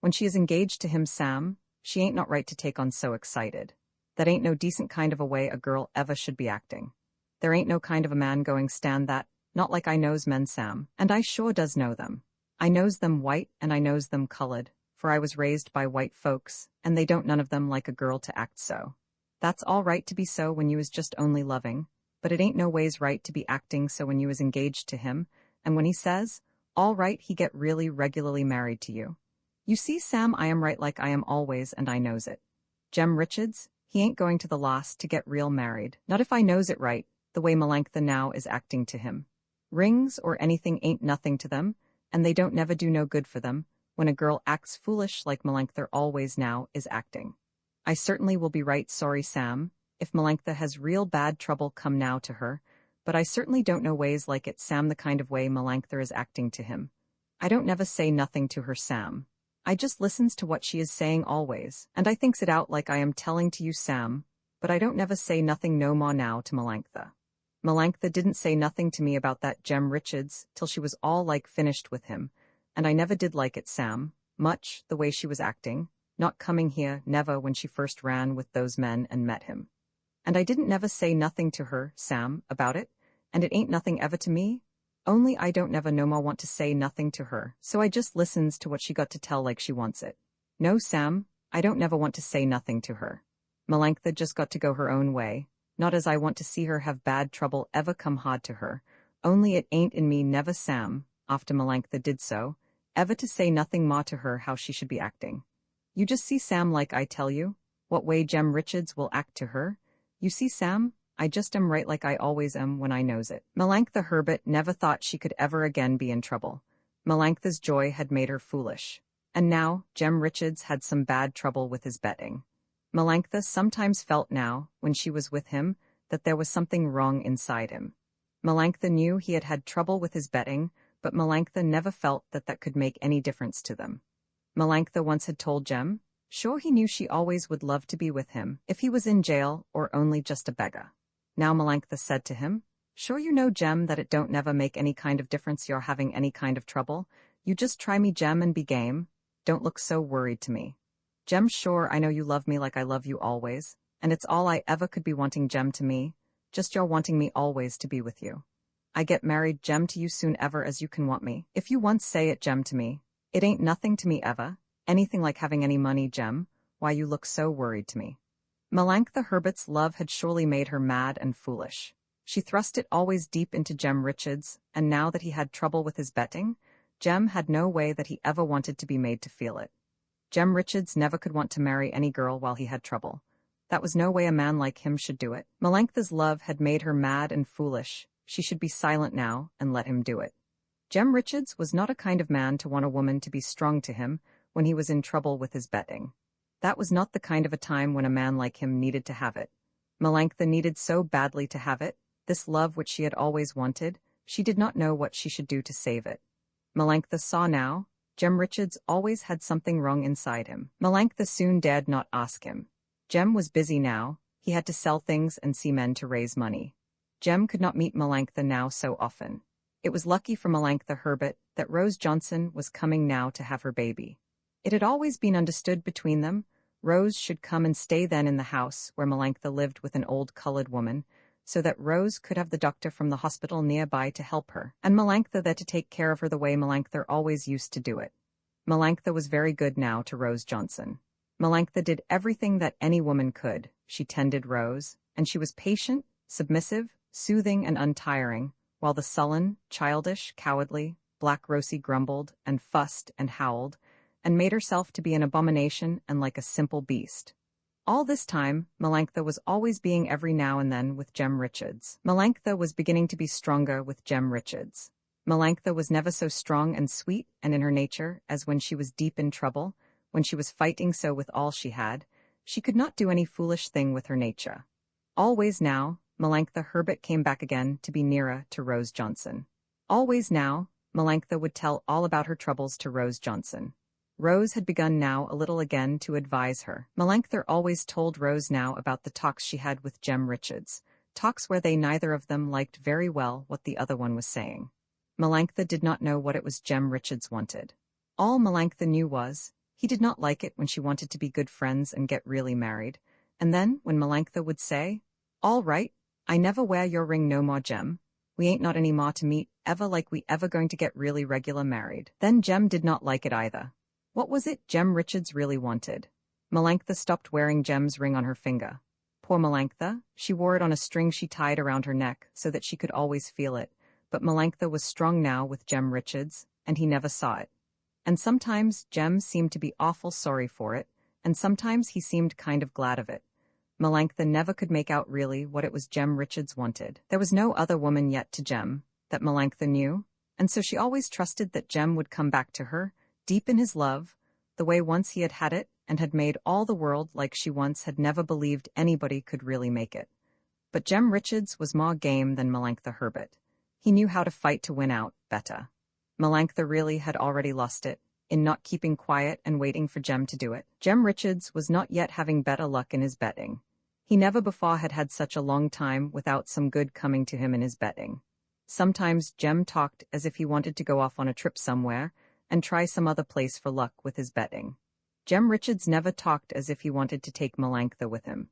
When she is engaged to him, Sam, she ain't not right to take on so excited. That ain't no decent kind of a way a girl ever should be acting. There ain't no kind of a man going stand that, not like I knows men, Sam, and I sure does know them. I knows them white and I knows them colored, for I was raised by white folks, and they don't none of them like a girl to act so. That's all right to be so when you is just only loving, but it ain't no ways right to be acting so when you is engaged to him, and when he says, all right, he get really regularly married to you. You see, Sam, I am right like I am always, and I knows it. Jem Richards, he ain't going to the last to get real married, not if I knows it right, the way Melanctha now is acting to him. Rings or anything ain't nothing to them, and they don't never do no good for them, when a girl acts foolish like Melanctha always now is acting. I certainly will be right sorry, Sam, if Melanctha has real bad trouble come now to her, but I certainly don't know ways like it, Sam, the kind of way Melanctha is acting to him. I don't never say nothing to her, Sam. I just listens to what she is saying always, and I thinks it out like I am telling to you, Sam, but I don't never say nothing no more now to Melanctha. Melanctha didn't say nothing to me about that Jem Richards till she was all like finished with him, and I never did like it, Sam, much, the way she was acting, not coming here, never when she first ran with those men and met him. And I didn't never say nothing to her, Sam, about it, and it ain't nothing ever to me, only I don't never no more want to say nothing to her, so I just listens to what she got to tell like she wants it. No, Sam, I don't never want to say nothing to her. Melanctha just got to go her own way, not as I want to see her have bad trouble ever come hard to her, only it ain't in me never, Sam, after Melanctha did so, ever to say nothing more to her how she should be acting. You just see, Sam, like I tell you, what way Jem Richards will act to her. You see, Sam, I just am right like I always am when I knows it. Melanctha Herbert never thought she could ever again be in trouble. Melanctha's joy had made her foolish. And now, Jem Richards had some bad trouble with his betting. Melanctha sometimes felt now, when she was with him, that there was something wrong inside him. Melanctha knew he had had trouble with his betting, but Melanctha never felt that that could make any difference to them. Melanctha once had told Jem, sure he knew she always would love to be with him, if he was in jail or only just a beggar. Now Melanctha said to him, sure you know, Jem, that it don't never make any kind of difference you're having any kind of trouble. You just try me, Jem, and be game. Don't look so worried to me. Jem, sure I know you love me like I love you always, and it's all I ever could be wanting, Jem, to me, just you're wanting me always to be with you. I get married, Jem, to you soon ever as you can want me. If you once say it, Jem, to me, it ain't nothing to me ever, anything like having any money, Jem, why you look so worried to me. Melanctha Herbert's love had surely made her mad and foolish. She thrust it always deep into Jem Richards, and now that he had trouble with his betting, Jem had no way that he ever wanted to be made to feel it. Jem Richards never could want to marry any girl while he had trouble. That was no way a man like him should do it. Melanctha's love had made her mad and foolish. She should be silent now and let him do it. Jem Richards was not a kind of man to want a woman to be strong to him when he was in trouble with his betting. That was not the kind of a time when a man like him needed to have it. Melanctha needed so badly to have it, this love which she had always wanted. She did not know what she should do to save it. Melanctha saw now, Jem Richards always had something wrong inside him. Melanctha soon dared not ask him. Jem was busy now, he had to sell things and see men to raise money. Jem could not meet Melanctha now so often. It was lucky for Melanctha Herbert that Rose Johnson was coming now to have her baby. It had always been understood between them, Rose should come and stay then in the house where Melanctha lived with an old colored woman, so that Rose could have the doctor from the hospital nearby to help her, and Melanctha there to take care of her the way Melanctha always used to do it. Melanctha was very good now to Rose Johnson. Melanctha did everything that any woman could. She tended Rose, and she was patient, submissive, soothing, and untiring, while the sullen, childish, cowardly, Black Rosie grumbled and fussed and howled, and made herself to be an abomination and like a simple beast. All this time, Melanctha was always being every now and then with Jem Richards. Melanctha was beginning to be stronger with Jem Richards. Melanctha was never so strong and sweet and in her nature as when she was deep in trouble, when she was fighting so with all she had. She could not do any foolish thing with her nature. Always now, Melanctha Herbert came back again to be nearer to Rose Johnson. Always now, Melanctha would tell all about her troubles to Rose Johnson. Rose had begun now a little again to advise her. Melanctha always told Rose now about the talks she had with Jem Richards, talks where they neither of them liked very well what the other one was saying. Melanctha did not know what it was Jem Richards wanted. All Melanctha knew was, he did not like it when she wanted to be good friends and get really married, and then when Melanctha would say, all right, I never wear your ring no more, Jem. We ain't not any more to meet, ever like we ever going to get really regular married. Then Jem did not like it either. What was it Jem Richards really wanted? Melanctha stopped wearing Jem's ring on her finger. Poor Melanctha, she wore it on a string she tied around her neck so that she could always feel it, but Melanctha was strong now with Jem Richards, and he never saw it. And sometimes Jem seemed to be awful sorry for it, and sometimes he seemed kind of glad of it. Melanctha never could make out really what it was Jem Richards wanted. There was no other woman yet to Jem that Melanctha knew, and so she always trusted that Jem would come back to her, deep in his love, the way once he had had it and had made all the world like she once had never believed anybody could really make it. But Jem Richards was more game than Melanctha Herbert. He knew how to fight to win out better. Melanctha really had already lost it, in not keeping quiet and waiting for Jem to do it. Jem Richards was not yet having better luck in his betting. He never before had had such a long time without some good coming to him in his betting. Sometimes Jem talked as if he wanted to go off on a trip somewhere and try some other place for luck with his betting. Jem Richards never talked as if he wanted to take Melanctha with him.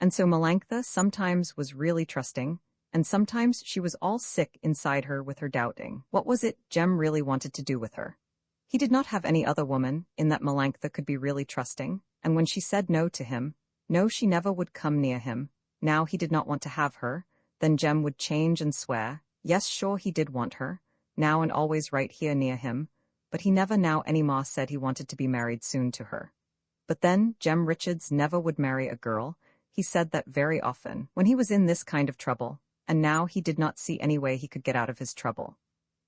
And so Melanctha sometimes was really trusting, and sometimes she was all sick inside her with her doubting. What was it Jem really wanted to do with her? He did not have any other woman in that Melanctha could be really trusting, and when she said no to him, no, she never would come near him. Now he did not want to have her. Then Jem would change and swear, yes, sure he did want her, now and always right here near him, but he never now anymore said he wanted to be married soon to her. But then Jem Richards never would marry a girl. He said that very often when he was in this kind of trouble, and now he did not see any way he could get out of his trouble.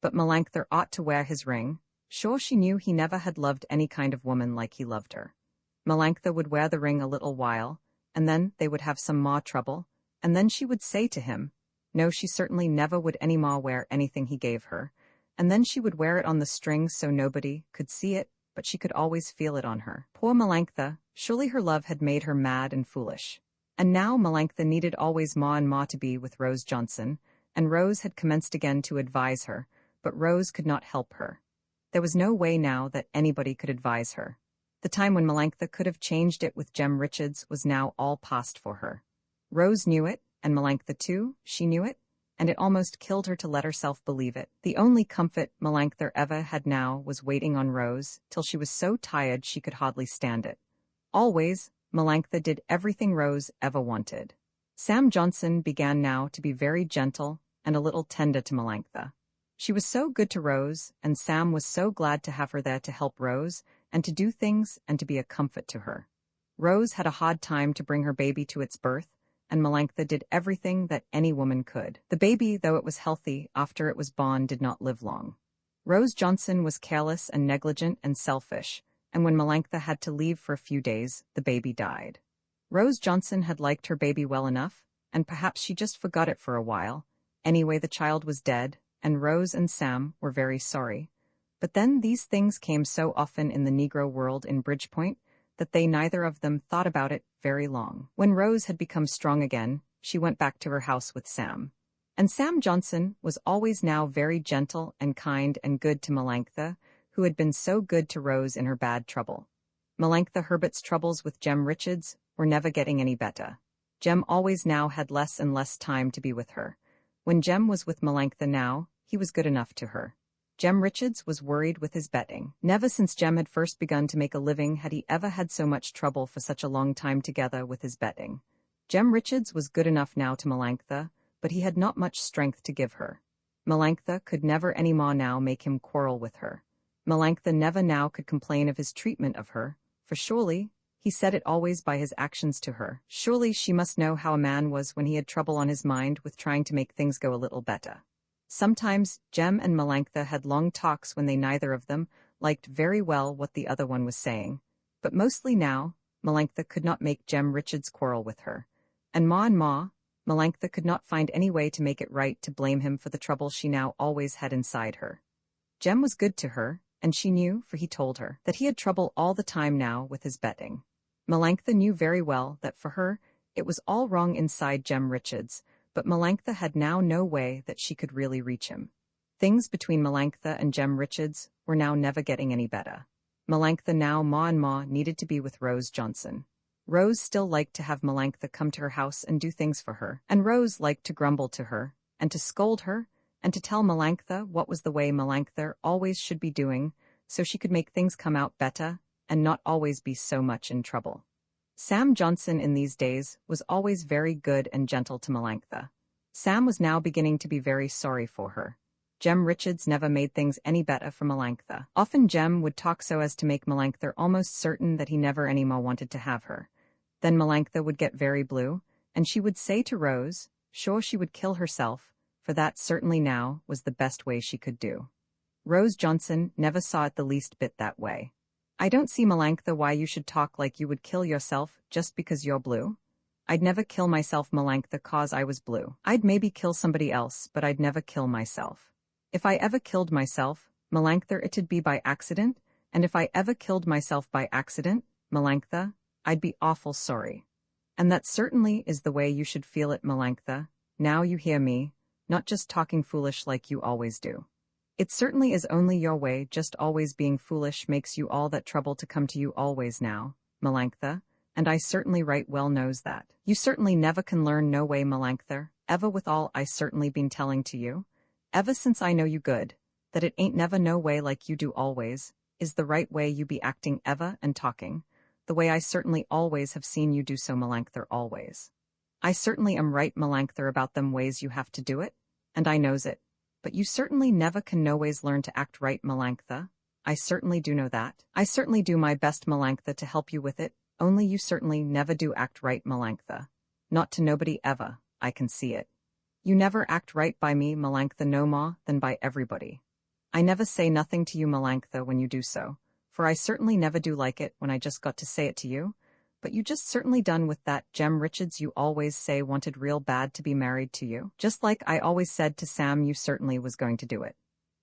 But Melanctha ought to wear his ring. Sure, she knew he never had loved any kind of woman like he loved her. Melanctha would wear the ring a little while, and then they would have some more trouble, and then she would say to him, no, she certainly never would any more wear anything he gave her, and then she would wear it on the string so nobody could see it, but she could always feel it on her. Poor Melanctha, surely her love had made her mad and foolish. And now Melanctha needed always more and more to be with Rose Johnson, and Rose had commenced again to advise her, but Rose could not help her. There was no way now that anybody could advise her. The time when Melanctha could have changed it with Jem Richards was now all past for her. Rose knew it, and Melanctha too, she knew it, and it almost killed her to let herself believe it. The only comfort Melanctha ever had now was waiting on Rose, till she was so tired she could hardly stand it. Always, Melanctha did everything Rose ever wanted. Sam Johnson began now to be very gentle and a little tender to Melanctha. She was so good to Rose, and Sam was so glad to have her there to help Rose, and to do things and to be a comfort to her. Rose had a hard time to bring her baby to its birth, and Melanctha did everything that any woman could. The baby, though it was healthy after it was born, did not live long. Rose Johnson was careless and negligent and selfish, and when Melanctha had to leave for a few days, the baby died. Rose Johnson had liked her baby well enough, and perhaps she just forgot it for a while. Anyway, the child was dead, and Rose and Sam were very sorry. But then these things came so often in the Negro world in Bridgepoint that they neither of them thought about it very long. When Rose had become strong again, she went back to her house with Sam. And Sam Johnson was always now very gentle and kind and good to Melanctha, who had been so good to Rose in her bad trouble. Melanctha Herbert's troubles with Jem Richards were never getting any better. Jem always now had less and less time to be with her. When Jem was with Melanctha now, he was good enough to her. Jem Richards was worried with his betting. Never since Jem had first begun to make a living had he ever had so much trouble for such a long time together with his betting. Jem Richards was good enough now to Melanctha, but he had not much strength to give her. Melanctha could never any more now make him quarrel with her. Melanctha never now could complain of his treatment of her, for surely, he said it always by his actions to her. Surely she must know how a man was when he had trouble on his mind with trying to make things go a little better. Sometimes Jem and Melanctha had long talks when they neither of them liked very well what the other one was saying, but mostly now, Melanctha could not make Jem Richards quarrel with her. And Ma, Melanctha could not find any way to make it right to blame him for the trouble she now always had inside her. Jem was good to her, and she knew, for he told her, that he had trouble all the time now with his betting. Melanctha knew very well that for her, it was all wrong inside Jem Richards, but Melanctha had now no way that she could really reach him. Things between Melanctha and Jem Richards were now never getting any better. Melanctha now Ma needed to be with Rose Johnson. Rose still liked to have Melanctha come to her house and do things for her, and Rose liked to grumble to her, and to scold her, and to tell Melanctha what was the way Melanctha always should be doing, so she could make things come out better, and not always be so much in trouble. Sam Johnson in these days was always very good and gentle to Melanctha. Sam was now beginning to be very sorry for her. Jem Richards never made things any better for Melanctha. Often Jem would talk so as to make Melanctha almost certain that he never any more wanted to have her. Then Melanctha would get very blue, and she would say to Rose, sure she would kill herself, for that certainly now was the best way she could do. Rose Johnson never saw it the least bit that way. I don't see, Melanctha, why you should talk like you would kill yourself just because you're blue. I'd never kill myself, Melanctha, 'cause I was blue. I'd maybe kill somebody else, but I'd never kill myself. If I ever killed myself, Melanctha, it'd be by accident, and if I ever killed myself by accident, Melanctha, I'd be awful sorry. And that certainly is the way you should feel it, Melanctha. Now you hear me, not just talking foolish like you always do. It certainly is only your way, just always being foolish makes you all that trouble to come to you always now, Melanctha, and I certainly right well knows that. You certainly never can learn no way, Melanctha, ever with all I certainly been telling to you, ever since I know you good, that it ain't never no way like you do always, is the right way you be acting ever and talking, the way I certainly always have seen you do so, Melanctha, always. I certainly am right, Melanctha, about them ways you have to do it, and I knows it. But you certainly never can no ways learn to act right, Melanctha. I certainly do know that. I certainly do my best, Melanctha, to help you with it, only you certainly never do act right, Melanctha. Not to nobody ever, I can see it. You never act right by me, Melanctha, no more than by everybody. I never say nothing to you, Melanctha, when you do so, for I certainly never do like it when I just got to say it to you, but you just certainly done with that Jem Richards you always say wanted real bad to be married to you, just like I always said to Sam you certainly was going to do it.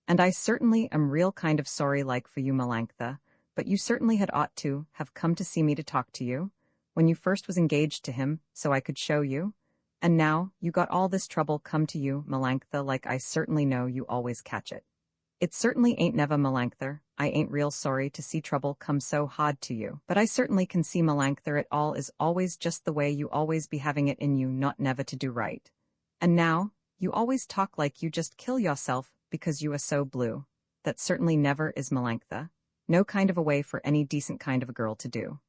And I certainly am real kind of sorry like for you, Melanctha, but you certainly had ought to have come to see me to talk to you, when you first was engaged to him, so I could show you, and now you got all this trouble come to you, Melanctha, like I certainly know you always catch it. It certainly ain't never, Melanctha, I ain't real sorry to see trouble come so hard to you, but I certainly can see, Melanctha, it all is always just the way you always be having it in you not never to do right. And now, you always talk like you just kill yourself because you are so blue. That certainly never is, Melanctha. No kind of a way for any decent kind of a girl to do.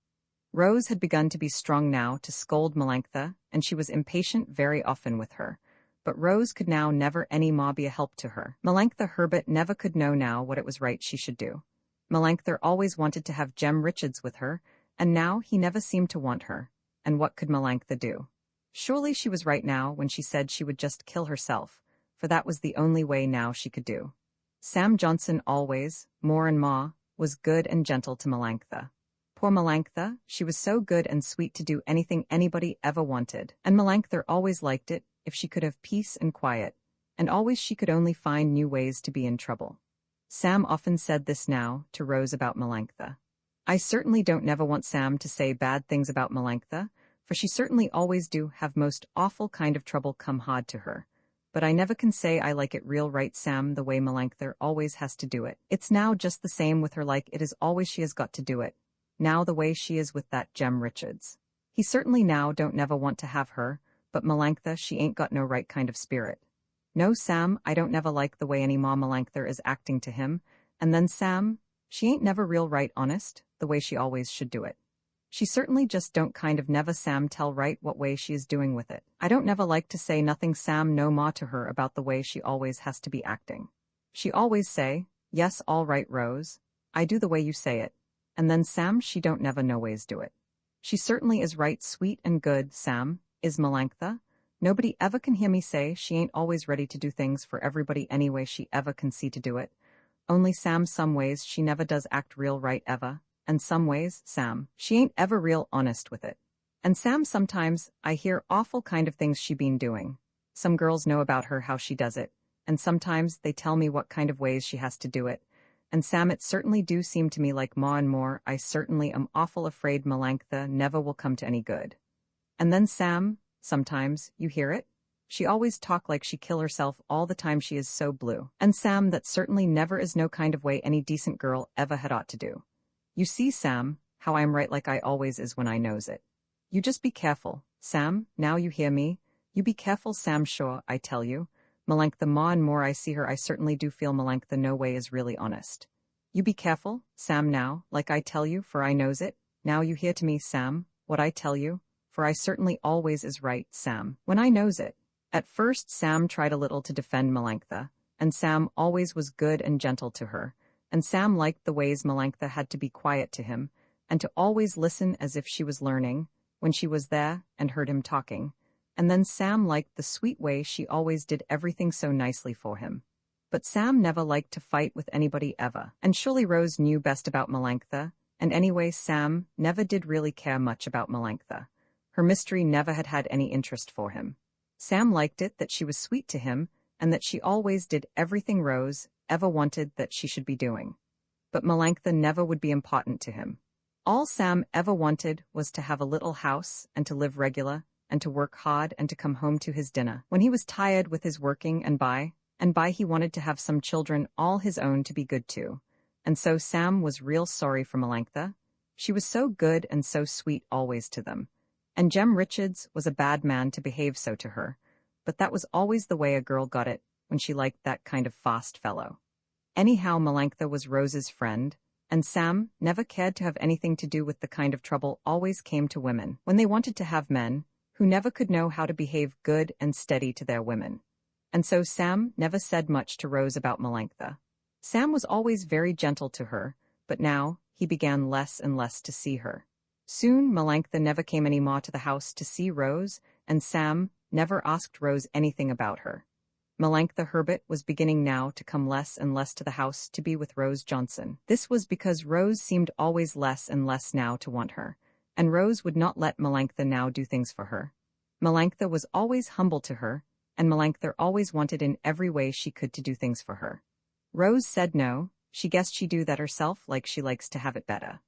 Rose had begun to be strong now to scold Melanctha, and she was impatient very often with her. But Rose could now never any more be a help to her. Melanctha Herbert never could know now what it was right she should do. Melanctha always wanted to have Jem Richards with her, and now he never seemed to want her. And what could Melanctha do? Surely she was right now when she said she would just kill herself, for that was the only way now she could do. Sam Johnson always, more and more, was good and gentle to Melanctha. Poor Melanctha, she was so good and sweet to do anything anybody ever wanted, and Melanctha always liked it, if she could have peace and quiet, and always she could only find new ways to be in trouble. Sam often said this now to Rose about Melanctha. I certainly don't never want Sam to say bad things about Melanctha, for she certainly always do have most awful kind of trouble come hard to her. But I never can say I like it real right, Sam, the way Melanctha always has to do it. It's now just the same with her, like it is always she has got to do it. Now the way she is with that Jem Richards. He certainly now don't never want to have her, but Melanctha, she ain't got no right kind of spirit. No, Sam, I don't never like the way any ma Melanctha is acting to him, and then Sam, she ain't never real right honest, the way she always should do it. She certainly just don't kind of never Sam tell right what way she is doing with it. I don't never like to say nothing Sam no ma to her about the way she always has to be acting. She always say, yes, all right, Rose, I do the way you say it, and then Sam she don't never no ways do it. She certainly is right sweet and good, Sam, is Melanctha. Nobody ever can hear me say she ain't always ready to do things for everybody any way she ever can see to do it. Only Sam some ways she never does act real right ever, and some ways, Sam, she ain't ever real honest with it. And Sam sometimes, I hear awful kind of things she been doing. Some girls know about her how she does it, and sometimes they tell me what kind of ways she has to do it. And Sam, it certainly do seem to me like more and more I certainly am awful afraid Melanctha never will come to any good. And then Sam, sometimes, you hear it? She always talk like she kill herself all the time she is so blue. And Sam, that certainly never is no kind of way any decent girl ever had ought to do. You see, Sam, how I'm right like I always is when I knows it. You just be careful, Sam, now you hear me? You be careful, Sam, sure, I tell you. Melanctha more and more I see her I certainly do feel Melanctha no way is really honest. You be careful, Sam, now, like I tell you, for I knows it. Now you hear to me, Sam, what I tell you, for I certainly always is right, Sam, when I knows it. At first Sam tried a little to defend Melanctha, and Sam always was good and gentle to her, and Sam liked the ways Melanctha had to be quiet to him, and to always listen as if she was learning, when she was there and heard him talking, and then Sam liked the sweet way she always did everything so nicely for him. But Sam never liked to fight with anybody ever, and surely Rose knew best about Melanctha, and anyway Sam never did really care much about Melanctha. Her mystery never had had any interest for him. Sam liked it that she was sweet to him, and that she always did everything Rose ever wanted that she should be doing. But Melanctha never would be important to him. All Sam ever wanted was to have a little house and to live regular and to work hard and to come home to his dinner. When he was tired with his working and by he wanted to have some children all his own to be good to. And so Sam was real sorry for Melanctha. She was so good and so sweet always to them. And Jem Richards was a bad man to behave so to her. But that was always the way a girl got it when she liked that kind of fast fellow. Anyhow, Melanctha was Rose's friend, and Sam never cared to have anything to do with the kind of trouble always came to women when they wanted to have men who never could know how to behave good and steady to their women. And so Sam never said much to Rose about Melanctha. Sam was always very gentle to her, but now he began less and less to see her. Soon Melanctha never came any more to the house to see Rose, and Sam never asked Rose anything about her. Melanctha Herbert was beginning now to come less and less to the house to be with Rose Johnson. This was because Rose seemed always less and less now to want her, and Rose would not let Melanctha now do things for her. Melanctha was always humble to her, and Melanctha always wanted in every way she could to do things for her. Rose said no, she guessed she'd do that herself like she likes to have it better.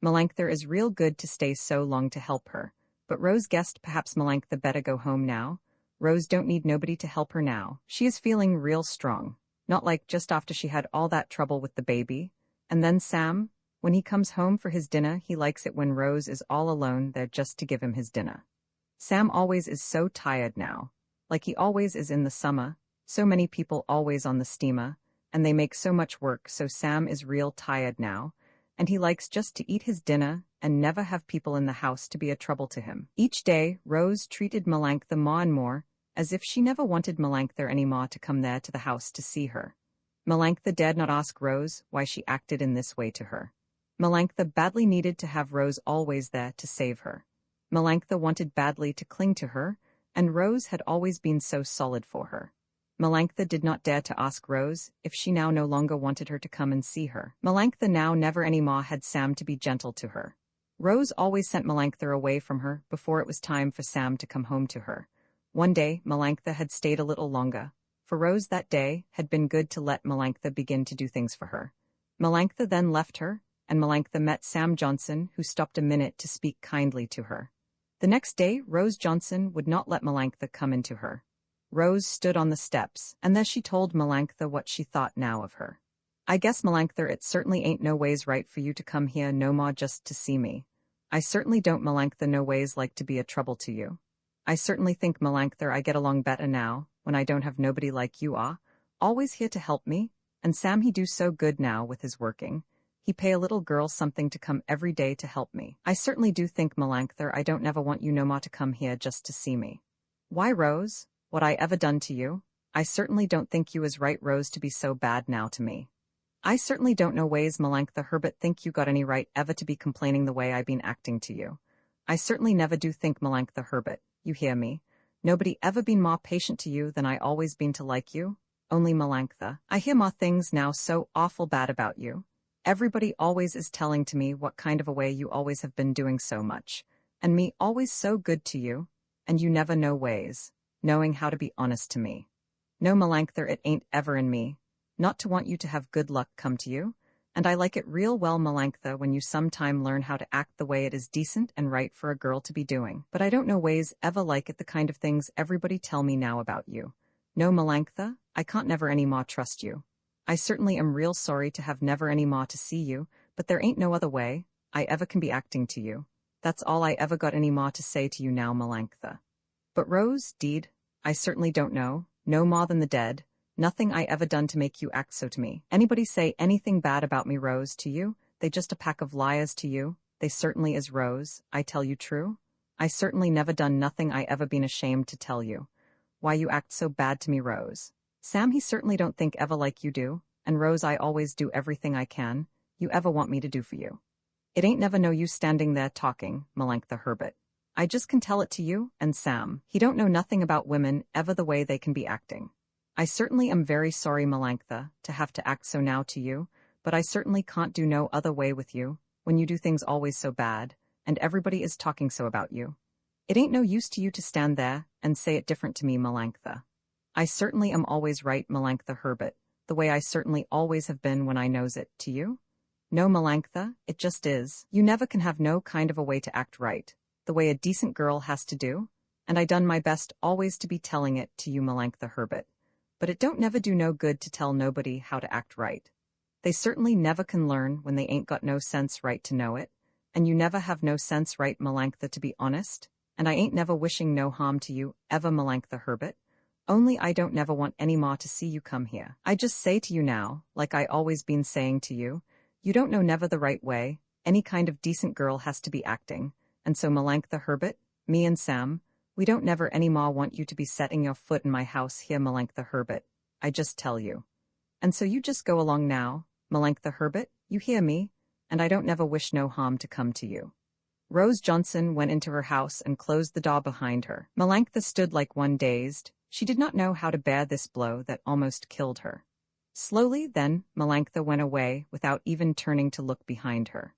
Melanctha is real good to stay so long to help her, but Rose guessed perhaps Melanctha better go home now. Rose don't need nobody to help her now. She is feeling real strong, not like just after she had all that trouble with the baby. And then Sam, when he comes home for his dinner, he likes it when Rose is all alone there just to give him his dinner. Sam always is so tired now, like he always is in the summer, so many people always on the steamer, and they make so much work, so Sam is real tired now, and he likes just to eat his dinner and never have people in the house to be a trouble to him. Each day, Rose treated Melanctha more and more, as if she never wanted Melanctha any more to come there to the house to see her. Melanctha dared not ask Rose why she acted in this way to her. Melanctha badly needed to have Rose always there to save her. Melanctha wanted badly to cling to her, and Rose had always been so solid for her. Melanctha did not dare to ask Rose if she now no longer wanted her to come and see her. Melanctha now never any more had Sam to be gentle to her. Rose always sent Melanctha away from her before it was time for Sam to come home to her. One day, Melanctha had stayed a little longer, for Rose that day had been good to let Melanctha begin to do things for her. Melanctha then left her, and Melanctha met Sam Johnson, who stopped a minute to speak kindly to her. The next day, Rose Johnson would not let Melanctha come into her. Rose stood on the steps, and then she told Melanctha what she thought now of her. "I guess, Melanctha, it certainly ain't no ways right for you to come here no more just to see me. I certainly don't, Melanctha, no ways like to be a trouble to you. I certainly think, Melanctha, I get along better now, when I don't have nobody like you are, always here to help me, and Sam he do so good now with his working. He pay a little girl something to come every day to help me. I certainly do think, Melanctha, I don't never want you no more to come here just to see me." "Why, Rose? What I ever done to you? I certainly don't think you is right, Rose, to be so bad now to me. I certainly don't know ways, Melanctha Herbert, think you got any right ever to be complaining the way I been acting to you. I certainly never do think, Melanctha Herbert, you hear me? Nobody ever been more patient to you than I always been to like you. Only, Melanctha, I hear more things now so awful bad about you. Everybody always is telling to me what kind of a way you always have been doing so much, and me always so good to you, and you never know ways, knowing how to be honest to me. No, Melanctha, it ain't ever in me, not to want you to have good luck come to you, and I like it real well, Melanctha, when you sometime learn how to act the way it is decent and right for a girl to be doing. But I don't know ways ever like it the kind of things everybody tell me now about you. No, Melanctha, I can't never any more trust you. I certainly am real sorry to have never any more to see you, but there ain't no other way I ever can be acting to you. That's all I ever got any more to say to you now, Melanctha. But Rose, deed, I certainly don't know, no more than the dead. Nothing I ever done to make you act so to me. Anybody say anything bad about me, Rose, to you? They just a pack of liars to you. They certainly is, Rose. I tell you true. I certainly never done nothing I ever been ashamed to tell you. Why you act so bad to me, Rose? Sam he certainly don't think ever like you do, and Rose I always do everything I can, you ever want me to do for you. It ain't never no use standing there talking, Melanctha Herbert. I just can tell it to you, and Sam, he don't know nothing about women ever the way they can be acting. I certainly am very sorry, Melanctha, to have to act so now to you, but I certainly can't do no other way with you, when you do things always so bad, and everybody is talking so about you. It ain't no use to you to stand there and say it different to me, Melanctha. I certainly am always right, Melanctha Herbert, the way I certainly always have been when I knows it, to you. No, Melantha, it just is. You never can have no kind of a way to act right, the way a decent girl has to do, and I done my best always to be telling it to you, Melantha Herbert. But it don't never do no good to tell nobody how to act right. They certainly never can learn when they ain't got no sense right to know it, and you never have no sense right, Melantha, to be honest, and I ain't never wishing no harm to you, ever, Melantha Herbert. Only I don't never want any more to see you come here. I just say to you now, like I always been saying to you, you don't know never the right way, any kind of decent girl has to be acting, and so Melantha Herbert, me and Sam, we don't never any more want you to be setting your foot in my house here, Melantha Herbert, I just tell you. And so you just go along now, Melantha Herbert, you hear me, and I don't never wish no harm to come to you. Rose Johnson went into her house and closed the door behind her. Melantha stood like one dazed. She did not know how to bear this blow that almost killed her. Slowly, then, Melantha went away without even turning to look behind her.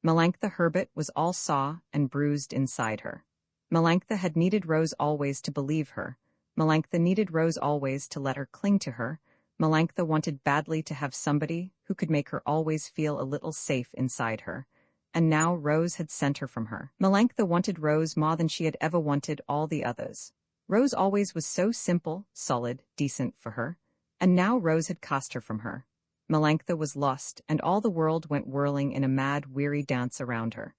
Melantha Herbert was all sore and bruised inside her. Melantha had needed Rose always to believe her. Melantha needed Rose always to let her cling to her. Melantha wanted badly to have somebody who could make her always feel a little safe inside her. And now Rose had sent her from her. Melantha wanted Rose more than she had ever wanted all the others. Rose always was so simple, solid, decent for her. And now Rose had cast her from her. Melantha was lost, and all the world went whirling in a mad, weary dance around her.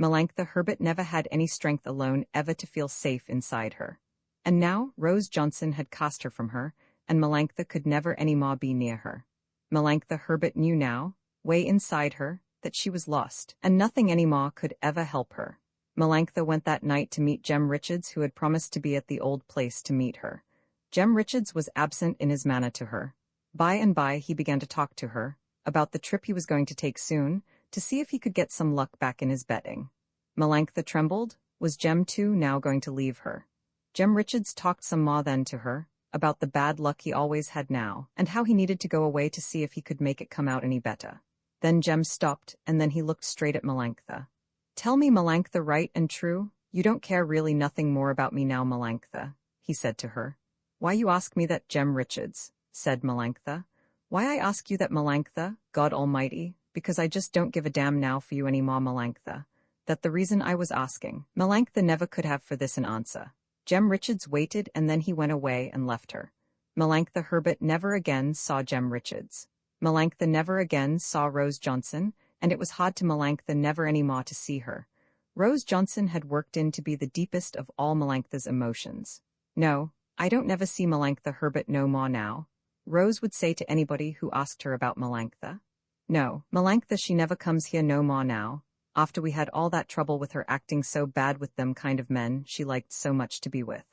Melantha Herbert never had any strength alone ever to feel safe inside her. And now Rose Johnson had cast her from her, and Melantha could never any more be near her. Melantha Herbert knew now, way inside her, that she was lost, and nothing any more could ever help her. Melantha went that night to meet Jem Richards, who had promised to be at the old place to meet her. Jem Richards was absent in his manner to her. By and by he began to talk to her, about the trip he was going to take soon, to see if he could get some luck back in his betting. Melantha trembled. Was Jem too now going to leave her? Jem Richards talked some more then to her, about the bad luck he always had now, and how he needed to go away to see if he could make it come out any better. Then Jem stopped, and then he looked straight at Melantha. Tell me, Melantha, right and true, you don't care really nothing more about me now, Melantha, he said to her. Why you ask me that, Jem Richards, said Melantha. Why I ask you that, Melantha, God Almighty, because I just don't give a damn now for you any more, Melantha. That the reason I was asking. Melantha never could have for this an answer. Jem Richards waited, and then he went away and left her. Melantha Herbert never again saw Jem Richards. Melantha never again saw Rose Johnson, and it was hard to Melantha never any more to see her. Rose Johnson had worked in to be the deepest of all Melantha's emotions. No, I don't never see Melantha Herbert no more now, Rose would say to anybody who asked her about Melantha. No, Melantha, she never comes here no more now, after we had all that trouble with her acting so bad with them kind of men she liked so much to be with.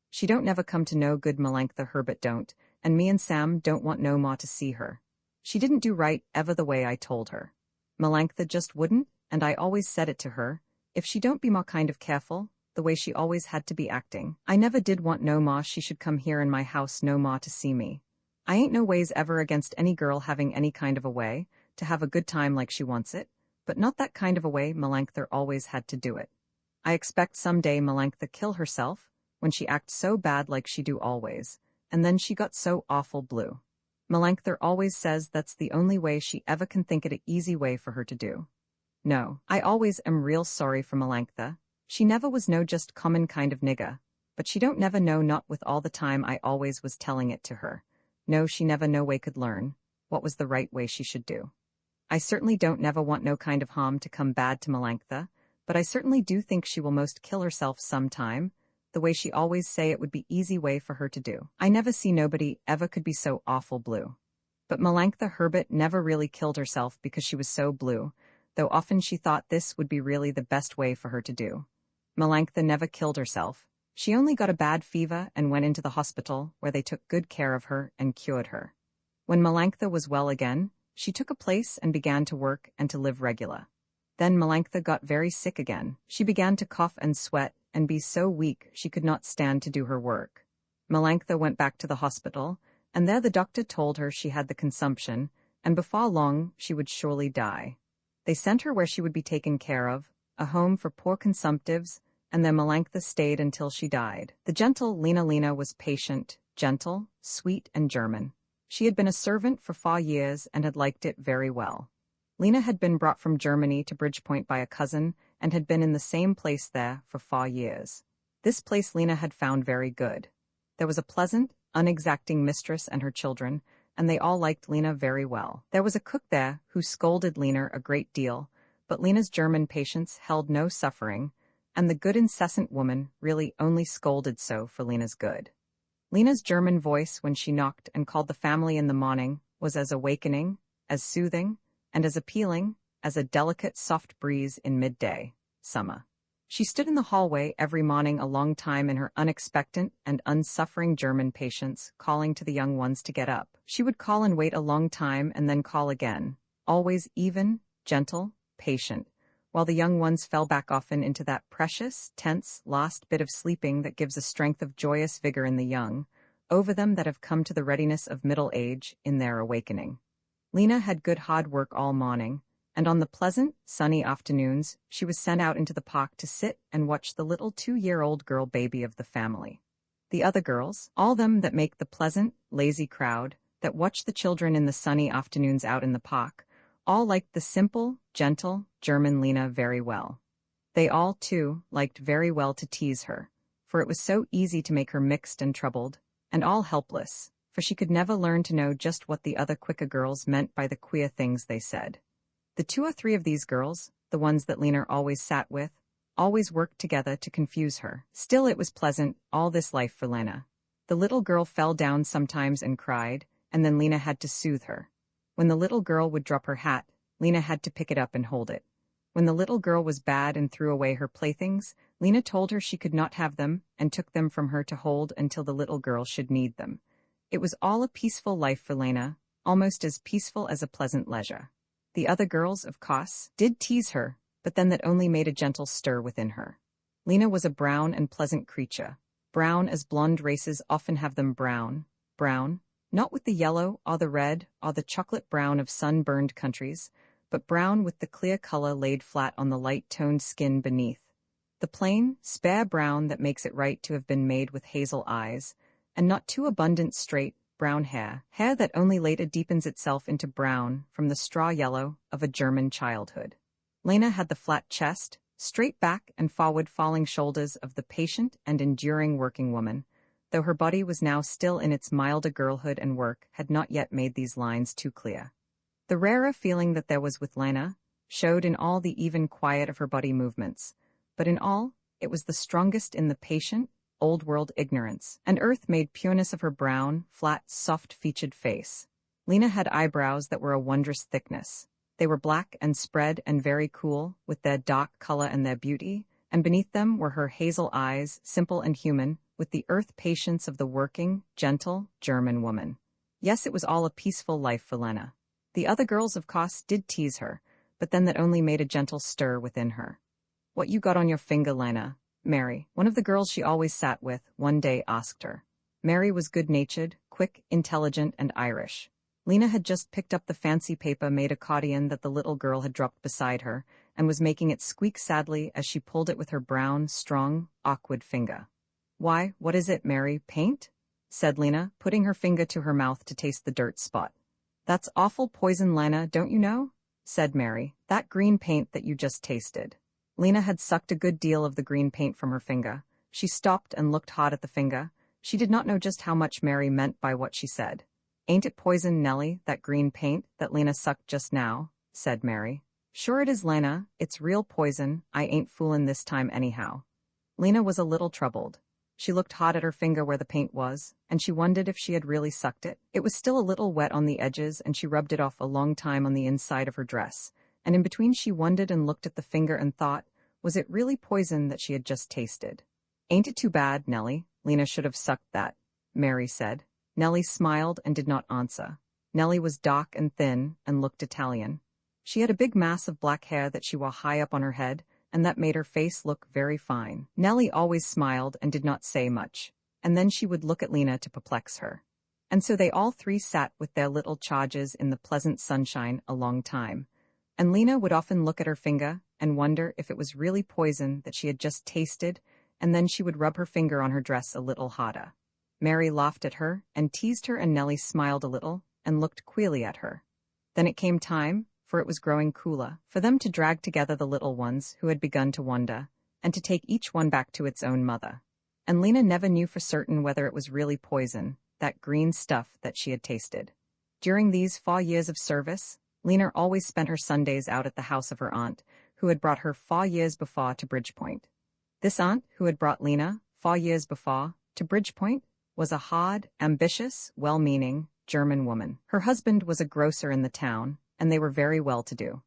She don't never come to no good, Melantha Herbert don't, and me and Sam don't want no more to see her. She didn't do right ever the way I told her. Melantha just wouldn't, and I always said it to her, if she don't be more kind of careful, the way she always had to be acting. I never did want no more she should come here in my house no more to see me. I ain't no ways ever against any girl having any kind of a way, to have a good time like she wants it, but not that kind of a way Melantha always had to do it. I expect some day Melantha kill herself, when she acts so bad like she do always, and then she got so awful blue. Melantha always says that's the only way she ever can think it a easy way for her to do. No, I always am real sorry for Melantha. She never was no just common kind of nigger, but she don't never know not with all the time I always was telling it to her. No, she never no way could learn what was the right way she should do. I certainly don't never want no kind of harm to come bad to Melantha, but I certainly do think she will most kill herself sometime, the way she always say it would be easy way for her to do. I never see nobody ever could be so awful blue. But Melantha Herbert never really killed herself because she was so blue, though often she thought this would be really the best way for her to do. Melantha never killed herself. She only got a bad fever and went into the hospital, where they took good care of her and cured her. When Melantha was well again, she took a place and began to work and to live regular. Then Melantha got very sick again. She began to cough and sweat and be so weak she could not stand to do her work. Melantha went back to the hospital, and there the doctor told her she had the consumption, and before long she would surely die. They sent her where she would be taken care of, a home for poor consumptives, and then Melantha stayed until she died. The gentle Lena was patient, gentle, sweet, and German. She had been a servant for 4 years and had liked it very well. Lena had been brought from Germany to Bridgepoint by a cousin and had been in the same place there for 4 years. This place Lena had found very good. There was a pleasant, unexacting mistress and her children, and they all liked Lena very well. There was a cook there who scolded Lena a great deal, but Lena's German patience held no suffering, and the good incessant woman really only scolded so for Lena's good. Lena's German voice when she knocked and called the family in the morning was as awakening, as soothing, and as appealing as a delicate soft breeze in midday, summer. She stood in the hallway every morning a long time in her unexpectant and unsuffering German patience, calling to the young ones to get up. She would call and wait a long time and then call again, always even, gentle, patient, while the young ones fell back often into that precious, tense, last bit of sleeping that gives a strength of joyous vigor in the young, over them that have come to the readiness of middle age in their awakening. Lena had good hard work all morning, and on the pleasant, sunny afternoons she was sent out into the park to sit and watch the little 2-year-old girl baby of the family. The other girls, all them that make the pleasant, lazy crowd, that watch the children in the sunny afternoons out in the park, all liked the simple, gentle, German Lena very well. They all, too, liked very well to tease her, for it was so easy to make her mixed and troubled, and all helpless, for she could never learn to know just what the other quicker girls meant by the queer things they said. The 2 or 3 of these girls, the ones that Lena always sat with, always worked together to confuse her. Still it was pleasant, all this life for Lena. The little girl fell down sometimes and cried, and then Lena had to soothe her. When the little girl would drop her hat, Lena had to pick it up and hold it. When the little girl was bad and threw away her playthings, Lena told her she could not have them and took them from her to hold until the little girl should need them. It was all a peaceful life for Lena, almost as peaceful as a pleasant leisure. The other girls, of course, did tease her, but then that only made a gentle stir within her. Lena was a brown and pleasant creature, brown as blonde races often have them brown, not with the yellow or the red or the chocolate brown of sun-burned countries, but brown with the clear color laid flat on the light-toned skin beneath. The plain, spare brown that makes it right to have been made with hazel eyes, and not too abundant straight, brown hair that only later deepens itself into brown from the straw yellow of a German childhood. Lena had the flat chest, straight back and forward-falling shoulders of the patient and enduring working woman, though her body was now still in its milder girlhood and work had not yet made these lines too clear. The rarer feeling that there was with Lena showed in all the even quiet of her body movements, but in all, it was the strongest in the patient, old-world ignorance, and earth-made pureness of her brown, flat, soft-featured face. Lena had eyebrows that were a wondrous thickness. They were black and spread and very cool, with their dark color and their beauty, and beneath them were her hazel eyes, simple and human, with the earth patience of the working, gentle, German woman. Yes, it was all a peaceful life for Lena. The other girls, of course, did tease her, but then that only made a gentle stir within her. "What you got on your finger, Lena?" Mary, one of the girls she always sat with, one day asked her. Mary was good-natured, quick, intelligent, and Irish. Lena had just picked up the fancy paper-made accordion that the little girl had dropped beside her, and was making it squeak sadly as she pulled it with her brown, strong, awkward finger. "Why, what is it, Mary, paint?" said Lena, putting her finger to her mouth to taste the dirt spot. "That's awful poison, Lena, don't you know?" said Mary. "That green paint that you just tasted." Lena had sucked a good deal of the green paint from her finger. She stopped and looked hard at the finger. She did not know just how much Mary meant by what she said. "Ain't it poison, Nellie, that green paint that Lena sucked just now?" said Mary. "Sure it is, Lena. It's real poison. I ain't foolin' this time anyhow." Lena was a little troubled. She looked hard at her finger where the paint was, and she wondered if she had really sucked it. It was still a little wet on the edges, and she rubbed it off a long time on the inside of her dress, and in between she wondered and looked at the finger and thought, was it really poison that she had just tasted? "Ain't it too bad, Nellie? Lena should have sucked that," Mary said. Nellie smiled and did not answer. Nellie was dark and thin and looked Italian. She had a big mass of black hair that she wore high up on her head, and that made her face look very fine. Nellie always smiled and did not say much, and then she would look at Lena to perplex her. And so they all 3 sat with their little charges in the pleasant sunshine a long time, and Lena would often look at her finger and wonder if it was really poison that she had just tasted, and then she would rub her finger on her dress a little harder. Mary laughed at her and teased her, and Nellie smiled a little and looked queerly at her. Then it came time for it was growing cooler, for them to drag together the little ones who had begun to wander, and to take each one back to its own mother. And Lena never knew for certain whether it was really poison, that green stuff that she had tasted. During these 4 years of service, Lena always spent her Sundays out at the house of her aunt, who had brought her 4 years before to Bridgepoint. This aunt, who had brought Lena 4 years before to Bridgepoint, was a hard, ambitious, well-meaning German woman. Her husband was a grocer in the town, and they were very well-to-do.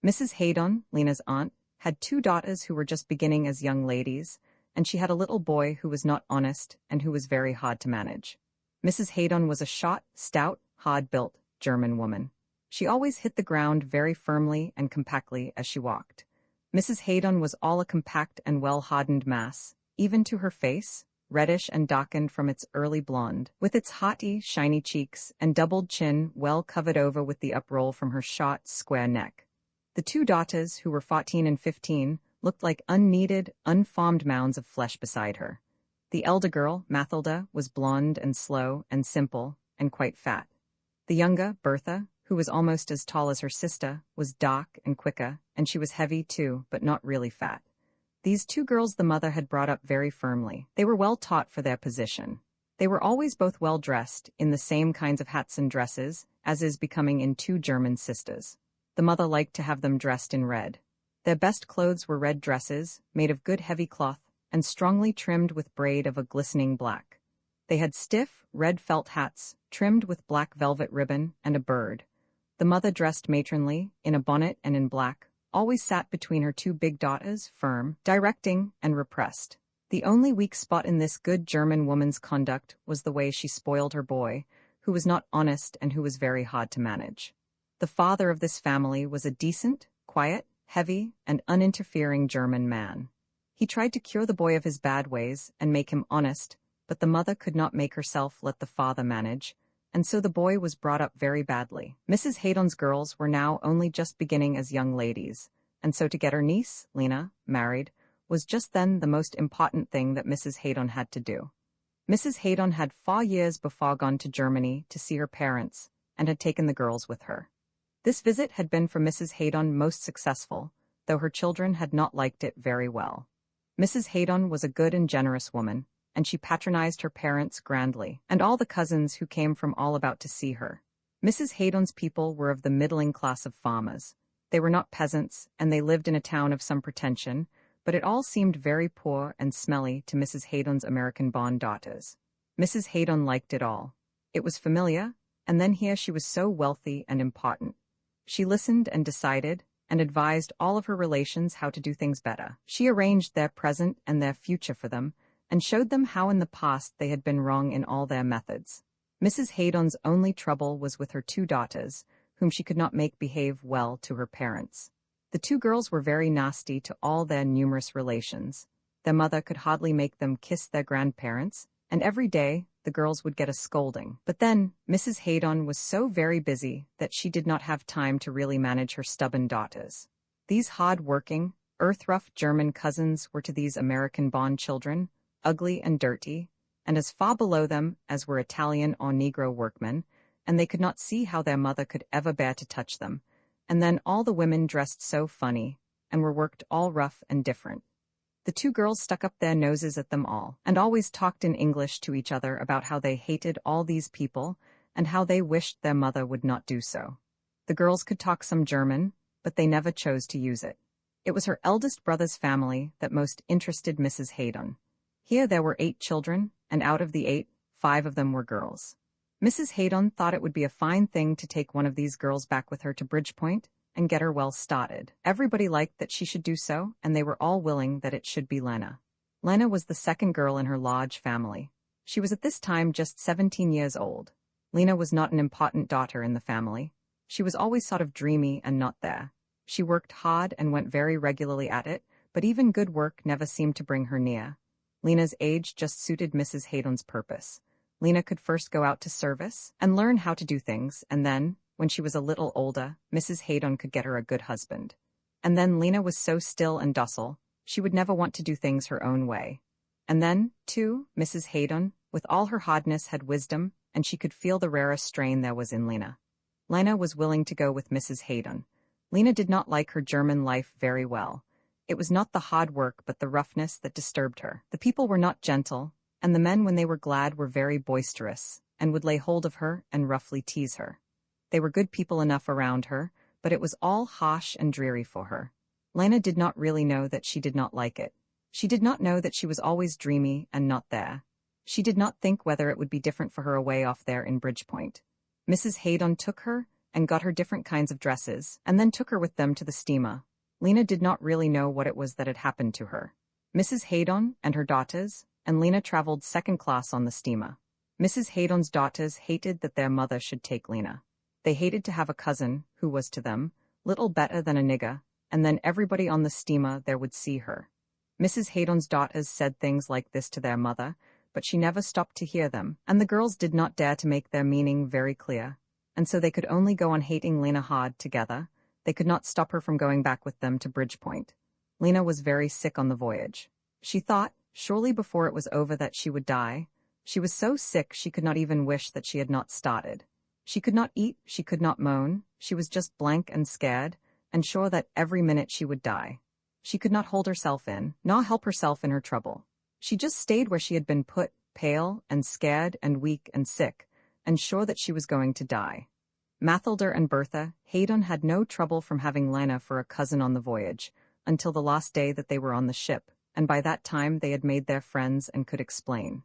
Mrs. Haydon, Lena's aunt, had 2 daughters who were just beginning as young ladies, and she had a little boy who was not honest and who was very hard to manage. Mrs. Haydon was a short, stout, hard-built German woman. She always hit the ground very firmly and compactly as she walked. Mrs. Haydon was all a compact and well-hardened mass, even to her face, reddish and darkened from its early blonde, with its haughty, shiny cheeks and doubled chin well covered over with the uproll from her short, square neck. The 2 daughters, who were 14 and 15, looked like unkneaded, unformed mounds of flesh beside her. The elder girl, Mathilda, was blonde and slow and simple and quite fat. The younger, Bertha, who was almost as tall as her sister, was dark and quicker, and she was heavy too, but not really fat. These 2 girls the mother had brought up very firmly. They were well taught for their position. They were always both well dressed, in the same kinds of hats and dresses, as is becoming in 2 German sisters. The mother liked to have them dressed in red. Their best clothes were red dresses, made of good heavy cloth, and strongly trimmed with braid of a glistening black. They had stiff, red felt hats, trimmed with black velvet ribbon and a bird. The mother dressed matronly, in a bonnet and in black, always sat between her 2 big daughters, firm, directing, and repressed. The only weak spot in this good German woman's conduct was the way she spoiled her boy, who was not honest and who was very hard to manage. The father of this family was a decent, quiet, heavy, and uninterfering German man. He tried to cure the boy of his bad ways and make him honest, but the mother could not make herself let the father manage, and so the boy was brought up very badly. Mrs. Haydon's girls were now only just beginning as young ladies, and so to get her niece, Lena, married, was just then the most important thing that Mrs. Haydon had to do. Mrs. Haydon had 4 years before gone to Germany to see her parents, and had taken the girls with her. This visit had been for Mrs. Haydon most successful, though her children had not liked it very well. Mrs. Haydon was a good and generous woman, and she patronized her parents grandly, and all the cousins who came from all about to see her. Mrs. Haydon's people were of the middling class of farmers. They were not peasants, and they lived in a town of some pretension, but it all seemed very poor and smelly to Mrs. Haydon's American-born daughters. Mrs. Haydon liked it all. It was familiar, and then here she was so wealthy and important. She listened and decided, and advised all of her relations how to do things better. She arranged their present and their future for them, and showed them how in the past they had been wrong in all their methods. Mrs. Haydon's only trouble was with her 2 daughters, whom she could not make behave well to her parents. The 2 girls were very nasty to all their numerous relations. Their mother could hardly make them kiss their grandparents, and every day the girls would get a scolding. But then, Mrs. Haydon was so very busy that she did not have time to really manage her stubborn daughters. These hard-working, earth-rough German cousins were to these American-born children ugly and dirty, and as far below them as were Italian or Negro workmen, and they could not see how their mother could ever bear to touch them. And then all the women dressed so funny, and were worked all rough and different. The 2 girls stuck up their noses at them all, and always talked in English to each other about how they hated all these people, and how they wished their mother would not do so. The girls could talk some German, but they never chose to use it. It was her eldest brother's family that most interested Mrs. Haydon. Here there were 8 children, and out of the 8, 5 of them were girls. Mrs. Haydon thought it would be a fine thing to take one of these girls back with her to Bridgepoint and get her well started. Everybody liked that she should do so, and they were all willing that it should be Lena. Lena was the second girl in her large family. She was at this time just 17 years old. Lena was not an important daughter in the family. She was always sort of dreamy and not there. She worked hard and went very regularly at it, but even good work never seemed to bring her near. Lena's age just suited Mrs. Haydon's purpose. Lena could first go out to service and learn how to do things, and then, when she was a little older, Mrs. Haydon could get her a good husband. And then Lena was so still and docile, she would never want to do things her own way. And then, too, Mrs. Haydon, with all her hardness, had wisdom, and she could feel the rarest strain there was in Lena. Lena was willing to go with Mrs. Haydon, Lena did not like her German life very well. It was not the hard work but the roughness that disturbed her. The people were not gentle, and the men when they were glad were very boisterous, and would lay hold of her and roughly tease her. They were good people enough around her, but it was all harsh and dreary for her. Lena did not really know that she did not like it. She did not know that she was always dreamy and not there. She did not think whether it would be different for her away off there in Bridgepoint. Mrs. Haydon took her and got her different kinds of dresses, and then took her with them to the steamer. Lena did not really know what it was that had happened to her. Mrs. Haydon and her daughters and Lena traveled second class on the steamer. Mrs. Haydon's daughters hated that their mother should take Lena. They hated to have a cousin, who was to them little better than a nigger, and then everybody on the steamer there would see her. Mrs. Haydon's daughters said things like this to their mother, but she never stopped to hear them, and the girls did not dare to make their meaning very clear, and so they could only go on hating Lena hard together. They could not stop her from going back with them to Bridgepoint. Lena was very sick on the voyage. She thought, surely before it was over, that she would die. She was so sick she could not even wish that she had not started. She could not eat, she could not moan, she was just blank and scared, and sure that every minute she would die. She could not hold herself in, nor help herself in her trouble. She just stayed where she had been put, pale and scared and weak and sick, and sure that she was going to die. Mathilda and Bertha Haydon had no trouble from having Lena for a cousin on the voyage, until the last day that they were on the ship, and by that time they had made their friends and could explain.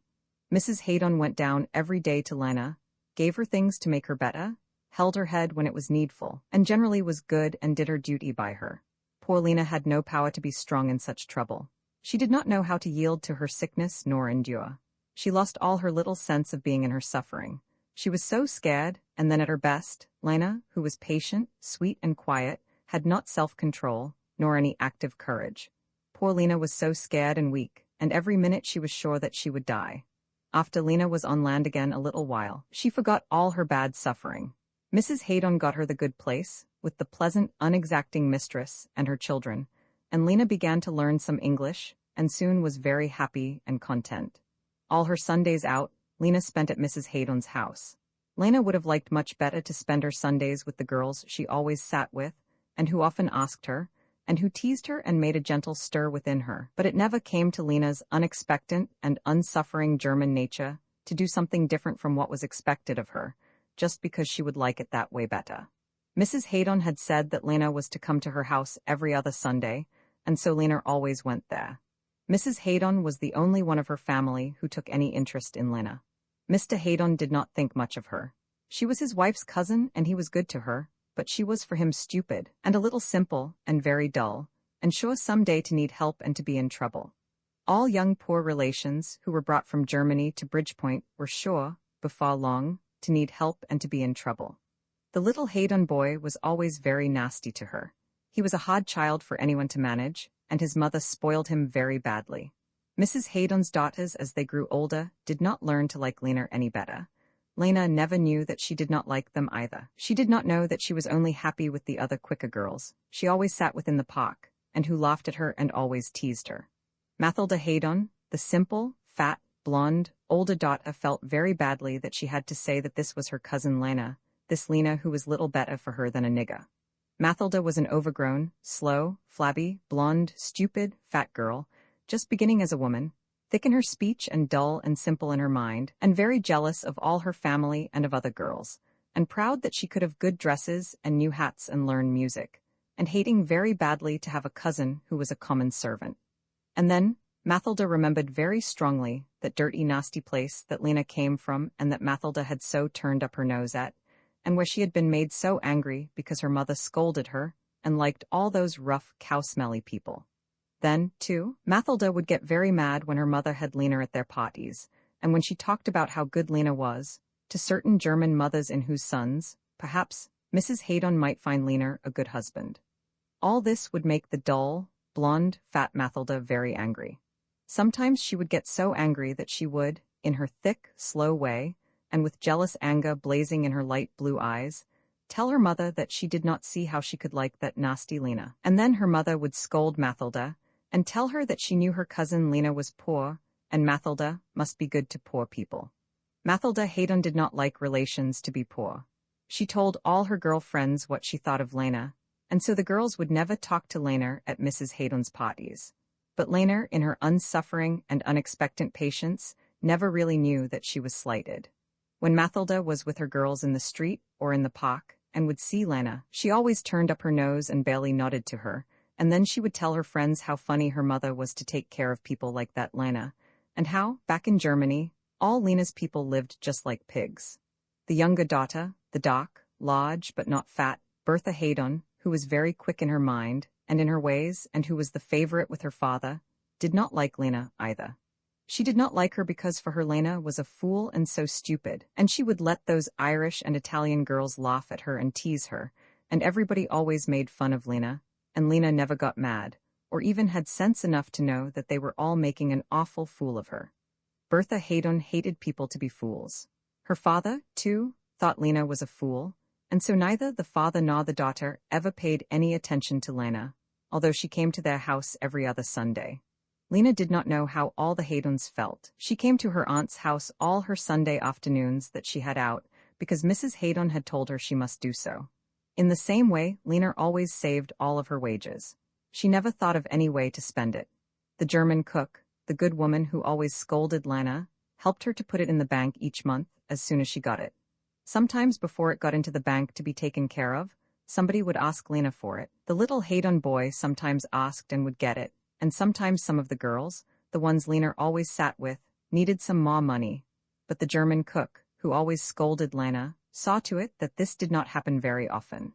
Mrs. Haydon went down every day to Lena, gave her things to make her better, held her head when it was needful, and generally was good and did her duty by her. Poor Lena had no power to be strong in such trouble. She did not know how to yield to her sickness nor endure. She lost all her little sense of being in her suffering. She was so scared, and then at her best, Lena, who was patient, sweet and quiet, had not self-control, nor any active courage. Poor Lena was so scared and weak, and every minute she was sure that she would die. After Lena was on land again a little while, she forgot all her bad suffering. Mrs. Haydon got her the good place, with the pleasant, unexacting mistress and her children, and Lena began to learn some English, and soon was very happy and content. All her Sundays out, Lena spent at Mrs. Haydon's house. Lena would have liked much better to spend her Sundays with the girls she always sat with, and who often asked her, and who teased her and made a gentle stir within her, but it never came to Lena's unexpectant and unsuffering German nature to do something different from what was expected of her, just because she would like it that way better. Mrs. Haydon had said that Lena was to come to her house every other Sunday, and so Lena always went there. Mrs. Haydon was the only one of her family who took any interest in Lena. Mr. Haydon did not think much of her. She was his wife's cousin, and he was good to her, but she was for him stupid, and a little simple, and very dull, and sure some day to need help and to be in trouble. All young poor relations who were brought from Germany to Bridgepoint were sure, before long, to need help and to be in trouble. The little Haydon boy was always very nasty to her. He was a hard child for anyone to manage, and his mother spoiled him very badly. Mrs. Haydon's daughters, as they grew older, did not learn to like Lena any better. Lena never knew that she did not like them either. She did not know that she was only happy with the other quicker girls. She always sat within the park, and who laughed at her and always teased her. Mathilda Haydon, the simple, fat, blonde, older daughter, felt very badly that she had to say that this was her cousin Lena, this Lena who was little better for her than a nigger. Mathilda was an overgrown, slow, flabby, blonde, stupid, fat girl, just beginning as a woman, thick in her speech and dull and simple in her mind, and very jealous of all her family and of other girls, and proud that she could have good dresses and new hats and learn music, and hating very badly to have a cousin who was a common servant. And then, Mathilda remembered very strongly that dirty, nasty place that Lena came from and that Mathilda had so turned up her nose at, and where she had been made so angry because her mother scolded her and liked all those rough, cow-smelly people. Then, too, Mathilda would get very mad when her mother had Lena at their parties, and when she talked about how good Lena was, to certain German mothers in whose sons, perhaps, Mrs. Haydon might find Lena a good husband. All this would make the dull, blonde, fat Mathilda very angry. Sometimes she would get so angry that she would, in her thick, slow way, and with jealous anger blazing in her light blue eyes, tell her mother that she did not see how she could like that nasty Lena. And then her mother would scold Mathilda, and tell her that she knew her cousin Lena was poor, and Mathilda must be good to poor people. Mathilda Haydon did not like relations to be poor. She told all her girl friends what she thought of Lena, and so the girls would never talk to Lena at Mrs. Haydon's parties. But Lena, in her unsuffering and unexpectant patience, never really knew that she was slighted. When Mathilda was with her girls in the street or in the park and would see Lena, she always turned up her nose and barely nodded to her, and then she would tell her friends how funny her mother was to take care of people like that Lena, and how, back in Germany, all Lena's people lived just like pigs. The younger daughter, the dark, large but not fat, Bertha Haydon, who was very quick in her mind and in her ways and who was the favorite with her father, did not like Lena either. She did not like her because for her Lena was a fool and so stupid, and she would let those Irish and Italian girls laugh at her and tease her, and everybody always made fun of Lena, and Lena never got mad, or even had sense enough to know that they were all making an awful fool of her. Bertha Haydon hated people to be fools. Her father, too, thought Lena was a fool, and so neither the father nor the daughter ever paid any attention to Lena, although she came to their house every other Sunday. Lena did not know how all the Haydons felt. She came to her aunt's house all her Sunday afternoons that she had out, because Mrs. Haydon had told her she must do so. In the same way, Lena always saved all of her wages. She never thought of any way to spend it. The German cook, the good woman who always scolded Lena, helped her to put it in the bank each month as soon as she got it. Sometimes before it got into the bank to be taken care of, somebody would ask Lena for it. The little Haydon boy sometimes asked and would get it, and sometimes some of the girls, the ones Lena always sat with, needed some more money. But the German cook, who always scolded Lena, saw to it that this did not happen very often.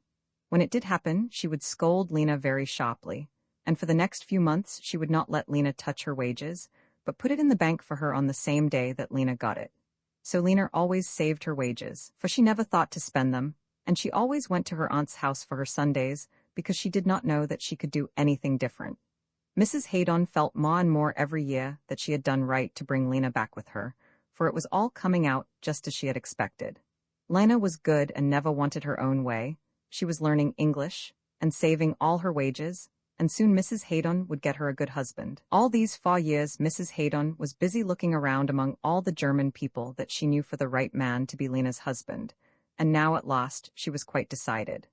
When it did happen, she would scold Lena very sharply, and for the next few months she would not let Lena touch her wages, but put it in the bank for her on the same day that Lena got it. So Lena always saved her wages, for she never thought to spend them, and she always went to her aunt's house for her Sundays because she did not know that she could do anything different. Mrs. Haydon felt more and more every year that she had done right to bring Lena back with her, for it was all coming out just as she had expected. Lena was good and never wanted her own way. She was learning English and saving all her wages, and soon Mrs. Haydon would get her a good husband. All these 4 years Mrs. Haydon was busy looking around among all the German people that she knew for the right man to be Lena's husband, and now at last she was quite decided.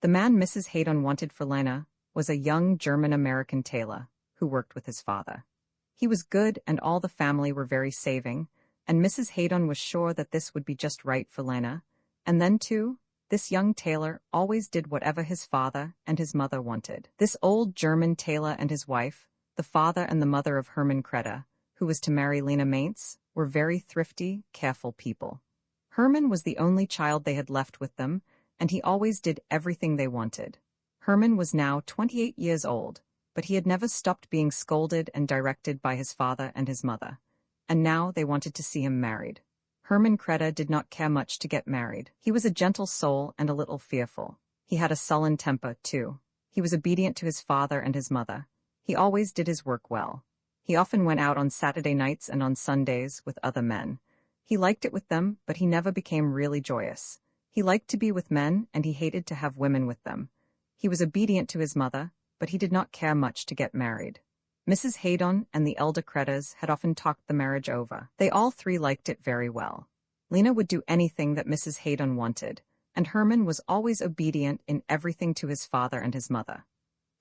The man Mrs. Haydon wanted for Lena was a young German-American tailor who worked with his father. He was good and all the family were very saving, and Mrs. Haydon was sure that this would be just right for Lena, and then too, this young tailor always did whatever his father and his mother wanted. This old German tailor and his wife, the father and the mother of Hermann Kreder, who was to marry Lena Mainz, were very thrifty, careful people. Hermann was the only child they had left with them, and he always did everything they wanted. Hermann was now 28 years old, but he had never stopped being scolded and directed by his father and his mother, and now they wanted to see him married. Hermann Kreder did not care much to get married. He was a gentle soul and a little fearful. He had a sullen temper, too. He was obedient to his father and his mother. He always did his work well. He often went out on Saturday nights and on Sundays with other men. He liked it with them, but he never became really joyous. He liked to be with men, and he hated to have women with them. He was obedient to his mother, but he did not care much to get married. Mrs. Haydon and the elder Kreders had often talked the marriage over. They all three liked it very well. Lena would do anything that Mrs. Haydon wanted, and Hermann was always obedient in everything to his father and his mother.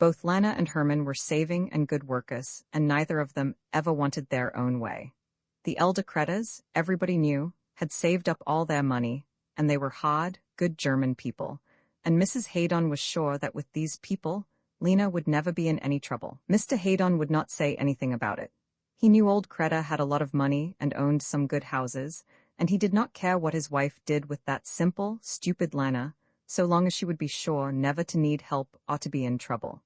Both Lena and Hermann were saving and good workers, and neither of them ever wanted their own way. The elder Kreders, everybody knew, had saved up all their money, and they were hard, good German people, and Mrs. Haydon was sure that with these people, Lena would never be in any trouble. Mr. Haydon would not say anything about it. He knew old Kreder had a lot of money and owned some good houses, and he did not care what his wife did with that simple, stupid Lena, so long as she would be sure never to need help or to be in trouble.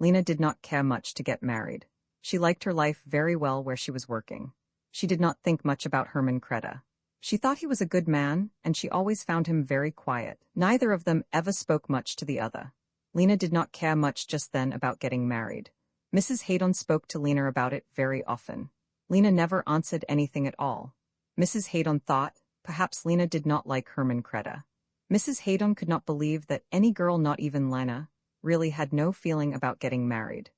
Lena did not care much to get married. She liked her life very well where she was working. She did not think much about Hermann Kreder. She thought he was a good man, and she always found him very quiet. Neither of them ever spoke much to the other. Lena did not care much just then about getting married. Mrs. Haydon spoke to Lena about it very often. Lena never answered anything at all. Mrs. Haydon thought, perhaps Lena did not like Hermann Kreder. Mrs. Haydon could not believe that any girl, not even Lena, really had no feeling about getting married.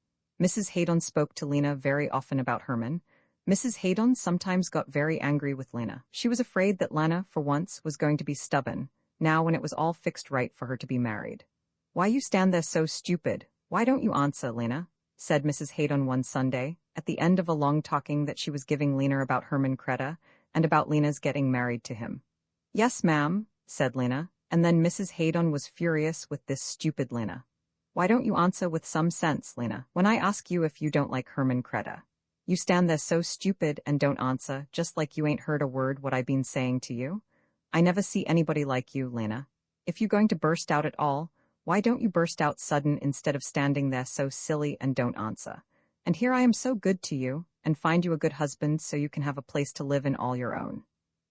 Mrs. Haydon spoke to Lena very often about Hermann. Mrs. Haydon sometimes got very angry with Lena. She was afraid that Lena, for once, was going to be stubborn, now when it was all fixed right for her to be married. Why you stand there so stupid? Why don't you answer, Lena? Said Mrs. Haydon one Sunday, at the end of a long talking that she was giving Lena about Herman Kreta, and about Lena's getting married to him. Yes, ma'am, said Lena, and then Mrs. Haydon was furious with this stupid Lena. Why don't you answer with some sense, Lena, when I ask you if you don't like Herman Kreta? You stand there so stupid and don't answer, just like you ain't heard a word what I been saying to you. I never see anybody like you, Lena. If you going to burst out at all, why don't you burst out sudden instead of standing there so silly and don't answer? And here I am so good to you, and find you a good husband so you can have a place to live in all your own.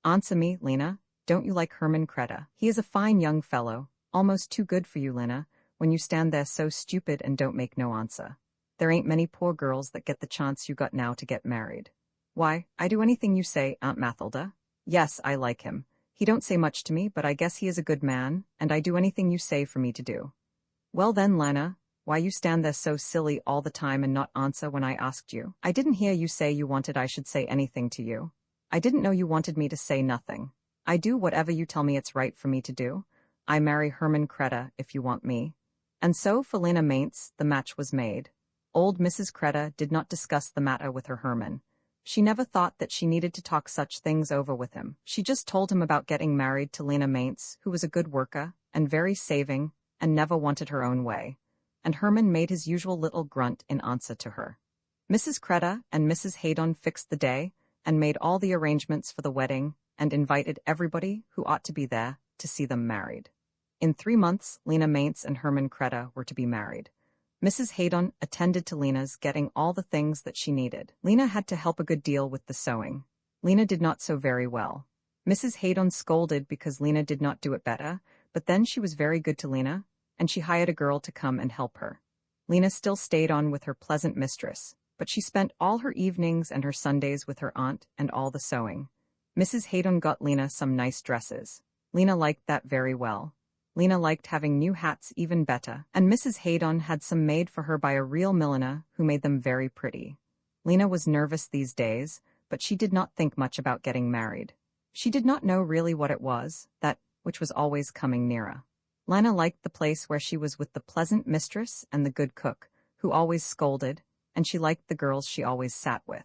Answer me, Lena, don't you like Herman Kreta? He is a fine young fellow, almost too good for you, Lena, when you stand there so stupid and don't make no answer. There ain't many poor girls that get the chance you got now to get married. Why, I do anything you say, Aunt Mathilda. Yes, I like him. He don't say much to me, but I guess he is a good man, and I do anything you say for me to do. Well then, Lena, why you stand there so silly all the time and not answer when I asked you? I didn't hear you say you wanted I should say anything to you. I didn't know you wanted me to say nothing. I do whatever you tell me it's right for me to do. I marry Herman Kreta if you want me. And so for Lena Mainz, the match was made. Old Mrs. Kreta did not discuss the matter with her Herman. She never thought that she needed to talk such things over with him. She just told him about getting married to Lena Mainz, who was a good worker, and very saving, and never wanted her own way. And Herman made his usual little grunt in answer to her. Mrs. Kreta and Mrs. Haydon fixed the day, and made all the arrangements for the wedding, and invited everybody who ought to be there to see them married. In 3 months, Lena Mainz and Herman Kreta were to be married. Mrs. Haydon attended to Lena's getting all the things that she needed. Lena had to help a good deal with the sewing. Lena did not sew very well. Mrs. Haydon scolded because Lena did not do it better, but then she was very good to Lena, and she hired a girl to come and help her. Lena still stayed on with her pleasant mistress, but she spent all her evenings and her Sundays with her aunt and all the sewing. Mrs. Haydon got Lena some nice dresses. Lena liked that very well. Lena liked having new hats even better, and Mrs. Haydon had some made for her by a real milliner who made them very pretty. Lena was nervous these days, but she did not think much about getting married. She did not know really what it was, that which was always coming nearer. Lena liked the place where she was with the pleasant mistress and the good cook, who always scolded, and she liked the girls she always sat with.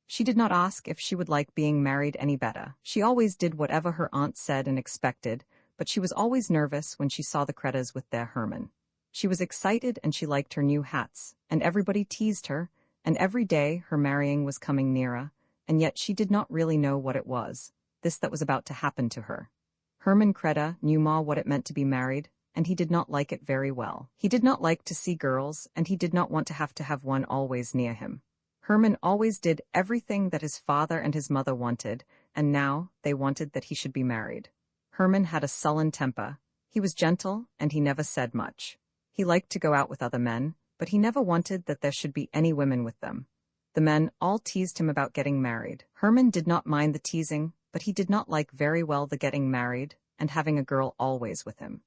She did not ask if she would like being married any better. She always did whatever her aunt said and expected, but she was always nervous when she saw the Kretas with their Herman. She was excited and she liked her new hats, and everybody teased her, and every day her marrying was coming nearer, and yet she did not really know what it was, this that was about to happen to her. Herman Kreta knew what it meant to be married, and he did not like it very well. He did not like to see girls, and he did not want to have one always near him. Herman always did everything that his father and his mother wanted, and now they wanted that he should be married. Herman had a sullen temper. He was gentle, and he never said much. He liked to go out with other men, but he never wanted that there should be any women with them. The men all teased him about getting married. Herman did not mind the teasing, but he did not like very well the getting married and having a girl always with him.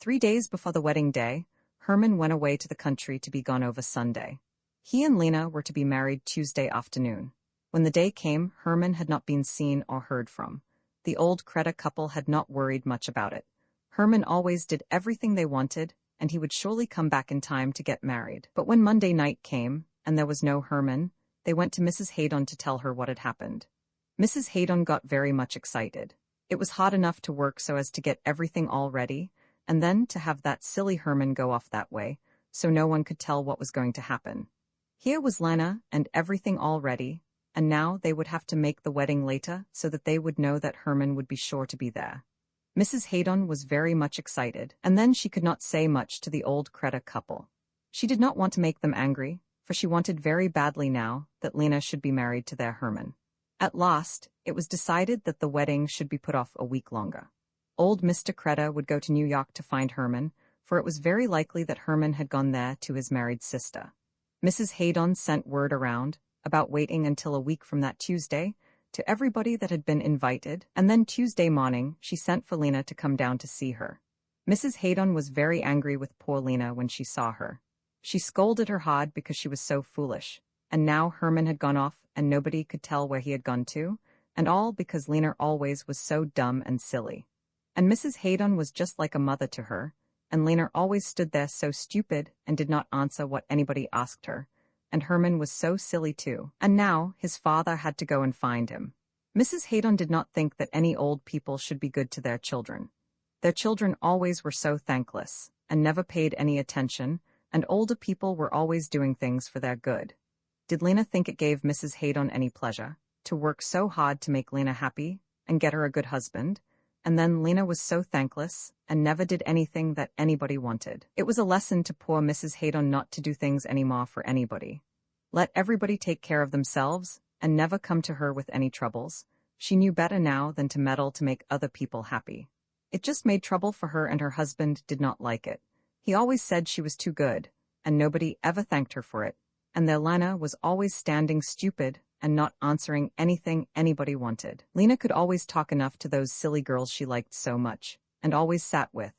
3 days before the wedding day, Herman went away to the country to be gone over Sunday. He and Lena were to be married Tuesday afternoon. When the day came, Herman had not been seen or heard from. The old Kreta couple had not worried much about it. Herman always did everything they wanted, and he would surely come back in time to get married. But when Monday night came, and there was no Herman, they went to Mrs. Haydon to tell her what had happened. Mrs. Haydon got very much excited. It was hard enough to work so as to get everything all ready, and then to have that silly Herman go off that way, so no one could tell what was going to happen. Here was Lena, and everything all ready, and now they would have to make the wedding later so that they would know that Herman would be sure to be there. Mrs. Haydon was very much excited, and then she could not say much to the old Kreta couple. She did not want to make them angry, for she wanted very badly now that Lena should be married to their Herman. At last, it was decided that the wedding should be put off a week longer. Old Mr. Kreta would go to New York to find Herman, for it was very likely that Herman had gone there to his married sister. Mrs. Haydon sent word around about waiting until a week from that Tuesday to everybody that had been invited, and then Tuesday morning she sent for Lena to come down to see her. Mrs. Haydon was very angry with poor Lena when she saw her. She scolded her hard because she was so foolish, and now Herman had gone off and nobody could tell where he had gone to, and all because Lena always was so dumb and silly. And Mrs. Haydon was just like a mother to her, and Lena always stood there so stupid and did not answer what anybody asked her. And Herman was so silly too. And now his father had to go and find him. Mrs. Haydon did not think that any old people should be good to their children. Their children always were so thankless, and never paid any attention, and older people were always doing things for their good. Did Lena think it gave Mrs. Haydon any pleasure to work so hard to make Lena happy and get her a good husband? And then Lena was so thankless and never did anything that anybody wanted. It was a lesson to poor Mrs. Haydon not to do things anymore for anybody. Let everybody take care of themselves and never come to her with any troubles. She knew better now than to meddle to make other people happy. It just made trouble for her, and her husband did not like it. He always said she was too good, and nobody ever thanked her for it. And their Lena was always standing stupid and not answering anything anybody wanted. Lena could always talk enough to those silly girls she liked so much, and always sat with,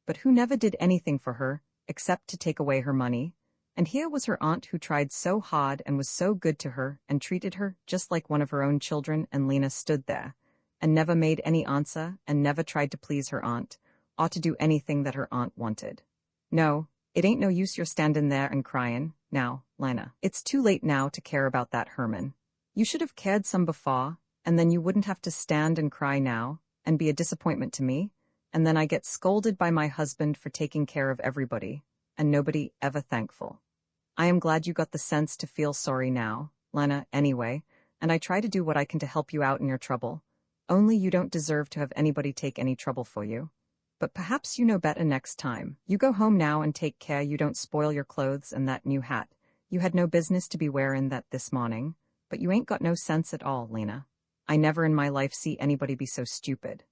but who never did anything for her, except to take away her money. And here was her aunt who tried so hard and was so good to her and treated her just like one of her own children, and Lena stood there, and never made any answer, and never tried to please her aunt, or to do anything that her aunt wanted. No, it ain't no use you're standing there and crying, now, Lena. It's too late now to care about that Herman. You should have cared some before, and then you wouldn't have to stand and cry now, and be a disappointment to me, and then I get scolded by my husband for taking care of everybody, and nobody ever thankful. I am glad you got the sense to feel sorry now, Lena, anyway, and I try to do what I can to help you out in your trouble. Only you don't deserve to have anybody take any trouble for you. But perhaps you know better next time. You go home now and take care you don't spoil your clothes and that new hat. You had no business to be wearing that this morning, but you ain't got no sense at all, Lena. I never in my life see anybody be so stupid.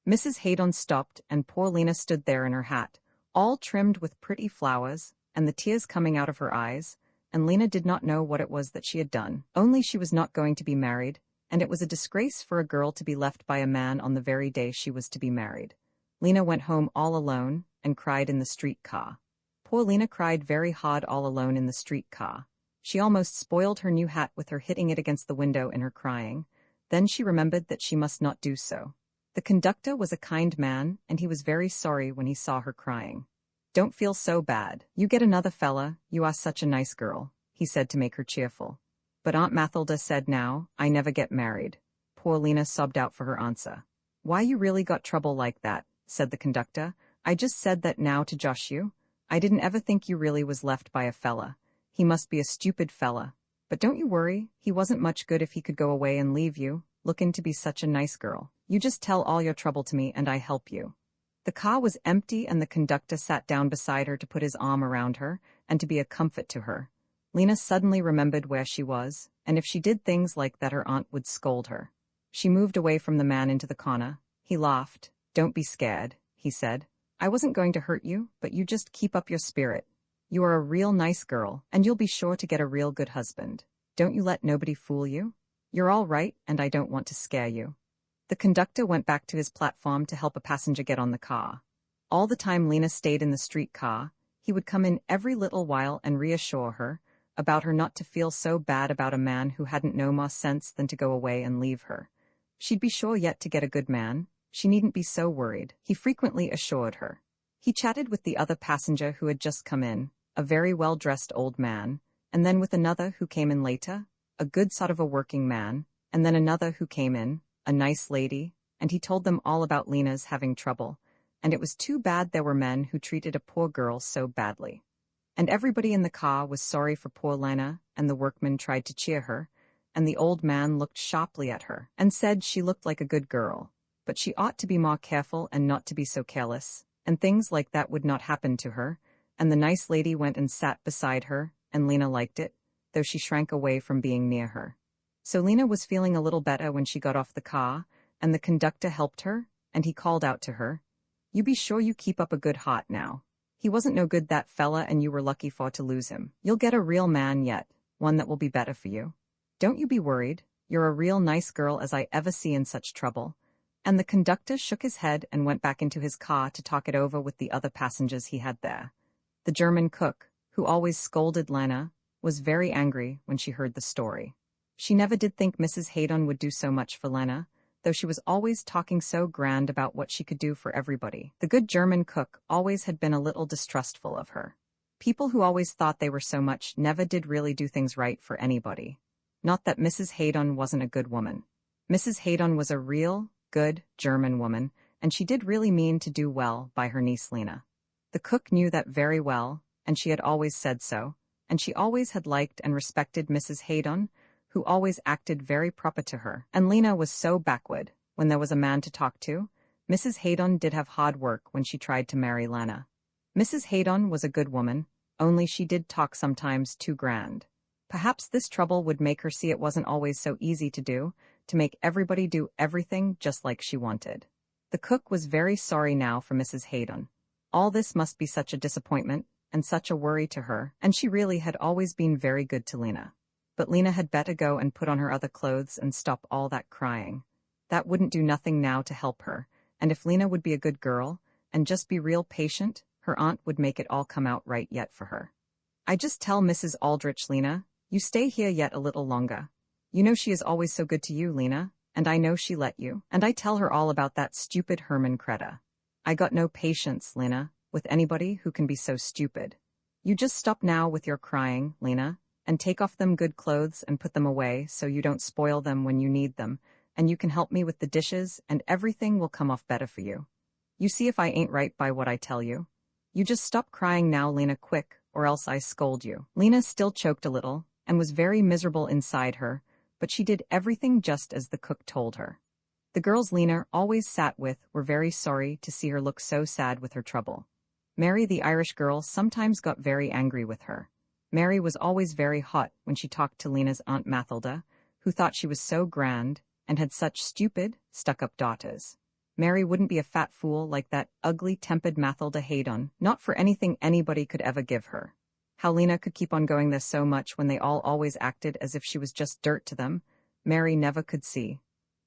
Mrs. Haydon stopped, and poor Lena stood there in her hat, all trimmed with pretty flowers, and the tears coming out of her eyes, and Lena did not know what it was that she had done. Only she was not going to be married, and it was a disgrace for a girl to be left by a man on the very day she was to be married. Lena went home all alone and cried in the streetcar. Poor Lena cried very hard all alone in the streetcar. She almost spoiled her new hat with her hitting it against the window in her crying. Then she remembered that she must not do so. The conductor was a kind man, and he was very sorry when he saw her crying. Don't feel so bad. You get another fella, you are such a nice girl, he said to make her cheerful. But Aunt Mathilda said now, I never get married. Poor Lena sobbed out for her answer. Why you really got trouble like that, said the conductor. I just said that now to josh you. I didn't ever think you really was left by a fella. He must be a stupid fella. But don't you worry, he wasn't much good if he could go away and leave you, looking to be such a nice girl. You just tell all your trouble to me and I help you. The car was empty, and the conductor sat down beside her to put his arm around her and to be a comfort to her. Lena suddenly remembered where she was, and if she did things like that her aunt would scold her. She moved away from the man into the corner. He laughed. Don't be scared, he said. I wasn't going to hurt you, but you just keep up your spirit. You are a real nice girl, and you'll be sure to get a real good husband. Don't you let nobody fool you. You're all right, and I don't want to scare you. The conductor went back to his platform to help a passenger get on the car. All the time Lena stayed in the streetcar, he would come in every little while and reassure her about her not to feel so bad about a man who hadn't no more sense than to go away and leave her. She'd be sure yet to get a good man. She needn't be so worried, he frequently assured her. He chatted with the other passenger who had just come in, a very well-dressed old man, and then with another who came in later, a good sort of a working man, and then another who came in, a nice lady, and he told them all about Lena's having trouble, and it was too bad there were men who treated a poor girl so badly. And everybody in the car was sorry for poor Lena, and the workmen tried to cheer her, and the old man looked sharply at her, and said she looked like a good girl, but she ought to be more careful and not to be so careless, and things like that would not happen to her, and the nice lady went and sat beside her, and Lena liked it, though she shrank away from being near her. So Lena was feeling a little better when she got off the car, and the conductor helped her, and he called out to her, You be sure you keep up a good heart now. He wasn't no good, that fella, and you were lucky for to lose him. You'll get a real man yet, one that will be better for you. Don't you be worried, you're a real nice girl as I ever see in such trouble. And the conductor shook his head and went back into his car to talk it over with the other passengers he had there. The German cook, who always scolded Lena, was very angry when she heard the story. She never did think Mrs. Haydon would do so much for Lena, though she was always talking so grand about what she could do for everybody. The good German cook always had been a little distrustful of her. People who always thought they were so much never did really do things right for anybody. Not that Mrs. Haydon wasn't a good woman. Mrs. Haydon was a real, good German woman, and she did really mean to do well by her niece Lena. The cook knew that very well, and she had always said so, and she always had liked and respected Mrs. Haydon, who always acted very proper to her. And Lena was so backward, when there was a man to talk to. Mrs. Haydon did have hard work when she tried to marry Lena. Mrs. Haydon was a good woman, only she did talk sometimes too grand. Perhaps this trouble would make her see it wasn't always so easy to make everybody do everything just like she wanted. The cook was very sorry now for Mrs. Haydon. All this must be such a disappointment, and such a worry to her, and she really had always been very good to Lena. But Lena had better go and put on her other clothes and stop all that crying. That wouldn't do nothing now to help her, and if Lena would be a good girl, and just be real patient, her aunt would make it all come out right yet for her. I just tell Mrs. Aldrich, Lena, you stay here yet a little longer. You know she is always so good to you, Lena, and I know she let you, and I tell her all about that stupid Herman Kreta. I got no patience, Lena, with anybody who can be so stupid. You just stop now with your crying, Lena, and take off them good clothes and put them away so you don't spoil them when you need them, and you can help me with the dishes and everything will come off better for you. You see if I ain't right by what I tell you. You just stop crying now, Lena, quick, or else I scold you. Lena still choked a little, and was very miserable inside her, but she did everything just as the cook told her. The girls Lena always sat with were very sorry to see her look so sad with her trouble. Mary, the Irish girl, sometimes got very angry with her. Mary was always very hot when she talked to Lena's Aunt Mathilda, who thought she was so grand, and had such stupid, stuck-up daughters. Mary wouldn't be a fat fool like that ugly-tempered Mathilda Haydon, not for anything anybody could ever give her. How Lena could keep on going there so much when they all always acted as if she was just dirt to them, Mary never could see.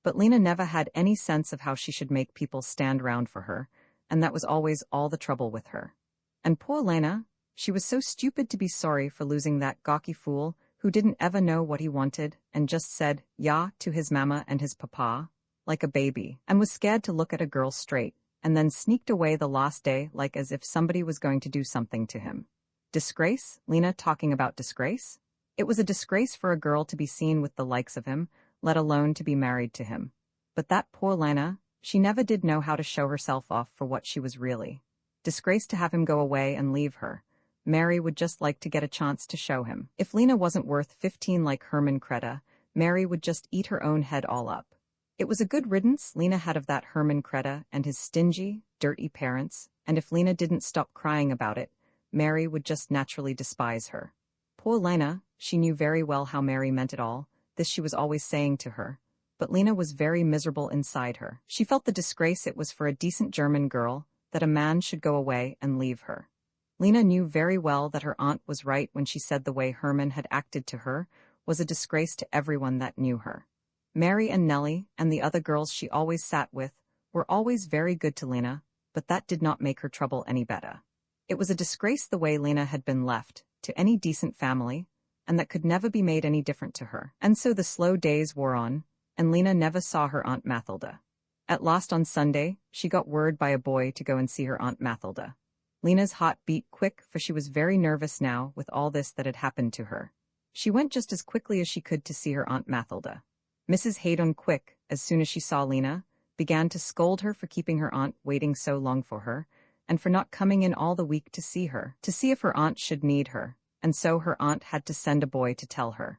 But Lena never had any sense of how she should make people stand round for her, and that was always all the trouble with her. And poor Lena, she was so stupid to be sorry for losing that gawky fool who didn't ever know what he wanted and just said "ya" to his mama and his papa, like a baby, and was scared to look at a girl straight, and then sneaked away the last day like as if somebody was going to do something to him. Disgrace? Lena talking about disgrace? It was a disgrace for a girl to be seen with the likes of him, let alone to be married to him. But that poor Lena, she never did know how to show herself off for what she was really. Disgrace to have him go away and leave her. Mary would just like to get a chance to show him. If Lena wasn't worth 15 like Herman Kreta, Mary would just eat her own head all up. It was a good riddance Lena had of that Herman Kreta and his stingy, dirty parents, and if Lena didn't stop crying about it, Mary would just naturally despise her. Poor Lena, she knew very well how Mary meant it all, this she was always saying to her, but Lena was very miserable inside her. She felt the disgrace it was for a decent German girl that a man should go away and leave her. Lena knew very well that her aunt was right when she said the way Herman had acted to her was a disgrace to everyone that knew her. Mary and Nellie and the other girls she always sat with were always very good to Lena, but that did not make her trouble any better. It was a disgrace the way Lena had been left to any decent family, and that could never be made any different to her. And so the slow days wore on, and Lena never saw her Aunt Mathilda. At last on Sunday, she got word by a boy to go and see her Aunt Mathilda. Lena's heart beat quick, for she was very nervous now with all this that had happened to her. She went just as quickly as she could to see her Aunt Mathilda. Mrs. Haydon, quick, as soon as she saw Lena, began to scold her for keeping her aunt waiting so long for her, and for not coming in all the week to see her, to see if her aunt should need her, and so her aunt had to send a boy to tell her.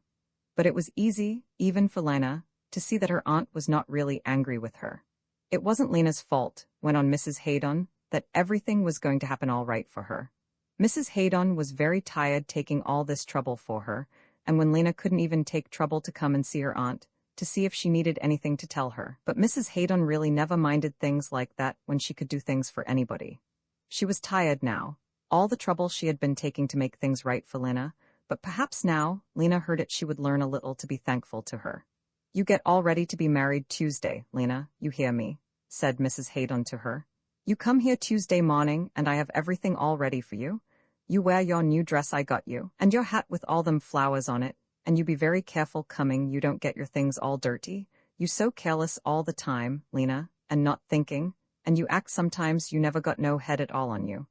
But it was easy, even for Lena, to see that her aunt was not really angry with her. It wasn't Lena's fault, went on Mrs. Haydon, that everything was going to happen all right for her. Mrs. Haydon was very tired taking all this trouble for her, and when Lena couldn't even take trouble to come and see her aunt, to see if she needed anything to tell her. But Mrs. Haydon really never minded things like that when she could do things for anybody. She was tired now, all the trouble she had been taking to make things right for Lena, but perhaps now Lena heard it she would learn a little to be thankful to her. "You get all ready to be married Tuesday, Lena, you hear me," said Mrs. Haydon to her. "You come here Tuesday morning, and I have everything all ready for you. You wear your new dress I got you, and your hat with all them flowers on it, and you be very careful coming you don't get your things all dirty. You so careless all the time, Lena, and not thinking, and you act sometimes you never got no head at all on you.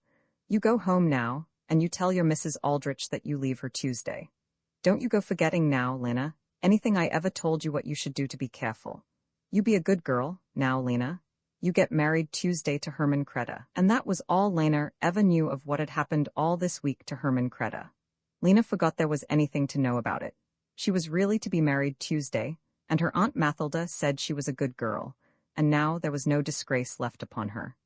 You go home now, and you tell your Mrs. Aldrich that you leave her Tuesday. Don't you go forgetting now, Lena, anything I ever told you what you should do to be careful. You be a good girl, now, Lena. You get married Tuesday to Herman Kreda. And that was all Lena ever knew of what had happened all this week to Herman Kreda. Lena forgot there was anything to know about it. She was really to be married Tuesday, and her Aunt Mathilda said she was a good girl, and now there was no disgrace left upon her.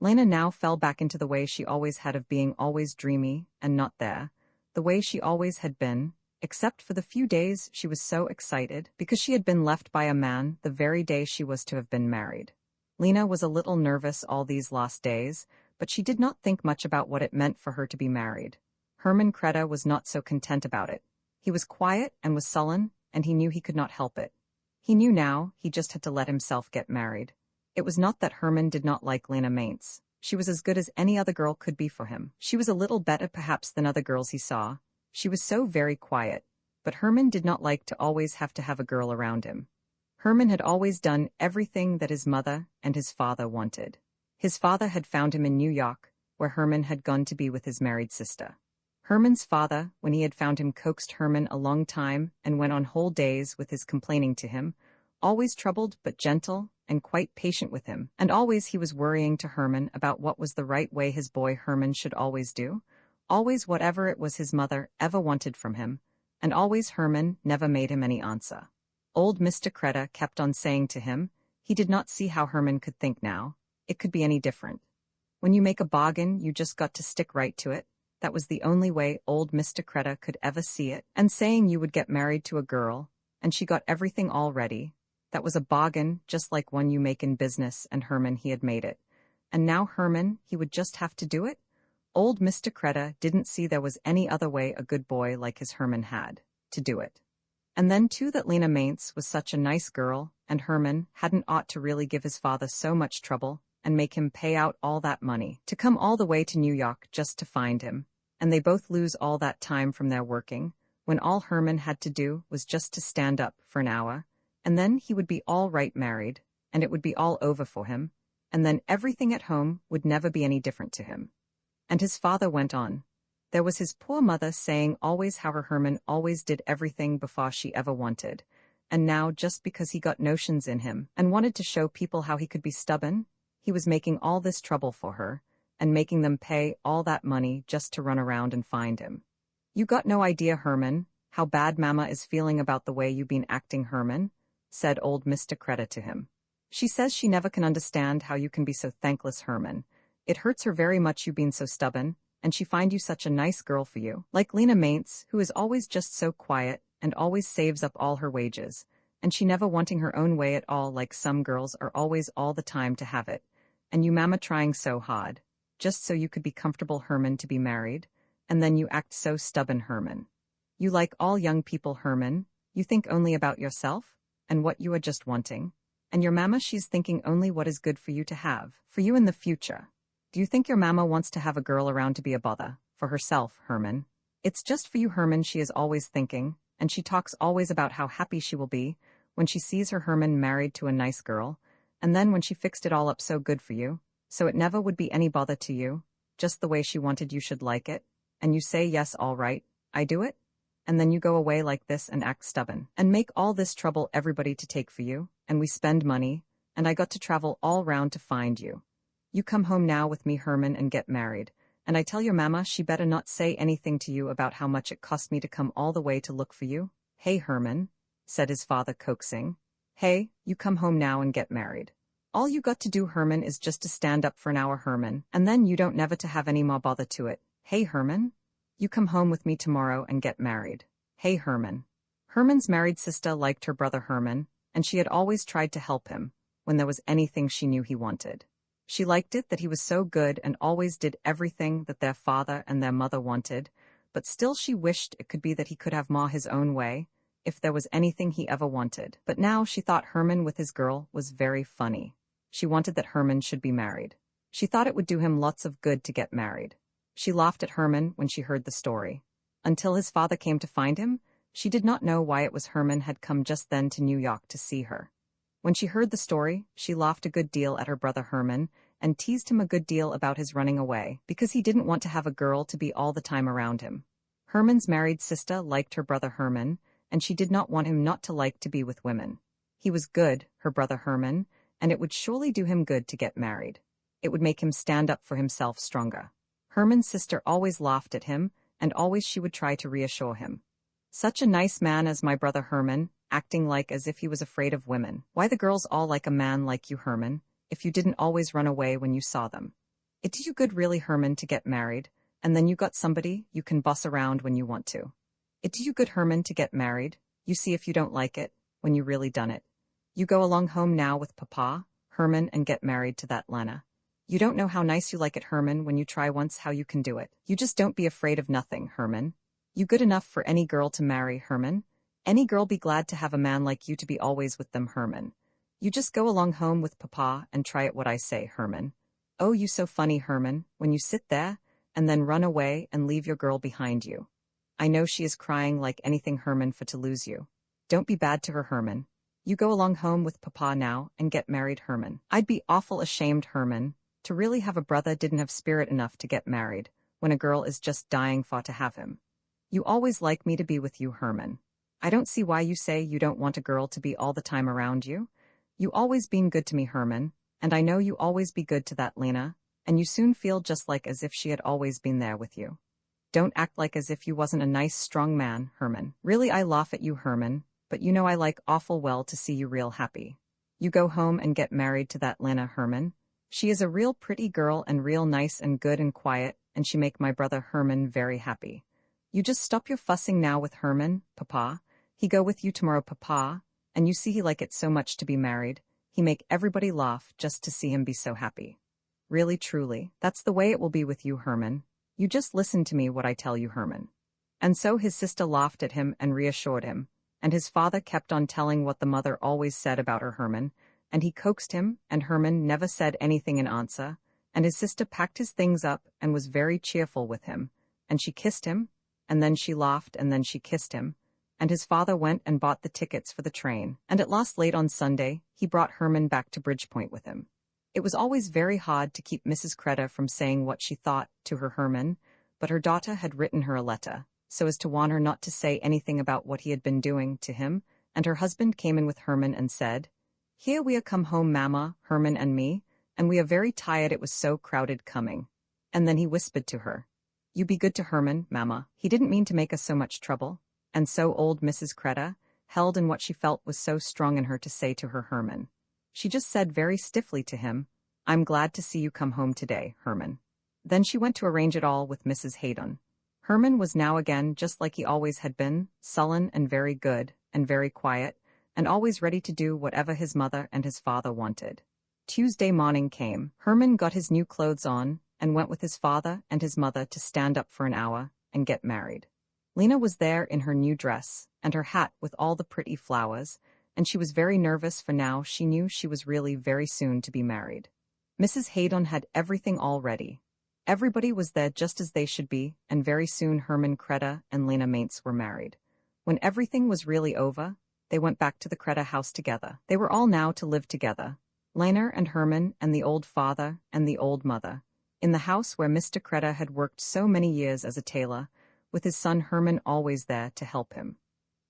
Lena now fell back into the way she always had of being always dreamy and not there, the way she always had been, except for the few days she was so excited because she had been left by a man the very day she was to have been married. Lena was a little nervous all these last days, but she did not think much about what it meant for her to be married. Herman Kreda was not so content about it. He was quiet and was sullen, and he knew he could not help it. He knew now he just had to let himself get married. It was not that Herman did not like Lena Mainz. She was as good as any other girl could be for him. She was a little better perhaps than other girls he saw. She was so very quiet, but Herman did not like to always have to have a girl around him. Herman had always done everything that his mother and his father wanted. His father had found him in New York, where Herman had gone to be with his married sister. Herman's father, when he had found him, coaxed Herman a long time and went on whole days with his complaining to him, always troubled but gentle and quite patient with him, and always he was worrying to Herman about what was the right way his boy Herman should always do, always whatever it was his mother ever wanted from him, and always Herman never made him any answer. Old Mr. Kreda kept on saying to him, he did not see how Herman could think now. It could be any different. When you make a bargain, you just got to stick right to it. That was the only way old Mr. Kreda could ever see it. And saying you would get married to a girl, and she got everything all ready. That was a bargain, just like one you make in business, and Herman he had made it. And now Herman, he would just have to do it? Old Mr. Kreda didn't see there was any other way a good boy like his Herman had to do it. And then too that Lena Mainz was such a nice girl, and Herman hadn't ought to really give his father so much trouble and make him pay out all that money to come all the way to New York just to find him, and they both lose all that time from their working, when all Herman had to do was just to stand up for an hour, and then he would be all right married, and it would be all over for him, and then everything at home would never be any different to him. And his father went on. There was his poor mother saying always how her Herman always did everything before she ever wanted, and now just because he got notions in him and wanted to show people how he could be stubborn, he was making all this trouble for her, and making them pay all that money just to run around and find him. You got no idea, Herman, how bad Mama is feeling about the way you been acting, Herman, said old Mr. Kreda to him. She says she never can understand how you can be so thankless, Herman. It hurts her very much you been so stubborn, and she find you such a nice girl for you, like Lena Mainz, who is always just so quiet and always saves up all her wages, and she never wanting her own way at all like some girls are always all the time to have it, and you Mama trying so hard, just so you could be comfortable, Herman, to be married, and then you act so stubborn, Herman. You like all young people, Herman, you think only about yourself, and what you are just wanting, and your Mama she's thinking only what is good for you to have, for you in the future. Do you think your Mama wants to have a girl around to be a bother for herself, Herman? It's just for you, Herman, she is always thinking, and she talks always about how happy she will be when she sees her Herman married to a nice girl, and then when she fixed it all up so good for you, so it never would be any bother to you, just the way she wanted you should like it, and you say yes, all right, I do it, and then you go away like this and act stubborn, and make all this trouble everybody to take for you, and we spend money, and I got to travel all round to find you. You come home now with me, Herman, and get married, and I tell your Mama she better not say anything to you about how much it cost me to come all the way to look for you. Hey, Herman, said his father coaxing. Hey, you come home now and get married. All you got to do, Herman, is just to stand up for an hour, Herman, and then you don't never to have any more bother to it. Hey, Herman, you come home with me tomorrow and get married. Hey, Herman. Herman's married sister liked her brother Herman, and she had always tried to help him when there was anything she knew he wanted. She liked it that he was so good and always did everything that their father and their mother wanted, but still she wished it could be that he could have Ma his own way, if there was anything he ever wanted. But now she thought Herman with his girl was very funny. She wanted that Herman should be married. She thought it would do him lots of good to get married. She laughed at Herman when she heard the story. Until his father came to find him, she did not know why it was Herman had come just then to New York to see her. When she heard the story, she laughed a good deal at her brother Herman, and teased him a good deal about his running away, because he didn't want to have a girl to be all the time around him. Herman's married sister liked her brother Herman, and she did not want him not to like to be with women. He was good, her brother Herman, and it would surely do him good to get married. It would make him stand up for himself stronger. Herman's sister always laughed at him, and always she would try to reassure him. Such a nice man as my brother Herman, acting like as if he was afraid of women. Why the girls all like a man like you, Herman, if you didn't always run away when you saw them. It did you good really, Herman, to get married, and then you got somebody you can boss around when you want to. It did you good, Herman, to get married, you see if you don't like it, when you really done it. You go along home now with Papa, Herman, and get married to that Lena. You don't know how nice you like it, Herman, when you try once how you can do it. You just don't be afraid of nothing, Herman. You good enough for any girl to marry, Herman. Any girl be glad to have a man like you to be always with them, Herman. You just go along home with Papa and try it what I say, Herman. Oh, you so funny, Herman, when you sit there, and then run away and leave your girl behind you. I know she is crying like anything, Herman, for to lose you. Don't be bad to her, Herman. You go along home with Papa now and get married, Herman. I'd be awful ashamed, Herman, to really have a brother didn't have spirit enough to get married, when a girl is just dying for to have him. You always like me to be with you, Herman. I don't see why you say you don't want a girl to be all the time around you. You always been good to me, Herman, and I know you always be good to that Lena, and you soon feel just like as if she had always been there with you. Don't act like as if you wasn't a nice, strong man, Herman. Really, I laugh at you, Herman, but you know I like awful well to see you real happy. You go home and get married to that Lena, Herman. She is a real pretty girl and real nice and good and quiet, and she make my brother Herman very happy. You just stop your fussing now with Herman, Papa. He go with you tomorrow, Papa, and you see he like it so much to be married. He make everybody laugh just to see him be so happy. Really, truly, that's the way it will be with you, Herman. You just listen to me what I tell you, Herman. And so his sister laughed at him and reassured him, and his father kept on telling what the mother always said about her Herman, and he coaxed him, and Herman never said anything in answer, and his sister packed his things up and was very cheerful with him, and she kissed him, and then she laughed, and then she kissed him, and his father went and bought the tickets for the train, and at last late on Sunday, he brought Herman back to Bridgepoint with him. It was always very hard to keep Mrs. Creda from saying what she thought to her Herman, but her daughter had written her a letter, so as to warn her not to say anything about what he had been doing to him, and her husband came in with Herman and said, "Here we are come home, Mamma, Herman and me, and we are very tired, it was so crowded coming." And then he whispered to her, "You be good to Herman, Mamma, he didn't mean to make us so much trouble." And so old Mrs. Creda, held in what she felt was so strong in her to say to her Herman. She just said very stiffly to him, "I'm glad to see you come home today, Herman." Then she went to arrange it all with Mrs. Haydon. Herman was now again just like he always had been, sullen and very good, and very quiet, and always ready to do whatever his mother and his father wanted. Tuesday morning came. Herman got his new clothes on, and went with his father and his mother to stand up for an hour and get married. Lena was there in her new dress, and her hat with all the pretty flowers, and she was very nervous for now she knew she was really very soon to be married. Mrs. Haydon had everything all ready. Everybody was there just as they should be, and very soon Herman Creda and Lena Mainz were married. When everything was really over, they went back to the Creda house together. They were all now to live together, Lena and Herman and the old father and the old mother, in the house where Mr. Creda had worked so many years as a tailor, with his son Herman always there to help him.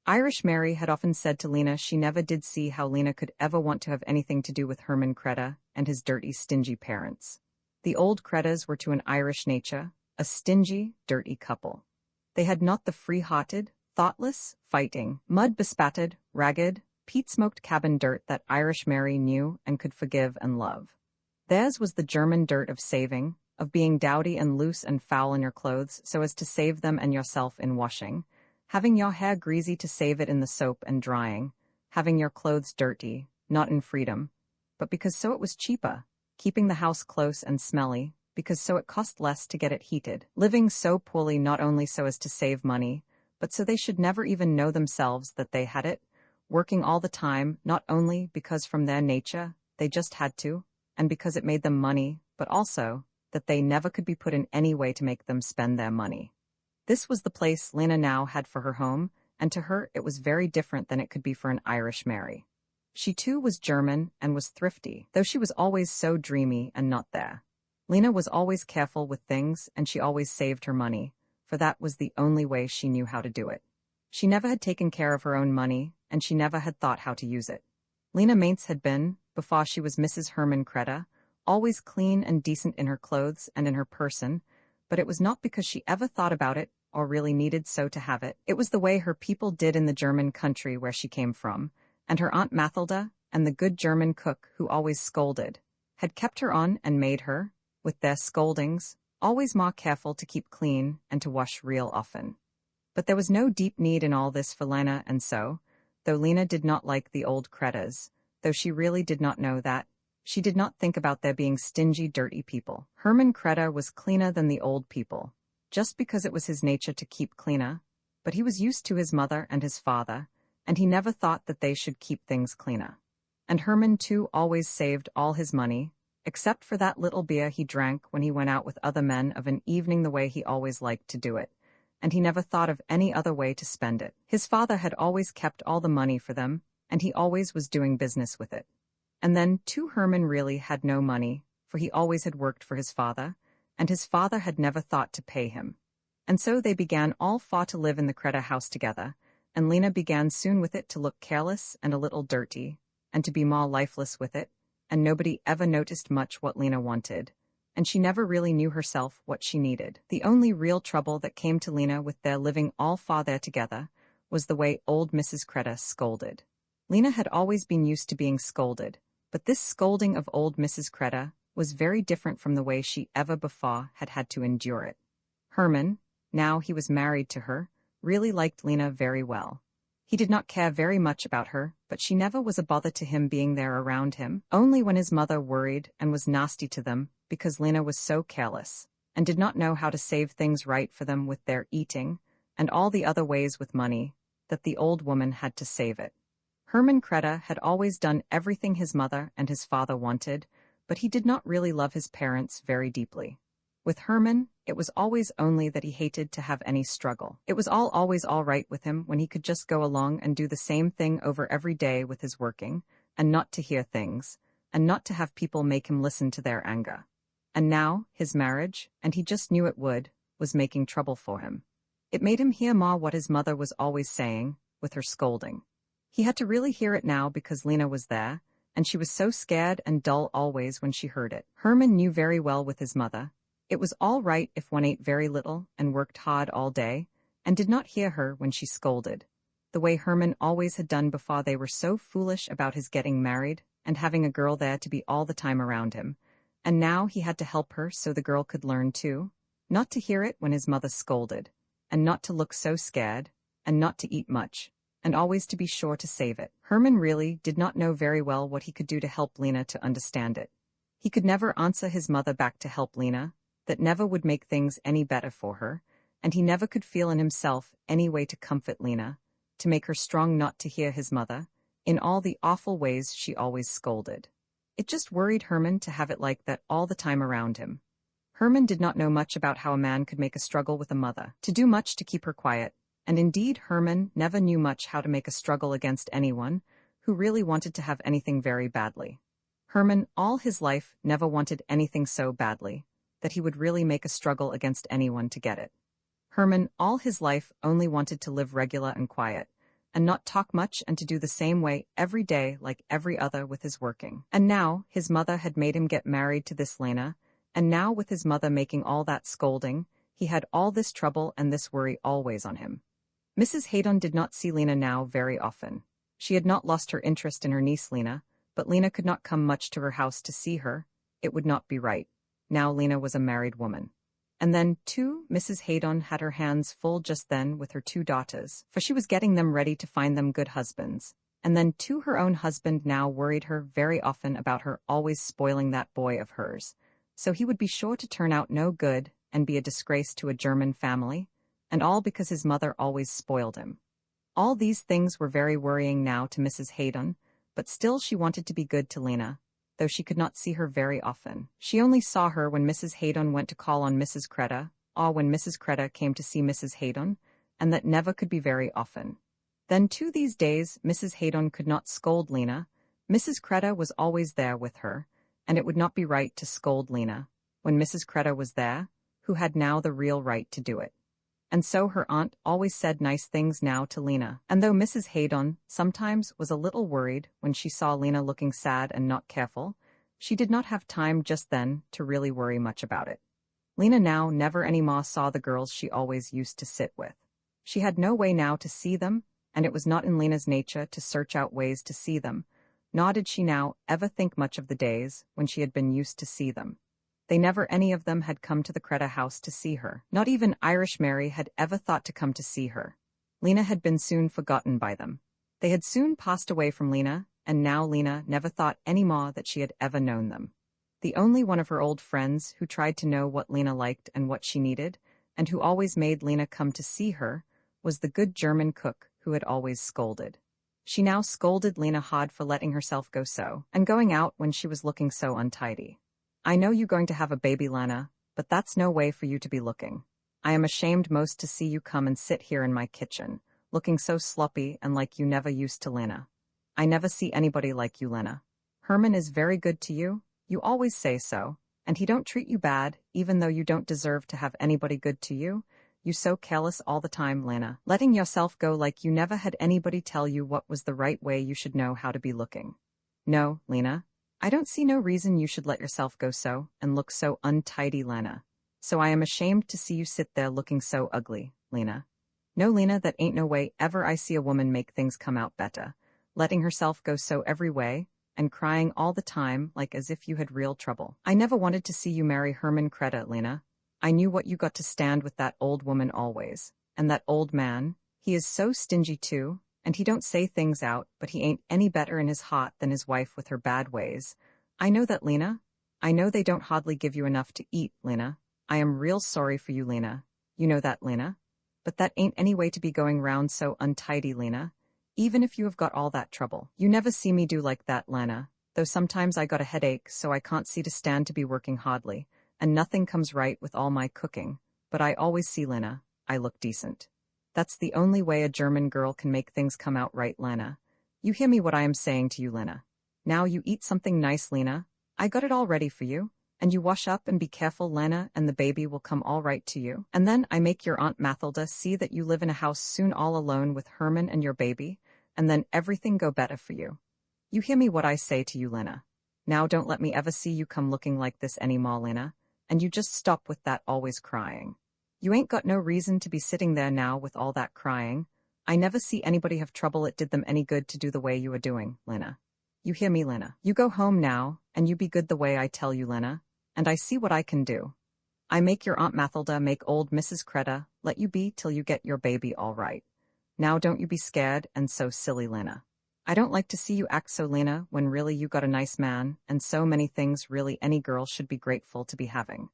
Irish Mary had often said to Lena she never did see how Lena could ever want to have anything to do with Herman Creda and his dirty, stingy parents. The old Credas were to an Irish nature a stingy, dirty couple. They had not the free-hearted, thoughtless, fighting, mud-bespattered, ragged, peat-smoked cabin dirt that Irish Mary knew and could forgive and love. Theirs was the German dirt of saving, of being dowdy and loose and foul in your clothes so as to save them and yourself in washing, having your hair greasy to save it in the soap and drying, having your clothes dirty, not in freedom, but because so it was cheaper, keeping the house close and smelly, because so it cost less to get it heated, living so poorly not only so as to save money, but so they should never even know themselves that they had it, working all the time not only because from their nature they just had to, and because it made them money, but also that they never could be put in any way to make them spend their money. This was the place Lena now had for her home, and to her it was very different than it could be for an Irish Mary. She too was German and was thrifty, though she was always so dreamy and not there. Lena was always careful with things, and she always saved her money, for that was the only way she knew how to do it. She never had taken care of her own money, and she never had thought how to use it. Lena Mainz had been, before she was Mrs. Herman Kreta, always clean and decent in her clothes and in her person, but it was not because she ever thought about it or really needed so to have it. It was the way her people did in the German country where she came from, and her Aunt Mathilda and the good German cook who always scolded, had kept her on and made her, with their scoldings, always more careful to keep clean and to wash real often. But there was no deep need in all this for Lena, and so, though Lena did not like the old Kretas, though she really did not know that, she did not think about their being stingy, dirty people. Herman Kreta was cleaner than the old people, just because it was his nature to keep cleaner, but he was used to his mother and his father, and he never thought that they should keep things cleaner. And Herman too always saved all his money, except for that little beer he drank when he went out with other men of an evening the way he always liked to do it, and he never thought of any other way to spend it. His father had always kept all the money for them, and he always was doing business with it. And then, too, Herman really had no money, for he always had worked for his father, and his father had never thought to pay him. And so they began all four to live in the Kreta house together, and Lena began soon with it to look careless and a little dirty, and to be more lifeless with it, and nobody ever noticed much what Lena wanted, and she never really knew herself what she needed. The only real trouble that came to Lena with their living all four there together was the way old Mrs. Kreta scolded. Lena had always been used to being scolded, but this scolding of old Mrs. Kreta was very different from the way she ever before had had to endure it. Herman, now he was married to her, really liked Lena very well. He did not care very much about her, but she never was a bother to him being there around him, only when his mother worried and was nasty to them because Lena was so careless, and did not know how to save things right for them with their eating, and all the other ways with money, that the old woman had to save it. Herman Kreta had always done everything his mother and his father wanted, but he did not really love his parents very deeply. With Herman, it was always only that he hated to have any struggle. It was always all right with him when he could just go along and do the same thing over every day with his working, and not to hear things, and not to have people make him listen to their anger. And now, his marriage, and he just knew it would, was making trouble for him. It made him hear more what his mother was always saying, with her scolding. He had to really hear it now because Lena was there, and she was so scared and dull always when she heard it. Herman knew very well with his mother. It was all right if one ate very little and worked hard all day, and did not hear her when she scolded, the way Herman always had done before they were so foolish about his getting married and having a girl there to be all the time around him, and now he had to help her so the girl could learn too, not to hear it when his mother scolded, and not to look so scared, and not to eat much, and always to be sure to save it. Herman really did not know very well what he could do to help Lena to understand it. He could never answer his mother back to help Lena, that never would make things any better for her, and he never could feel in himself any way to comfort Lena, to make her strong not to hear his mother, in all the awful ways she always scolded. It just worried Herman to have it like that all the time around him. Herman did not know much about how a man could make a struggle with a mother, to do much to keep her quiet, and indeed Herman never knew much how to make a struggle against anyone who really wanted to have anything very badly. Herman all his life never wanted anything so badly that he would really make a struggle against anyone to get it. Herman all his life only wanted to live regular and quiet, and not talk much and to do the same way every day like every other with his working. And now his mother had made him get married to this Lena, and now with his mother making all that scolding, he had all this trouble and this worry always on him. Mrs. Haydon did not see Lena now very often. She had not lost her interest in her niece Lena, but Lena could not come much to her house to see her. It would not be right. Now Lena was a married woman. And then, too, Mrs. Haydon had her hands full just then with her two daughters, for she was getting them ready to find them good husbands. And then, too, her own husband now worried her very often about her always spoiling that boy of hers, so he would be sure to turn out no good and be a disgrace to a German family, and all because his mother always spoiled him. All these things were very worrying now to Mrs. Haydon, but still she wanted to be good to Lena, though she could not see her very often. She only saw her when Mrs. Haydon went to call on Mrs. Kreta, or when Mrs. Kreta came to see Mrs. Haydon, and that never could be very often. Then too these days Mrs. Haydon could not scold Lena, Mrs. Creta was always there with her, and it would not be right to scold Lena when Mrs. Creta was there, who had now the real right to do it. And so her aunt always said nice things now to Lena, and though Mrs. Haydon sometimes was a little worried when she saw Lena looking sad and not careful, she did not have time just then to really worry much about it. Lena now never any more saw the girls she always used to sit with. She had no way now to see them, and it was not in Lena's nature to search out ways to see them, nor did she now ever think much of the days when she had been used to see them. They never any of them had come to the Creta house to see her. Not even Irish Mary had ever thought to come to see her. Lena had been soon forgotten by them. They had soon passed away from Lena, and now Lena never thought any more that she had ever known them. The only one of her old friends who tried to know what Lena liked and what she needed, and who always made Lena come to see her, was the good German cook who had always scolded. She now scolded Lena hard for letting herself go so, and going out when she was looking so untidy. I know you going to have a baby, Lena, but that's no way for you to be looking. I am ashamed most to see you come and sit here in my kitchen, looking so sloppy and like you never used to, Lena. I never see anybody like you, Lena. Herman is very good to you, you always say so, and he don't treat you bad, even though you don't deserve to have anybody good to you. You so careless all the time, Lena, letting yourself go like you never had anybody tell you what was the right way you should know how to be looking. No, Lena, I don't see no reason you should let yourself go so, and look so untidy, Lena. So I am ashamed to see you sit there looking so ugly, Lena. No, Lena, that ain't no way ever I see a woman make things come out better, letting herself go so every way, and crying all the time like as if you had real trouble. I never wanted to see you marry Herman Creta, Lena. I knew what you got to stand with that old woman always, and that old man, he is so stingy too, and he don't say things out, but he ain't any better in his heart than his wife with her bad ways. I know that, Lena. I know they don't hardly give you enough to eat, Lena. I am real sorry for you, Lena. You know that, Lena. But that ain't any way to be going round so untidy, Lena. Even if you have got all that trouble. You never see me do like that, Lena, though sometimes I got a headache so I can't see to stand to be working hardly, and nothing comes right with all my cooking, but I always see, Lena, I look decent. That's the only way a German girl can make things come out right, Lena. You hear me what I am saying to you, Lena. Now you eat something nice, Lena. I got it all ready for you, and you wash up and be careful, Lena, and the baby will come all right to you. And then I make your Aunt Mathilda see that you live in a house soon all alone with Herman and your baby, and then everything go better for you. You hear me what I say to you, Lena. Now don't let me ever see you come looking like this any more, Lena, and you just stop with that always crying. You ain't got no reason to be sitting there now with all that crying. I never see anybody have trouble it did them any good to do the way you are doing, Lena. You hear me, Lena? You go home now, and you be good the way I tell you, Lena, and I see what I can do. I make your Aunt Mathilda make old Mrs. Creta let you be till you get your baby all right. Now don't you be scared and so silly, Lena. I don't like to see you act so, Lena, when really you got a nice man, and so many things really any girl should be grateful to be having.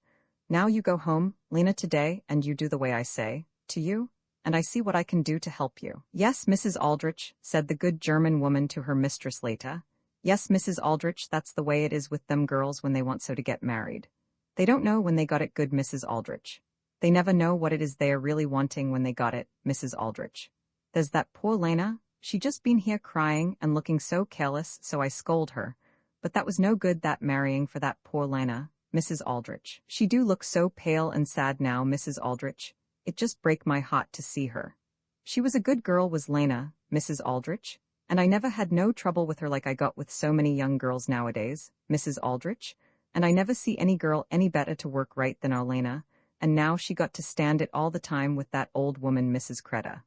Now you go home, Lena, today, and you do the way I say, to you, and I see what I can do to help you. Yes, Mrs. Aldrich, said the good German woman to her mistress later. Yes, Mrs. Aldrich, that's the way it is with them girls when they want so to get married. They don't know when they got it, good Mrs. Aldrich. They never know what it is they are really wanting when they got it, Mrs. Aldrich. There's that poor Lena, she just been here crying and looking so careless, so I scold her. But that was no good, that marrying for that poor Lena, Mrs. Aldrich. She do look so pale and sad now, Mrs. Aldrich. It just break my heart to see her. She was a good girl, was Lena, Mrs. Aldrich, and I never had no trouble with her like I got with so many young girls nowadays, Mrs. Aldrich, and I never see any girl any better to work right than our Lena, and now she got to stand it all the time with that old woman, Mrs. Creta.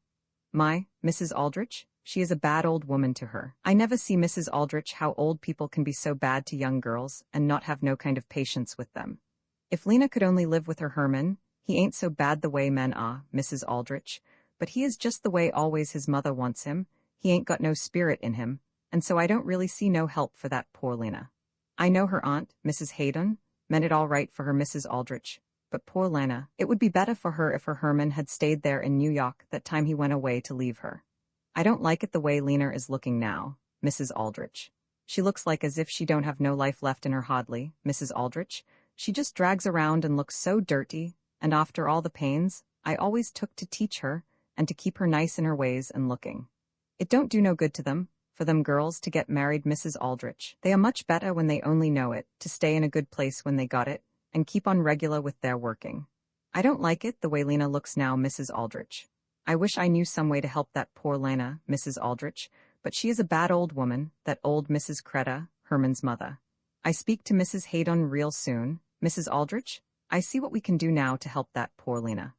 My, Mrs. Aldrich, she is a bad old woman to her. I never see, Mrs. Aldrich, how old people can be so bad to young girls and not have no kind of patience with them. If Lena could only live with her Herman, he ain't so bad the way men are, Mrs. Aldrich, but he is just the way always his mother wants him. He ain't got no spirit in him, and so I don't really see no help for that poor Lena. I know her aunt, Mrs. Haydon, meant it all right for her, Mrs. Aldrich, but poor Lena, it would be better for her if her Herman had stayed there in New York that time he went away to leave her. I don't like it the way Lena is looking now, Mrs. Aldrich. She looks like as if she don't have no life left in her hardly, Mrs. Aldrich. She just drags around and looks so dirty, and after all the pains I always took to teach her, and to keep her nice in her ways and looking. It don't do no good to them, for for them girls to get married, Mrs. Aldrich. They are much better when they only know it, to stay in a good place when they got it, and keep on regular with their working. I don't like it the way Lena looks now, Mrs. Aldrich. I wish I knew some way to help that poor Lena, Mrs. Aldrich, but she is a bad old woman, that old Mrs. Creta, Herman's mother. I speak to Mrs. Haydon real soon. Mrs. Aldrich, I see what we can do now to help that poor Lena.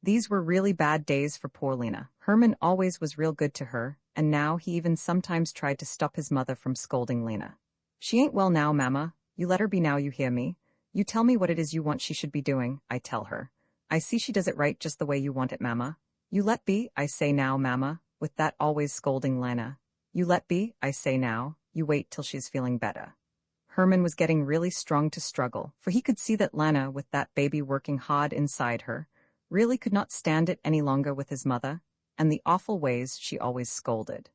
These were really bad days for poor Lena. Herman always was real good to her, and now he even sometimes tried to stop his mother from scolding Lena. She ain't well now, Mama. You let her be now, you hear me? You tell me what it is you want she should be doing, I tell her. I see she does it right just the way you want it, Mama. You let be, I say now, Mama, with that always scolding Lena. You let be, I say now, you wait till she's feeling better. Herman was getting really strong to struggle, for he could see that Lena, with that baby working hard inside her, really could not stand it any longer with his mother, and the awful ways she always scolded.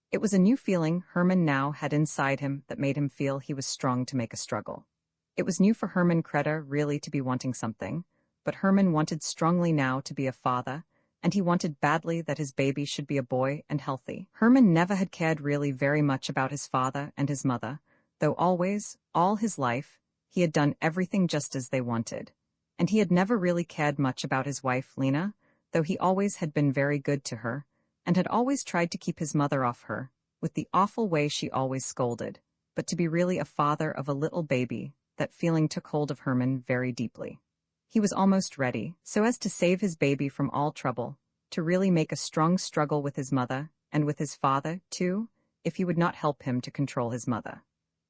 It was a new feeling Herman now had inside him that made him feel he was strong to make a struggle. It was new for Herman Creta really to be wanting something, but Herman wanted strongly now to be a father, and he wanted badly that his baby should be a boy and healthy. Herman never had cared really very much about his father and his mother, though always, all his life, he had done everything just as they wanted. And he had never really cared much about his wife, Lena, though he always had been very good to her, and had always tried to keep his mother off her, with the awful way she always scolded. But to be really a father of a little baby, that feeling took hold of Herman very deeply. He was almost ready, so as to save his baby from all trouble, to really make a strong struggle with his mother, and with his father, too, if he would not help him to control his mother.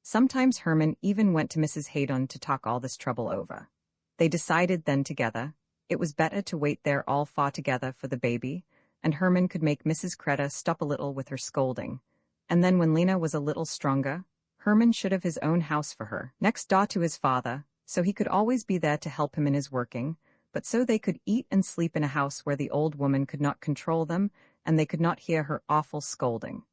Sometimes Herman even went to Mrs. Haydon to talk all this trouble over. They decided then together, it was better to wait there all far together for the baby, and Herman could make Mrs. Creta stop a little with her scolding, and then when Lena was a little stronger, Herman should have his own house for her, next door to his father, so he could always be there to help him in his working, but so they could eat and sleep in a house where the old woman could not control them, and they could not hear her awful scolding.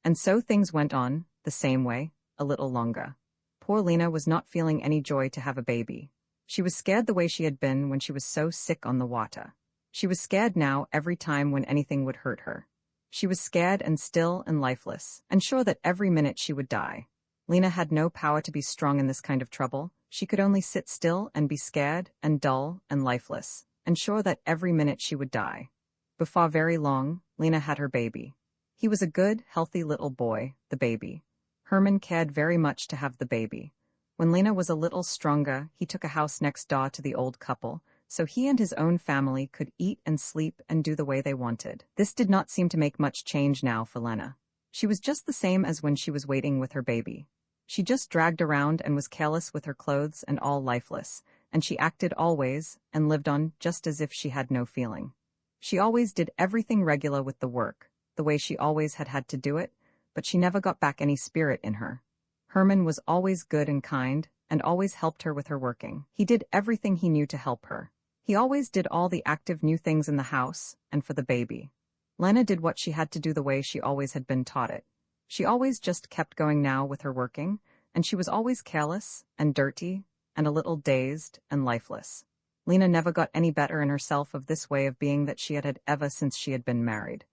And so things went on, the same way, a little longer. Poor Lena was not feeling any joy to have a baby. She was scared the way she had been when she was so sick on the water. She was scared now every time when anything would hurt her. She was scared and still and lifeless, and sure that every minute she would die. Lena had no power to be strong in this kind of trouble. She could only sit still and be scared and dull and lifeless, and sure that every minute she would die. Before very long, Lena had her baby. He was a good, healthy little boy, the baby. Herman cared very much to have the baby. When Lena was a little stronger, he took a house next door to the old couple, so he and his own family could eat and sleep and do the way they wanted. This did not seem to make much change now for Lena. She was just the same as when she was waiting with her baby. She just dragged around and was careless with her clothes and all lifeless, and she acted always, and lived on just as if she had no feeling. She always did everything regular with the work, the way she always had had to do it, but she never got back any spirit in her. Herman was always good and kind, and always helped her with her working. He did everything he knew to help her. He always did all the active new things in the house, and for the baby. Lena did what she had to do the way she always had been taught it. She always just kept going now with her working, and she was always careless, and dirty, and a little dazed, and lifeless. Lena never got any better in herself of this way of being that she had had ever since she had been married.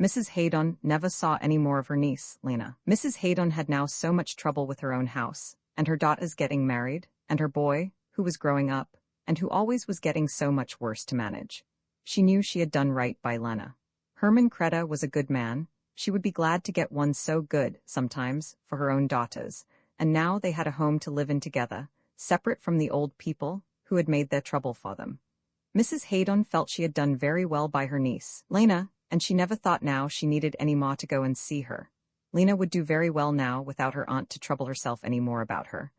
Mrs. Haydon never saw any more of her niece, Lena. Mrs. Haydon had now so much trouble with her own house, and her daughters getting married, and her boy, who was growing up, and who always was getting so much worse to manage. She knew she had done right by Lena. Herman Creta was a good man. She would be glad to get one so good, sometimes, for her own daughters, and now they had a home to live in together, separate from the old people, who had made their trouble for them. Mrs. Haydon felt she had done very well by her niece, Lena, and she never thought now she needed any more to go and see her. Lena would do very well now without her aunt to trouble herself any more about her.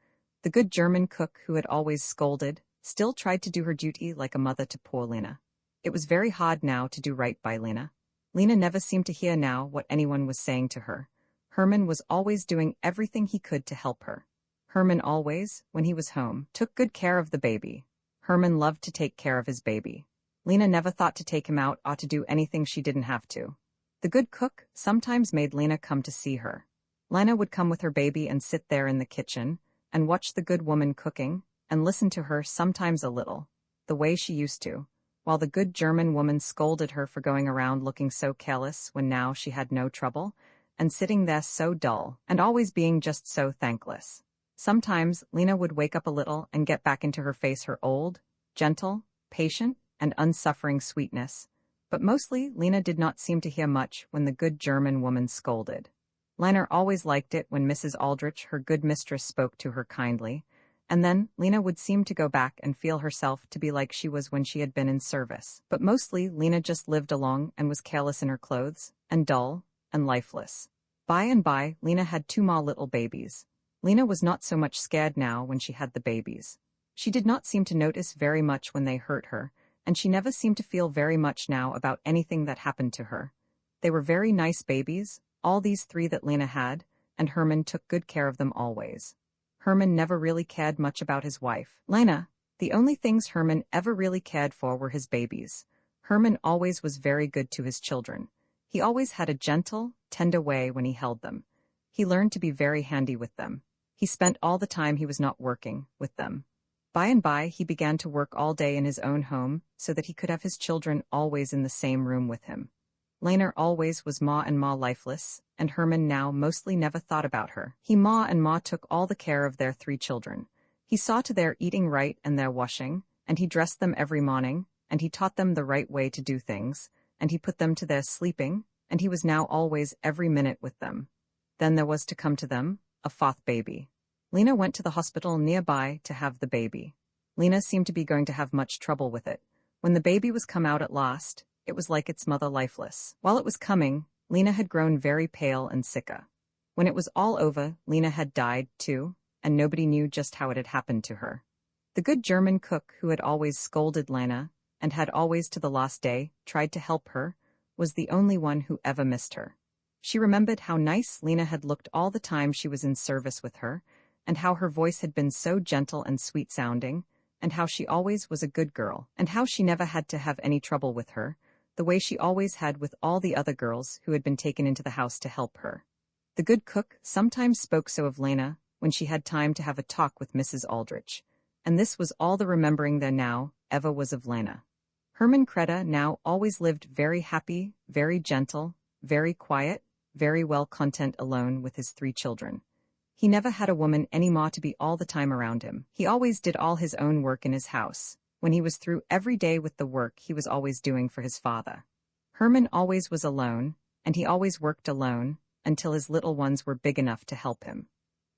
The good German cook who had always scolded, still tried to do her duty like a mother to poor Lena. It was very hard now to do right by Lena. Lena never seemed to hear now what anyone was saying to her. Herman was always doing everything he could to help her. Herman always, when he was home, took good care of the baby. Herman loved to take care of his baby. Lena never thought to take him out or to do anything she didn't have to. The good cook sometimes made Lena come to see her. Lena would come with her baby and sit there in the kitchen, and watch the good woman cooking, and listen to her sometimes a little, the way she used to, while the good German woman scolded her for going around looking so careless when now she had no trouble, and sitting there so dull, and always being just so thankless. Sometimes Lena would wake up a little and get back into her face her old, gentle, patient, and unsuffering sweetness, but mostly Lena did not seem to hear much when the good German woman scolded. Lena always liked it when Mrs. Aldrich, her good mistress, spoke to her kindly, and then Lena would seem to go back and feel herself to be like she was when she had been in service. But mostly Lena just lived along and was careless in her clothes, and dull, and lifeless. By and by, Lena had 2 more little babies. Lena was not so much scared now when she had the babies. She did not seem to notice very much when they hurt her, and she never seemed to feel very much now about anything that happened to her. They were very nice babies, all these 3 that Lena had, and Herman took good care of them always. Herman never really cared much about his wife, Lena. The only things Herman ever really cared for were his babies. Herman always was very good to his children. He always had a gentle, tender way when he held them. He learned to be very handy with them. He spent all the time he was not working with them. By and by, he began to work all day in his own home so that he could have his children always in the same room with him. Lena always was ma and ma lifeless, and Herman now mostly never thought about her. He ma and ma took all the care of their 3 children. He saw to their eating right and their washing, and he dressed them every morning, and he taught them the right way to do things, and he put them to their sleeping, and he was now always every minute with them. Then there was to come to them a 4th baby. Lena went to the hospital nearby to have the baby. Lena seemed to be going to have much trouble with it. When the baby was come out at last, it was like its mother lifeless. While it was coming, Lena had grown very pale and sicker. When it was all over, Lena had died, too, and nobody knew just how it had happened to her. The good German cook who had always scolded Lena, and had always to the last day tried to help her, was the only one who ever missed her. She remembered how nice Lena had looked all the time she was in service with her, and how her voice had been so gentle and sweet-sounding, and how she always was a good girl, and how she never had to have any trouble with her, the way she always had with all the other girls who had been taken into the house to help her. The good cook sometimes spoke so of Lena when she had time to have a talk with Mrs. Aldrich, and this was all the remembering there now ever was of Lena. Herman Kreda now always lived very happy, very gentle, very quiet, very well content alone with his 3 children. He never had a woman any more to be all the time around him. He always did all his own work in his house. When he was through every day with the work he was always doing for his father. Herman always was alone, and he always worked alone, until his little ones were big enough to help him.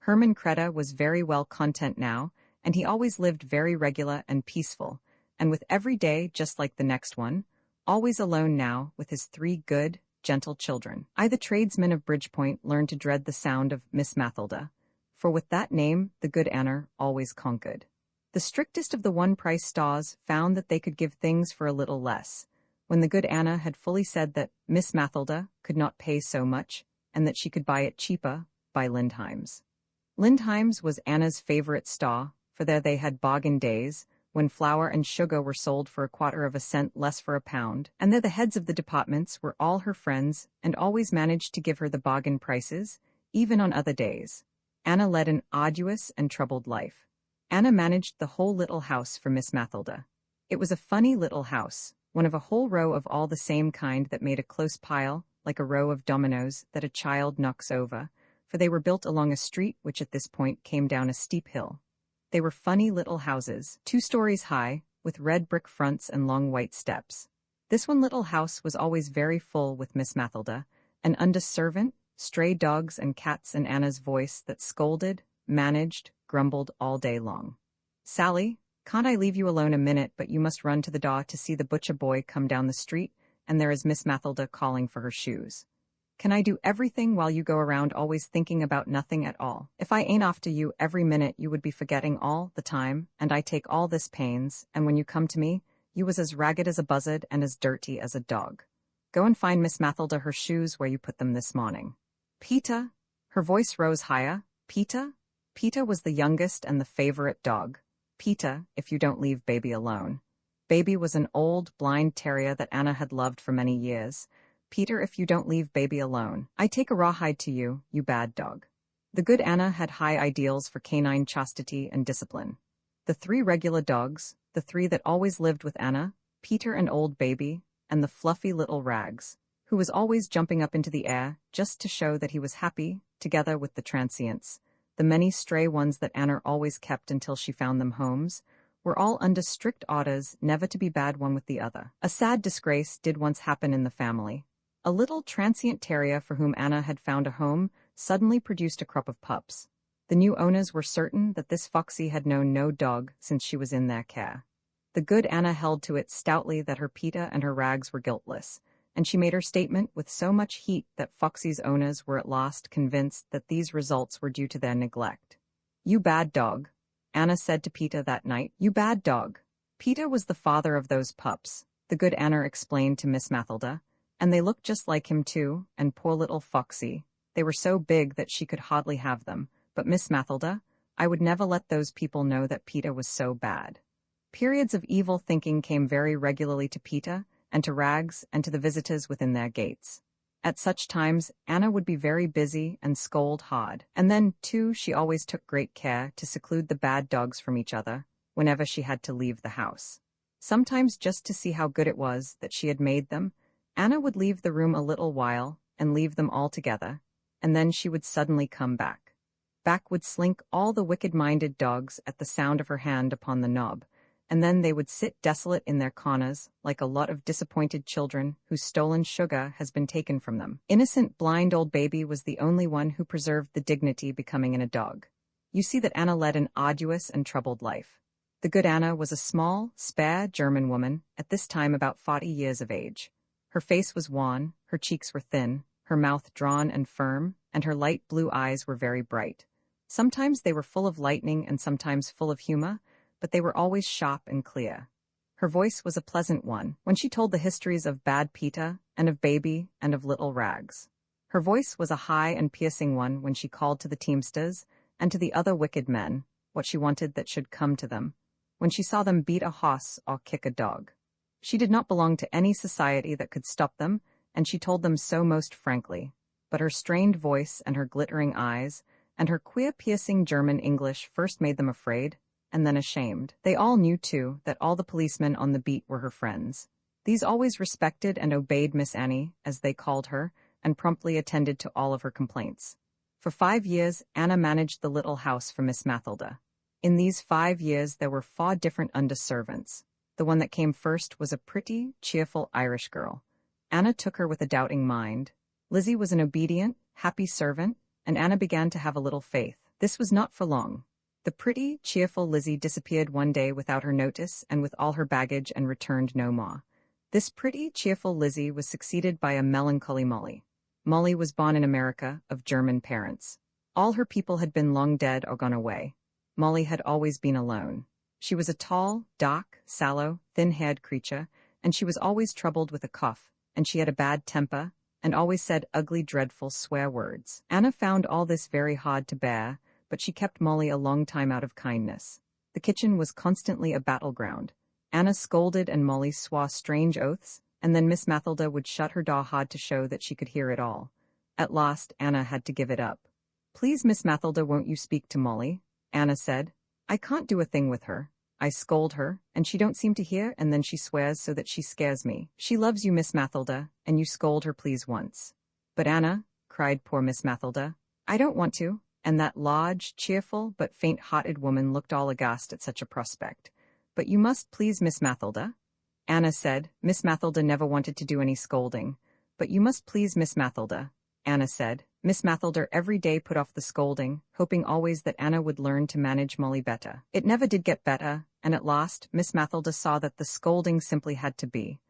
Herman Kreda was very well content now, and he always lived very regular and peaceful, and with every day just like the next one, always alone now with his 3 good, gentle children. The tradesman of Bridgepoint learned to dread the sound of Miss Mathilda, for with that name the good Anna always conquered. The strictest of the one-price stores found that they could give things for a little less, when the good Anna had fully said that Miss Mathilda could not pay so much, and that she could buy it cheaper by Lindheim's. Lindheim's was Anna's favorite store, for there they had bargain days, when flour and sugar were sold for 1/4 cent less for a pound, and there the heads of the departments were all her friends, and always managed to give her the bargain prices, even on other days. Anna led an arduous and troubled life. Anna managed the whole little house for Miss Mathilda. It was a funny little house, one of a whole row of all the same kind that made a close pile, like a row of dominoes that a child knocks over, for they were built along a street which at this point came down a steep hill. They were funny little houses, 2 stories high, with red brick fronts and long white steps. This one little house was always very full with Miss Mathilda, an under-servant, stray dogs and cats, and Anna's voice that scolded, managed, grumbled all day long. "Sally, can't I leave you alone a minute, but you must run to the door to see the butcher boy come down the street, and there is Miss Mathilda calling for her shoes. Can I do everything while you go around always thinking about nothing at all? If I ain't after you every minute you would be forgetting all the time, and I take all this pains, and when you come to me, you was as ragged as a buzzard and as dirty as a dog. Go and find Miss Mathilda her shoes where you put them this morning. Peter," her voice rose higher, "Peter?" Peter was the youngest and the favorite dog. "Peter, if you don't leave Baby alone." Baby was an old, blind terrier that Anna had loved for many years. "Peter, if you don't leave Baby alone, I take a rawhide to you, you bad dog." The good Anna had high ideals for canine chastity and discipline. The 3 regular dogs, the 3 that always lived with Anna, Peter and old Baby, and the fluffy little Rags, who was always jumping up into the air just to show that he was happy, together with the transients, the many stray ones that Anna always kept until she found them homes, were all under strict orders never to be bad one with the other. A sad disgrace did once happen in the family. A little transient terrier for whom Anna had found a home suddenly produced a crop of pups. The new owners were certain that this foxy had known no dog since she was in their care. The good Anna held to it stoutly that her Peter and her Rags were guiltless, and she made her statement with so much heat that Foxy's owners were at last convinced that these results were due to their neglect. "You bad dog," Anna said to Peter that night. "You bad dog." Peter was the father of those pups, the good Anna explained to Miss Mathilda, and they looked just like him too, and poor little Foxy. They were so big that she could hardly have them, but Miss Mathilda, I would never let those people know that Peter was so bad. Periods of evil thinking came very regularly to Peter, and to Rags, and to the visitors within their gates. At such times, Anna would be very busy and scold hard, and then, too, she always took great care to seclude the bad dogs from each other, whenever she had to leave the house. Sometimes just to see how good it was that she had made them, Anna would leave the room a little while, and leave them all together, and then she would suddenly come back. Back would slink all the wicked-minded dogs at the sound of her hand upon the knob, and then they would sit desolate in their corners, like a lot of disappointed children whose stolen sugar has been taken from them. Innocent, blind old baby was the only one who preserved the dignity becoming in a dog. You see that Anna led an arduous and troubled life. The good Anna was a small, spare German woman, at this time about 40 years of age. Her face was wan, her cheeks were thin, her mouth drawn and firm, and her light blue eyes were very bright. Sometimes they were full of lightning and sometimes full of humor, but they were always sharp and clear. Her voice was a pleasant one when she told the histories of bad Peter, and of baby, and of little Rags. Her voice was a high and piercing one when she called to the teamsters, and to the other wicked men, what she wanted that should come to them, when she saw them beat a horse or kick a dog. She did not belong to any society that could stop them, and she told them so most frankly, but her strained voice and her glittering eyes, and her queer piercing German English first made them afraid, and then ashamed. They all knew, too, that all the policemen on the beat were her friends. These always respected and obeyed Miss Annie, as they called her, and promptly attended to all of her complaints. For 5 years, Anna managed the little house for Miss Mathilda. In these 5 years there were 4 different under-servants. The one that came first was a pretty, cheerful Irish girl. Anna took her with a doubting mind. Lizzie was an obedient, happy servant, and Anna began to have a little faith. This was not for long. The pretty, cheerful Lizzie disappeared one day without her notice and with all her baggage and returned no more. This pretty, cheerful Lizzie was succeeded by a melancholy Molly. Molly was born in America, of German parents. All her people had been long dead or gone away. Molly had always been alone. She was a tall, dark, sallow, thin-haired creature, and she was always troubled with a cough, and she had a bad temper, and always said ugly, dreadful swear words. Anna found all this very hard to bear, but she kept Molly a long time out of kindness. The kitchen was constantly a battleground. Anna scolded and Molly swore strange oaths, and then Miss Mathilda would shut her door hard to show that she could hear it all. At last, Anna had to give it up. "Please, Miss Mathilda, won't you speak to Molly?" Anna said. "I can't do a thing with her. I scold her, and she don't seem to hear, and then she swears so that she scares me. She loves you, Miss Mathilda, and you scold her please once." "But Anna," cried poor Miss Mathilda, "I don't want to." And that large, cheerful, but faint-hearted woman looked all aghast at such a prospect. "But you must please, Miss Mathilda." Anna said. Miss Mathilda never wanted to do any scolding. "But you must please, Miss Mathilda," Anna said. Miss Mathilda every day put off the scolding, hoping always that Anna would learn to manage Molly better. It never did get better, and at last Miss Mathilda saw that the scolding simply had to be.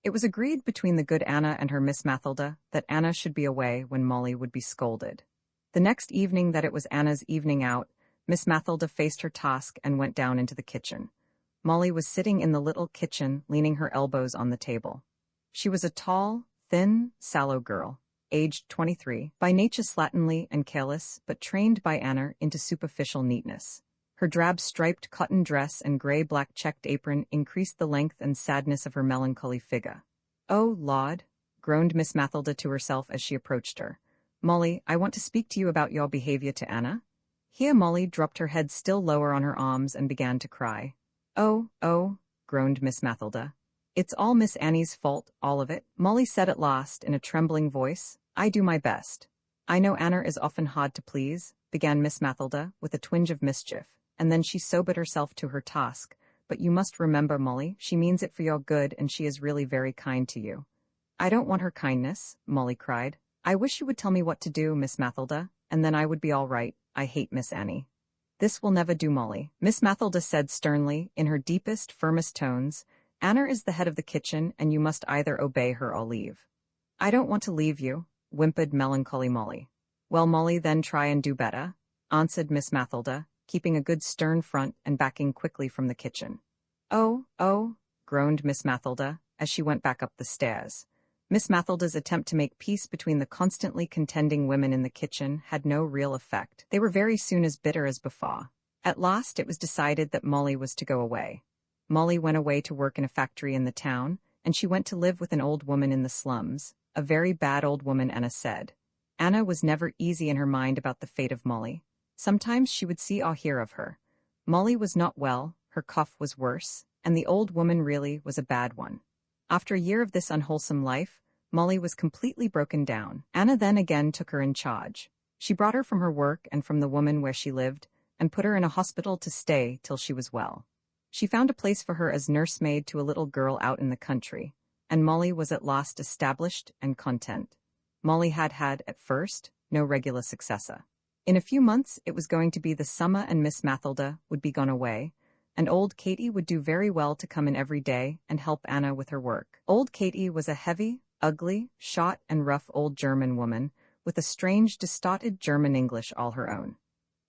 It was agreed between the good Anna and her Miss Mathilda that Anna should be away when Molly would be scolded. The next evening that it was Anna's evening out, Miss Mathilda faced her task and went down into the kitchen. Molly was sitting in the little kitchen, leaning her elbows on the table. She was a tall, thin, sallow girl, aged 23, by nature slatternly and careless, but trained by Anna into superficial neatness. Her drab striped cotton dress and gray-black checked apron increased the length and sadness of her melancholy figure. "Oh, Lord," groaned Miss Mathilda to herself as she approached her. "Molly, I want to speak to you about your behavior to Anna." Here Molly dropped her head still lower on her arms and began to cry. "Oh, oh," groaned Miss Mathilda. It's all Miss Annie's fault, all of it, Molly said at last in a trembling voice. I do my best. I know Anna is often hard to please, began Miss Mathilda, with a twinge of mischief, and then she sobered herself to her task. But you must remember, Molly, she means it for your good and she is really very kind to you. I don't want her kindness, Molly cried. I wish you would tell me what to do, Miss Mathilda, and then I would be all right. I hate Miss Annie. This will never do, Molly, Miss Mathilda said sternly, in her deepest, firmest tones. Anna is the head of the kitchen, and you must either obey her or leave. I don't want to leave you, whimpered melancholy Molly. Well, Molly, then try and do better, answered Miss Mathilda, keeping a good stern front and backing quickly from the kitchen. Oh, groaned Miss Mathilda, as she went back up the stairs. Miss Mathilda's attempt to make peace between the constantly contending women in the kitchen had no real effect. They were very soon as bitter as before. At last it was decided that Molly was to go away. Molly went away to work in a factory in the town, and she went to live with an old woman in the slums, a very bad old woman, Anna said. Anna was never easy in her mind about the fate of Molly. Sometimes she would see or hear of her. Molly was not well, her cough was worse, and the old woman really was a bad one. After a year of this unwholesome life, Molly was completely broken down. Anna then again took her in charge. She brought her from her work and from the woman where she lived, and put her in a hospital to stay till she was well. She found a place for her as nursemaid to a little girl out in the country, and Molly was at last established and content. Molly had at first, no regular successor. In a few months it was going to be the summer and Miss Mathilda would be gone away, and old Katy would do very well to come in every day and help Anna with her work. Old Katy was a heavy, ugly, short and rough old German woman, with a strange distorted German English all her own.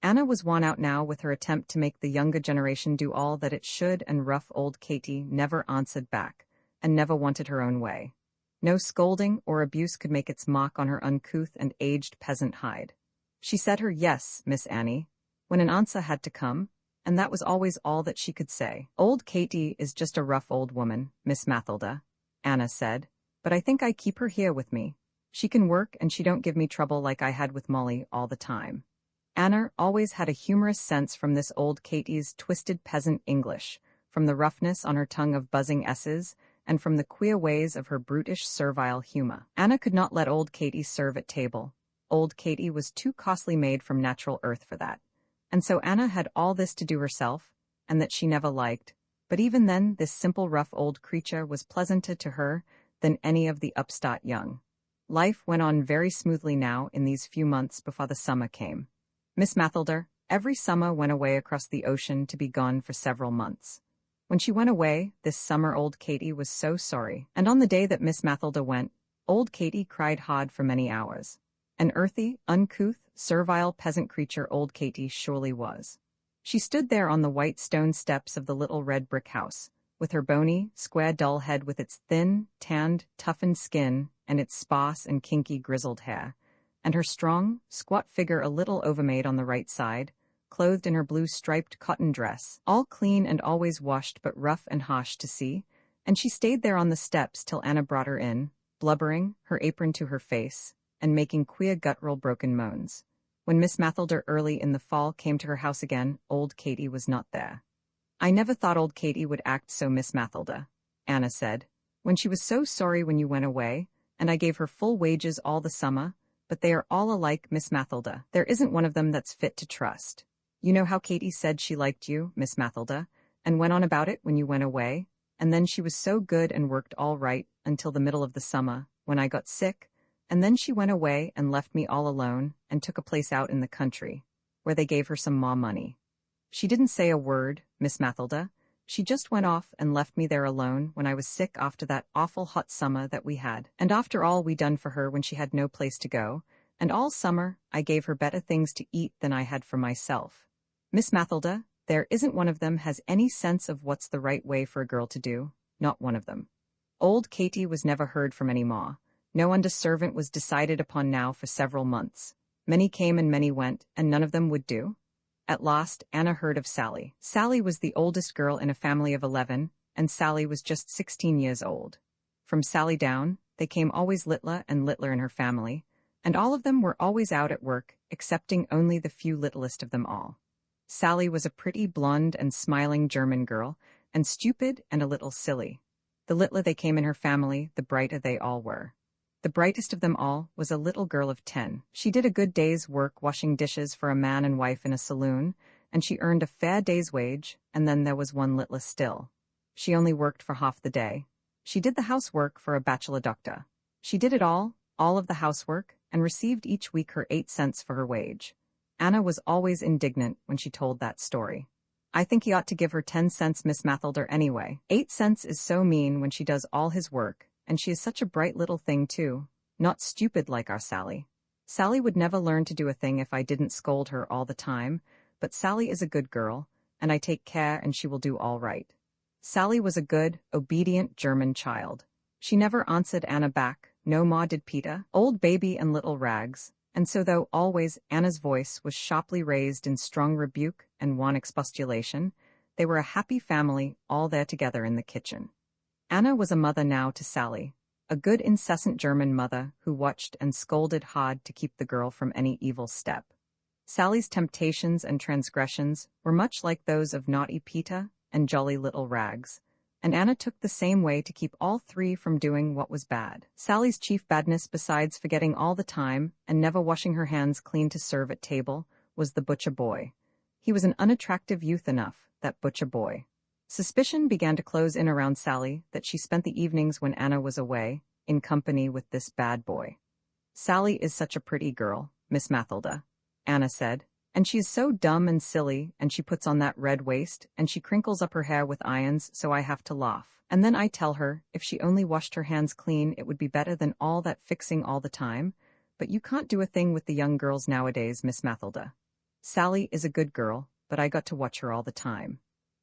Anna was worn out now with her attempt to make the younger generation do all that it should, and rough old Katy never answered back, and never wanted her own way. No scolding or abuse could make its mark on her uncouth and aged peasant hide. She said her yes, Miss Annie, when an answer had to come, and that was always all that she could say. Old Katy is just a rough old woman, Miss Mathilda, Anna said, but I think I keep her here with me. She can work and she don't give me trouble like I had with Molly all the time. Anna always had a humorous sense from this old Katy's twisted peasant English, from the roughness on her tongue of buzzing S's, and from the queer ways of her brutish servile humor. Anna could not let old Katy serve at table. Old Katy was too costly made from natural earth for that. And so Anna had all this to do herself, and that she never liked, but even then this simple rough old creature was pleasanter to her than any of the upstart young. Life went on very smoothly now in these few months before the summer came. Miss Mathilda every summer went away across the ocean to be gone for several months. When she went away, this summer old Katy was so sorry, and on the day that Miss Mathilda went, old Katy cried hard for many hours. An earthy, uncouth, servile peasant creature old Katy surely was. She stood there on the white stone steps of the little red brick house, with her bony, square dull head with its thin, tanned, toughened skin and its sparse and kinky grizzled hair, and her strong, squat figure a little overmade on the right side, clothed in her blue striped cotton dress, all clean and always washed but rough and harsh to see, and she stayed there on the steps till Anna brought her in, blubbering, her apron to her face, and making queer guttural broken moans. When Miss Mathilda early in the fall came to her house again, old Katy was not there. I never thought old Katy would act so, Miss Mathilda, Anna said, when she was so sorry when you went away, and I gave her full wages all the summer, but they are all alike, Miss Mathilda. There isn't one of them that's fit to trust. You know how Katy said she liked you, Miss Mathilda, and went on about it when you went away, and then she was so good and worked all right until the middle of the summer, when I got sick, and then she went away and left me all alone and took a place out in the country, where they gave her some more money. She didn't say a word, Miss Mathilda. She just went off and left me there alone when I was sick after that awful hot summer that we had. And after all we done for her when she had no place to go, and all summer I gave her better things to eat than I had for myself. Miss Mathilda, there isn't one of them has any sense of what's the right way for a girl to do, not one of them. Old Katy was never heard from any more. No under servant was decided upon now for several months. Many came and many went, and none of them would do. At last, Anna heard of Sally. Sally was the oldest girl in a family of 11, and Sally was just 16 years old. From Sally down, they came always littler and littler in her family, and all of them were always out at work, excepting only the few littlest of them all. Sally was a pretty blonde and smiling German girl, and stupid and a little silly. The littler they came in her family, the brighter they all were. The brightest of them all was a little girl of 10. She did a good day's work washing dishes for a man and wife in a saloon, and she earned a fair day's wage, and then there was one littler still. She only worked for half the day. She did the housework for a bachelor doctor. She did it all of the housework, and received each week her 8 cents for her wage. Anna was always indignant when she told that story. I think he ought to give her 10 cents, Miss Mathelder, anyway. 8 cents is so mean when she does all his work, and she is such a bright little thing too, not stupid like our Sally. Sally would never learn to do a thing if I didn't scold her all the time, but Sally is a good girl, and I take care and she will do all right. Sally was a good, obedient German child. She never answered Anna back, no ma did Peter, old baby and little Rags, and so though always Anna's voice was sharply raised in strong rebuke and wan expostulation, they were a happy family all there together in the kitchen. Anna was a mother now to Sally, a good incessant German mother who watched and scolded hard to keep the girl from any evil step. Sally's temptations and transgressions were much like those of naughty Peter and jolly little Rags, and Anna took the same way to keep all three from doing what was bad. Sally's chief badness, besides forgetting all the time and never washing her hands clean to serve at table, was the butcher boy. He was an unattractive youth enough, that butcher boy. Suspicion began to close in around Sally that she spent the evenings when Anna was away, in company with this bad boy. Sally is such a pretty girl, Miss Mathelda, Anna said, and she is so dumb and silly, and she puts on that red waist, and she crinkles up her hair with irons, so I have to laugh. And then I tell her, if she only washed her hands clean it would be better than all that fixing all the time, but you can't do a thing with the young girls nowadays, Miss Mathelda. Sally is a good girl, but I got to watch her all the time.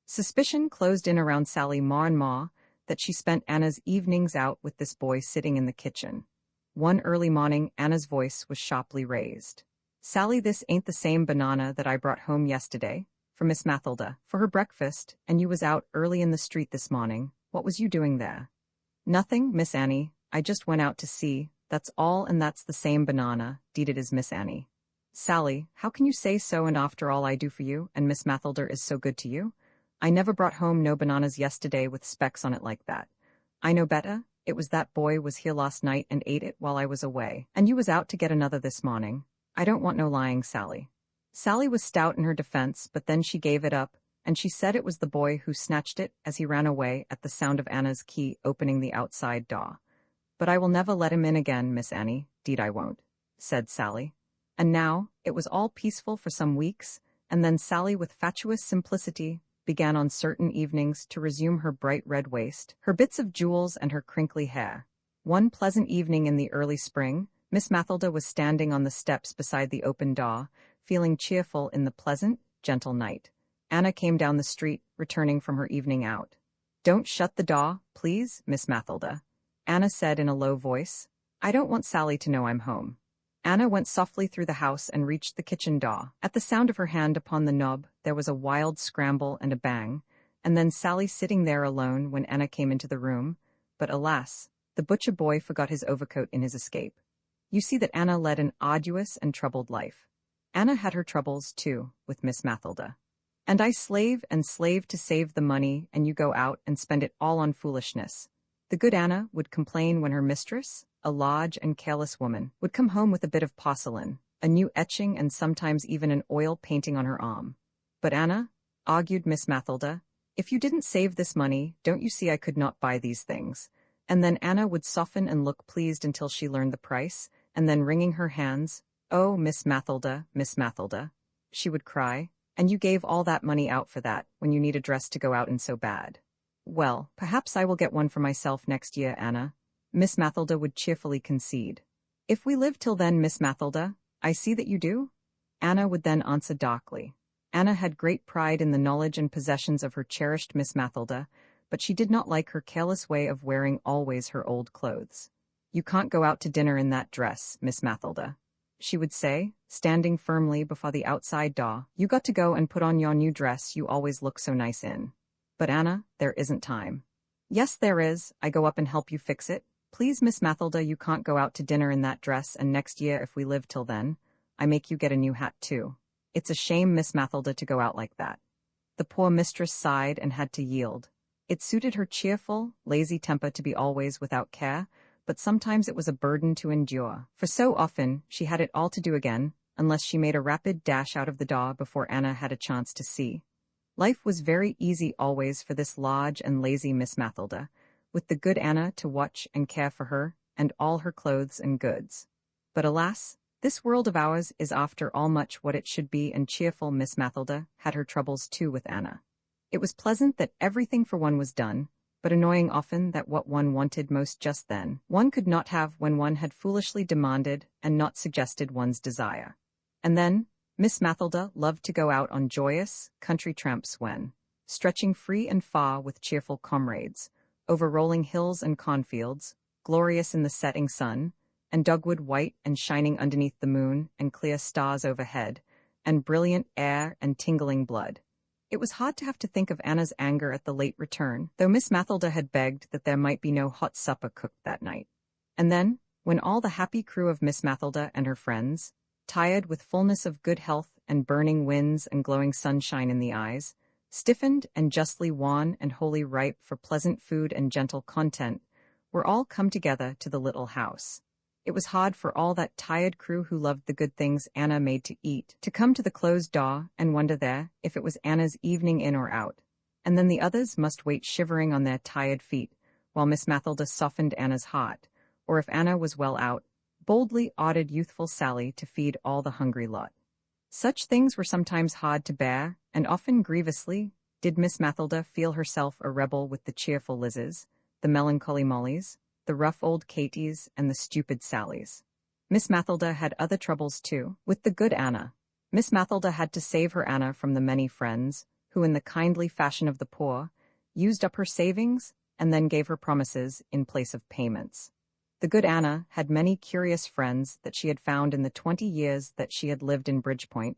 Suspicion closed in around Sally ma and ma, that she spent Anna's evenings out with this boy sitting in the kitchen. One early morning Anna's voice was sharply raised. Sally, this ain't the same banana that I brought home yesterday, for Miss Mathelda, for her breakfast, and you was out early in the street this morning. What was you doing there? Nothing, Miss Annie, I just went out to see, that's all, and that's the same banana, deed it is, Miss Annie. Sally, how can you say so, and after all I do for you, and Miss Mathelder is so good to you? I never brought home no bananas yesterday with specks on it like that. I know better, it was that boy was here last night and ate it while I was away, and you was out to get another this morning. I don't want no lying, Sally. Sally was stout in her defense, but then she gave it up, and she said it was the boy who snatched it as he ran away at the sound of Anna's key opening the outside door. But I will never let him in again, Miss Annie, deed I won't, said Sally. And now, it was all peaceful for some weeks, and then Sally with fatuous simplicity began on certain evenings to resume her bright red waist, her bits of jewels and her crinkly hair. One pleasant evening in the early spring, Miss Mathelda was standing on the steps beside the open door, feeling cheerful in the pleasant, gentle night. Anna came down the street, returning from her evening out. Don't shut the door, please, Miss Mathelda, Anna said in a low voice. I don't want Sally to know I'm home. Anna went softly through the house and reached the kitchen door. At the sound of her hand upon the knob, there was a wild scramble and a bang, and then Sally sitting there alone when Anna came into the room. But alas, the butcher boy forgot his overcoat in his escape. You see that Anna led an arduous and troubled life. Anna had her troubles, too, with Miss Mathelda. And I slave and slave to save the money, and you go out and spend it all on foolishness. The good Anna would complain when her mistress, a large and careless woman, would come home with a bit of porcelain, a new etching, and sometimes even an oil painting on her arm. But Anna, argued Miss Mathelda, if you didn't save this money, don't you see I could not buy these things? And then Anna would soften and look pleased until she learned the price, and then wringing her hands, oh, Miss Mathelda, she would cry, and you gave all that money out for that, when you need a dress to go out in so bad. Well, perhaps I will get one for myself next year, Anna, Miss Mathelda would cheerfully concede. If we live till then, Miss Mathelda, I see that you do, Anna would then answer darkly. Anna had great pride in the knowledge and possessions of her cherished Miss Mathelda, but she did not like her careless way of wearing always her old clothes. You can't go out to dinner in that dress, Miss Mathelda, she would say, standing firmly before the outside door. You got to go and put on your new dress you always look so nice in. But Anna, there isn't time. Yes, there is, I go up and help you fix it. Please, Miss Mathelda, you can't go out to dinner in that dress, and next year, if we live till then, I make you get a new hat too. It's a shame, Miss Mathelda, to go out like that. The poor mistress sighed and had to yield. It suited her cheerful, lazy temper to be always without care, but sometimes it was a burden to endure, for so often she had it all to do again, unless she made a rapid dash out of the door before Anna had a chance to see. Life was very easy always for this large and lazy Miss Mathilda, with the good Anna to watch and care for her, and all her clothes and goods. But alas, this world of ours is after all much what it should be, and cheerful Miss Mathilda had her troubles too with Anna. It was pleasant that everything for one was done, but annoying often that what one wanted most just then, one could not have when one had foolishly demanded and not suggested one's desire. And then, Miss Mathilda loved to go out on joyous, country tramps when, stretching free and far with cheerful comrades, over rolling hills and cornfields, glorious in the setting sun, and dogwood white and shining underneath the moon and clear stars overhead, and brilliant air and tingling blood. It was hard to have to think of Anna's anger at the late return, though Miss Mathilda had begged that there might be no hot supper cooked that night. And then, when all the happy crew of Miss Mathilda and her friends, tired with fullness of good health and burning winds and glowing sunshine in the eyes, stiffened and justly wan and wholly ripe for pleasant food and gentle content, were all come together to the little house. It was hard for all that tired crew who loved the good things Anna made to eat, to come to the closed door and wonder there if it was Anna's evening in or out, and then the others must wait shivering on their tired feet, while Miss Mathilda softened Anna's heart, or if Anna was well out, boldly ordered youthful Sally to feed all the hungry lot. Such things were sometimes hard to bear, and often grievously did Miss Mathilda feel herself a rebel with the cheerful Lizes, the melancholy Mollys, the rough old Katies, and the stupid Sallys. Miss Mathilda had other troubles too, with the good Anna. Miss Mathilda had to save her Anna from the many friends, who in the kindly fashion of the poor, used up her savings, and then gave her promises in place of payments. The good Anna had many curious friends that she had found in the 20 years that she had lived in Bridgepoint,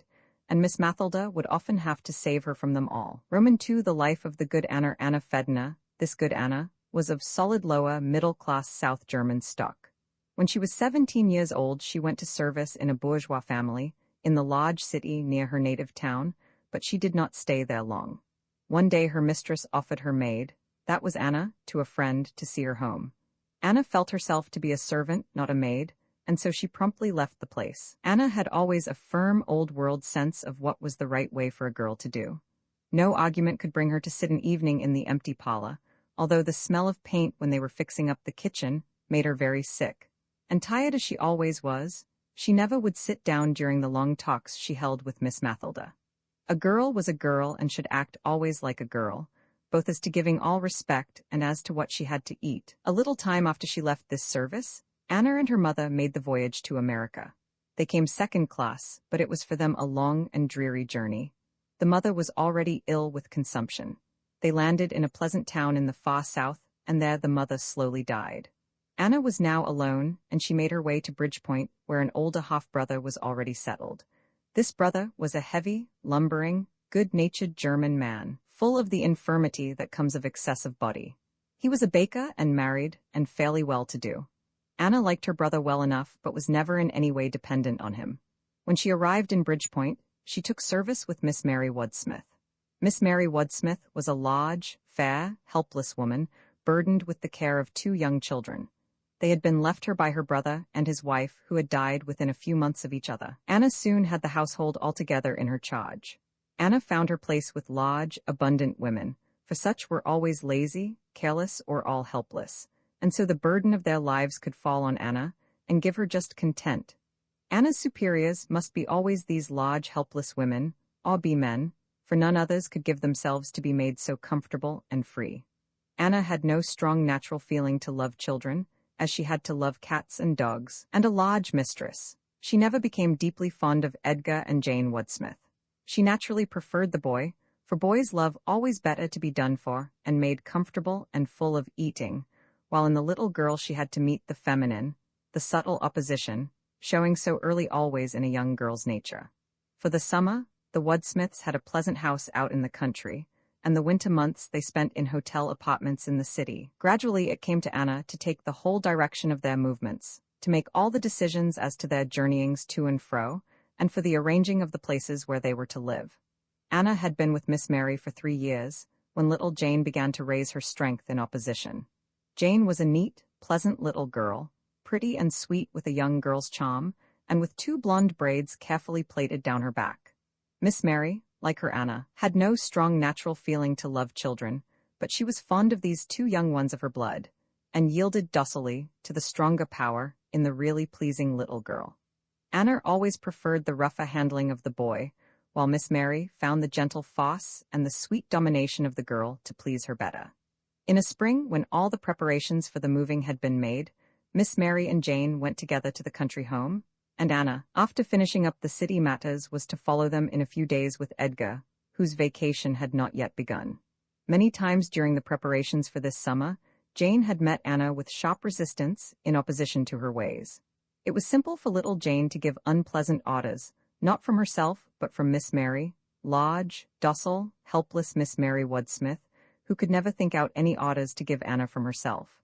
and Miss Mathilda would often have to save her from them all. Roman II, the life of the good Anna Fedna, this good Anna, was of solid lower, middle-class South German stock. When she was 17 years old, she went to service in a bourgeois family, in the large city near her native town, but she did not stay there long. One day her mistress offered her maid, that was Anna, to a friend to see her home. Anna felt herself to be a servant, not a maid, and so she promptly left the place. Anna had always a firm old-world sense of what was the right way for a girl to do. No argument could bring her to sit an evening in the empty parlor, although the smell of paint when they were fixing up the kitchen made her very sick. And tired as she always was, she never would sit down during the long talks she held with Miss Mathilda. A girl was a girl and should act always like a girl, both as to giving all respect and as to what she had to eat. A little time after she left this service, Anna and her mother made the voyage to America. They came second class, but it was for them a long and dreary journey. The mother was already ill with consumption. They landed in a pleasant town in the far south, and there the mother slowly died. Anna was now alone, and she made her way to Bridgepoint, where an older half-brother was already settled. This brother was a heavy, lumbering, good-natured German man, full of the infirmity that comes of excessive body. He was a baker and married, and fairly well-to-do. Anna liked her brother well enough, but was never in any way dependent on him. When she arrived in Bridgepoint, she took service with Miss Mary Wadsmith. Miss Mary Wadsmith was a large, fair, helpless woman, burdened with the care of 2 young children. They had been left her by her brother and his wife, who had died within a few months of each other. Anna soon had the household altogether in her charge. Anna found her place with large, abundant women, for such were always lazy, careless, or all helpless, and so the burden of their lives could fall on Anna and give her just content. Anna's superiors must be always these large, helpless women, or be men, for none others could give themselves to be made so comfortable and free. Anna had no strong natural feeling to love children, as she had to love cats and dogs, and a large mistress. She never became deeply fond of Edgar and Jane Wadsmith. She naturally preferred the boy, for boys love always better to be done for and made comfortable and full of eating, while in the little girl she had to meet the feminine, the subtle opposition, showing so early always in a young girl's nature. For the summer, the Wadsmiths had a pleasant house out in the country, and the winter months they spent in hotel apartments in the city. Gradually it came to Anna to take the whole direction of their movements, to make all the decisions as to their journeyings to and fro, and for the arranging of the places where they were to live. Anna had been with Miss Mary for 3 years, when little Jane began to raise her strength in opposition. Jane was a neat, pleasant little girl, pretty and sweet with a young girl's charm, and with 2 blonde braids carefully plaited down her back. Miss Mary, like her Anna, had no strong natural feeling to love children, but she was fond of these 2 young ones of her blood, and yielded docilely to the stronger power in the really pleasing little girl. Anna always preferred the rougher handling of the boy, while Miss Mary found the gentle farce and the sweet domination of the girl to please her better. In a spring, when all the preparations for the moving had been made, Miss Mary and Jane went together to the country home, and Anna, after finishing up the city matters, was to follow them in a few days with Edgar, whose vacation had not yet begun. Many times during the preparations for this summer, Jane had met Anna with sharp resistance in opposition to her ways. It was simple for little Jane to give unpleasant orders, not from herself, but from Miss Mary, large, docile, helpless Miss Mary Wadsmith, who could never think out any orders to give Anna from herself.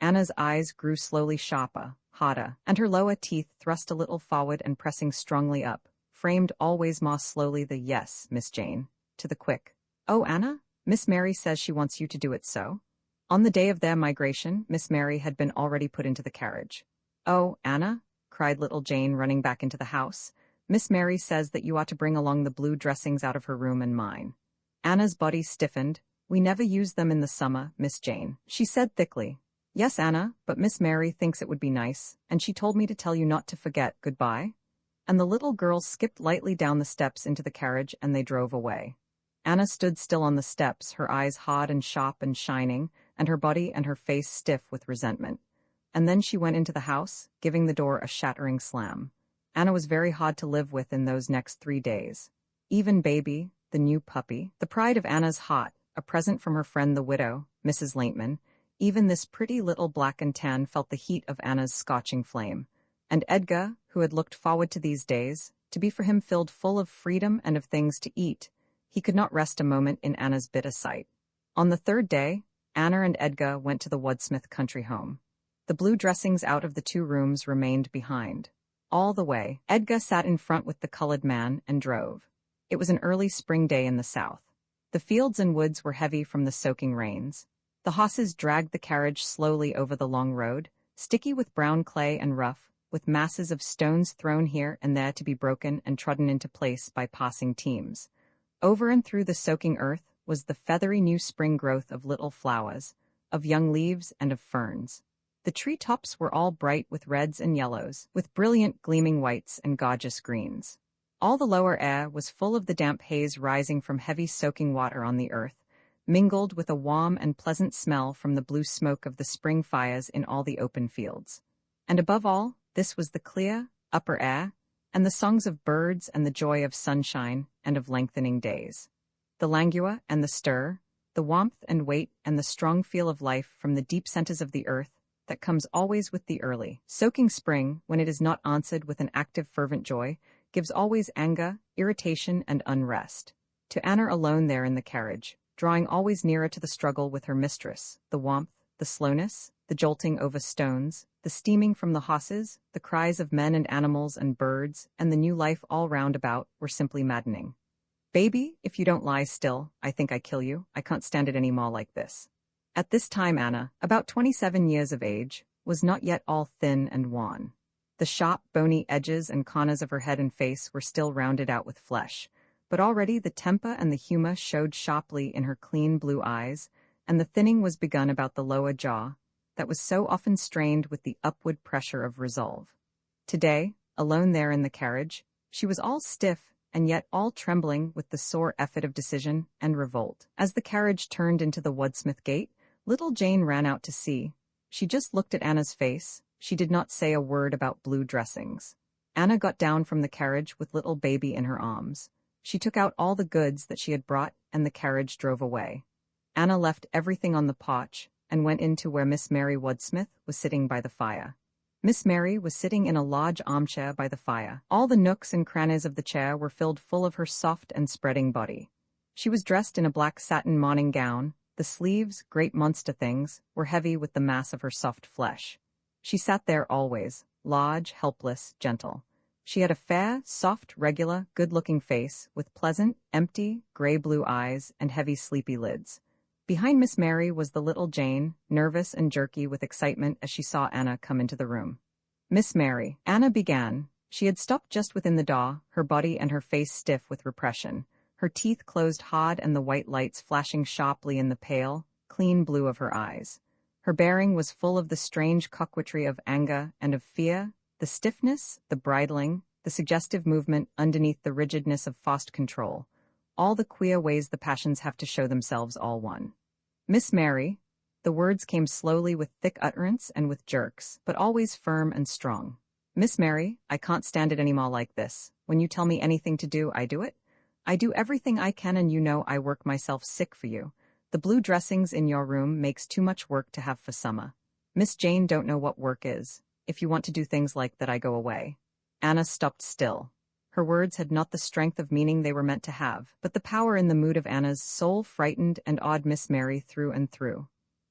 Anna's eyes grew slowly sharper, harder, and her lower teeth thrust a little forward and pressing strongly up, framed always more slowly the "Yes, Miss Jane," to the quick "Oh, Anna, Miss Mary says she wants you to do it so." On the day of their migration, Miss Mary had been already put into the carriage. "Oh, Anna," cried little Jane, running back into the house, "Miss Mary says that you ought to bring along the blue dressings out of her room and mine." Anna's body stiffened. "We never use them in the summer, Miss Jane," she said thickly. "Yes, Anna, but Miss Mary thinks it would be nice, and she told me to tell you not to forget. Goodbye." And the little girl skipped lightly down the steps into the carriage, and they drove away. Anna stood still on the steps, her eyes hard and sharp and shining, and her body and her face stiff with resentment. And then she went into the house, giving the door a shattering slam. Anna was very hard to live with in those next 3 days. Even Baby, the new puppy, the pride of Anna's heart, a present from her friend the widow, Mrs. Laintman, even this pretty little black and tan felt the heat of Anna's scorching flame. And Edgar, who had looked forward to these days, to be for him filled full of freedom and of things to eat, he could not rest a moment in Anna's bitter sight. On the 3rd day, Anna and Edgar went to the Wadsmith country home. The blue dressings out of the 2 rooms remained behind. All the way, Edgar sat in front with the colored man and drove. It was an early spring day in the south. The fields and woods were heavy from the soaking rains. The horses dragged the carriage slowly over the long road, sticky with brown clay and rough, with masses of stones thrown here and there to be broken and trodden into place by passing teams. Over and through the soaking earth was the feathery new spring growth of little flowers, of young leaves and of ferns. The tree tops were all bright with reds and yellows, with brilliant gleaming whites and gorgeous greens. All the lower air was full of the damp haze rising from heavy soaking water on the earth, mingled with a warm and pleasant smell from the blue smoke of the spring fires in all the open fields. And above all, this was the clear, upper air, and the songs of birds and the joy of sunshine and of lengthening days. The languor and the stir, the warmth and weight and the strong feel of life from the deep centers of the earth that comes always with the early, soaking spring, when it is not answered with an active fervent joy, gives always anger, irritation, and unrest. To Anna alone there in the carriage, drawing always nearer to the struggle with her mistress, the warmth, the slowness, the jolting over stones, the steaming from the horses, the cries of men and animals and birds, and the new life all round about were simply maddening. "Baby, if you don't lie still, I think I kill you. I can't stand it any more like this." At this time Anna, about 27 years of age, was not yet all thin and wan. The sharp, bony edges and corners of her head and face were still rounded out with flesh, but already the temper and the humor showed sharply in her clean blue eyes, and the thinning was begun about the lower jaw, that was so often strained with the upward pressure of resolve. Today, alone there in the carriage, she was all stiff and yet all trembling with the sore effort of decision and revolt. As the carriage turned into the Wadsmith gate, little Jane ran out to see. She just looked at Anna's face. She did not say a word about blue dressings. Anna got down from the carriage with little Baby in her arms. She took out all the goods that she had brought, and the carriage drove away. Anna left everything on the porch and went into where Miss Mary Wadsmith was sitting by the fire. Miss Mary was sitting in a large armchair by the fire. All the nooks and crannies of the chair were filled full of her soft and spreading body. She was dressed in a black satin morning gown. The sleeves, great monster things, were heavy with the mass of her soft flesh. She sat there always, large, helpless, gentle. She had a fair, soft, regular, good-looking face, with pleasant, empty, gray-blue eyes and heavy, sleepy lids. Behind Miss Mary was the little Jane, nervous and jerky with excitement as she saw Anna come into the room. "Miss Mary," Anna began. She had stopped just within the door, her body and her face stiff with repression, her teeth closed hard and the white lights flashing sharply in the pale, clean blue of her eyes. Her bearing was full of the strange coquetry of anger and of fear, the stiffness, the bridling, the suggestive movement underneath the rigidness of forced control, all the queer ways the passions have to show themselves all one. "Miss Mary," the words came slowly with thick utterance and with jerks, but always firm and strong. "Miss Mary, I can't stand it any more like this. When you tell me anything to do, I do it. I do everything I can and you know I work myself sick for you. The blue dressings in your room makes too much work to have for summer. Miss Jane don't know what work is. If you want to do things like that, I go away." Anna stopped still. Her words had not the strength of meaning they were meant to have, but the power in the mood of Anna's soul frightened and awed Miss Mary through and through.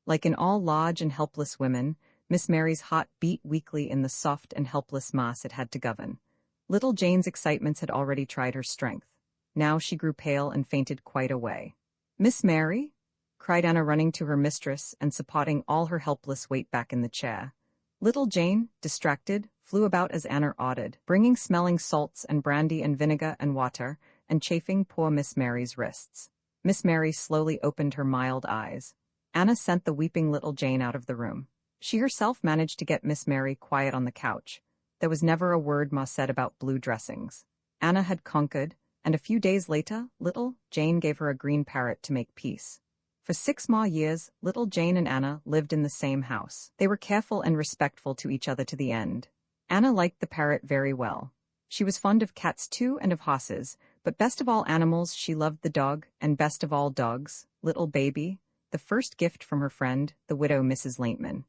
Like in all large and helpless women, Miss Mary's heart beat weakly in the soft and helpless mass it had to govern. Little Jane's excitements had already tried her strength. Now she grew pale and fainted quite away. "Miss Mary?" cried Anna, running to her mistress and supporting all her helpless weight back in the chair. Little Jane, distracted, flew about as Anna ordered, bringing smelling salts and brandy and vinegar and water, and chafing poor Miss Mary's wrists. Miss Mary slowly opened her mild eyes. Anna sent the weeping little Jane out of the room. She herself managed to get Miss Mary quiet on the couch. There was never a word Ma said about blue dressings. Anna had conquered, and a few days later, little Jane gave her a green parrot to make peace. For 6 more years, little Jane and Anna lived in the same house. They were careful and respectful to each other to the end. Anna liked the parrot very well. She was fond of cats too and of horses, but best of all animals she loved the dog, and best of all dogs, little Baby, the first gift from her friend, the widow Mrs. Laintman.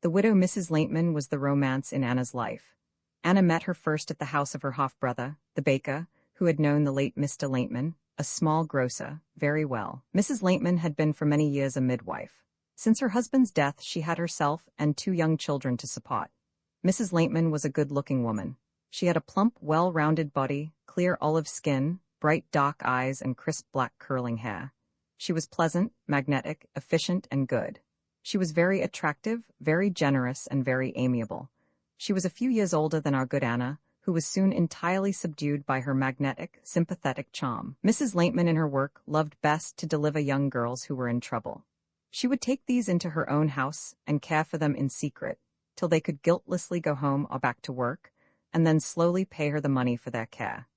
The widow Mrs. Laintman was the romance in Anna's life. Anna met her first at the house of her half-brother, the baker, who had known the late Mr. Laintman, a small grocer, very well. Mrs. Laintman had been for many years a midwife. Since her husband's death, she had herself and 2 young children to support. Mrs. Laintman was a good-looking woman. She had a plump, well-rounded body, clear olive skin, bright dark eyes, and crisp black curling hair. She was pleasant, magnetic, efficient, and good. She was very attractive, very generous, and very amiable. She was a few years older than our good Anna, who was soon entirely subdued by her magnetic, sympathetic charm. Mrs. Laintman in her work loved best to deliver young girls who were in trouble. She would take these into her own house and care for them in secret, till they could guiltlessly go home or back to work, and then slowly pay her the money for their care.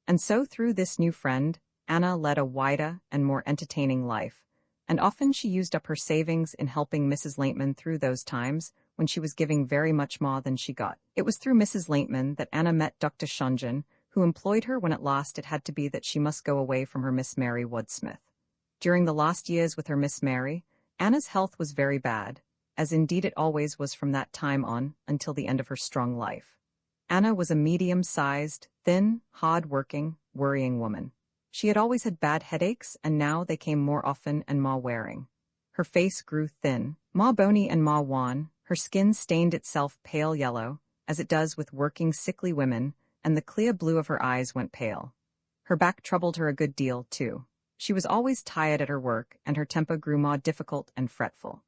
And so through this new friend, Anna led a wider and more entertaining life, and often she used up her savings in helping Mrs. Laintman through those times when she was giving very much more than she got. It was through Mrs. Laintman that Anna met Dr. Shonjen, who employed her when at last it had to be that she must go away from her Miss Mary Woodsmith. During the last years with her Miss Mary, Anna's health was very bad, as indeed it always was from that time on until the end of her strong life. Anna was a medium-sized, thin, hard-working, worrying woman. She had always had bad headaches, and now they came more often and more wearing. Her face grew thin, more bony and more wan, her skin stained itself pale yellow, as it does with working sickly women, and the clear blue of her eyes went pale. Her back troubled her a good deal, too. She was always tired at her work, and her temper grew more difficult and fretful.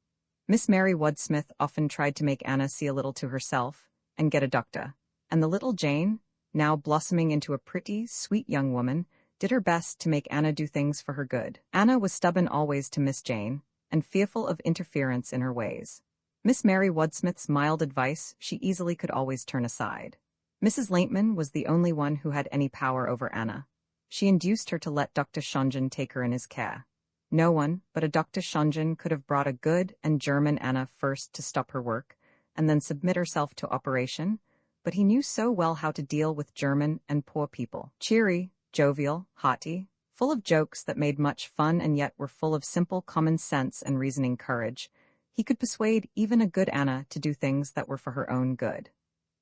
Miss Mary Woodsmith often tried to make Anna see a little to herself, and get a doctor, and the little Jane, now blossoming into a pretty, sweet young woman, did her best to make Anna do things for her good. Anna was stubborn always to Miss Jane, and fearful of interference in her ways. Miss Mary Woodsmith's mild advice she easily could always turn aside. Mrs. Laintman was the only one who had any power over Anna. She induced her to let Dr. Shonjen take her in his care. No one but a Dr. Shonjen could have brought a good and German Anna first to stop her work, and then submit herself to operation, but he knew so well how to deal with German and poor people. Cheery, jovial, haughty, full of jokes that made much fun and yet were full of simple common sense and reasoning courage, he could persuade even a good Anna to do things that were for her own good.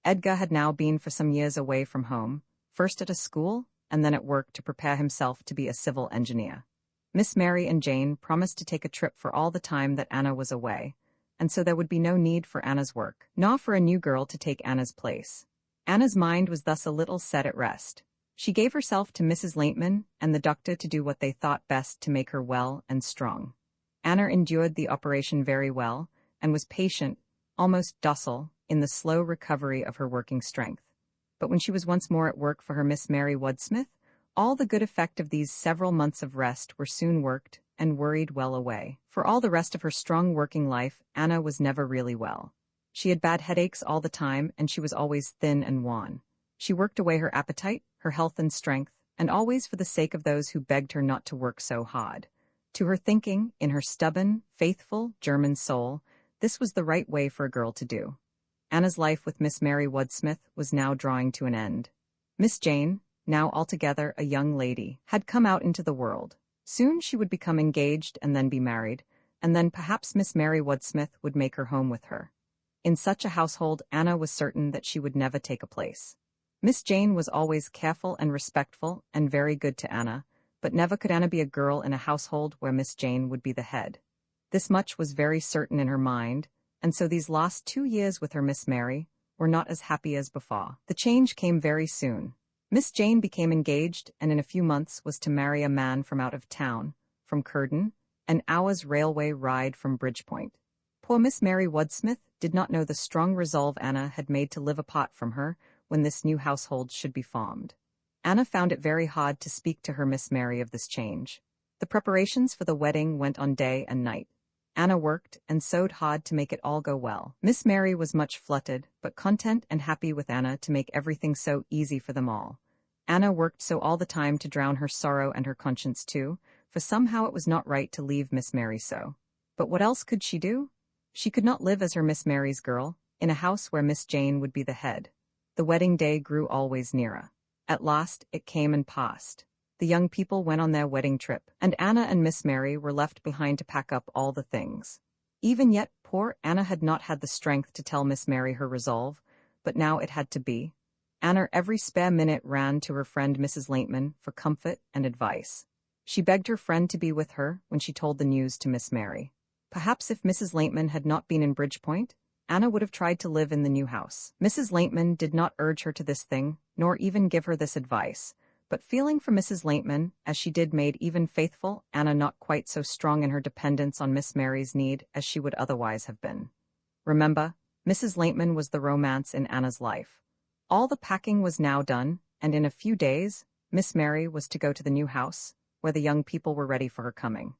Edgar had now been for some years away from home, first at a school and then at work to prepare himself to be a civil engineer. Miss Mary and Jane promised to take a trip for all the time that Anna was away, and so there would be no need for Anna's work, nor for a new girl to take Anna's place. Anna's mind was thus a little set at rest. She gave herself to Mrs. Laintman and the doctor to do what they thought best to make her well and strong. Anna endured the operation very well, and was patient, almost docile, in the slow recovery of her working strength. But when she was once more at work for her Miss Mary Wadsmith, all the good effect of these several months of rest were soon worked and worried well away. For all the rest of her strong working life, Anna was never really well. She had bad headaches all the time, and she was always thin and wan. She worked away her appetite, her health and strength, and always for the sake of those who begged her not to work so hard. To her thinking, in her stubborn, faithful German soul, this was the right way for a girl to do. Anna's life with Miss Mary Wadsmith was now drawing to an end. Miss Jane, now altogether a young lady, had come out into the world. Soon she would become engaged and then be married, and then perhaps Miss Mary Wadsmith would make her home with her. In such a household, Anna was certain that she would never take a place. Miss Jane was always careful and respectful and very good to Anna, but never could Anna be a girl in a household where Miss Jane would be the head. This much was very certain in her mind, and so these last 2 years with her Miss Mary were not as happy as before. The change came very soon. Miss Jane became engaged and in a few months was to marry a man from out of town, from Curden, an hour's railway ride from Bridgepoint. Poor Miss Mary Wadsmith did not know the strong resolve Anna had made to live apart from her when this new household should be formed. Anna found it very hard to speak to her Miss Mary of this change. The preparations for the wedding went on day and night. Anna worked and sewed hard to make it all go well. Miss Mary was much fluttered, but content and happy with Anna to make everything so easy for them all. Anna worked so all the time to drown her sorrow and her conscience too, for somehow it was not right to leave Miss Mary so. But what else could she do? She could not live as her Miss Mary's girl, in a house where Miss Jane would be the head. The wedding day grew always nearer. At last, it came and passed. The young people went on their wedding trip, and Anna and Miss Mary were left behind to pack up all the things. Even yet, poor Anna had not had the strength to tell Miss Mary her resolve, but now it had to be. Anna every spare minute ran to her friend Mrs. Laintman for comfort and advice. She begged her friend to be with her when she told the news to Miss Mary. Perhaps if Mrs. Laintman had not been in Bridgepoint, Anna would have tried to live in the new house. Mrs. Laintman did not urge her to this thing, nor even give her this advice, but feeling for Mrs. Laintman, as she did, made even faithful Anna not quite so strong in her dependence on Miss Mary's need as she would otherwise have been. Remember, Mrs. Laintman was the romance in Anna's life. All the packing was now done, and in a few days, Miss Mary was to go to the new house, where the young people were ready for her coming.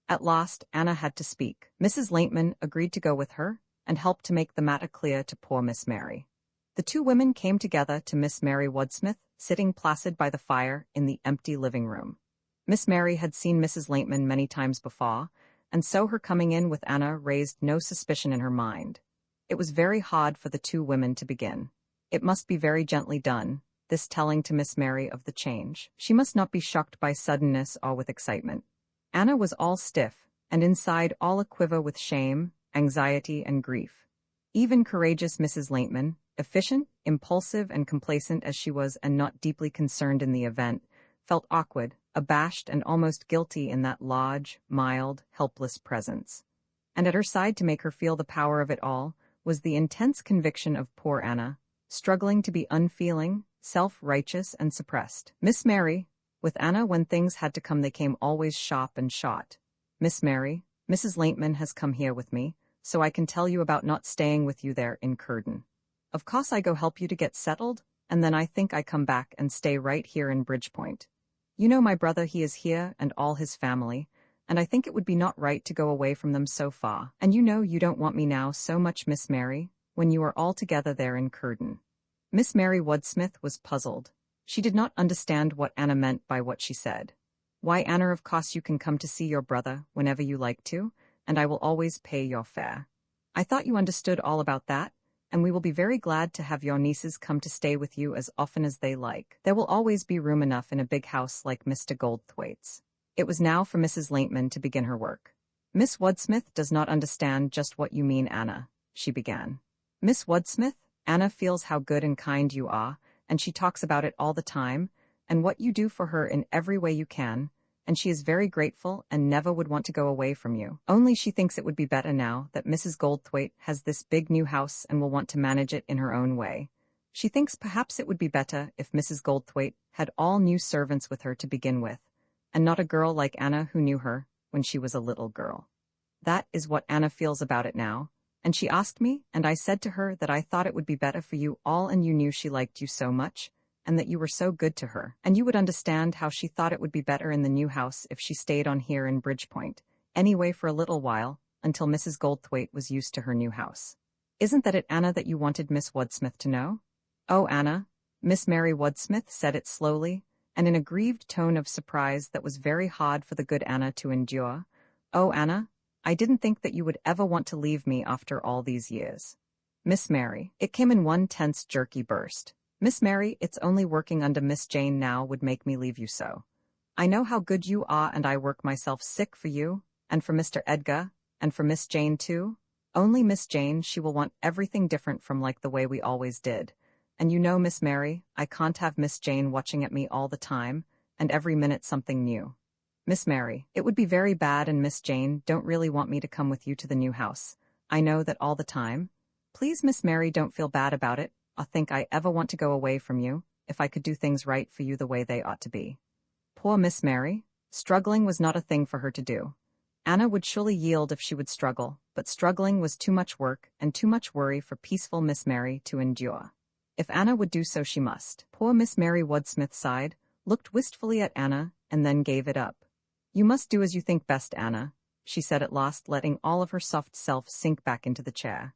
At last, Anna had to speak. Mrs. Laintman agreed to go with her, and helped to make the matter clear to poor Miss Mary. The two women came together to Miss Mary Wadsmith, sitting placid by the fire in the empty living room. Miss Mary had seen Mrs. Laintman many times before, and so her coming in with Anna raised no suspicion in her mind. It was very hard for the two women to begin. It must be very gently done, this telling to Miss Mary of the change. She must not be shocked by suddenness or with excitement. Anna was all stiff, and inside all aquiver with shame, anxiety, and grief. Even courageous Mrs. Laintman, efficient, impulsive, and complacent as she was and not deeply concerned in the event, felt awkward, abashed, and almost guilty in that large, mild, helpless presence. And at her side to make her feel the power of it all was the intense conviction of poor Anna, struggling to be unfeeling, self-righteous, and suppressed. Miss Mary, with Anna when things had to come they came always sharp and shot. Miss Mary, Mrs. Laintman has come here with me, so I can tell you about not staying with you there in Curden. Of course I go help you to get settled, and then I think I come back and stay right here in Bridgepoint. You know my brother, he is here, and all his family, and I think it would be not right to go away from them so far. And you know you don't want me now so much, Miss Mary, when you are all together there in Curden. Miss Mary Wadsmith was puzzled. She did not understand what Anna meant by what she said. Why, Anna, of course you can come to see your brother whenever you like to, and I will always pay your fare. I thought you understood all about that, and we will be very glad to have your nieces come to stay with you as often as they like. There will always be room enough in a big house like Mr. Goldthwaite's. It was now for Mrs. Laintman to begin her work. Miss Wadsmith does not understand just what you mean, Anna, she began. Miss Wadsmith, Anna feels how good and kind you are, and she talks about it all the time, and what you do for her in every way you can, and she is very grateful and never would want to go away from you. Only she thinks it would be better now that Mrs. Goldthwaite has this big new house and will want to manage it in her own way. She thinks perhaps it would be better if Mrs. Goldthwaite had all new servants with her to begin with, and not a girl like Anna who knew her when she was a little girl. That is what Anna feels about it now. And she asked me, and I said to her that I thought it would be better for you all, and you knew she liked you so much, and that you were so good to her, and you would understand how she thought it would be better in the new house if she stayed on here in Bridgepoint, anyway for a little while, until Mrs. Goldthwaite was used to her new house. Isn't that it, Anna, that you wanted Miss Wadsmith to know? Oh, Anna, Miss Mary Wadsmith said it slowly, and in a grieved tone of surprise that was very hard for the good Anna to endure. Oh, Anna, I didn't think that you would ever want to leave me after all these years. Miss Mary, it came in one tense, jerky burst. Miss Mary, it's only working under Miss Jane now would make me leave you so. I know how good you are, and I work myself sick for you, and for Mr. Edgar, and for Miss Jane too. Only Miss Jane, she will want everything different from like the way we always did. And you know, Miss Mary, I can't have Miss Jane watching at me all the time, and every minute something new. Miss Mary, it would be very bad, and Miss Jane don't really want me to come with you to the new house. I know that all the time. Please, Miss Mary, don't feel bad about it. I think I ever want to go away from you, if I could do things right for you the way they ought to be. Poor Miss Mary. Struggling was not a thing for her to do. Anna would surely yield if she would struggle, but struggling was too much work and too much worry for peaceful Miss Mary to endure. If Anna would do so, she must. Poor Miss Mary Wadsmith sighed, looked wistfully at Anna, and then gave it up. You must do as you think best, Anna, she said at last, letting all of her soft self sink back into the chair.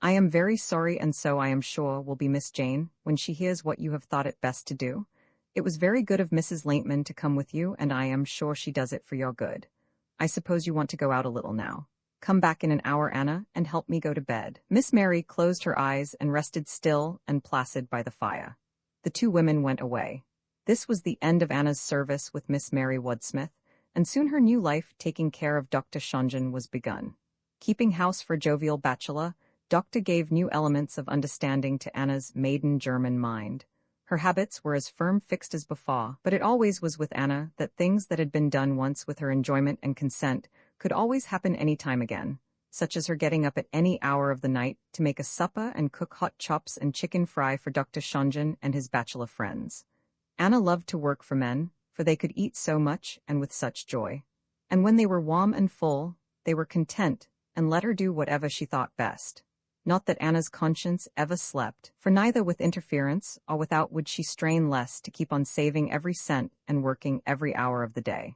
I am very sorry, and so I am sure will be Miss Jane, when she hears what you have thought it best to do. It was very good of Mrs. Laintman to come with you, and I am sure she does it for your good. I suppose you want to go out a little now. Come back in an hour, Anna, and help me go to bed. Miss Mary closed her eyes and rested still and placid by the fire. The two women went away. This was the end of Anna's service with Miss Mary Wadsmith, and soon her new life taking care of Dr. Shonjen was begun. Keeping house for jovial bachelor, Doctor gave new elements of understanding to Anna's maiden German mind. Her habits were as firm-fixed as before, but it always was with Anna that things that had been done once with her enjoyment and consent could always happen any time again, such as her getting up at any hour of the night to make a supper and cook hot chops and chicken fry for Dr. Shonjen and his bachelor friends. Anna loved to work for men, for they could eat so much and with such joy. And when they were warm and full, they were content, and let her do whatever she thought best. Not that Anna's conscience ever slept, for neither with interference or without would she strain less to keep on saving every cent and working every hour of the day.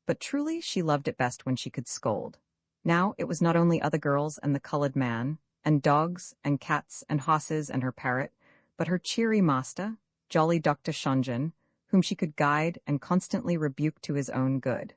But truly she loved it best when she could scold. Now it was not only other girls and the colored man, and dogs and cats and horses and her parrot, but her cheery master, jolly Dr. Shonjen, whom she could guide and constantly rebuke to his own good.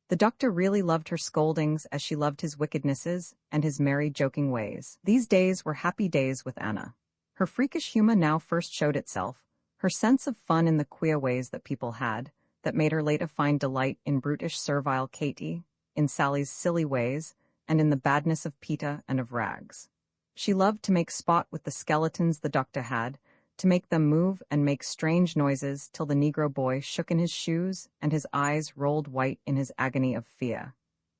The doctor really loved her scoldings as she loved his wickednesses and his merry joking ways. These days were happy days with Anna. Her freakish humor now first showed itself, her sense of fun in the queer ways that people had, that made her later find delight in brutish servile Katie, in Sally's silly ways, and in the badness of Peter and of Rags. She loved to make sport with the skeletons the doctor had, to make them move and make strange noises till the Negro boy shook in his shoes and his eyes rolled white in his agony of fear.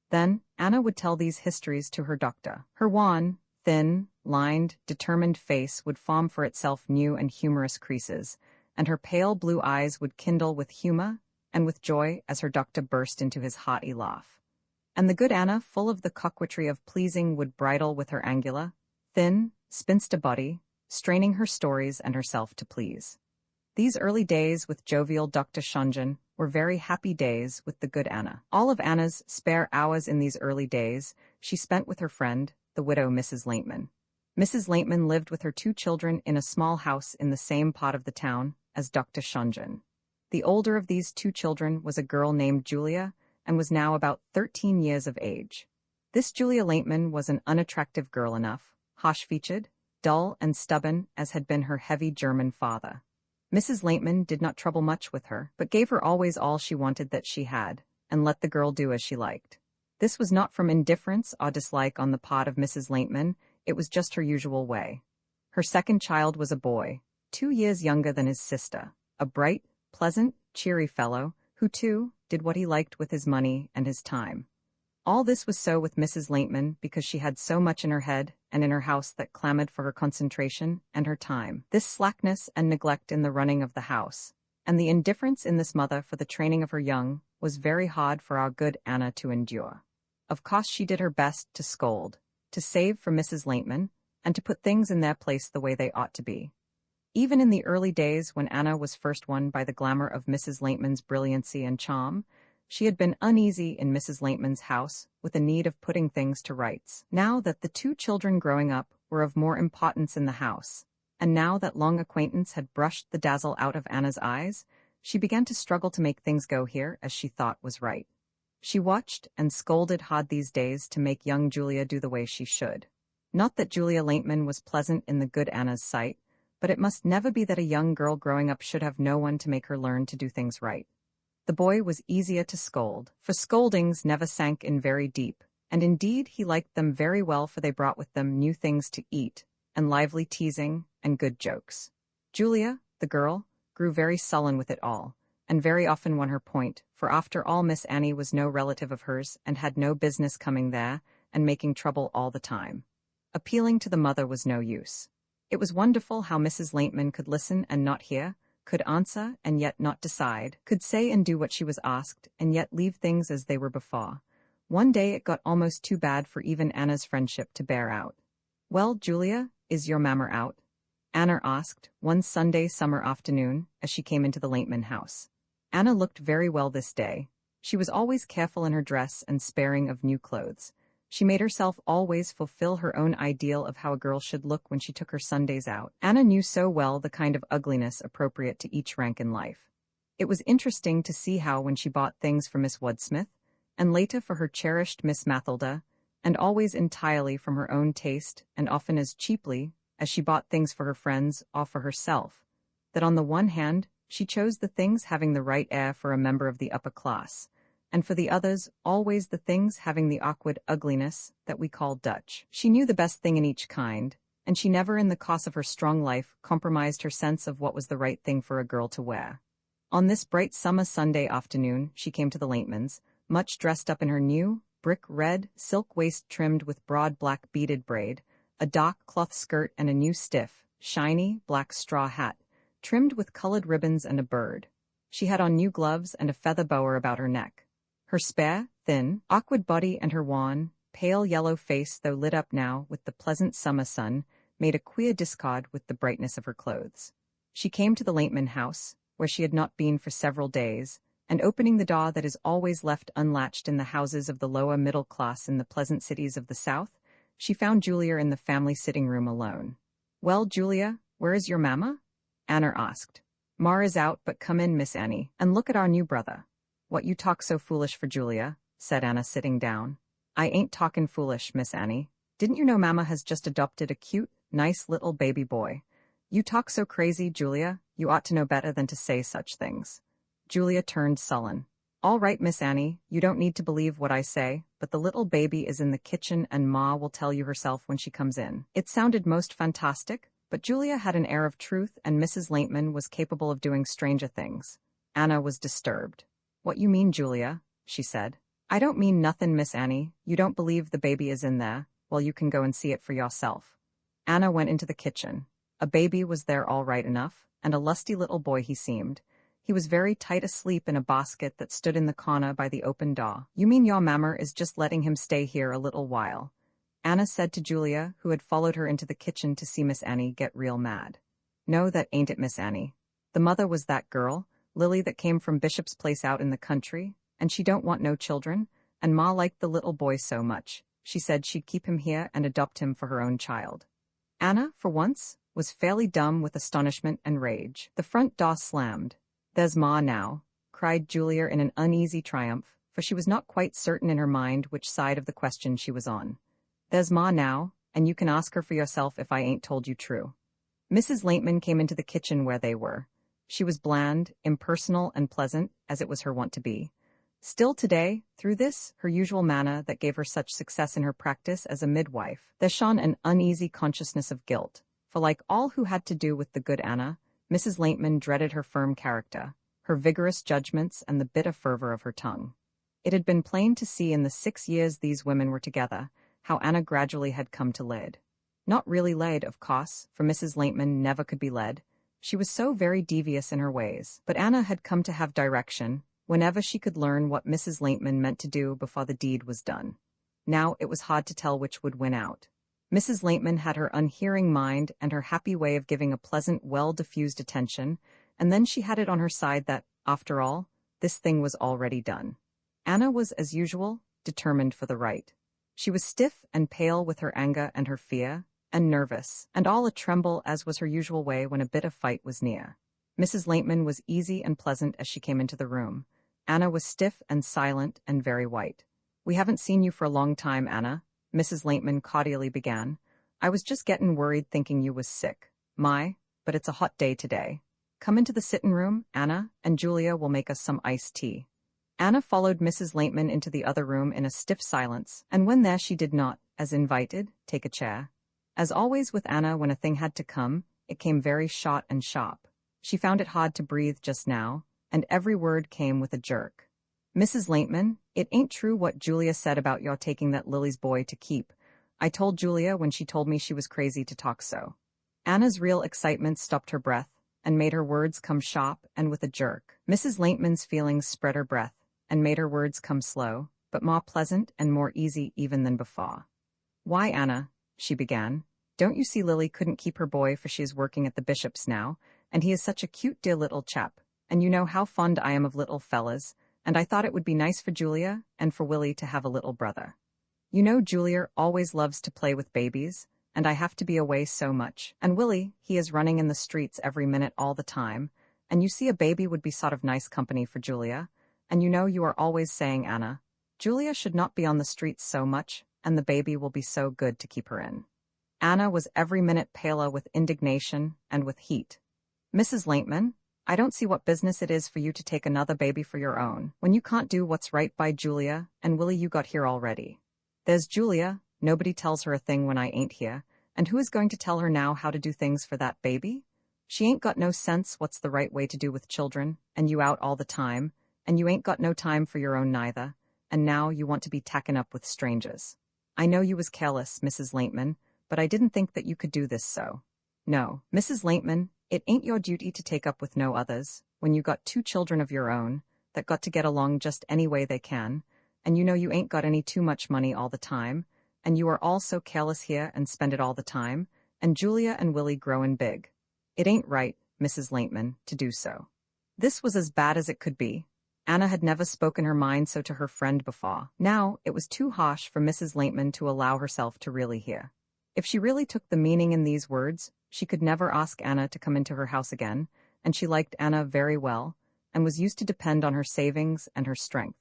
Then Anna would tell these histories to her doctor. Her wan, thin, lined, determined face would form for itself new and humorous creases, and her pale blue eyes would kindle with humor and with joy as her doctor burst into his hearty laugh. And the good Anna, full of the coquetry of pleasing, would bridle with her angular, thin, spinster body, straining her stories and herself to please. These early days with jovial Dr. Shonjen were very happy days with the good Anna. All of Anna's spare hours in these early days she spent with her friend, the widow Mrs. Laintman. Mrs. Laintman lived with her two children in a small house in the same part of the town as Dr. Shonjen. The older of these two children was a girl named Julia, and was now about 13 years of age. This Julia Laintman was an unattractive girl enough, harsh-featured, dull and stubborn as had been her heavy German father. Mrs. Laintman did not trouble much with her, but gave her always all she wanted that she had, and let the girl do as she liked. This was not from indifference or dislike on the part of Mrs. Laintman, it was just her usual way. Her second child was a boy, 2 years younger than his sister, a bright, pleasant, cheery fellow, who too did what he liked with his money and his time. All this was so with Mrs. Laintman because she had so much in her head and in her house that clamored for her concentration and her time. This slackness and neglect in the running of the house, and the indifference in this mother for the training of her young, was very hard for our good Anna to endure. Of course she did her best to scold, to save for Mrs. Laintman, and to put things in their place the way they ought to be. Even in the early days when Anna was first won by the glamour of Mrs. Laintman's brilliancy and charm, she had been uneasy in Mrs. Laintman's house with a need of putting things to rights. Now that the two children growing up were of more importance in the house, and now that long acquaintance had brushed the dazzle out of Anna's eyes, she began to struggle to make things go here as she thought was right. She watched and scolded hard these days to make young Julia do the way she should. Not that Julia Laintman was pleasant in the good Anna's sight, but it must never be that a young girl growing up should have no one to make her learn to do things right. The boy was easier to scold, for scoldings never sank in very deep, and indeed he liked them very well, for they brought with them new things to eat, and lively teasing, and good jokes. Julia, the girl, grew very sullen with it all, and very often won her point, for after all Miss Annie was no relative of hers and had no business coming there and making trouble all the time. Appealing to the mother was no use. It was wonderful how Mrs. Laintman could listen and not hear, could answer and yet not decide, could say and do what she was asked and yet leave things as they were before. One day it got almost too bad for even Anna's friendship to bear out. "Well, Julia, is your mamma out?" Anna asked, one Sunday summer afternoon, as she came into the Laintman house. Anna looked very well this day. She was always careful in her dress and sparing of new clothes. She made herself always fulfill her own ideal of how a girl should look when she took her Sundays out. Anna knew so well the kind of ugliness appropriate to each rank in life. It was interesting to see how when she bought things for Miss Woodsmith, and later for her cherished Miss Mathilda, and always entirely from her own taste, and often as cheaply as she bought things for her friends or for herself, that on the one hand, she chose the things having the right air for a member of the upper class, and for the others, always the things having the awkward ugliness that we call Dutch. She knew the best thing in each kind, and she never in the course of her strong life compromised her sense of what was the right thing for a girl to wear. On this bright summer Sunday afternoon, she came to the Laintmans, much dressed up in her new, brick-red, silk waist trimmed with broad black beaded braid, a dark cloth skirt and a new stiff, shiny, black straw hat, trimmed with colored ribbons and a bird. She had on new gloves and a feather bower about her neck. Her spare, thin, awkward body and her wan, pale yellow face, though lit up now with the pleasant summer sun, made a queer discord with the brightness of her clothes. She came to the Laintman house, where she had not been for several days, and opening the door that is always left unlatched in the houses of the lower middle class in the pleasant cities of the South, she found Julia in the family sitting room alone. "Well, Julia, where is your mamma?" Anna asked. "Ma is out, but come in, Miss Annie, and look at our new brother." "What you talk so foolish for, Julia?" said Anna, sitting down. "I ain't talkin' foolish, Miss Annie. Didn't you know mamma has just adopted a cute, nice little baby boy? You talk so crazy, Julia, you ought to know better than to say such things." Julia turned sullen. "All right, Miss Annie, you don't need to believe what I say, but the little baby is in the kitchen and Ma will tell you herself when she comes in." It sounded most fantastic, but Julia had an air of truth and Mrs. Laintman was capable of doing stranger things. Anna was disturbed. "What you mean, Julia?" she said. "I don't mean nothin', Miss Annie. You don't believe the baby is in there? Well, you can go and see it for yourself." Anna went into the kitchen. A baby was there all right enough, and a lusty little boy he seemed. He was very tight asleep in a basket that stood in the corner by the open door. "You mean your mamma is just letting him stay here a little while?" Anna said to Julia, who had followed her into the kitchen to see Miss Annie get real mad. "No, that ain't it, Miss Annie. The mother was that girl, Lily, that came from Bishop's Place out in the country, and she don't want no children, and Ma liked the little boy so much, she said she'd keep him here and adopt him for her own child." Anna, for once, was fairly dumb with astonishment and rage. The front door slammed. "There's Ma now," cried Julia in an uneasy triumph, for she was not quite certain in her mind which side of the question she was on. "There's Ma now, and you can ask her for yourself if I ain't told you true." Mrs. Laintman came into the kitchen where they were. She was bland, impersonal, and pleasant, as it was her wont to be. Still today, through this, her usual manner that gave her such success in her practice as a midwife, there shone an uneasy consciousness of guilt, for like all who had to do with the good Anna, Mrs. Laintman dreaded her firm character, her vigorous judgments, and the bitter fervor of her tongue. It had been plain to see in the 6 years these women were together, how Anna gradually had come to lead. Not really led, of course, for Mrs. Laintman never could be led. She was so very devious in her ways, but Anna had come to have direction, whenever she could learn what Mrs. Laintman meant to do before the deed was done. Now it was hard to tell which would win out. Mrs. Lateman had her unhearing mind and her happy way of giving a pleasant, well-diffused attention, and then she had it on her side that, after all, this thing was already done. Anna was, as usual, determined for the right. She was stiff and pale with her anger and her fear, and nervous, and all a-tremble as was her usual way when a bit of fight was near. Mrs. Lateman was easy and pleasant as she came into the room. Anna was stiff and silent and very white. "We haven't seen you for a long time, Anna," Mrs. Lateman cordially began. "I was just gettin' worried thinking you was sick. My, but it's a hot day today. Come into the sittin' room, Anna, and Julia will make us some iced tea." Anna followed Mrs. Lateman into the other room in a stiff silence, and when there she did not, as invited, take a chair. As always with Anna when a thing had to come, it came very short and sharp. She found it hard to breathe just now, and every word came with a jerk. "Mrs. Lateman, it ain't true what Julia said about your taking that Lily's boy to keep. I told Julia when she told me she was crazy to talk so." Anna's real excitement stopped her breath, and made her words come sharp and with a jerk. Mrs. Lateman's feelings spread her breath, and made her words come slow, but more pleasant and more easy even than before. "Why, Anna," she began, "don't you see Lily couldn't keep her boy for she is working at the bishop's now, and he is such a cute dear little chap, and you know how fond I am of little fellas, and I thought it would be nice for Julia and for Willie to have a little brother. You know Julia always loves to play with babies, and I have to be away so much, and Willie, he is running in the streets every minute all the time, and you see a baby would be sort of nice company for Julia, and you know you are always saying, Anna, Julia should not be on the streets so much, and the baby will be so good to keep her in." Anna was every minute paler with indignation and with heat. "Mrs. Lateman, I don't see what business it is for you to take another baby for your own, when you can't do what's right by Julia and Willie you got here already. There's Julia, nobody tells her a thing when I ain't here, and who is going to tell her now how to do things for that baby? She ain't got no sense what's the right way to do with children, and you out all the time, and you ain't got no time for your own neither, and now you want to be tackin' up with strangers. I know you was careless, Mrs. Lateman, but I didn't think that you could do this so. No, Mrs. Lateman, it ain't your duty to take up with no others, when you got 2 children of your own, that got to get along just any way they can, and you know you ain't got any too much money all the time, and you are all so careless here and spend it all the time, and Julia and Willie growin' big. It ain't right, Mrs. Lateman, to do so." This was as bad as it could be. Anna had never spoken her mind so to her friend before. Now, it was too harsh for Mrs. Lateman to allow herself to really hear. If she really took the meaning in these words, she could never ask Anna to come into her house again, and she liked Anna very well, and was used to depend on her savings and her strength.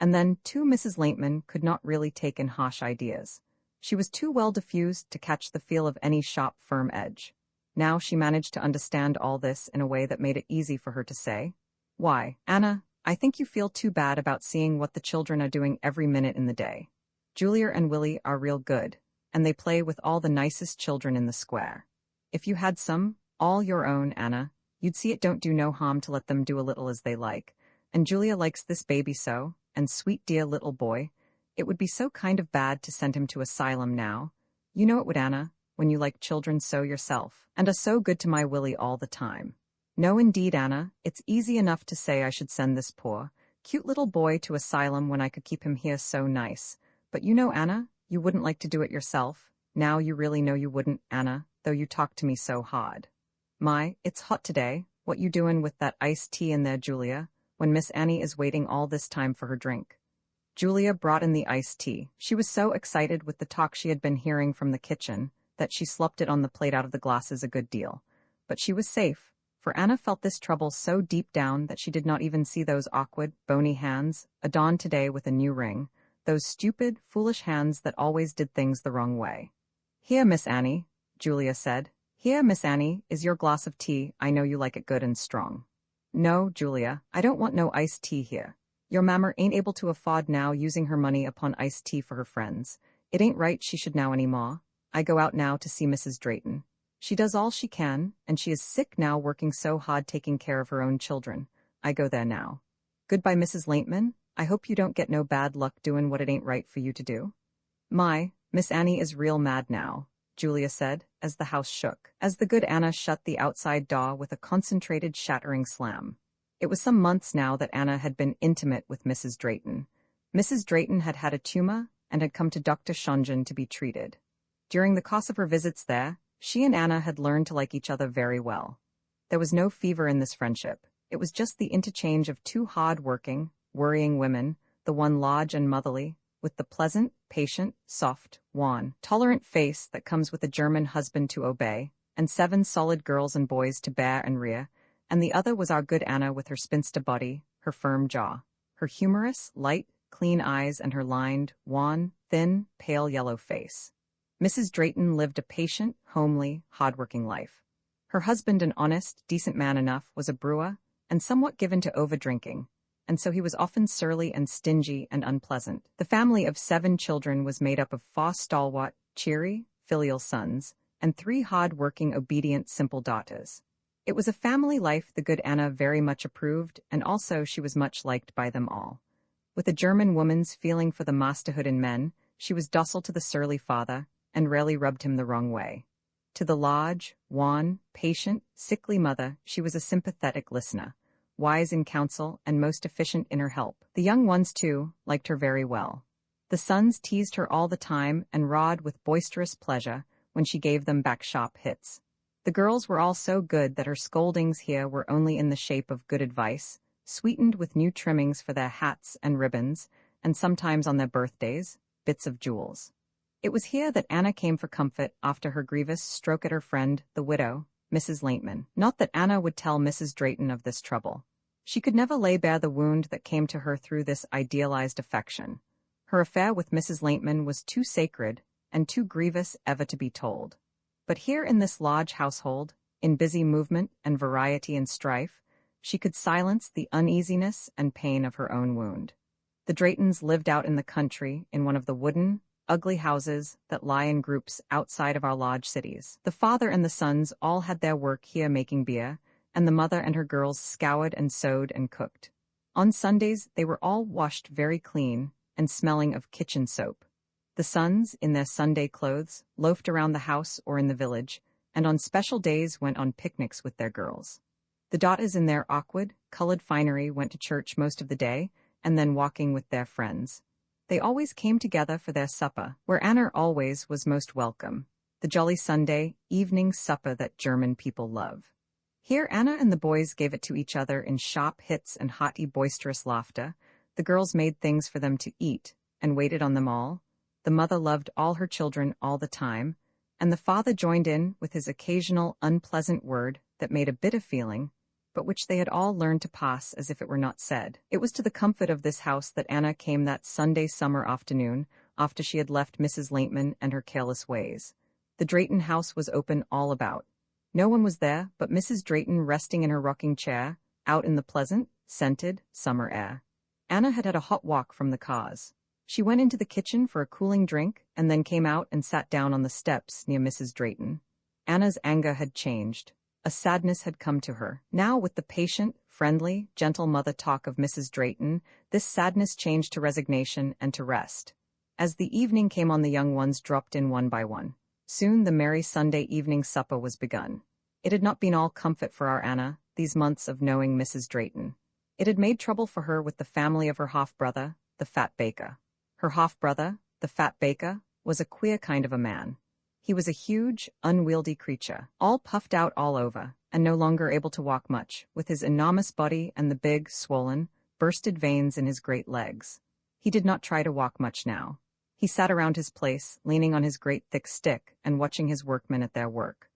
And then, too, Mrs. Lateman could not really take in harsh ideas. She was too well diffused to catch the feel of any sharp, firm edge. Now she managed to understand all this in a way that made it easy for her to say, "Why, Anna, I think you feel too bad about seeing what the children are doing every minute in the day. Julia and Willie are real good, and they play with all the nicest children in the square. If you had some, all your own, Anna, you'd see it don't do no harm to let them do a little as they like, and Julia likes this baby so, and sweet dear little boy, it would be so kind of bad to send him to asylum now. You know it would, Anna, when you like children so yourself, and are so good to my Willie all the time. No indeed, Anna, it's easy enough to say I should send this poor, cute little boy to asylum when I could keep him here so nice, but you know, Anna, you wouldn't like to do it yourself. Now you really know you wouldn't, Anna, though you talk to me so hard. My, it's hot today. What you doin' with that iced tea in there, Julia, when Miss Annie is waiting all this time for her drink?" Julia brought in the iced tea. She was so excited with the talk she had been hearing from the kitchen that she slopped it on the plate out of the glasses a good deal. But she was safe, for Anna felt this trouble so deep down that she did not even see those awkward, bony hands, adorned today with a new ring, those stupid, foolish hands that always did things the wrong way. "Here, Miss Annie," Julia said. "Here, Miss Annie, is your glass of tea. I know you like it good and strong." "No, Julia, I don't want no iced tea here. Your mammer ain't able to afford now using her money upon iced tea for her friends. It ain't right she should now any more. I go out now to see Mrs. Drayton. She does all she can, and she is sick now working so hard taking care of her own children. I go there now. Goodbye, Mrs. Lateman. I hope you don't get no bad luck doing what it ain't right for you to do." "My, Miss Annie is real mad now," Julia said, as the house shook, as the good Anna shut the outside door with a concentrated shattering slam. It was some months now that Anna had been intimate with Mrs. Drayton. Mrs. Drayton had had a tumor, and had come to Dr. Shonjen to be treated. During the course of her visits there, she and Anna had learned to like each other very well. There was no fever in this friendship. It was just the interchange of two hard-working, worrying women, the one large and motherly, with the pleasant, patient, soft, wan, tolerant face that comes with a German husband to obey, and 7 solid girls and boys to bear and rear, and the other was our good Anna with her spinster body, her firm jaw, her humorous, light, clean eyes, and her lined, wan, thin, pale yellow face. Mrs. Drayton lived a patient, homely, hard-working life. Her husband, an honest, decent man enough, was a brewer, and somewhat given to over-drinking, and so he was often surly and stingy and unpleasant. The family of 7 children was made up of 4 stalwart, cheery, filial sons, and 3 hard-working, obedient, simple daughters. It was a family life the good Anna very much approved, and also she was much liked by them all. With a German woman's feeling for the masterhood in men, she was docile to the surly father, and rarely rubbed him the wrong way. To the large, wan, patient, sickly mother, she was a sympathetic listener, wise in counsel and most efficient in her help. The young ones, too, liked her very well. The sons teased her all the time and roared with boisterous pleasure when she gave them back sharp hits. The girls were all so good that her scoldings here were only in the shape of good advice, sweetened with new trimmings for their hats and ribbons, and sometimes on their birthdays, bits of jewels. It was here that Anna came for comfort after her grievous stroke at her friend, the widow, Mrs. Laintman. Not that Anna would tell Mrs. Drayton of this trouble. She could never lay bare the wound that came to her through this idealized affection. Her affair with Mrs. Laintman was too sacred and too grievous ever to be told. But here in this large household, in busy movement and variety and strife, she could silence the uneasiness and pain of her own wound. The Draytons lived out in the country in one of the wooden, ugly houses that lie in groups outside of our large cities. The father and the sons all had their work here making beer, and the mother and her girls scoured and sewed and cooked. On Sundays they were all washed very clean and smelling of kitchen soap. The sons, in their Sunday clothes, loafed around the house or in the village, and on special days went on picnics with their girls. The daughters in their awkward, colored finery went to church most of the day, and then walking with their friends. They always came together for their supper, where Anna always was most welcome, the jolly Sunday evening supper that German people love. Here Anna and the boys gave it to each other in sharp hits and hearty boisterous laughter. The girls made things for them to eat, and waited on them all. The mother loved all her children all the time, and the father joined in with his occasional unpleasant word that made a bit of feeling, but which they had all learned to pass as if it were not said. It was to the comfort of this house that Anna came that Sunday summer afternoon, after she had left Mrs. Laintman and her careless ways. The Drayton house was open all about. No one was there but Mrs. Drayton resting in her rocking chair, out in the pleasant, scented, summer air. Anna had had a hot walk from the cars. She went into the kitchen for a cooling drink, and then came out and sat down on the steps near Mrs. Drayton. Anna's anger had changed. A sadness had come to her. Now, with the patient, friendly, gentle mother talk of Mrs. Drayton, this sadness changed to resignation and to rest. As the evening came on, the young ones dropped in one by one. Soon the merry Sunday evening supper was begun. It had not been all comfort for our Anna, these months of knowing Mrs. Drayton. It had made trouble for her with the family of her half-brother, the fat baker. Her half-brother, the fat baker, was a queer kind of a man. He was a huge, unwieldy creature, all puffed out all over, and no longer able to walk much, with his enormous body and the big, swollen, bursted veins in his great legs. He did not try to walk much now. He sat around his place, leaning on his great thick stick and watching his workmen at their work.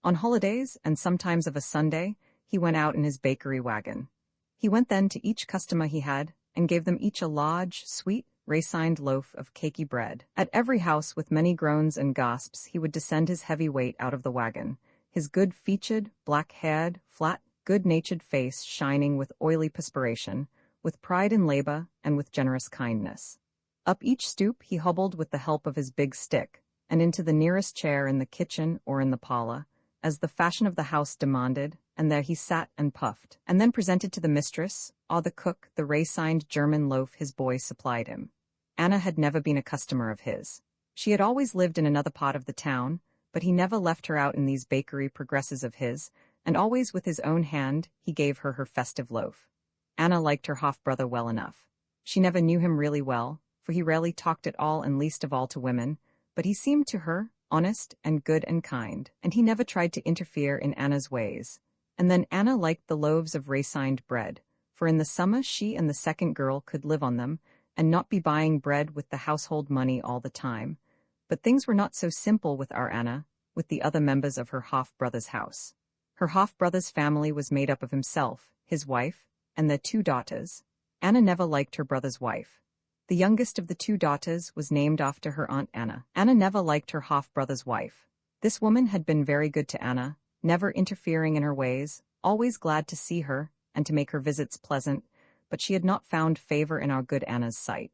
On holidays, and sometimes of a Sunday, he went out in his bakery wagon. He went then to each customer he had, and gave them each a large, sweet, racined loaf of cakey bread. At every house, with many groans and gasps, he would descend his heavy weight out of the wagon, his good-featured, black-haired, flat, good-natured face shining with oily perspiration, with pride in labor and with generous kindness. Up each stoop he hobbled with the help of his big stick, and into the nearest chair in the kitchen or in the parlor, as the fashion of the house demanded, and there he sat and puffed, and then presented to the mistress, or the cook, the racined German loaf his boy supplied him. Anna had never been a customer of his. She had always lived in another part of the town, but he never left her out in these bakery progresses of his, and always with his own hand he gave her her festive loaf. Anna liked her half-brother well enough. She never knew him really well, for he rarely talked at all and least of all to women, but he seemed to her honest and good and kind, and he never tried to interfere in Anna's ways. And then Anna liked the loaves of racined bread, for in the summer she and the second girl could live on them and not be buying bread with the household money all the time. But things were not so simple with our Anna, with the other members of her half-brother's house. Her half-brother's family was made up of himself, his wife, and their 2 daughters. Anna never liked her brother's wife. The youngest of the 2 daughters was named after her Aunt Anna. Anna never liked her half-brother's wife. This woman had been very good to Anna, never interfering in her ways, always glad to see her and to make her visits pleasant, but she had not found favor in our good Anna's sight.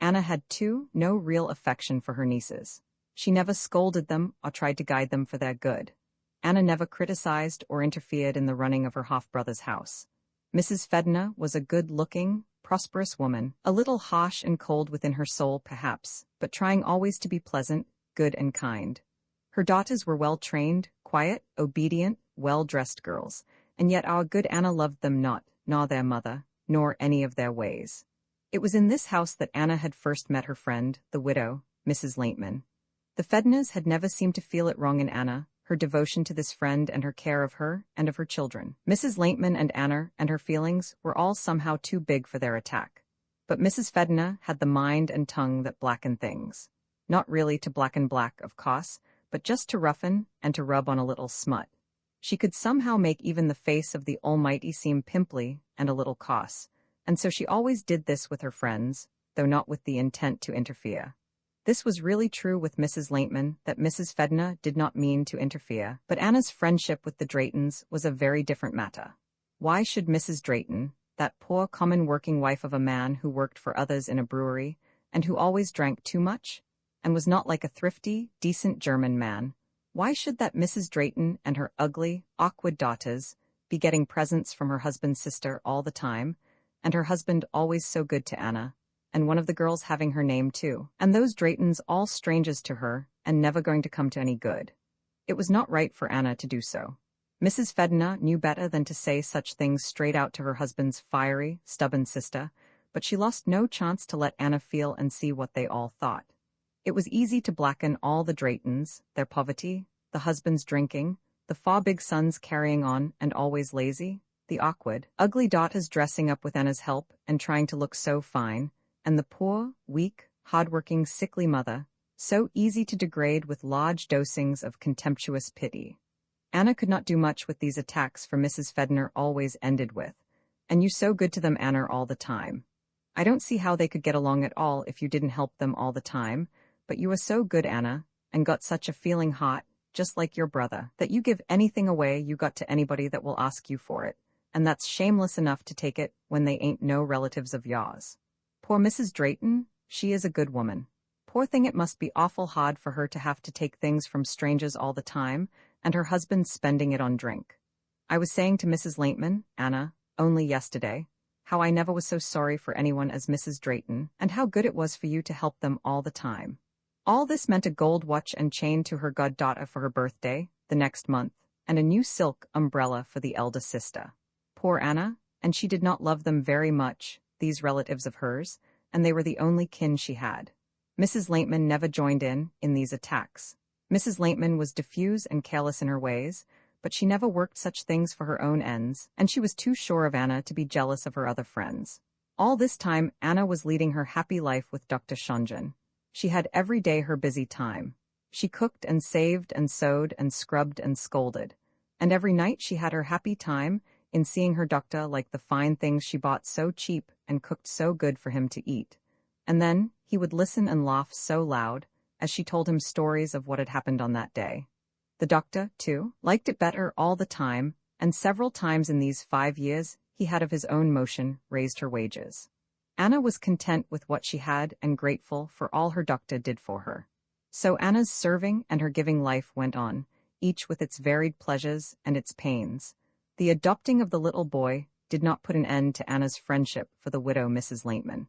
Anna had, too, no real affection for her nieces. She never scolded them or tried to guide them for their good. Anna never criticized or interfered in the running of her half-brother's house. Mrs. Fedner was a good-looking, prosperous woman, a little harsh and cold within her soul perhaps, but trying always to be pleasant, good and kind. Her daughters were well-trained, quiet, obedient, well-dressed girls, and yet our good Anna loved them not, nor their mother, nor any of their ways. It was in this house that Anna had first met her friend, the widow, Mrs. Laintman. The Fedners had never seemed to feel it wrong in Anna, her devotion to this friend and her care of her and of her children. Mrs. Laintman and Anna and her feelings were all somehow too big for their attack. But Mrs. Fedner had the mind and tongue that blacken things. Not really to blacken black, of course, but just to roughen and to rub on a little smut. She could somehow make even the face of the Almighty seem pimply and a little coarse, and so she always did this with her friends, though not with the intent to interfere. This was really true with Mrs. Laintman, that Mrs. Fedner did not mean to interfere, but Anna's friendship with the Draytons was a very different matter. Why should Mrs. Drayton, that poor common working wife of a man who worked for others in a brewery, and who always drank too much, and was not like a thrifty, decent German man, why should that Mrs. Drayton and her ugly, awkward daughters be getting presents from her husband's sister all the time, and her husband always so good to Anna, and one of the girls having her name too, and those Draytons all strangers to her and never going to come to any good? It was not right for Anna to do so. Mrs. Fedner knew better than to say such things straight out to her husband's fiery, stubborn sister, but she lost no chance to let Anna feel and see what they all thought. It was easy to blacken all the Draytons, their poverty, the husband's drinking, the 4 big sons carrying on and always lazy, the awkward, ugly daughters dressing up with Anna's help and trying to look so fine, and the poor, weak, hard-working, sickly mother, so easy to degrade with large dosings of contemptuous pity. Anna could not do much with these attacks, for Mrs. Fedner always ended with, "And you so good to them, Anna, all the time. I don't see how they could get along at all if you didn't help them all the time, but you are so good, Anna, and got such a feeling hot, just like your brother, that you give anything away you got to anybody that will ask you for it, and that's shameless enough to take it when they ain't no relatives of yours. Poor Mrs. Drayton, she is a good woman. Poor thing, it must be awful hard for her to have to take things from strangers all the time, and her husband spending it on drink. I was saying to Mrs. Laintman, Anna, only yesterday, how I never was so sorry for anyone as Mrs. Drayton, and how good it was for you to help them all the time." All this meant a gold watch and chain to her goddaughter for her birthday, the next month, and a new silk umbrella for the elder sister. Poor Anna, and she did not love them very much, these relatives of hers, and they were the only kin she had. Mrs. Laintman never joined in these attacks. Mrs. Laintman was diffuse and careless in her ways, but she never worked such things for her own ends, and she was too sure of Anna to be jealous of her other friends. All this time Anna was leading her happy life with Dr. Shonjen. She had every day her busy time. She cooked and saved and sewed and scrubbed and scolded. And every night she had her happy time in seeing her doctor like the fine things she bought so cheap and cooked so good for him to eat. And then he would listen and laugh so loud as she told him stories of what had happened on that day. The doctor, too, liked it better all the time, and several times in these 5 years he had of his own motion raised her wages. Anna was content with what she had and grateful for all her doctor did for her. So Anna's serving and her giving life went on, each with its varied pleasures and its pains. The adopting of the little boy did not put an end to Anna's friendship for the widow Mrs. Laintman.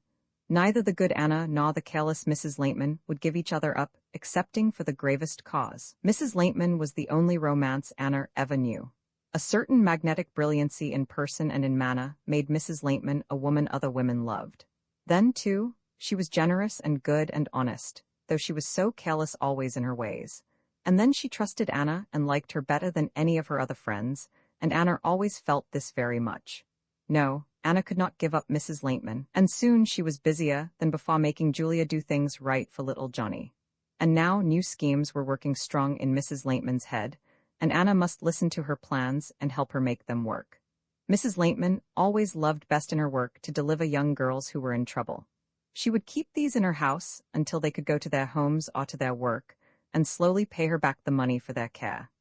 Neither the good Anna nor the careless Mrs. Laintman would give each other up, excepting for the gravest cause. Mrs. Laintman was the only romance Anna ever knew. A certain magnetic brilliancy in person and in manner made Mrs. Laintman a woman other women loved. Then, too, She was generous and good and honest, though she was so careless always in her ways. And then she trusted Anna and liked her better than any of her other friends, and Anna always felt this very much. No, Anna could not give up Mrs. Laintman, and soon she was busier than before making Julia do things right for little Johnny. And now new schemes were working strong in Mrs. Laintman's head, and Anna must listen to her plans and help her make them work. Mrs. Laintman always loved best in her work to deliver young girls who were in trouble. She would keep these in her house until they could go to their homes or to their work, and slowly pay her back the money for their care.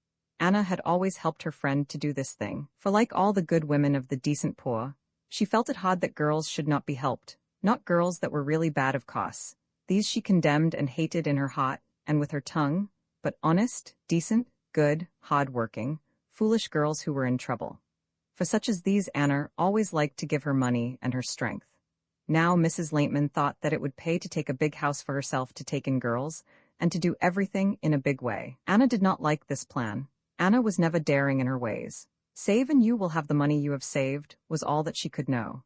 Anna had always helped her friend to do this thing, for like all the good women of the decent poor, she felt it hard that girls should not be helped, not girls that were really bad of course. These she condemned and hated in her heart and with her tongue, but honest, decent, good, hard-working, foolish girls who were in trouble. For such as these Anna always liked to give her money and her strength. Now Mrs. Laintman thought that it would pay to take a big house for herself to take in girls, and to do everything in a big way. Anna did not like this plan. Anna was never daring in her ways. Save and you will have the money you have saved, was all that she could know.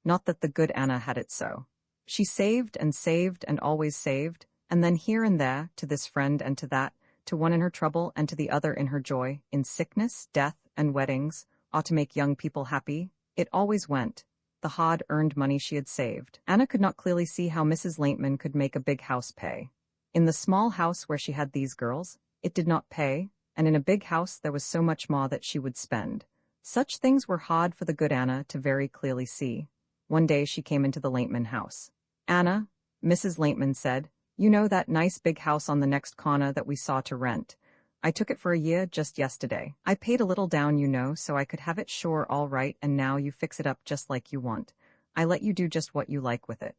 Not that the good Anna had it so. She saved and always saved, and then here and there, to this friend and to that, to one in her trouble and to the other in her joy, in sickness, death, and weddings, or to make young people happy, it always went. The hard-earned money she had saved. Anna could not clearly see how Mrs. Laintman could make a big house pay. In the small house where she had these girls, it did not pay, and in a big house there was so much more that she would spend. Such things were hard for the good Anna to very clearly see. One day she came into the Laintman house. "Anna," Mrs. Laintman said, "you know that nice big house on the next corner that we saw to rent? I took it for a year just yesterday. I paid a little down, you know, so I could have it sure all right, and now you fix it up just like you want. I let you do just what you like with it."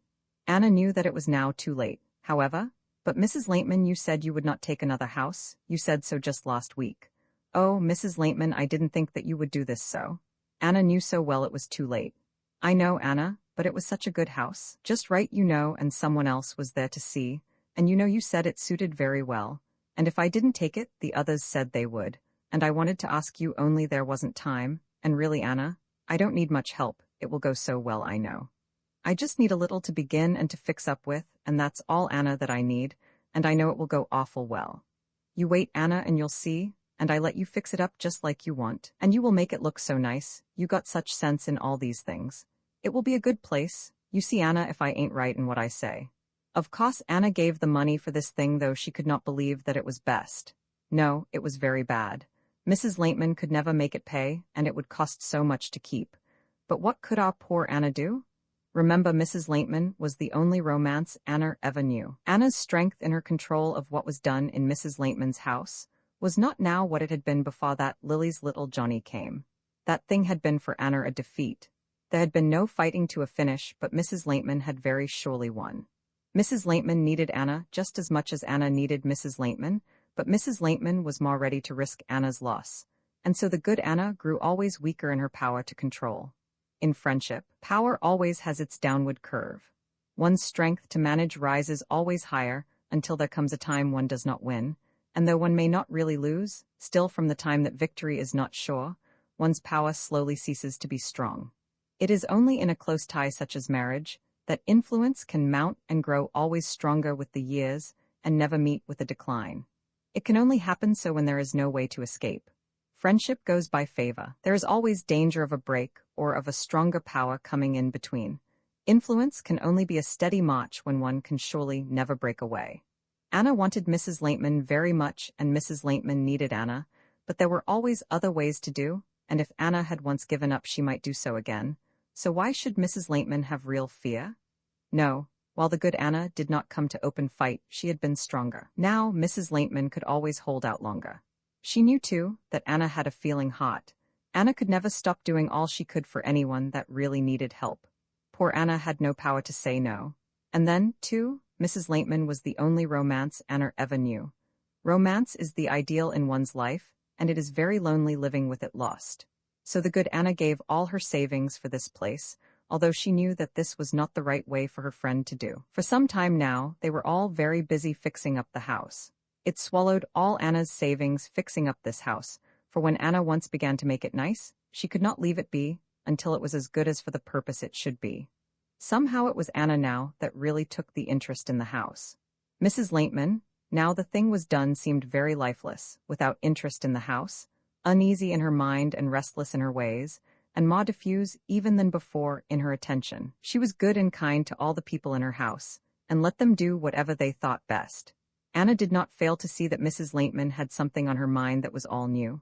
Anna knew that it was now too late, however. "But Mrs. Laintman, you said you would not take another house. You said so just last week." "Oh, Mrs. Laintman, I didn't think that you would do this so." Anna knew so well it was too late. "I know, Anna, but it was such a good house. Just right, you know, and someone else was there to see, and you know you said it suited very well. And if I didn't take it, the others said they would. And I wanted to ask you only there wasn't time, and really, Anna, I don't need much help, it will go so well, I know. I just need a little to begin and to fix up with, and that's all, Anna, that I need, and I know it will go awful well. You wait, Anna, and you'll see, and I let you fix it up just like you want, and you will make it look so nice. You got such sense in all these things. It will be a good place. You see, Anna, if I ain't right in what I say." Of course, Anna gave the money for this thing, though she could not believe that it was best. No, it was very bad. Mrs. Laintman could never make it pay, and it would cost so much to keep. But what could our poor Anna do? Remember, Mrs. Laintman was the only romance Anna ever knew. Anna's strength in her control of what was done in Mrs. Laintman's house was not now what it had been before that Lily's little Johnny came. That thing had been for Anna a defeat. There had been no fighting to a finish, but Mrs. Laintman had very surely won. Mrs. Laintman needed Anna just as much as Anna needed Mrs. Laintman, but Mrs. Laintman was more ready to risk Anna's loss, and so the good Anna grew always weaker in her power to control. In friendship, power always has its downward curve. One's strength to manage rises always higher until there comes a time one does not win, and though one may not really lose, still from the time that victory is not sure, one's power slowly ceases to be strong. It is only in a close tie such as marriage that influence can mount and grow always stronger with the years and never meet with a decline. It can only happen so when there is no way to escape. Friendship goes by favor. There is always danger of a break or of a stronger power coming in between. Influence can only be a steady march when one can surely never break away. Anna wanted Mrs. Laintman very much, and Mrs. Laintman needed Anna, but there were always other ways to do, and if Anna had once given up she might do so again. So why should Mrs. Laintman have real fear? No, while the good Anna did not come to open fight, she had been stronger. Now Mrs. Laintman could always hold out longer. She knew, too, that Anna had a feeling hot. Anna could never stop doing all she could for anyone that really needed help. Poor Anna had no power to say no. And then, too, Mrs. Laintman was the only romance Anna ever knew. Romance is the ideal in one's life, and it is very lonely living with it lost. So the good Anna gave all her savings for this place, although she knew that this was not the right way for her friend to do. For some time now, they were all very busy fixing up the house. It swallowed all Anna's savings fixing up this house, for when Anna once began to make it nice, she could not leave it be until it was as good as for the purpose it should be. Somehow it was Anna now that really took the interest in the house. Mrs. Laintman, now the thing was done, seemed very lifeless, without interest in the house, uneasy in her mind and restless in her ways, and more diffuse even than before in her attention. She was good and kind to all the people in her house, and let them do whatever they thought best. Anna did not fail to see that Mrs. Laintman had something on her mind that was all new.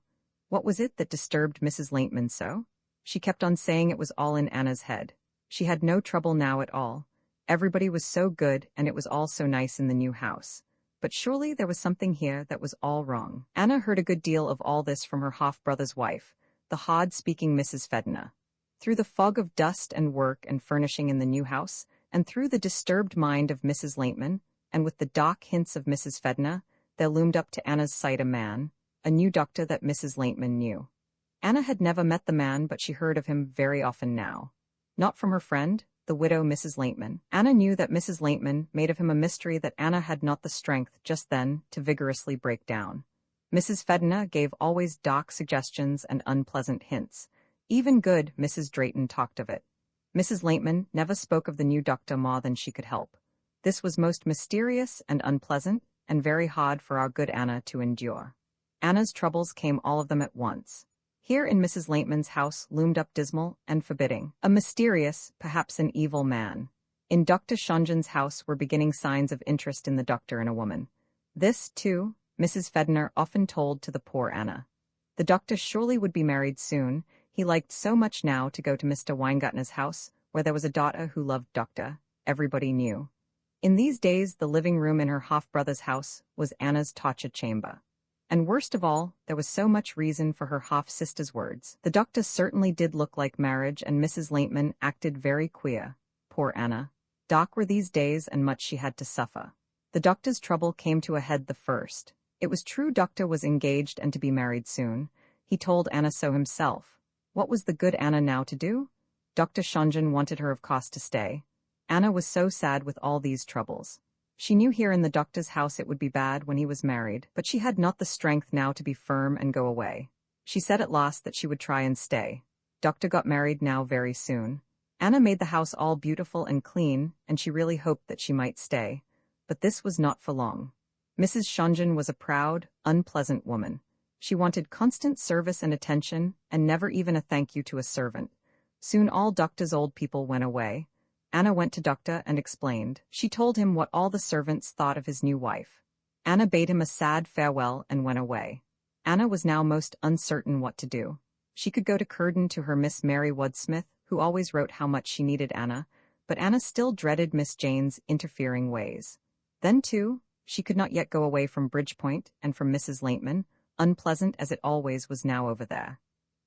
What was it that disturbed Mrs. Laintman so? She kept on saying it was all in Anna's head. She had no trouble now at all. Everybody was so good and it was all so nice in the new house. But surely there was something here that was all wrong. Anna heard a good deal of all this from her half-brother's wife, the hard-speaking Mrs. Fedner. Through the fog of dust and work and furnishing in the new house, and through the disturbed mind of Mrs. Laintman, and with the dark hints of Mrs. Fedner, there loomed up to Anna's sight a man, a new doctor that Mrs. Laintman knew. Anna had never met the man, but she heard of him very often now. Not from her friend, the widow Mrs. Laintman. Anna knew that Mrs. Laintman made of him a mystery that Anna had not the strength just then to vigorously break down. Mrs. Fedner gave always dark suggestions and unpleasant hints. Even good Mrs. Drayton talked of it. Mrs. Laintman never spoke of the new doctor more than she could help. This was most mysterious and unpleasant, and very hard for our good Anna to endure. Anna's troubles came all of them at once. Here in Mrs. Laintman's house loomed up dismal and forbidding, a mysterious, perhaps an evil man. In Dr. Shongen's house were beginning signs of interest in the doctor and a woman. This, too, Mrs. Fedner often told to the poor Anna. The doctor surely would be married soon. He liked so much now to go to Mr. Weingartner's house, where there was a daughter who loved Doctor, everybody knew. In these days the living room in her half-brother's house was Anna's torture chamber. And worst of all, there was so much reason for her half-sister's words. The doctor certainly did look like marriage, and Mrs. Laintman acted very queer. Poor Anna. Dark were these days, and much she had to suffer. The doctor's trouble came to a head the first. It was true Doctor was engaged and to be married soon. He told Anna so himself. What was the good Anna now to do? Dr. Shongen wanted her of course to stay. Anna was so sad with all these troubles. She knew here in the doctor's house it would be bad when he was married, but she had not the strength now to be firm and go away. She said at last that she would try and stay. Doctor got married now very soon. Anna made the house all beautiful and clean, and she really hoped that she might stay. But this was not for long. Mrs. Shongen was a proud, unpleasant woman. She wanted constant service and attention, and never even a thank you to a servant. Soon all Doctor's old people went away. Anna went to Doctor and explained. She told him what all the servants thought of his new wife. Anna bade him a sad farewell and went away. Anna was now most uncertain what to do. She could go to Curden to her Miss Mary Wadsmith, who always wrote how much she needed Anna, but Anna still dreaded Miss Jane's interfering ways. Then, too, she could not yet go away from Bridgepoint and from Mrs. Laintman, unpleasant as it always was now over there.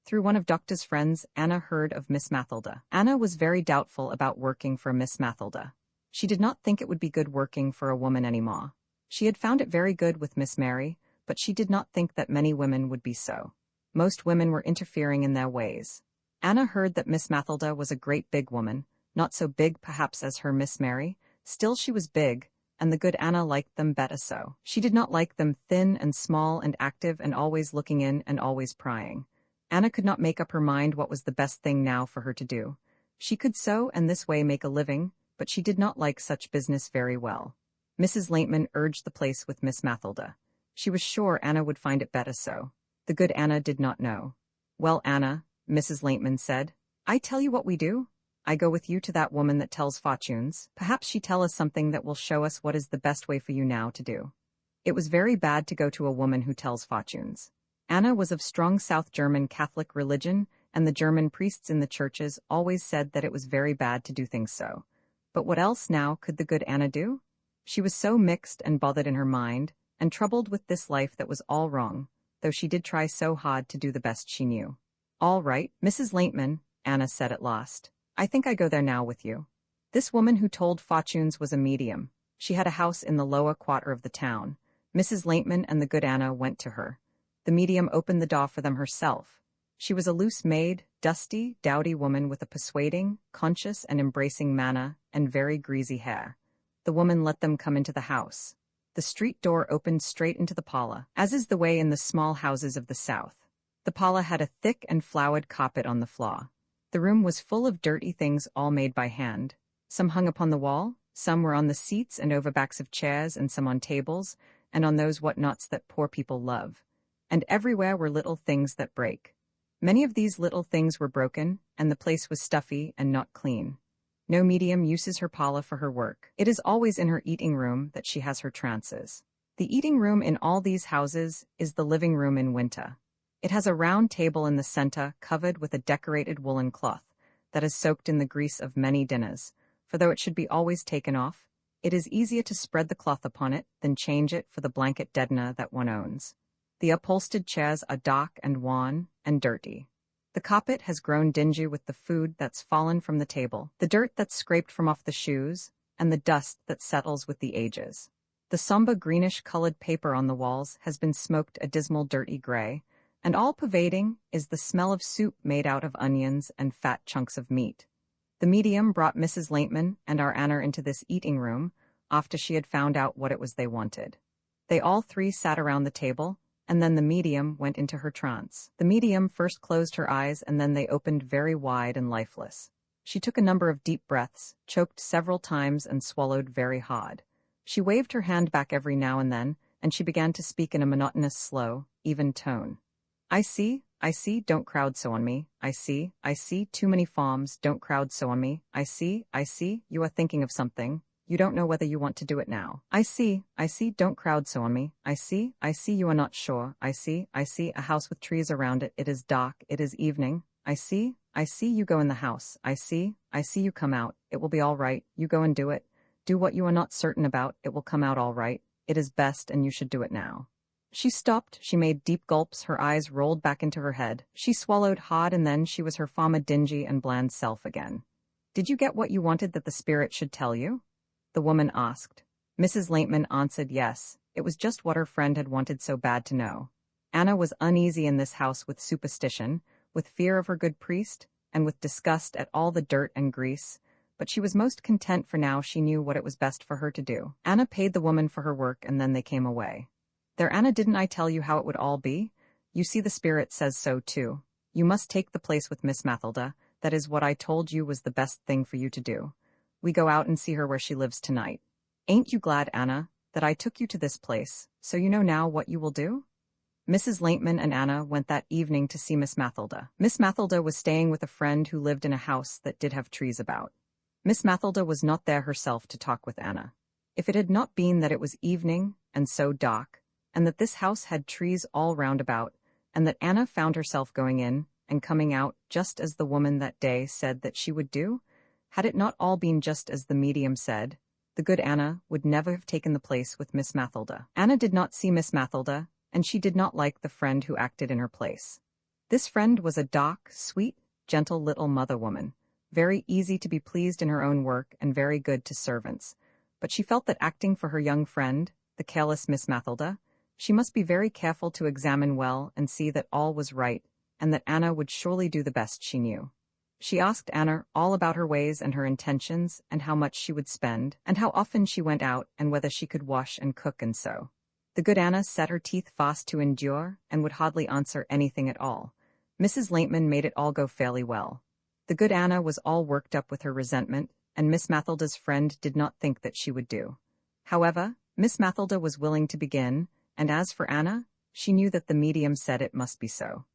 Through one of Doctor's friends, Anna heard of Miss Mathilda. Anna was very doubtful about working for Miss Mathilda. She did not think it would be good working for a woman any more. She had found it very good with Miss Mary, but she did not think that many women would be so. Most women were interfering in their ways. Anna heard that Miss Mathilda was a great big woman, not so big perhaps as her Miss Mary, still she was big, and the good Anna liked them better so. She did not like them thin and small and active and always looking in and always prying. Anna could not make up her mind what was the best thing now for her to do. She could sew and this way make a living, but she did not like such business very well. Mrs. Laintman urged the place with Miss Mathilda. She was sure Anna would find it better so. The good Anna did not know. Well, Anna, Mrs. Laintman said, I tell you what we do. I go with you to that woman that tells fortunes. Perhaps she tell us something that will show us what is the best way for you now to do. It was very bad to go to a woman who tells fortunes. Anna was of strong South German Catholic religion, and the German priests in the churches always said that it was very bad to do things so. But what else now could the good Anna do? She was so mixed and bothered in her mind, and troubled with this life that was all wrong, though she did try so hard to do the best she knew. All right, Mrs. Laintman, Anna said at last. I think I go there now with you. This woman who told fortunes was a medium. She had a house in the lower quarter of the town. Mrs. Laintman and the good Anna went to her. The medium opened the door for them herself. She was a loose-made, dusty, dowdy woman with a persuading, conscious and embracing manner and very greasy hair. The woman let them come into the house. The street door opened straight into the parlor, as is the way in the small houses of the South. The parlor had a thick and flowered carpet on the floor. The room was full of dirty things all made by hand. Some hung upon the wall, some were on the seats and over backs of chairs, and some on tables, and on those whatnots that poor people love. And everywhere were little things that break. Many of these little things were broken, and the place was stuffy and not clean. No medium uses her parlor for her work. It is always in her eating room that she has her trances. The eating room in all these houses is the living room in winter. It has a round table in the center covered with a decorated woolen cloth that is soaked in the grease of many dinners, for though it should be always taken off, it is easier to spread the cloth upon it than change it for the blanket deadener that one owns. The upholstered chairs are dark and wan and dirty. The carpet has grown dingy with the food that's fallen from the table, the dirt that's scraped from off the shoes, and the dust that settles with the ages. The somber greenish-colored paper on the walls has been smoked a dismal dirty gray, and all pervading is the smell of soup made out of onions and fat chunks of meat. The medium brought Mrs. Laintman and our Anna into this eating room after she had found out what it was they wanted. They all three sat around the table, and then the medium went into her trance. The medium first closed her eyes, and then they opened very wide and lifeless. She took a number of deep breaths, choked several times, and swallowed very hard. She waved her hand back every now and then, and she began to speak in a monotonous, slow, even tone. I see, don't crowd so on me. I see, too many farms, don't crowd so on me. I see, you are thinking of something. You don't know whether you want to do it now. I see, don't crowd so on me. I see, you are not sure. I see, a house with trees around it. It is dark, it is evening. I see, you go in the house. I see, you come out. It will be all right. You go and do it. Do what you are not certain about. It will come out all right. It is best, and you should do it now. She stopped, she made deep gulps, her eyes rolled back into her head. She swallowed hard, and then she was her former dingy and bland self again. Did you get what you wanted that the spirit should tell you? The woman asked. Mrs. Laintman answered yes. It was just what her friend had wanted so bad to know. Anna was uneasy in this house with superstition, with fear of her good priest, and with disgust at all the dirt and grease, but she was most content, for now she knew what it was best for her to do. Anna paid the woman for her work, and then they came away. There, Anna, didn't I tell you how it would all be? You see, the spirit says so too. You must take the place with Miss Mathilda. That is what I told you was the best thing for you to do. We go out and see her where she lives tonight. Ain't you glad, Anna, that I took you to this place, so you know now what you will do? Mrs. Laintman and Anna went that evening to see Miss Mathilda. Miss Mathilda was staying with a friend who lived in a house that did have trees about. Miss Mathilda was not there herself to talk with Anna. If it had not been that it was evening and so dark, and that this house had trees all round about, and that Anna found herself going in and coming out just as the woman that day said that she would do, had it not all been just as the medium said, the good Anna would never have taken the place with Miss Mathilda. Anna did not see Miss Mathilda, and she did not like the friend who acted in her place. This friend was a dark, sweet, gentle little mother woman, very easy to be pleased in her own work and very good to servants, but she felt that acting for her young friend, the careless Miss Mathilda, she must be very careful to examine well and see that all was right, and that Anna would surely do the best she knew. She asked Anna all about her ways and her intentions, and how much she would spend, and how often she went out, and whether she could wash and cook and sew. The good Anna set her teeth fast to endure, and would hardly answer anything at all. Mrs. Laintman made it all go fairly well. The good Anna was all worked up with her resentment, and Miss Mathilda's friend did not think that she would do. However, Miss Mathilda was willing to begin, and as for Anna, she knew that the medium said it must be so.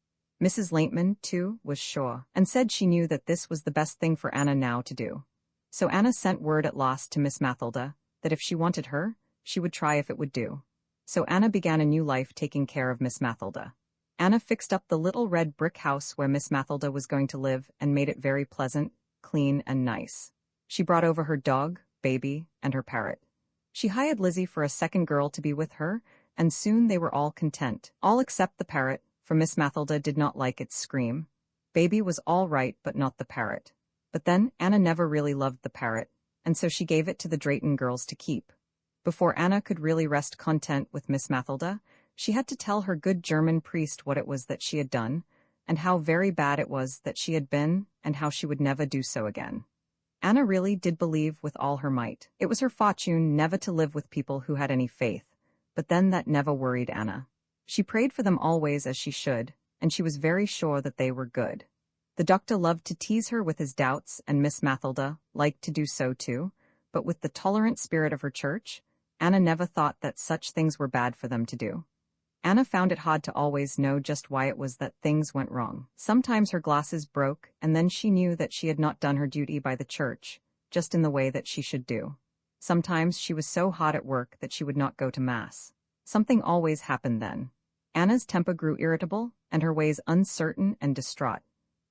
Mrs. Laintman, too, was sure, and said she knew that this was the best thing for Anna now to do. So Anna sent word at last to Miss Mathilda that if she wanted her, she would try if it would do. So Anna began a new life taking care of Miss Mathilda. Anna fixed up the little red brick house where Miss Mathilda was going to live and made it very pleasant, clean, and nice. She brought over her dog, Baby, and her parrot. She hired Lizzie for a second girl to be with her, and soon they were all content, all except the parrot, for Miss Mathilda did not like its scream. Baby was all right, but not the parrot. But then Anna never really loved the parrot, and so she gave it to the Drayton girls to keep. Before Anna could really rest content with Miss Mathilda, she had to tell her good German priest what it was that she had done, and how very bad it was that she had been, and how she would never do so again. Anna really did believe with all her might. It was her fortune never to live with people who had any faith, but then that never worried Anna. She prayed for them always as she should, and she was very sure that they were good. The doctor loved to tease her with his doubts, and Miss Mathilda liked to do so too, but with the tolerant spirit of her church, Anna never thought that such things were bad for them to do. Anna found it hard to always know just why it was that things went wrong. Sometimes her glasses broke, and then she knew that she had not done her duty by the church, just in the way that she should do. Sometimes she was so hot at work that she would not go to Mass. Something always happened then. Anna's temper grew irritable, and her ways uncertain and distraught.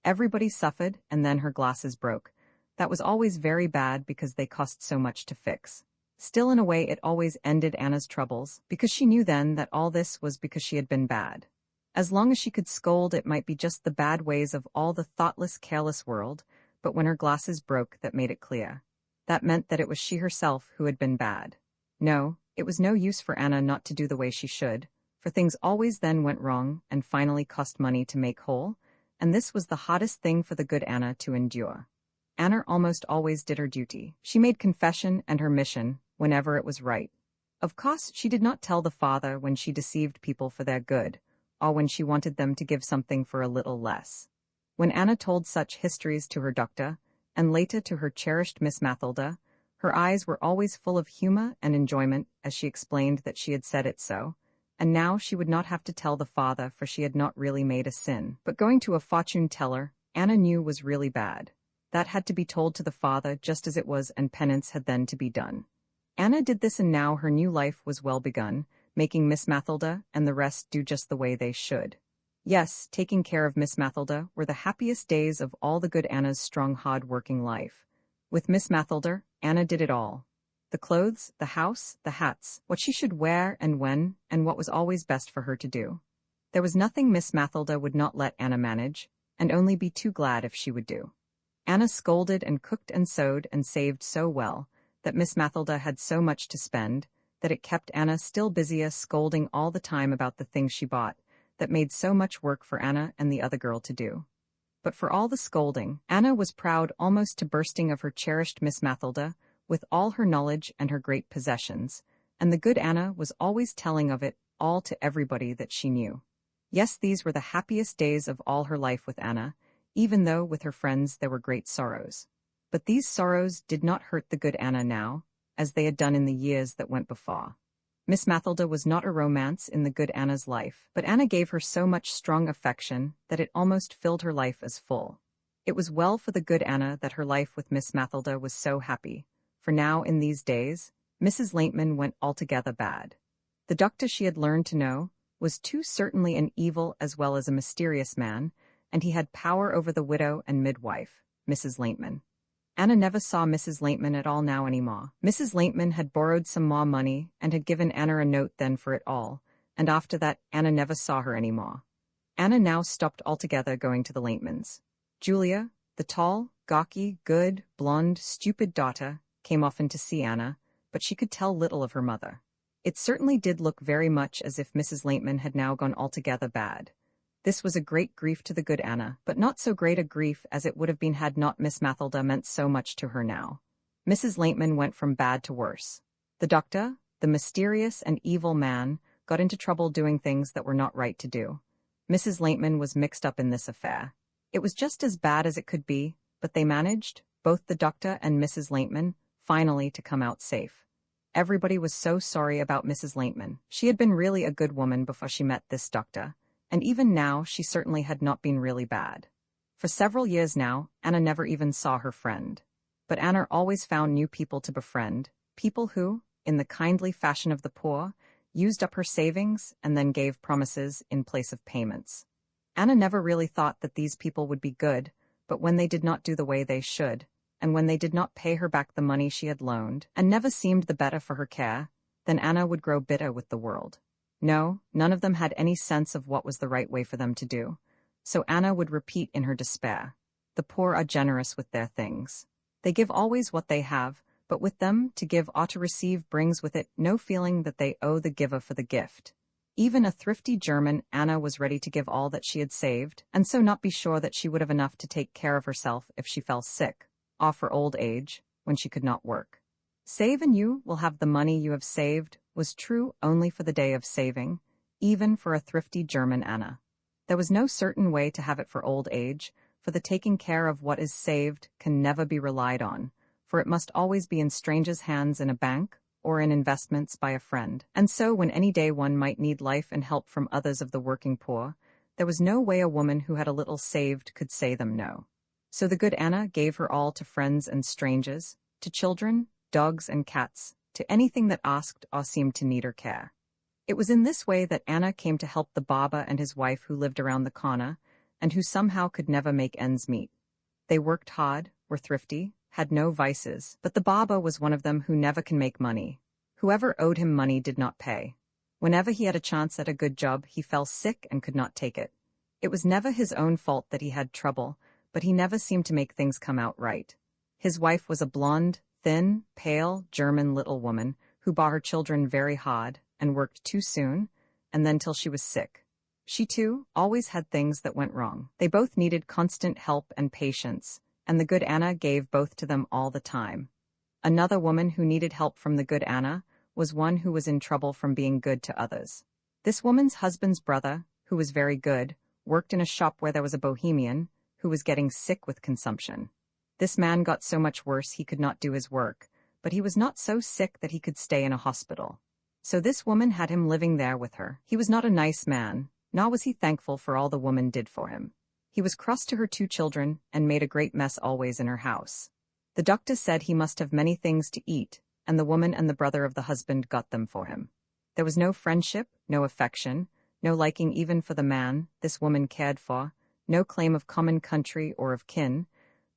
Everybody suffered, and then her glasses broke. That was always very bad because they cost so much to fix. Still, in a way, it always ended Anna's troubles, because she knew then that all this was because she had been bad. As long as she could scold, it might be just the bad ways of all the thoughtless, careless world, but when her glasses broke, that made it clear. That meant that it was she herself who had been bad. No, it was no use for Anna not to do the way she should, for things always then went wrong and finally cost money to make whole, and this was the hardest thing for the good Anna to endure. Anna almost always did her duty. She made confession and her mission whenever it was right. Of course, she did not tell the father when she deceived people for their good, or when she wanted them to give something for a little less. When Anna told such histories to her doctor, and later to her cherished Miss Mathilda, her eyes were always full of humor and enjoyment as she explained that she had said it so, and now she would not have to tell the father, for she had not really made a sin. But going to a fortune teller, Anna knew was really bad. That had to be told to the father just as it was, and penance had then to be done. Anna did this, and now her new life was well begun, making Miss Mathilda and the rest do just the way they should. Yes, taking care of Miss Mathilda were the happiest days of all the good Anna's strong, hard-working life. With Miss Mathilda, Anna did it all. The clothes, the house, the hats, what she should wear and when, and what was always best for her to do. There was nothing Miss Mathilda would not let Anna manage, and only be too glad if she would do. Anna scolded and cooked and sewed and saved so well that Miss Mathilda had so much to spend that it kept Anna still busier scolding all the time about the things she bought that made so much work for Anna and the other girl to do. But for all the scolding, Anna was proud almost to bursting of her cherished Miss Mathilda, with all her knowledge and her great possessions, and the good Anna was always telling of it all to everybody that she knew. Yes, these were the happiest days of all her life with Anna, even though with her friends there were great sorrows. But these sorrows did not hurt the good Anna now, as they had done in the years that went before. Miss Mathilda was not a romance in the good Anna's life, but Anna gave her so much strong affection that it almost filled her life as full. It was well for the good Anna that her life with Miss Mathilda was so happy, for now in these days, Mrs. Laintman went altogether bad. The doctor she had learned to know was too certainly an evil as well as a mysterious man, and he had power over the widow and midwife, Mrs. Laintman. Anna never saw Mrs. Laintman at all now anymore. Mrs. Laintman had borrowed some more money and had given Anna a note then for it all, and after that Anna never saw her anymore. Anna now stopped altogether going to the Laintmans. Julia, the tall, gawky, good, blonde, stupid daughter, came often to see Anna, but she could tell little of her mother. It certainly did look very much as if Mrs. Laintman had now gone altogether bad. This was a great grief to the good Anna, but not so great a grief as it would have been had not Miss Mathilda meant so much to her now. Mrs. Laintman went from bad to worse. The doctor, the mysterious and evil man, got into trouble doing things that were not right to do. Mrs. Laintman was mixed up in this affair. It was just as bad as it could be, but they managed, both the doctor and Mrs. Laintman, finally to come out safe. Everybody was so sorry about Mrs. Laintman. She had been really a good woman before she met this doctor, and even now she certainly had not been really bad. For several years now, Anna never even saw her friend. But Anna always found new people to befriend, people who, in the kindly fashion of the poor, used up her savings and then gave promises in place of payments. Anna never really thought that these people would be good, but when they did not do the way they should, and when they did not pay her back the money she had loaned, and never seemed the better for her care, then Anna would grow bitter with the world. No, none of them had any sense of what was the right way for them to do. So Anna would repeat in her despair, "The poor are generous with their things. They give always what they have, but with them to give or to receive brings with it no feeling that they owe the giver for the gift." Even a thrifty German, Anna was ready to give all that she had saved, and so not be sure that she would have enough to take care of herself if she fell sick, or for old age, when she could not work. Save and you will have the money you have saved was true only for the day of saving, even for a thrifty German Anna. There was no certain way to have it for old age, for the taking care of what is saved can never be relied on, for it must always be in strangers' hands in a bank or in investments by a friend. And so when any day one might need life and help from others of the working poor, there was no way a woman who had a little saved could say them no. So the good Anna gave her all to friends and strangers, to children, dogs and cats, to anything that asked or seemed to need her care. It was in this way that Anna came to help the Baba and his wife who lived around the corner, and who somehow could never make ends meet. They worked hard, were thrifty, had no vices, but the Baba was one of them who never can make money. Whoever owed him money did not pay. Whenever he had a chance at a good job, he fell sick and could not take it. It was never his own fault that he had trouble, but he never seemed to make things come out right. His wife was a blonde, thin, pale, German little woman who bore her children very hard and worked too soon, and then till she was sick. She, too, always had things that went wrong. They both needed constant help and patience, and the good Anna gave both to them all the time. Another woman who needed help from the good Anna was one who was in trouble from being good to others. This woman's husband's brother, who was very good, worked in a shop where there was a bohemian who was getting sick with consumption. This man got so much worse he could not do his work, but he was not so sick that he could stay in a hospital. So this woman had him living there with her. He was not a nice man, nor was he thankful for all the woman did for him. He was cross to her 2 children and made a great mess always in her house. The doctor said he must have many things to eat, and the woman and the brother of the husband got them for him. There was no friendship, no affection, no liking even for the man this woman cared for, no claim of common country or of kin,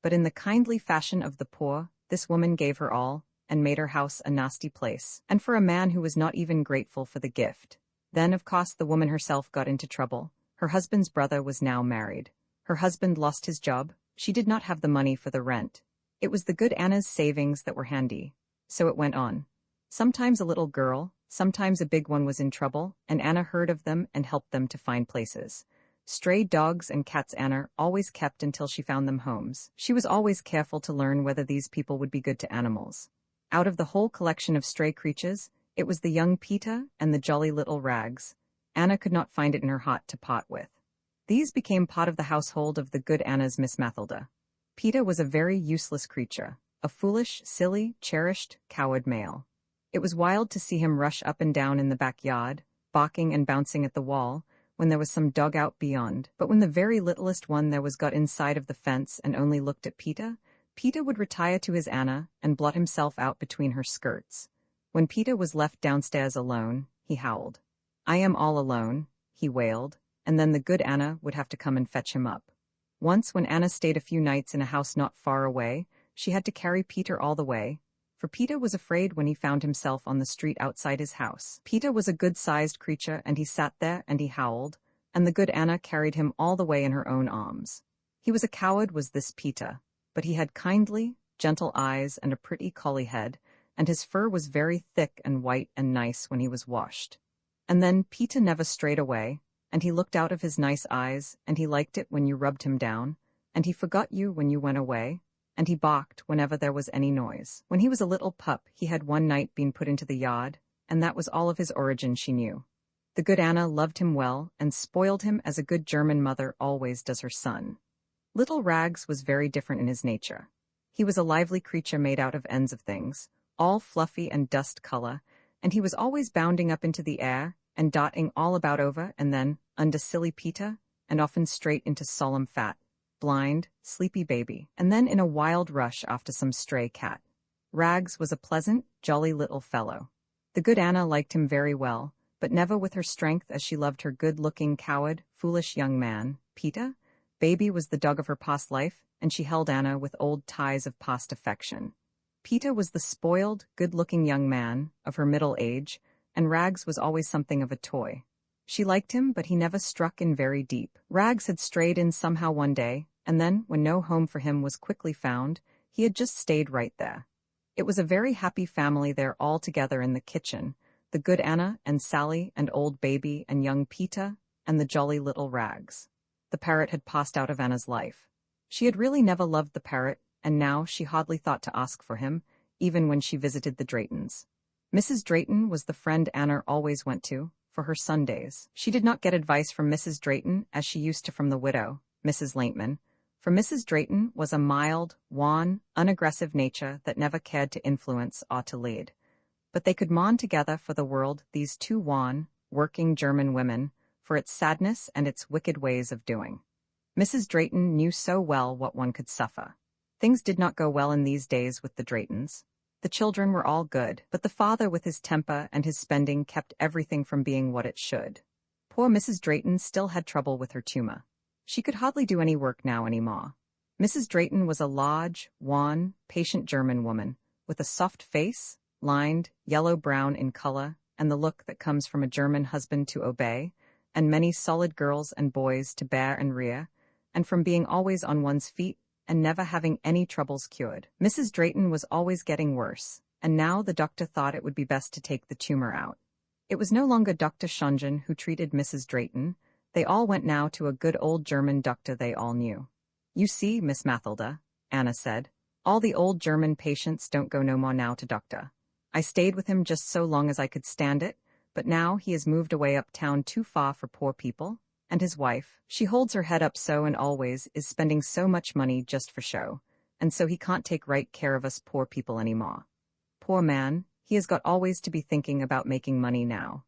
but in the kindly fashion of the poor, this woman gave her all, and made her house a nasty place, and for a man who was not even grateful for the gift. Then, of course, the woman herself got into trouble. Her husband's brother was now married. Her husband lost his job. She did not have the money for the rent. It was the good Anna's savings that were handy. So it went on. Sometimes a little girl, sometimes a big one was in trouble, and Anna heard of them and helped them to find places. Stray dogs and cats Anna always kept until she found them homes. She was always careful to learn whether these people would be good to animals. Out of the whole collection of stray creatures, it was the young Peter and the jolly little Rags. Anna could not find it in her heart to part with. These became part of the household of the good Anna's Miss Mathilda. Peter was a very useless creature, a foolish, silly, cherished, coward male. It was wild to see him rush up and down in the backyard, barking and bouncing at the wall, when there was some dog out beyond. But when the very littlest one there was got inside of the fence and only looked at Peter, Peter would retire to his Anna and blot himself out between her skirts. When Peter was left downstairs alone, he howled. "I am all alone," he wailed, and then the good Anna would have to come and fetch him up. Once, when Anna stayed a few nights in a house not far away, she had to carry Peter all the way, for Peter was afraid when he found himself on the street outside his house. Peter was a good-sized creature, and he sat there and he howled, and the good Anna carried him all the way in her own arms. He was a coward, was this Peter, but he had kindly, gentle eyes and a pretty collie head, and his fur was very thick and white and nice when he was washed. And then Peter never strayed away, and he looked out of his nice eyes, and he liked it when you rubbed him down, and he forgot you when you went away, and he barked whenever there was any noise. When he was a little pup, he had one night been put into the yard, and that was all of his origin she knew. The good Anna loved him well, and spoiled him as a good German mother always does her son. Little Rags was very different in his nature. He was a lively creature made out of ends of things, all fluffy and dust color, and he was always bounding up into the air, and dotting all about over and then under silly Peter, and often straight into solemn fat, blind, sleepy baby, and then in a wild rush after some stray cat. Rags was a pleasant, jolly little fellow. The good Anna liked him very well, but never with her strength as she loved her good-looking, coward, foolish young man, Peter. Baby was the dog of her past life, and she held Anna with old ties of past affection. Peter was the spoiled, good-looking young man of her middle age, and Rags was always something of a toy. She liked him, but he never struck in very deep. Rags had strayed in somehow one day, and then, when no home for him was quickly found, he had just stayed right there. It was a very happy family there all together in the kitchen, the good Anna and Sally and old baby and young Peter and the jolly little Rags. The parrot had passed out of Anna's life. She had really never loved the parrot, and now she hardly thought to ask for him, even when she visited the Draytons. Mrs. Drayton was the friend Anna always went to for her Sundays. She did not get advice from Mrs. Drayton as she used to from the widow, Mrs. Laintman, For Mrs. Drayton was a mild, wan, unaggressive nature that never cared to influence or to lead. But they could mourn together for the world, these two wan, working German women, for its sadness and its wicked ways of doing. Mrs. Drayton knew so well what one could suffer. Things did not go well in these days with the Draytons. The children were all good, but the father with his temper and his spending kept everything from being what it should. Poor Mrs. Drayton still had trouble with her tumor. She could hardly do any work now anymore. Mrs. Drayton was a large, wan, patient German woman, with a soft face, lined, yellow-brown in color, and the look that comes from a German husband to obey, and many solid girls and boys to bear and rear, and from being always on one's feet and never having any troubles cured. Mrs. Drayton was always getting worse, and now the doctor thought it would be best to take the tumor out. It was no longer Dr. Schongen who treated Mrs. Drayton. They all went now to a good old German doctor they all knew. "You see, Miss Mathilda," Anna said, "all the old German patients don't go no more now to doctor. I stayed with him just so long as I could stand it, but now he has moved away uptown too far for poor people, and his wife, she holds her head up so and always is spending so much money just for show, and so he can't take right care of us poor people anymore. Poor man, he has got always to be thinking about making money now.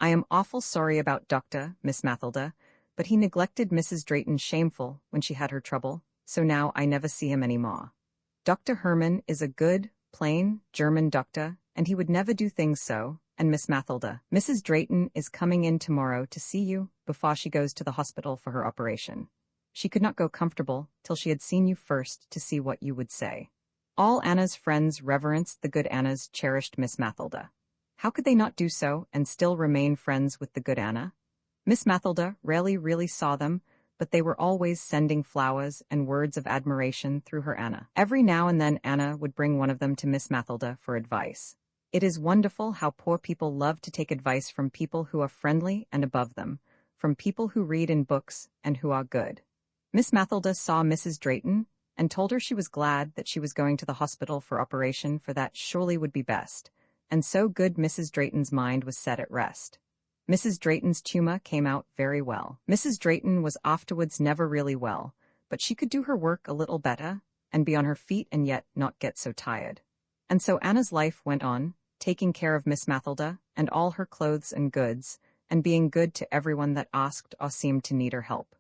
I am awful sorry about Doctor, Miss Mathilda, but he neglected Mrs. Drayton shameful when she had her trouble, so now I never see him any more. Dr. Herman is a good, plain, German doctor, and he would never do things so, and Miss Mathilda, Mrs. Drayton is coming in tomorrow to see you before she goes to the hospital for her operation. She could not go comfortable till she had seen you first to see what you would say." All Anna's friends reverenced the good Anna's cherished Miss Mathilda. How could they not do so and still remain friends with the good Anna? Miss Mathilda rarely really saw them, but they were always sending flowers and words of admiration through her Anna. Every now and then Anna would bring one of them to Miss Mathilda for advice. It is wonderful how poor people love to take advice from people who are friendly and above them, from people who read in books and who are good. Miss Mathilda saw Mrs. Drayton and told her she was glad that she was going to the hospital for operation, for that surely would be best. And so good Mrs. Drayton's mind was set at rest. Mrs. Drayton's tumor came out very well. Mrs. Drayton was afterwards never really well, but she could do her work a little better, and be on her feet and yet not get so tired. And so Anna's life went on, taking care of Miss Mathilda and all her clothes and goods, and being good to everyone that asked or seemed to need her help.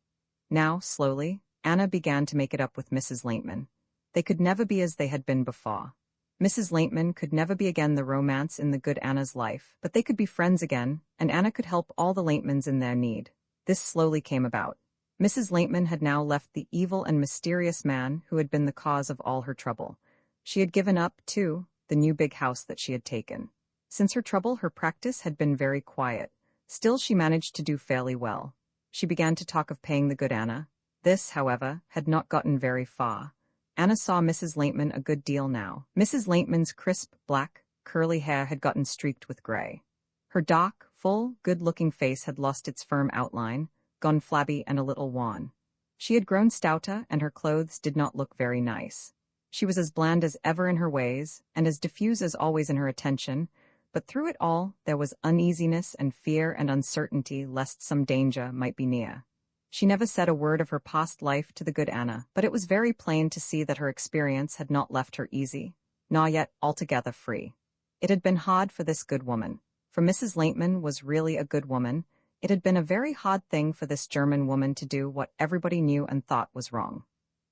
Now, slowly, Anna began to make it up with Mrs. Laintman. They could never be as they had been before. Mrs. Laintman could never be again the romance in the good Anna's life, but they could be friends again, and Anna could help all the Laintmans in their need. This slowly came about. Mrs. Laintman had now left the evil and mysterious man who had been the cause of all her trouble. She had given up, too, the new big house that she had taken. Since her trouble, her practice had been very quiet. Still, she managed to do fairly well. She began to talk of paying the good Anna. This, however, had not gotten very far. Anna saw Mrs. Laintman a good deal now. Mrs. Laintman's crisp, black, curly hair had gotten streaked with gray. Her dark, full, good-looking face had lost its firm outline, gone flabby and a little wan. She had grown stouter, and her clothes did not look very nice. She was as bland as ever in her ways, and as diffuse as always in her attention, but through it all there was uneasiness and fear and uncertainty lest some danger might be near. She never said a word of her past life to the good Anna, but it was very plain to see that her experience had not left her easy, nor yet altogether free. It had been hard for this good woman, for Mrs. Laintman was really a good woman. It had been a very hard thing for this German woman to do what everybody knew and thought was wrong.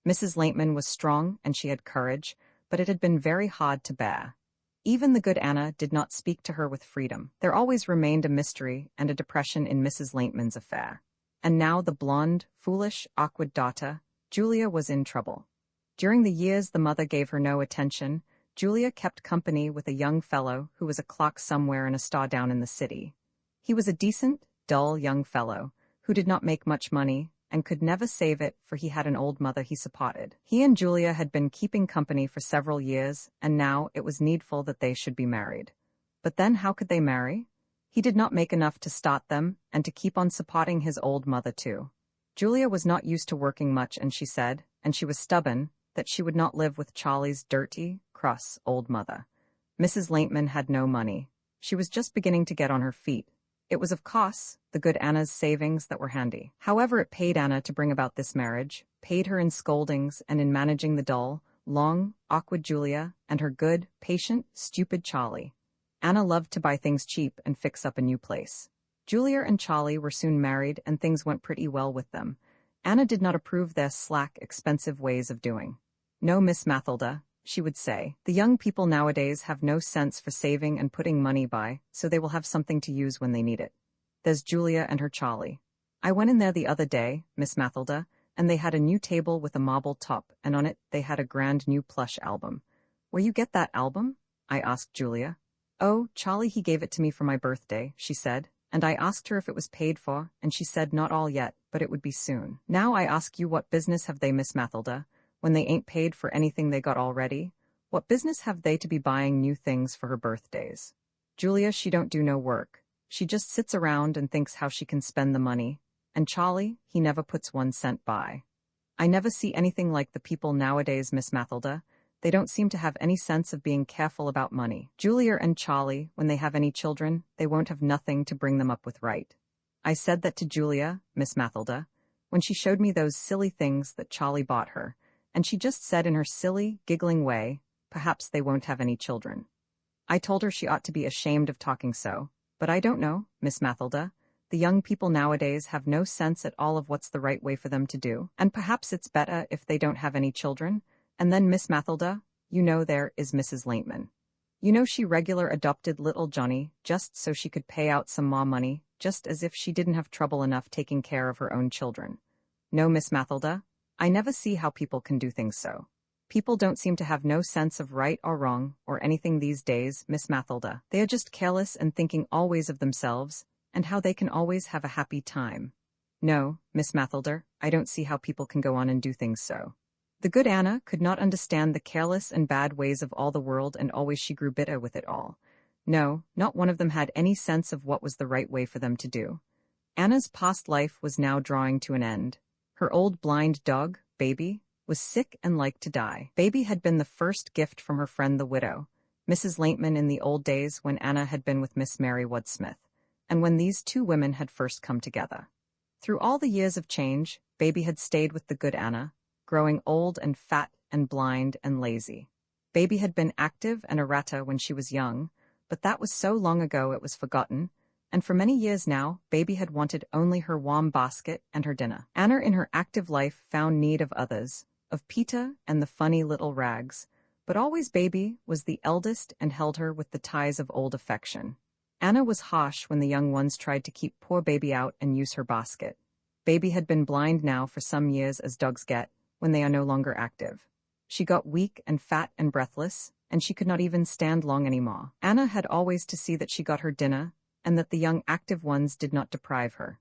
Mrs. Laintman was strong and she had courage, but it had been very hard to bear. Even the good Anna did not speak to her with freedom. There always remained a mystery and a depression in Mrs. Laintman's affair. And now the blonde, foolish, awkward daughter, Julia, was in trouble. During the years the mother gave her no attention, Julia kept company with a young fellow who was a clerk somewhere in a store down in the city. He was a decent, dull young fellow, who did not make much money, and could never save it, for he had an old mother he supported. He and Julia had been keeping company for several years, and now it was needful that they should be married. But then how could they marry? He did not make enough to start them, and to keep on supporting his old mother too. Julia was not used to working much, and she said, and she was stubborn, that she would not live with Charlie's dirty, cross, old mother. Mrs. Laintman had no money. She was just beginning to get on her feet. It was of course the good Anna's savings that were handy. However, it paid Anna to bring about this marriage, paid her in scoldings and in managing the dull, long, awkward Julia and her good, patient, stupid Charlie. Anna loved to buy things cheap and fix up a new place. Julia and Charlie were soon married and things went pretty well with them. Anna did not approve their slack, expensive ways of doing. "No, Miss Mathilda," she would say, "the young people nowadays have no sense for saving and putting money by, so they will have something to use when they need it. There's Julia and her Charlie. I went in there the other day, Miss Mathilda, and they had a new table with a marble top, and on it they had a grand new plush album." "Where you get that album?" I asked Julia. "Oh, Charlie, he gave it to me for my birthday," she said, and I asked her if it was paid for, and she said not all yet, but it would be soon. Now I ask you, what business have they, Miss Mathilda, when they ain't paid for anything they got already? What business have they to be buying new things for her birthdays? Julia, she don't do no work. She just sits around and thinks how she can spend the money, and Charlie, he never puts 1 cent by. I never see anything like the people nowadays, Miss Mathilda. They don't seem to have any sense of being careful about money. Julia and Charlie, when they have any children, they won't have nothing to bring them up with right. I said that to Julia, Miss Mathilda, when she showed me those silly things that Charlie bought her, and she just said in her silly, giggling way, "Perhaps they won't have any children." I told her she ought to be ashamed of talking so, but I don't know, Miss Mathilda. The young people nowadays have no sense at all of what's the right way for them to do, and perhaps it's better if they don't have any children. And then Miss Mathilda, you know there is Mrs. Laintman. You know she regular adopted little Johnny just so she could pay out some more money, just as if she didn't have trouble enough taking care of her own children. No, Miss Mathilda, I never see how people can do things so. People don't seem to have no sense of right or wrong or anything these days, Miss Mathilda. They are just careless and thinking always of themselves and how they can always have a happy time. No, Miss Mathilda, I don't see how people can go on and do things so. The good Anna could not understand the careless and bad ways of all the world, and always she grew bitter with it all. No, not one of them had any sense of what was the right way for them to do. Anna's past life was now drawing to an end. Her old blind dog, Baby, was sick and like to die. Baby had been the first gift from her friend the widow, Mrs. Laintman, in the old days when Anna had been with Miss Mary Woodsmith, and when these two women had first come together. Through all the years of change, Baby had stayed with the good Anna, growing old and fat and blind and lazy. Baby had been active and errata when she was young, but that was so long ago it was forgotten, and for many years now, Baby had wanted only her warm basket and her dinner. Anna in her active life found need of others, of Peta and the funny little Rags, but always Baby was the eldest and held her with the ties of old affection. Anna was harsh when the young ones tried to keep poor Baby out and use her basket. Baby had been blind now for some years, as dogs get when they are no longer active. She got weak and fat and breathless, and she could not even stand long anymore. Anna had always to see that she got her dinner, and that the young active ones did not deprive her.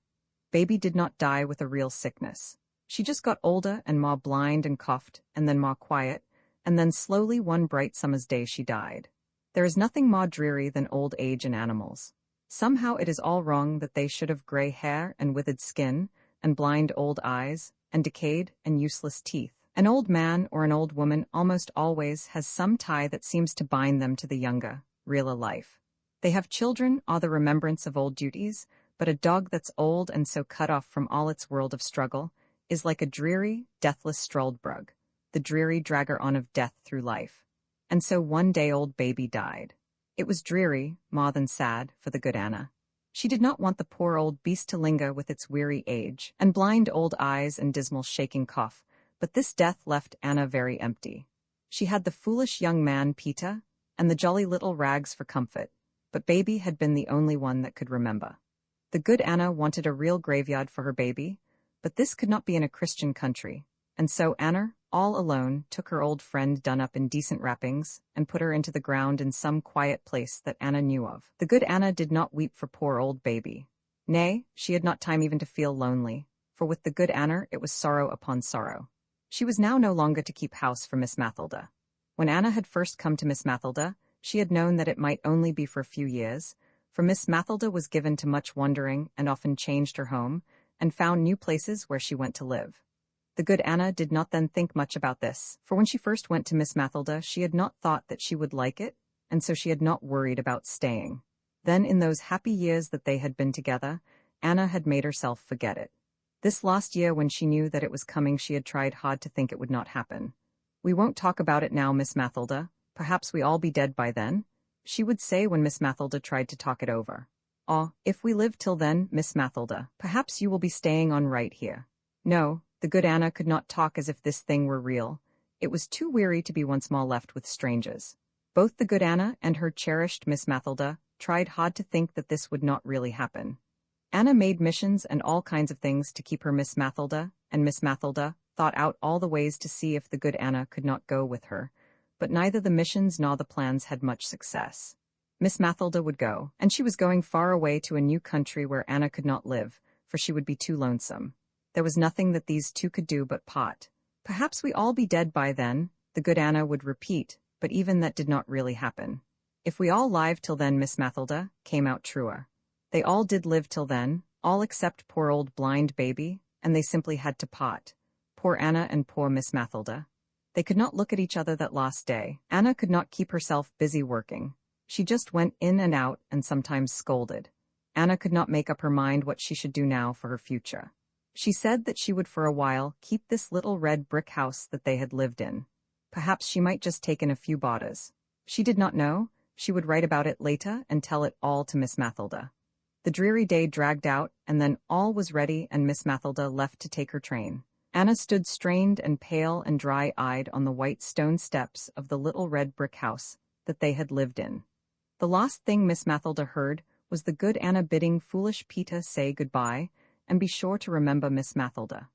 Baby did not die with a real sickness. She just got older and more blind and coughed, and then more quiet, and then slowly one bright summer's day she died. There is nothing more dreary than old age in animals. Somehow it is all wrong that they should have gray hair and withered skin, and blind old eyes, and decayed and useless teeth. An old man or an old woman almost always has some tie that seems to bind them to the younger, realer life. They have children or the remembrance of old duties, but a dog that's old and so cut off from all its world of struggle is like a dreary, deathless Struldbrug, the dreary dragger on of death through life. And so one day old Baby died. It was dreary, more than sad, for the good Anna. She did not want the poor old beast to linger with its weary age, and blind old eyes and dismal shaking cough, but this death left Anna very empty. She had the foolish young man Peta, and the jolly little Rags for comfort, but Baby had been the only one that could remember. The good Anna wanted a real graveyard for her baby, but this could not be in a Christian country, and so Anna, all alone, took her old friend done up in decent wrappings, and put her into the ground in some quiet place that Anna knew of. The good Anna did not weep for poor old Baby. Nay, she had not time even to feel lonely, for with the good Anna it was sorrow upon sorrow. She was now no longer to keep house for Miss Mathilda. When Anna had first come to Miss Mathilda, she had known that it might only be for a few years, for Miss Mathilda was given to much wandering and often changed her home, and found new places where she went to live. The good Anna did not then think much about this, for when she first went to Miss Mathilda she had not thought that she would like it, and so she had not worried about staying. Then in those happy years that they had been together, Anna had made herself forget it. This last year when she knew that it was coming, she had tried hard to think it would not happen. "We won't talk about it now, Miss Mathilda. Perhaps we all be dead by then," she would say when Miss Mathilda tried to talk it over. "Ah, if we live till then, Miss Mathilda, perhaps you will be staying on right here." No, the good Anna could not talk as if this thing were real. It was too weary to be once more left with strangers. Both the good Anna and her cherished Miss Mathilda tried hard to think that this would not really happen. Anna made missions and all kinds of things to keep her Miss Mathilda, and Miss Mathilda thought out all the ways to see if the good Anna could not go with her, but neither the missions nor the plans had much success. Miss Mathilda would go, and she was going far away to a new country where Anna could not live, for she would be too lonesome. There was nothing that these two could do but part. "Perhaps we all be dead by then," the good Anna would repeat, but even that did not really happen. "If we all live till then, Miss Mathilda," came out truer. They all did live till then, all except poor old blind baby, and they simply had to part. Poor Anna and poor Miss Mathilda. They could not look at each other that last day. Anna could not keep herself busy working. She just went in and out and sometimes scolded. Anna could not make up her mind what she should do now for her future. She said that she would for a while keep this little red brick house that they had lived in. Perhaps she might just take in a few boarders. She did not know. She would write about it later and tell it all to Miss Mathilda. The dreary day dragged out, and then all was ready and Miss Mathilda left to take her train. Anna stood strained and pale and dry-eyed on the white stone steps of the little red brick house that they had lived in. The last thing Miss Mathilda heard was the good Anna bidding foolish Peter say goodbye and be sure to remember Miss Mathilda.